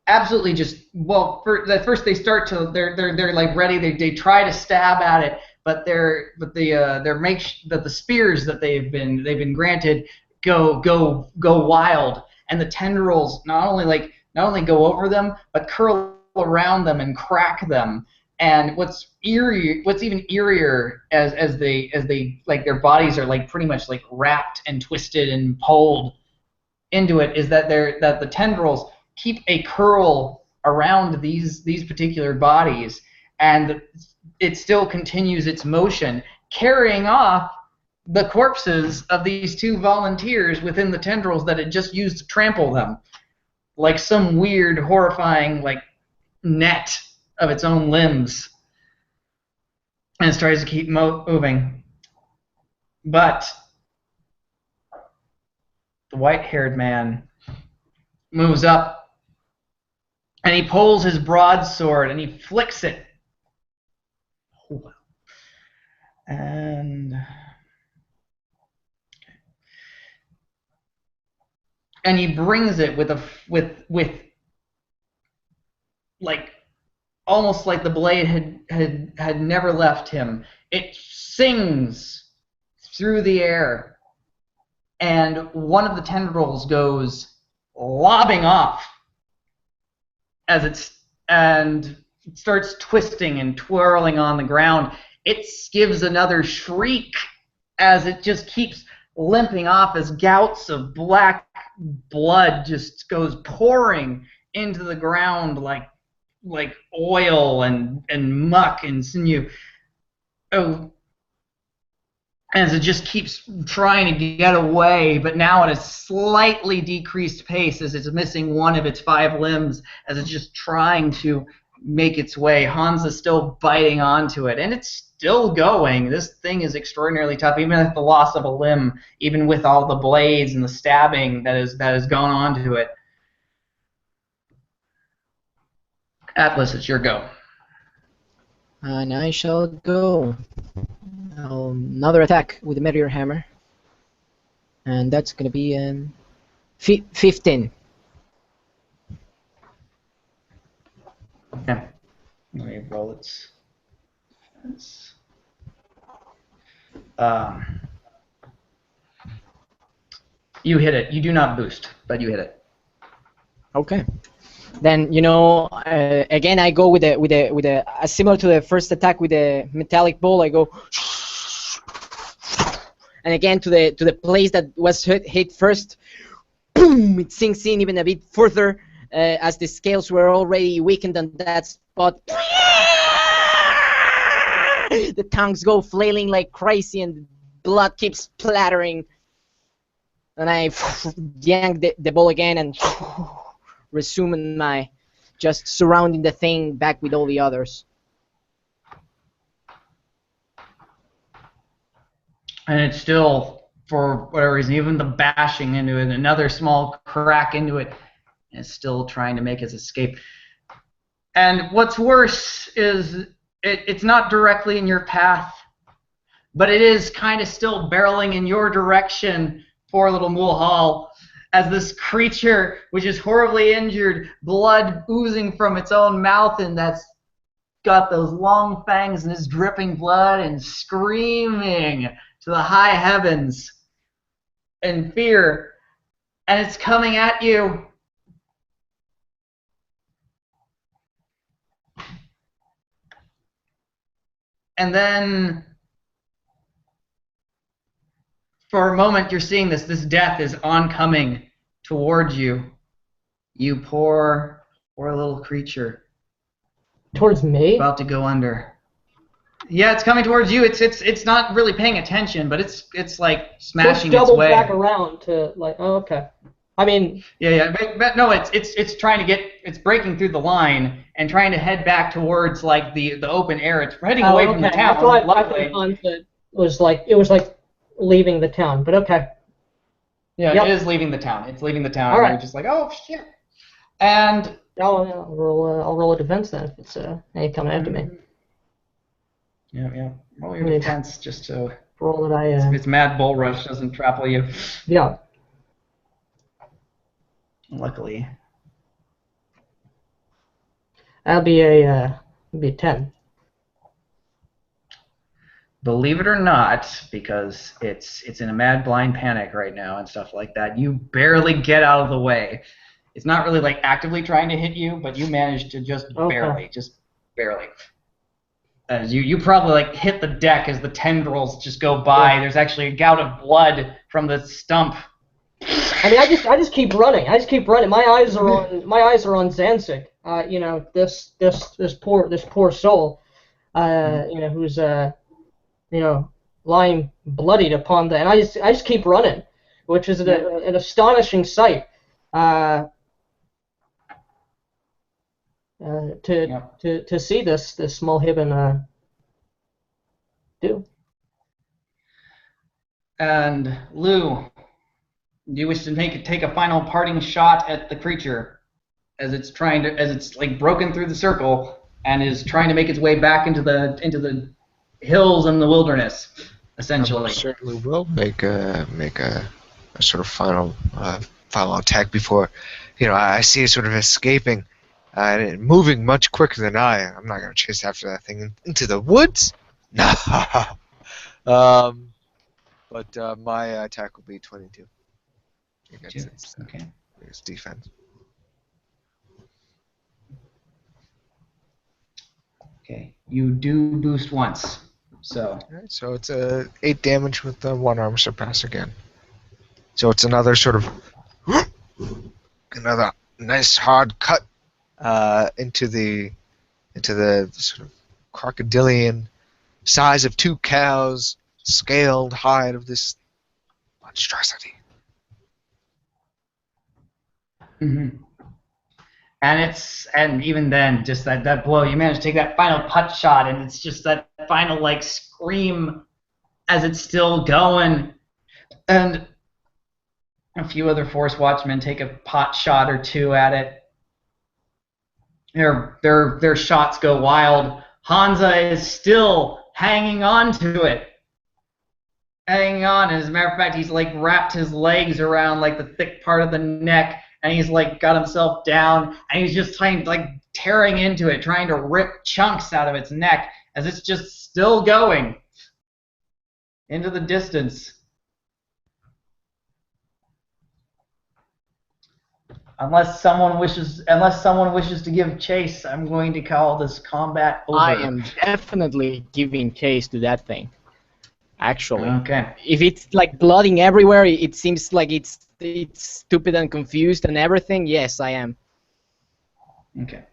absolutely just at first they start to they're ready, they try to stab at it, but the spears that they've been granted go wild, and the tendrils not only go over them but curl around them and crack them. And what's even eerier as they their bodies are pretty much wrapped and twisted and pulled into it is that the tendrils keep a curl around these particular bodies, and it still continues its motion, carrying off the corpses of these two volunteers within the tendrils that it just used to trample them, like some weird, horrifying net of its own limbs, and it tries to keep moving. But the white-haired man moves up, and he pulls his broadsword and he flicks it. And he brings it with almost like the blade had never left him. It sings through the air, and one of the tendrils goes lobbing off and it starts twisting and twirling on the ground. It gives another shriek as it just keeps limping off, as gouts of black blood just goes pouring into the ground like oil and muck and sinew. As it just keeps trying to get away, but now at a slightly decreased pace, as it's missing one of its 5 limbs, as it's just trying to make its way. Hans is still biting onto it, and it's still going. This thing is extraordinarily tough, even with the loss of a limb, even with all the blades and the stabbing that has gone onto it. Atlas, it's your go. And I shall go. Another attack with the Meteor Hammer. And that's going to be 15. Okay. Let me roll its. You hit it. You do not boost, but you hit it. Okay. Then again I go with a similar to the first attack with the metallic ball. I go, and again to the place that was hit first. Boom! It sinks in even a bit further as the scales were already weakened on that spot. The tongues go flailing like crazy, and blood keeps splattering. And I yank the ball again and resume my just surrounding the thing back with all the others. And it's still, for whatever reason, even the bashing into it, another small crack into it, and it's still trying to make its escape. And what's worse is it's not directly in your path, but it is kind of still barreling in your direction, poor little Mulhall, as this creature, which is horribly injured, blood oozing from its own mouth, and that's got those long fangs and is dripping blood and screaming to the high heavens in fear, and it's coming at you. And then, for a moment, you're seeing this death is oncoming towards you. You poor little creature. Towards me? About to go under. Yeah, it's coming towards you. It's not really paying attention, but it's like smashing its way. Back around to like. Oh, okay. I mean. Yeah, but no, it's trying to get. It's breaking through the line and trying to head back towards like the open air. It's heading away from the town. I thought it was like leaving the town, but okay. Yeah, yep. It is leaving the town. It's leaving the town. All right. And you're just like, oh shit. And I'll roll a defense then if it's coming after me. Yeah. Roll your defense just to roll that its mad bull rush doesn't trample you. Yeah. Luckily. That'll be a 10. Believe it or not, because it's in a mad blind panic right now and stuff like that, you barely get out of the way. It's not really like actively trying to hit you, but you manage to just barely. As you probably like hit the deck as the tendrils just go by. Yeah. There's actually a gout of blood from the stump. I mean, I just keep running. My eyes are on Zanzig. This poor soul. Who's lying bloodied upon and I just keep running, which is an astonishing sight. To see this small Hibben do. And Lou, do you wish to take a final parting shot at the creature as it's like broken through the circle and is trying to make its way back into the hills and the wilderness, essentially? I certainly will make a sort of final attack before, I see it sort of escaping. And moving much quicker than I am. I'm not going to chase after that thing into the woods. No. But my attack will be 22 against its defense. Okay, you do boost once, so. Alright, so it's 8 damage with the 1 armor surpass again. So it's another sort of another nice hard cut. Into the sort of crocodilian size of 2 cows, scaled hide of this monstrosity. Mm-hmm. And even then, just that blow, you manage to take that final putt shot, and it's just that final like scream as it's still going, and a few other Force Watchmen take a pot shot or two at it. their shots go wild. Hansa is still hanging on to it. Hanging on. As a matter of fact, he's like wrapped his legs around like the thick part of the neck, and he's like got himself down, and he's just trying like tearing into it, trying to rip chunks out of its neck as it's just still going into the distance. Unless someone wishes to give chase, I'm going to call this combat over. I am definitely giving chase to that thing. Actually, okay. If it's like blooding everywhere, it seems like it's stupid and confused and everything. Yes, I am. Okay.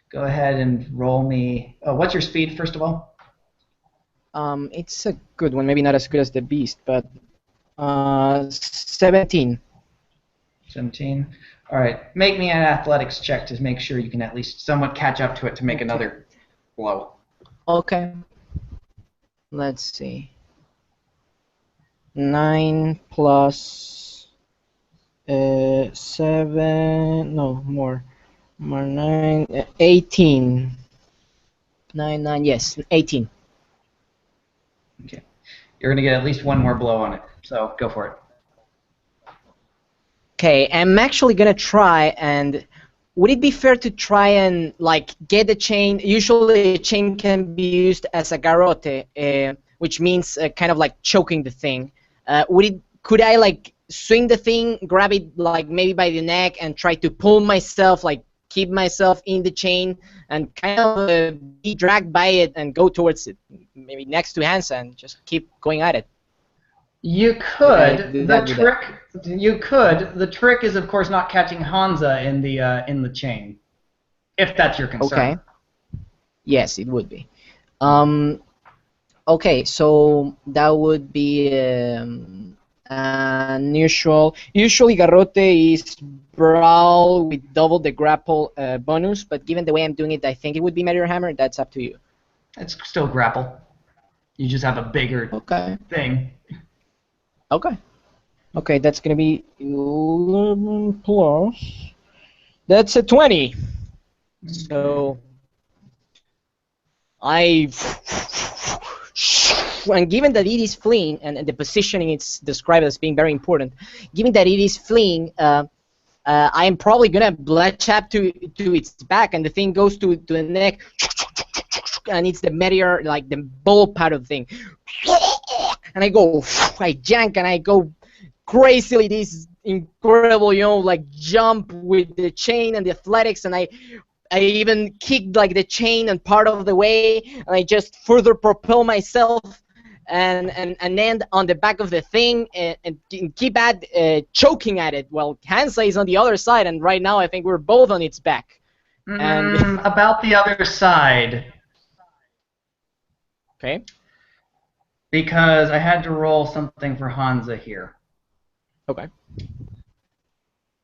Go ahead and roll me. Oh, what's your speed, first of all? It's a good one. Maybe not as good as the beast, but 17. 17. All right. Make me an athletics check to make sure you can at least somewhat catch up to it to make another blow. Okay. Let's see. 9 plus 7. No, more 9. 18. 9. Yes, 18. Okay. You're gonna get at least one more blow on it. So go for it. Okay, I'm actually gonna try, and would it be fair to try and like get the chain? Usually, a chain can be used as a garrote, which means kind of like choking the thing. Could I like swing the thing, grab it like maybe by the neck, and try to pull myself, like keep myself in the chain, and kind of be dragged by it and go towards it, maybe next to Hansa, and just keep going at it? You could. You could. The trick is, of course, not catching Hansa in the chain, if that's your concern. Okay. Yes, it would be. Okay, so that would be unusual. Usually garrote is brawl with double the grapple bonus, but given the way I'm doing it, I think it would be Meteor Hammer. That's up to you. It's still grapple. You just have a bigger thing. Okay. Okay, that's gonna be 11 plus. That's a 20. So and given that it is fleeing, and the positioning is described as being very important, given that it is fleeing, I am probably gonna blood chap to its back, and the thing goes to the neck, and it's the meteor, like the ball part of the thing, and I jank, and I go crazily this incredible, like jump with the chain and the athletics, and I even kicked like the chain and part of the way, and I just further propel myself and end on the back of the thing and keep at choking at it while Hansa is on the other side, and right now I think we're both on its back. And about the other side. Okay. Because I had to roll something for Hansa here. Okay.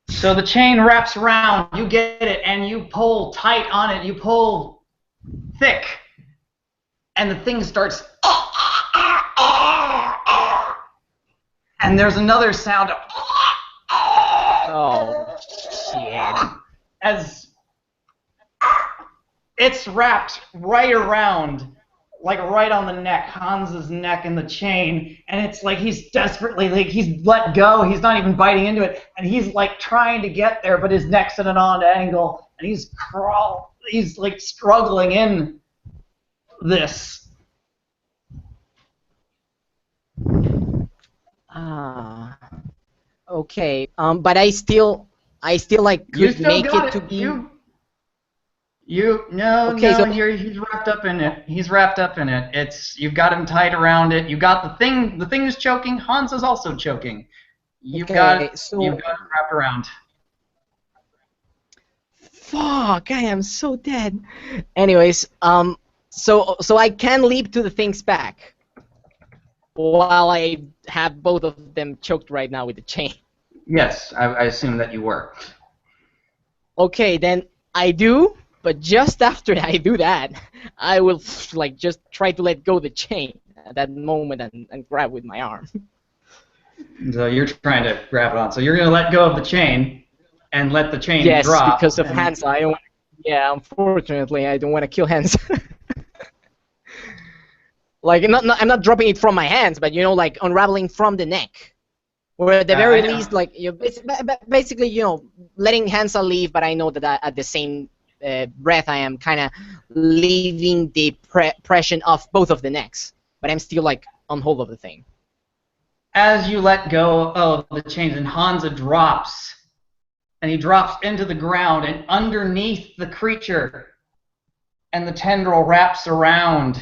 So the chain wraps around, you get it, and you pull tight on it, you pull thick, and the thing starts, and there's another sound of, oh, shit. As it's wrapped right around, like right on the neck, Hansa's neck in the chain, and it's like he's desperately, like he's let go, he's not even biting into it, and he's like trying to get there, but his neck's at an odd angle, and he's like struggling in this. Okay. But I still like could make it to be. He's wrapped up in it. He's wrapped up in it. You've got him tied around it. You got the thing. The thing is choking. Hans is also choking. You've got him wrapped around. Fuck! I am so dead. Anyways, so I can leap to the thing's back while I have both of them choked right now with the chain. Yes, I assume that you were. Okay, then I do. But just after I do that, I will like just try to let go of the chain at that moment and grab with my arm. So you're trying to grab it on. So you're going to let go of the chain and let the chain drop. Yes, because of Hansa. I don't want to Yeah, unfortunately, I don't want to kill Hans. Like, I'm not dropping it from my hands, but like unraveling from the neck. Or at the very least, like basically, letting Hansa leave, but I know that at the same breath, I am kind of leaving the pressure of both of the necks, but I'm still like on hold of the thing. As you let go of the chains, and Hansa drops, and he drops into the ground, and underneath the creature, and the tendril wraps around,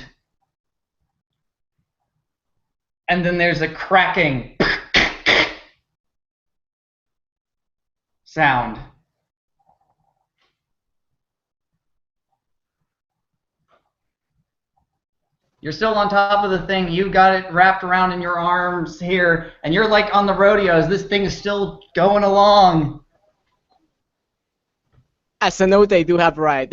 and then there's a cracking sound. You're still on top of the thing. You got it wrapped around in your arms here, and you're like on the rodeos. This thing is still going along. As a note, I do have right.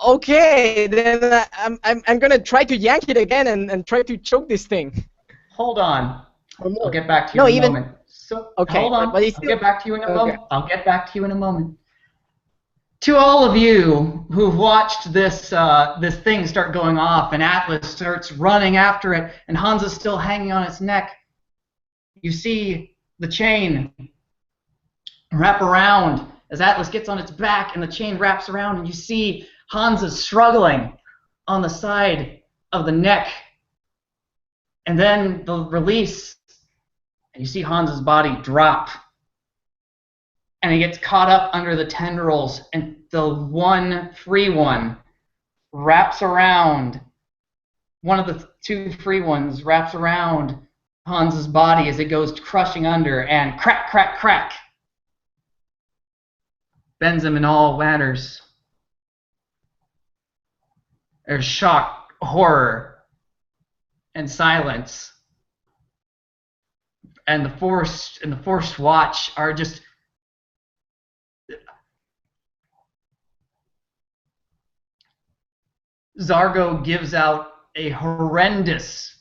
Okay, then I'm gonna try to yank it again and try to choke this thing. Hold on. I'll get back to you in a moment. So okay, hold on. But I'll get back to you in a moment. I'll get back to you in a moment. To all of you who've watched this this thing start going off, and Atlas starts running after it, and Hansa's still hanging on its neck, you see the chain wrap around as Atlas gets on its back, and the chain wraps around, and you see Hansa struggling on the side of the neck, and then the release, and you see Hansa's body drop. And he gets caught up under the tendrils, and the one free one wraps around, one of the two free ones wraps around Hans's body as it goes crushing under, and crack, crack, crack, bends him in all manners. There's shock, horror, and silence. And the forced watch are just... Zargo gives out a horrendous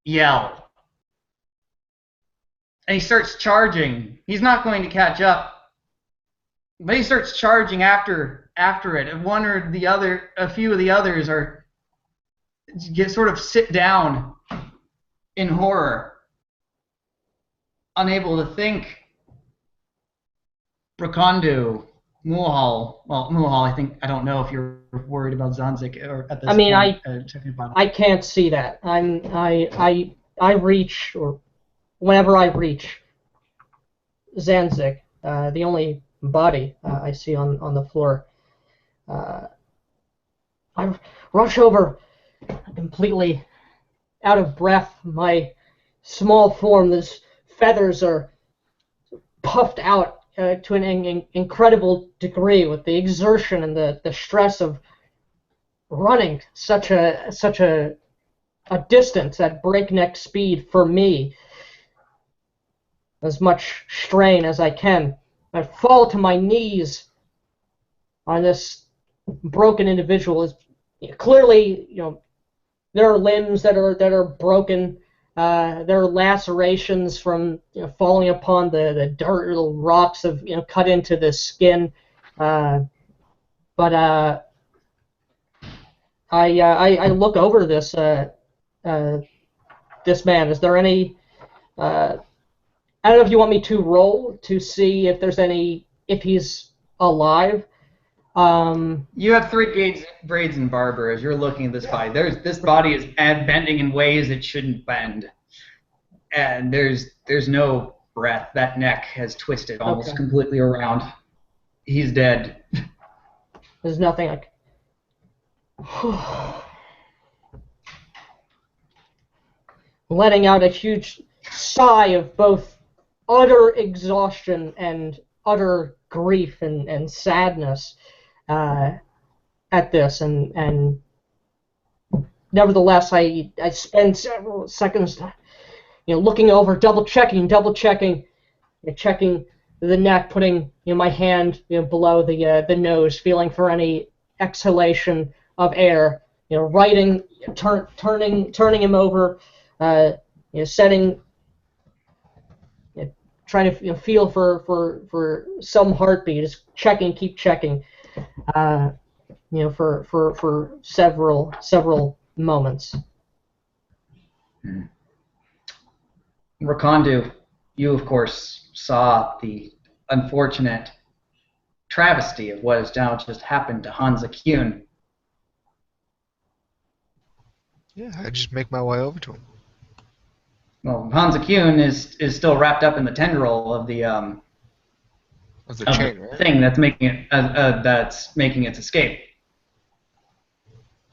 yell. And he starts charging. He's not going to catch up. But he starts charging after it. And one or the other, a few of the others sort of sit down in horror, unable to think. Bracondu, Mulhall. Well, Mulhall, I don't know if you're worried about Zanzik or at this point. I can't see that. I reach, or whenever I reach Zanzik, the only body I see on the floor, I rush over, completely out of breath. My small form, these feathers are puffed out to an incredible degree with the exertion and the stress of running such a distance at breakneck speed for me. As much strain as I can. I fall to my knees on this broken individual. Clearly, there are limbs that are broken. There are lacerations from falling upon the dirt, little rocks have cut into the skin. But I look over this this man. Is there any? I don't know if you want me to roll to see if if he's alive. You have 3 braids and barber as you're looking at this body. This body is bending in ways it shouldn't bend, and there's no breath. That neck has twisted almost completely around. He's dead. There's nothing like. Letting out a huge sigh of both utter exhaustion and utter grief and sadness at this, and nevertheless, I spend several seconds, looking over, double checking, checking the neck, putting my hand below the nose, feeling for any exhalation of air, righting, turning him over, setting. trying to feel for some heartbeat, just keep checking, for several moments. Rakondu, you of course saw the unfortunate travesty of what has now just happened to Hansa Kuhn. Yeah, I just make my way over to him. Well, Hansa Kuhn is still wrapped up in the tendril of the Chain, right? thing that's making its escape.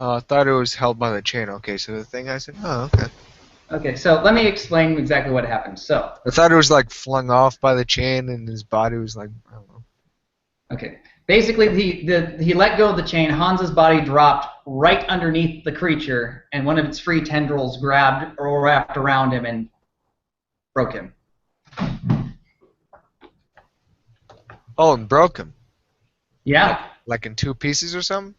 I thought it was held by the chain. Okay, so the thing, I said, oh, okay. Okay, so let me explain exactly what happened. So I thought it was like flung off by the chain, and his body was like, I don't know. okay, basically he let go of the chain. Hans's body dropped right underneath the creature, and one of its free tendrils grabbed or wrapped around him and broke him. Oh, and broke him. Yeah. Like in two pieces or something?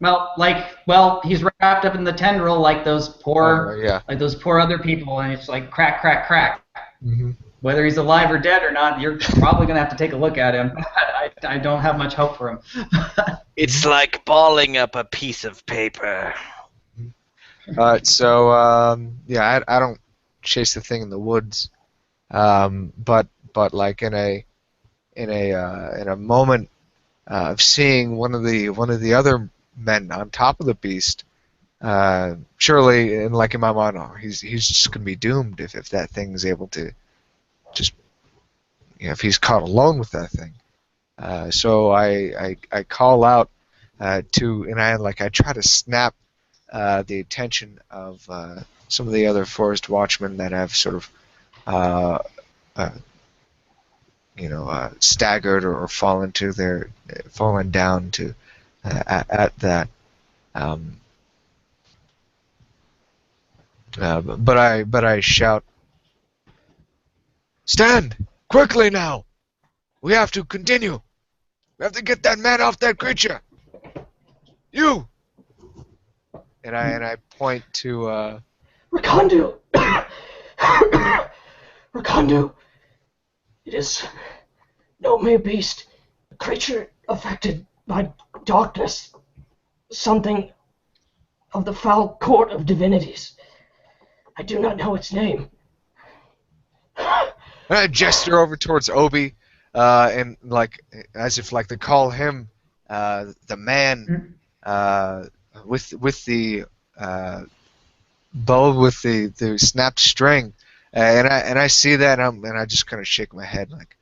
Well, he's wrapped up in the tendril like those poor, yeah. like those poor other people, and it's like crack, crack, crack. Mm-hmm. Whether he's alive or dead or not, you're probably gonna have to take a look at him. I don't have much hope for him. It's like balling up a piece of paper. So yeah, I don't chase the thing in the woods, but like in a moment of seeing one of the other men on top of the beast, surely, and like in my mind, oh, he's just gonna be doomed if that thing is able to just, if he's caught alone with that thing. So I call out and I try to snap the attention of some of the other forest watchmen that have sort of staggered or fallen down to at that. But I shout, "Stand quickly now! We have to continue. We have to get that man off that creature. You!" And I point to Rakondu. Rakondu. It is no mere beast, a creature affected by darkness, something of the foul court of divinities. I do not know its name. and I gesture over towards Obi, and like as if like to call him the man with the bow with the snapped string. And I see that, and I just kind of shake my head like,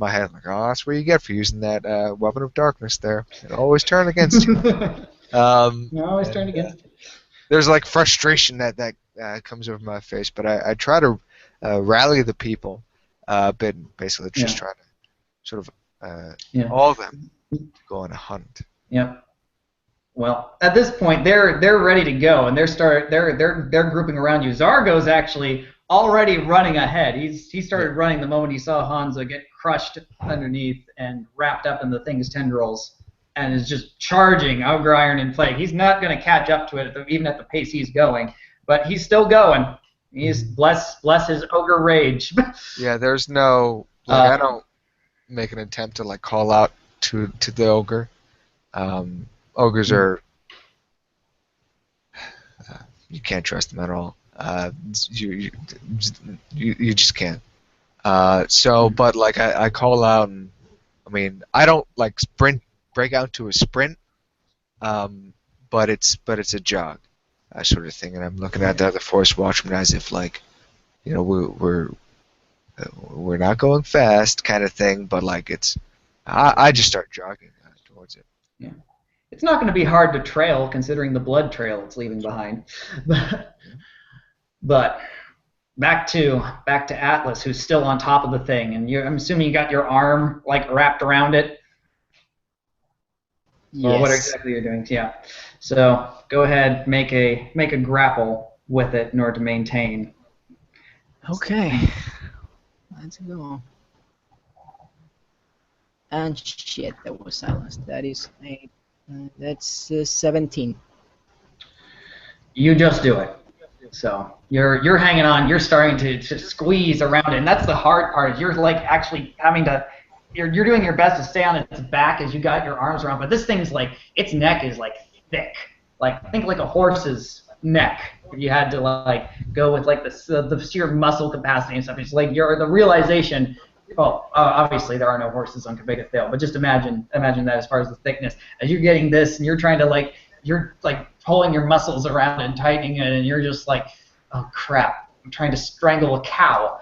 oh, that's what you get for using that weapon of darkness there. It always turn against you. Always turn against you. There's like frustration that comes over my face, but I try to rally the people a bit, basically just trying to sort of all of them go on a hunt. Yep. Well, at this point, they're ready to go, and they're grouping around you. Zargo's actually already running ahead. He started running the moment he saw Hansa get crushed underneath and wrapped up in the thing's tendrils, and is just charging Ogre Iron and Plague. He's not going to catch up to it even at the pace he's going, but he's still going. He's bless his ogre rage. Yeah, there's no I don't make an attempt to like call out to the ogre. Ogres are you can't trust them at all. You just can't. But like I call out, and I mean I don't like break out to a sprint, but it's a jog, sort of thing. And I'm looking at the other forest watchmen as if like, we're not going fast, kind of thing. But like I just start jogging towards it. Yeah. It's not going to be hard to trail, considering the blood trail it's leaving behind. But back to Atlas, who's still on top of the thing, and I'm assuming you got your arm like wrapped around it. Yes. Or what exactly you're doing? Yeah. So go ahead, make a grapple with it in order to maintain. Okay. Let's go. And shit, that was silenced. That is that's 17. You just do it. So you're hanging on. You're starting to squeeze around it, and that's the hard part. Is you're like actually having to. You're doing your best to stay on its back as you got your arms around, but this thing's like its neck is like thick. Like think like a horse's neck. If you had to like go with like the sheer muscle capacity and stuff, it's like the realization. Well, obviously there are no horses on Cabega Thale, but just imagine that as far as the thickness. As you're getting this, and you're trying to you're pulling your muscles around and tightening it, and you're just like, oh crap, I'm trying to strangle a cow.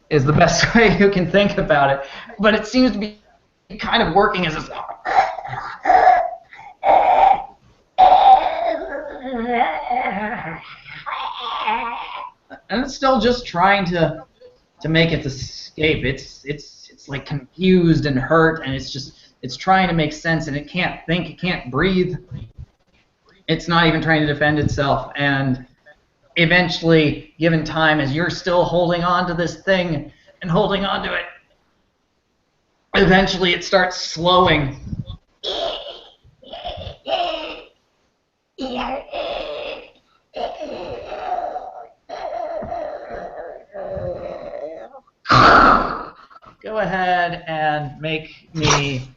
Is the best way you can think about it, but it seems to be kind of working as this. And it's still just trying to make its escape. It's like confused and hurt, and it's trying to make sense, and it can't think, it can't breathe. It's not even trying to defend itself, and eventually, given time, as you're still holding on to this thing and holding on to it, eventually it starts slowing. Go ahead and make me,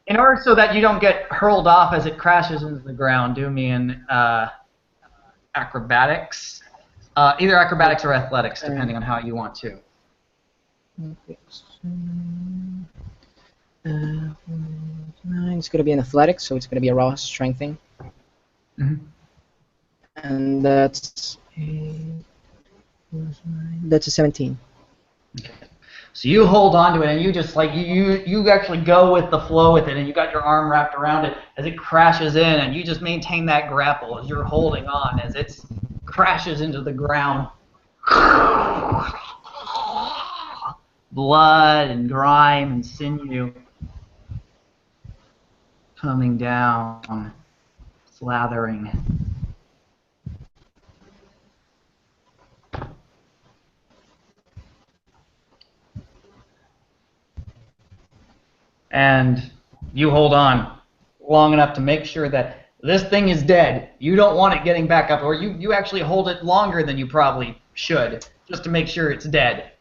in order so that you don't get hurled off as it crashes into the ground, do me an acrobatics. Either acrobatics or athletics, depending on how you want to. It's going to be an athletics, so it's going to be a raw strength thing. Mm-hmm. And that's a 17. Okay. So you hold on to it, and you just you actually go with the flow with it, and you got your arm wrapped around it as it crashes in, and you just maintain that grapple as you're holding on as it crashes into the ground. Blood and grime and sinew coming down, slathering. And you hold on long enough to make sure that this thing is dead. You don't want it getting back up, or you actually hold it longer than you probably should, just to make sure it's dead.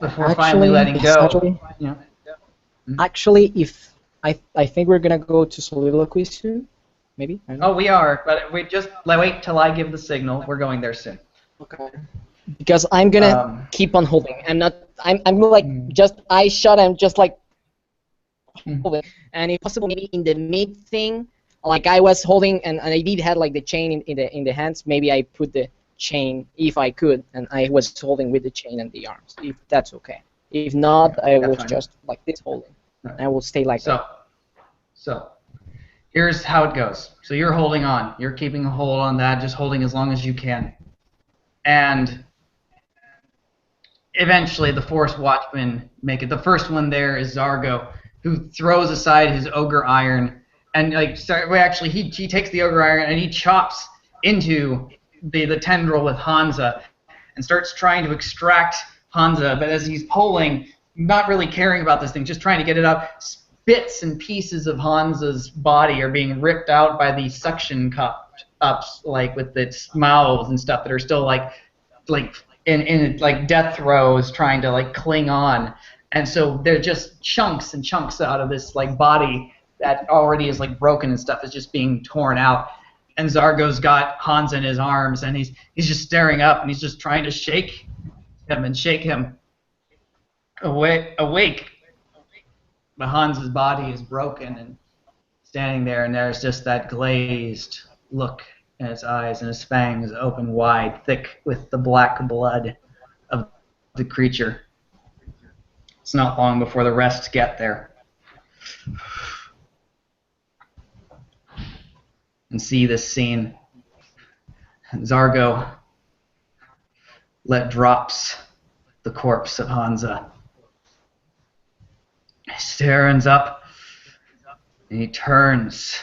Before finally letting go. Actually, if I think we're gonna go to soliloquy soon, maybe. Oh, we are, but we just wait till I give the signal. We're going there soon. Okay. Because I'm gonna keep on holding. I'm like just eyes shut. I'm just like holding. And if possible, maybe in the mid thing, like I was holding, and I did have like the chain in the hands. Maybe I put the chain if I could, and I was holding with the chain and the arms. If that's okay. If not, I was just like this holding. I will stay like that. So here's how it goes. So you're holding on. You're keeping a hold on that, just holding as long as you can. And eventually the Forest Watchmen make it. The first one there is Zargo, who throws aside his ogre iron, and he takes the ogre iron and he chops into the tendril with Hansa and starts trying to extract Hansa, but as he's pulling, not really caring about this thing, just trying to get it up, bits and pieces of Hansa's body are being ripped out by these suction cups, like with its mouths and stuff that are still like in death throes, trying to like cling on, and so they're just chunks and chunks out of this like body that already is like broken and stuff is just being torn out. And Zargo's got Hansa in his arms, and he's just staring up, and he's just trying to shake him awake. But Hansa's body is broken and standing there, and there's just that glazed look in his eyes, and his fangs open wide, thick with the black blood of the creature. It's not long before the rest get there and see this scene. Zargo let drops the corpse of Hansa. He stands up, and he turns,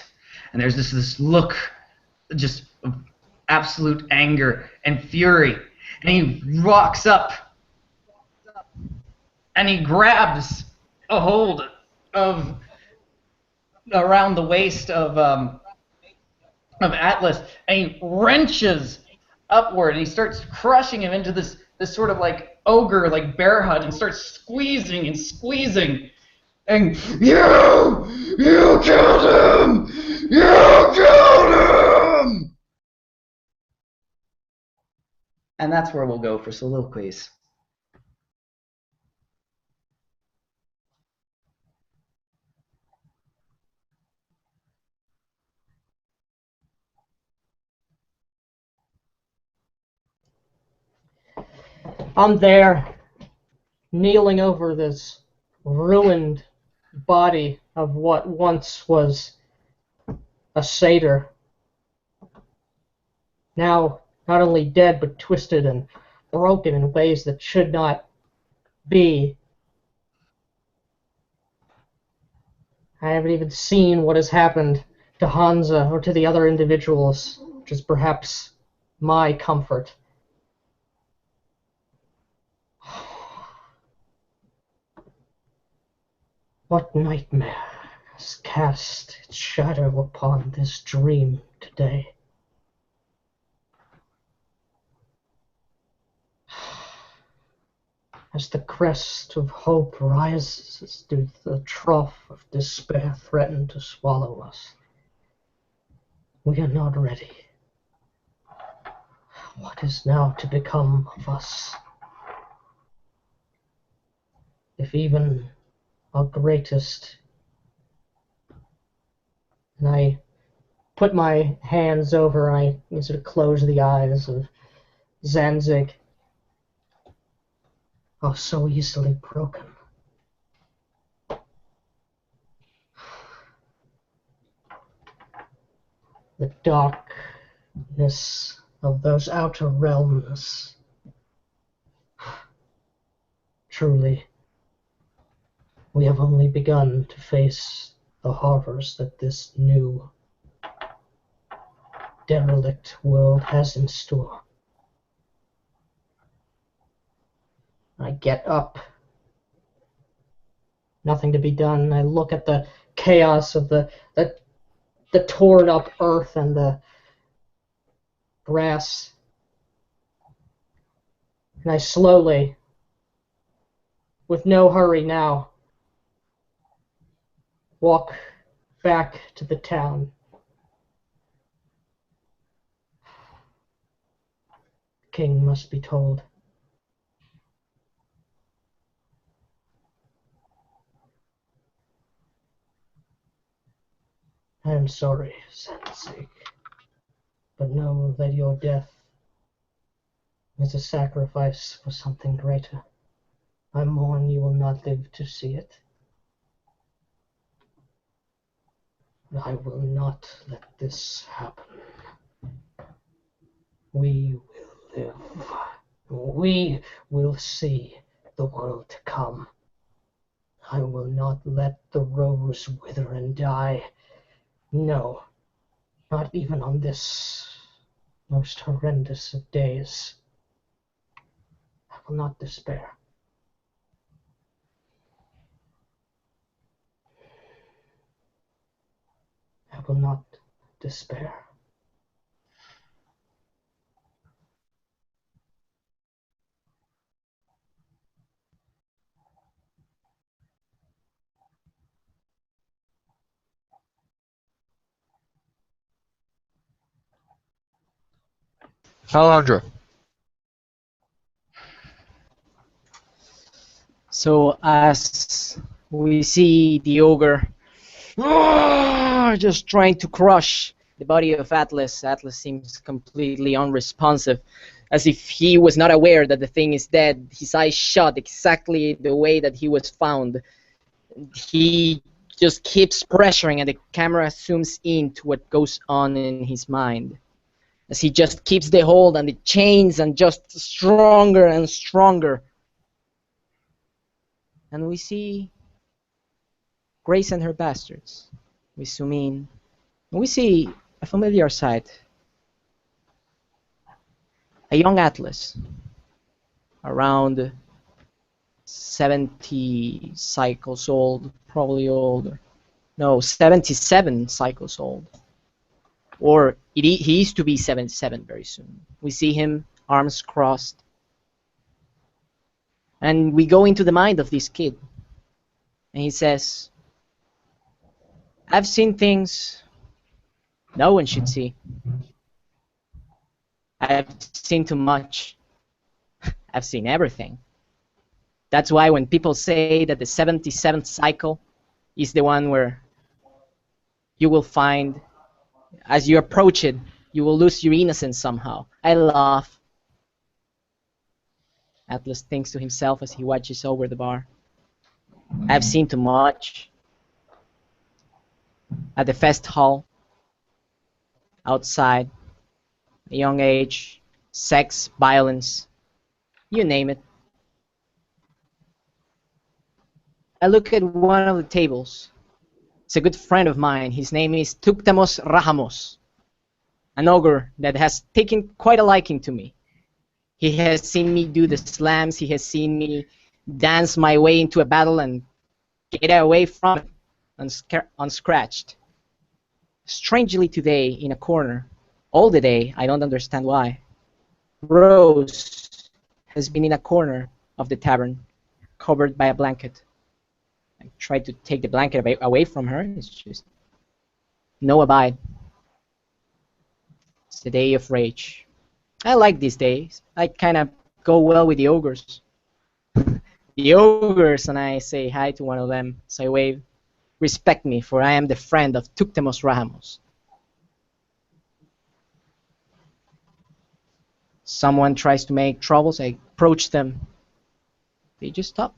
and there's this look just of absolute anger and fury, and he walks up, and he grabs a hold of around the waist of of Atlas, and he wrenches upward, and he starts crushing him into this sort of like ogre, like bear hug, and starts squeezing and squeezing. And you killed him! You killed him! And that's where we'll go for soliloquies. I'm there, kneeling over this ruined body of what once was a satyr. Now, not only dead, but twisted and broken in ways that should not be. I haven't even seen what has happened to Hansa or to the other individuals, which is perhaps my comfort. What nightmare has cast its shadow upon this dream today? As the crest of hope rises, do the trough of despair threaten to swallow us? We are not ready. What is now to become of us? If even our greatest... And I put my hands over, I sort of close the eyes of Zanzig. Oh, so easily broken. The darkness of those outer realms. Truly, we have only begun to face the horrors that this new, derelict world has in store. I get up. Nothing to be done. I look at the chaos of the torn up earth and the grass. And I slowly, with no hurry now, walk back to the town. The king must be told. I am sorry, Zanzig, but know that your death is a sacrifice for something greater. I mourn you will not live to see it. But I will not let this happen. We will live. We will see the world to come. I will not let the rose wither and die. No, not even on this most horrendous of days. I will not despair. I will not despair. Alondra. So as we see the ogre just trying to crush the body of Atlas, Atlas seems completely unresponsive, as if he was not aware that the thing is dead. His eyes shut exactly the way that he was found. He just keeps pressuring, and the camera zooms in to what goes on in his mind, as he just keeps the hold on the chains and just stronger and stronger. And we see Grace and her bastards. We zoom in, and we see a familiar sight. A young Atlas, around 70 cycles old, probably older. No, 77 cycles old. Or He is to be 77 very soon. We see him, arms crossed. And we go into the mind of this kid. And he says, I've seen things no one should see. I've seen too much. I've seen everything. That's why when people say that the 77th cycle is the one where you will find, as you approach it, you will lose your innocence somehow. I laugh. Atlas thinks to himself as he watches over the bar. I've seen too much. At the fest hall, outside, a young age, sex, violence, you name it. I look at one of the tables. It's a good friend of mine. His name is Tuktamos Rahamos, an ogre that has taken quite a liking to me. He has seen me do the slams. He has seen me dance my way into a battle and get away from it unscratched. Strangely today, in a corner, all the day, I don't understand why, Rose has been in a corner of the tavern, covered by a blanket. I tried to take the blanket away from her. It's just no abide. It's the day of rage. I like these days. I kind of go well with the ogres. The ogres, and I say hi to one of them. So I wave. Respect me, for I am the friend of Tuktamos Rahamos. Someone tries to make troubles. I approach them. They just stop.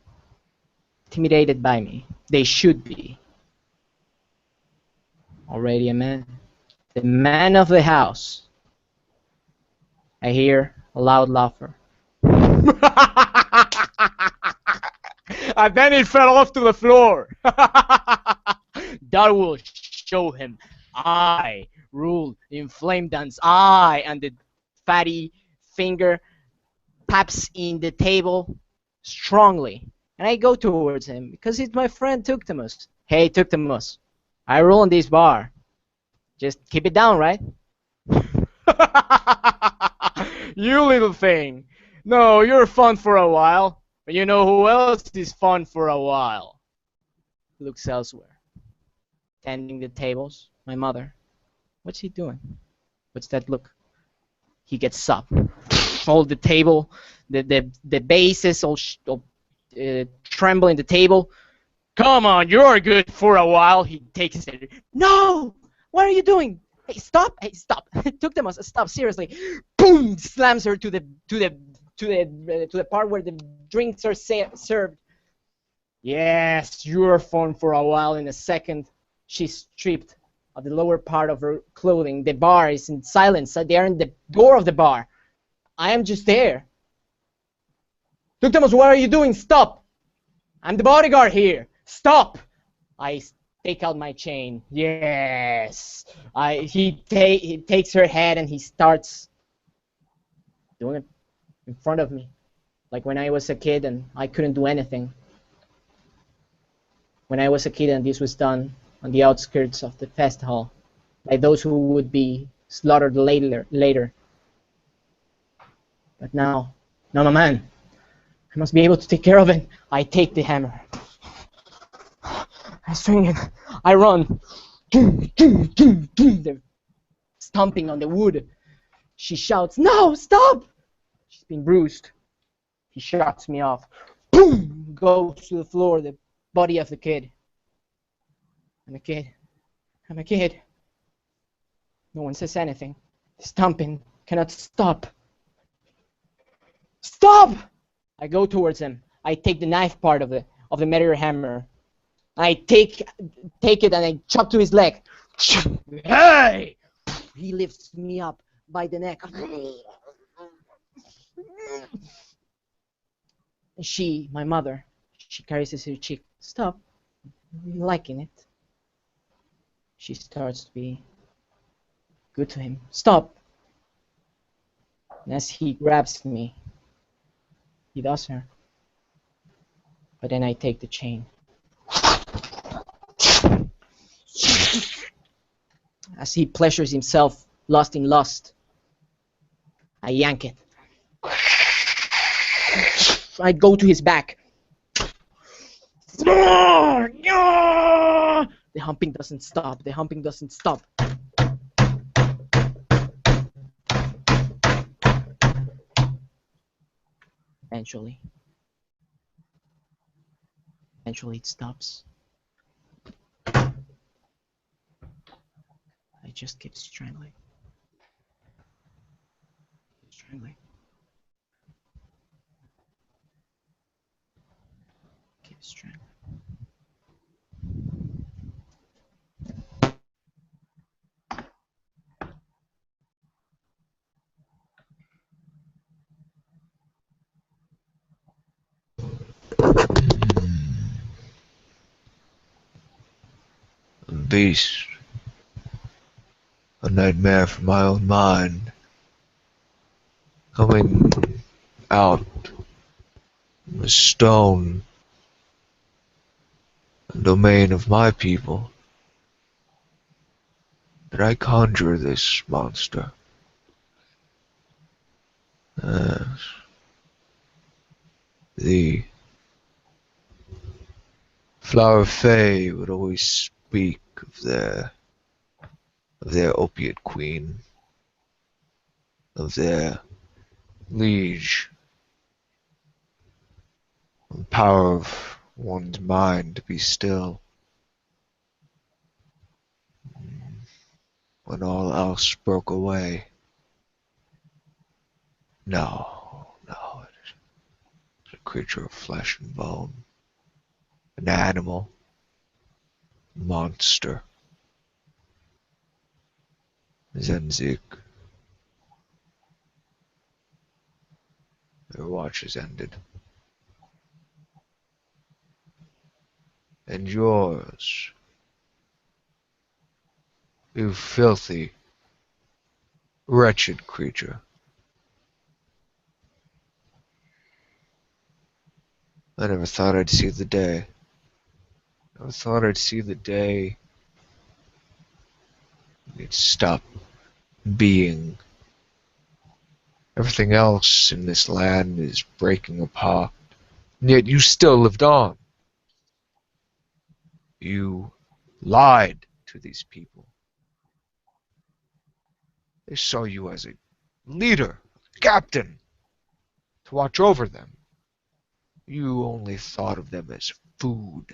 Intimidated by me. They should be. Already a man. The man of the house. I hear a loud laughter. And then it fell off to the floor. That will show him. I rule in flame dance. And the fatty finger taps in the table strongly. And I go towards him because it's my friend Tuktamos. Hey Tuktamos, I rule in this bar. Just keep it down, right? You little thing. No, you're fun for a while. But you know who else is fun for a while? Looks elsewhere. Tending the tables. My mother. What's he doing? What's that look? He gets up. All the table, the bases all trembling the table. Come on, you're good for a while. He takes it. No! What are you doing? Hey, stop! Hey, stop! Tuktamos, stop! Seriously! Boom! Slams her to the part where the drinks are served. Yes, you're fun for a while. In a second, she's stripped of the lower part of her clothing. The bar is in silence. They're in the door of the bar. I am just there. Tuktamos, what are you doing? Stop! I'm the bodyguard here. Stop! I take out my chain. Yes. He takes her head and he starts doing it in front of me, like when I was a kid and I couldn't do anything. When I was a kid and this was done on the outskirts of the fest hall by those who would be slaughtered later. But now, my man, I must be able to take care of it. I take the hammer. I swing it. I run. They're stomping on the wood. She shouts, "No, stop!" She's been bruised. He shuts me off. Boom! Goes to the floor, the body of the kid. I'm a kid. No one says anything. The stomping cannot stop. Stop! I go towards him. I take the knife part of the meteor hammer. I take it and I chop to his leg. Hey! He lifts me up by the neck. She, my mother, she caresses her cheek. Stop. I'm liking it. She starts to be good to him. Stop. And as he grabs me, he does her. But then I take the chain. As he pleasures himself lost in lust. I yank it. I go to his back. The humping doesn't stop. The humping doesn't stop. Eventually it stops. I just keep strangling. Keep strangling. A beast. A nightmare from my own mind. Coming out from the stone. The domain of my people. Did I conjure this monster? The Flower Fae would always speak of their opiate queen, of their liege, the power of one's mind to be still, when all else broke away. No, it's a creature of flesh and bone, an animal, monster. Zenzik. Their watch is ended. And yours, you filthy, wretched creature. I never thought I'd see the day. I thought I'd see the day you'd stop being. Everything else in this land is breaking apart, and yet you still lived on. You lied to these people. They saw you as a leader, a captain, to watch over them. You only thought of them as food,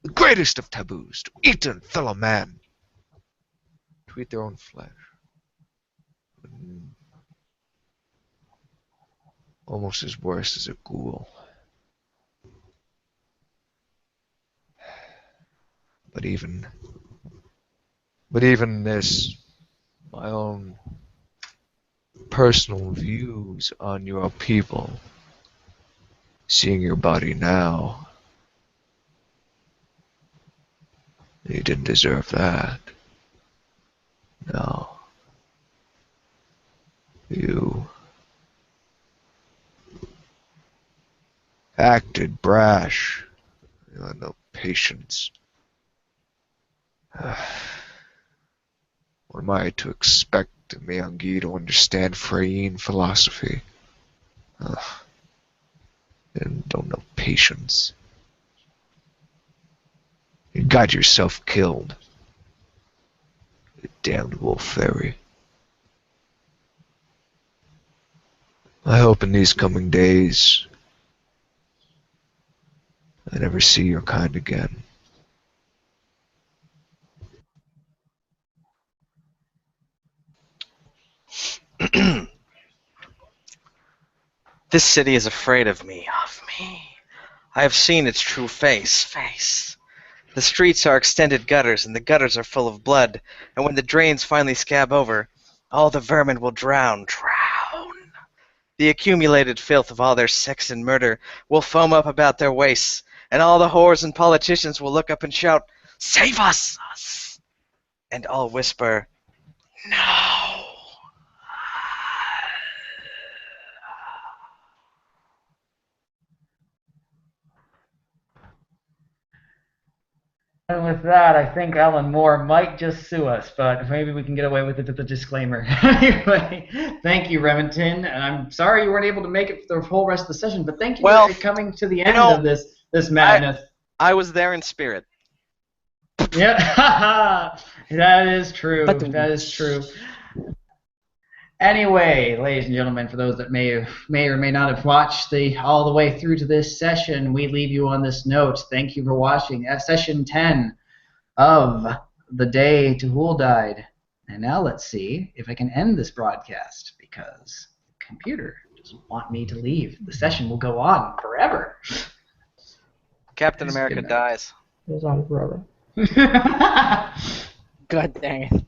the greatest of taboos, to eat and fill a man, to eat their own flesh. Almost as worse as a ghoul. But even this, my own personal views on your people, seeing your body now, you didn't deserve that. No. You acted brash. You had no patience. What am I to expect of Meongi to understand Freyin philosophy? And don't know patience. You got yourself killed. You damned wolf fairy. I hope in these coming days I never see your kind again. This city is afraid of me. I have seen its true face. The streets are extended gutters, and the gutters are full of blood, and when the drains finally scab over, all the vermin will drown. The accumulated filth of all their sex and murder will foam up about their waists, and all the whores and politicians will look up and shout, "Save us!" And all whisper, "No." with that, I think Alan Moore might just sue us, but maybe we can get away with it with a disclaimer. Anyway, thank you, Remington, and I'm sorry you weren't able to make it for the whole rest of the session, but thank you for coming to the end of this madness. I was there in spirit. Yeah, that is true. That is true. Anyway, ladies and gentlemen, for those that may or may not have watched all the way through to this session, we leave you on this note. Thank you for watching session 10 of The Day Tehul Died. And now let's see if I can end this broadcast, because the computer doesn't want me to leave. The session will go on forever. Captain America dies. It goes on forever. God dang it.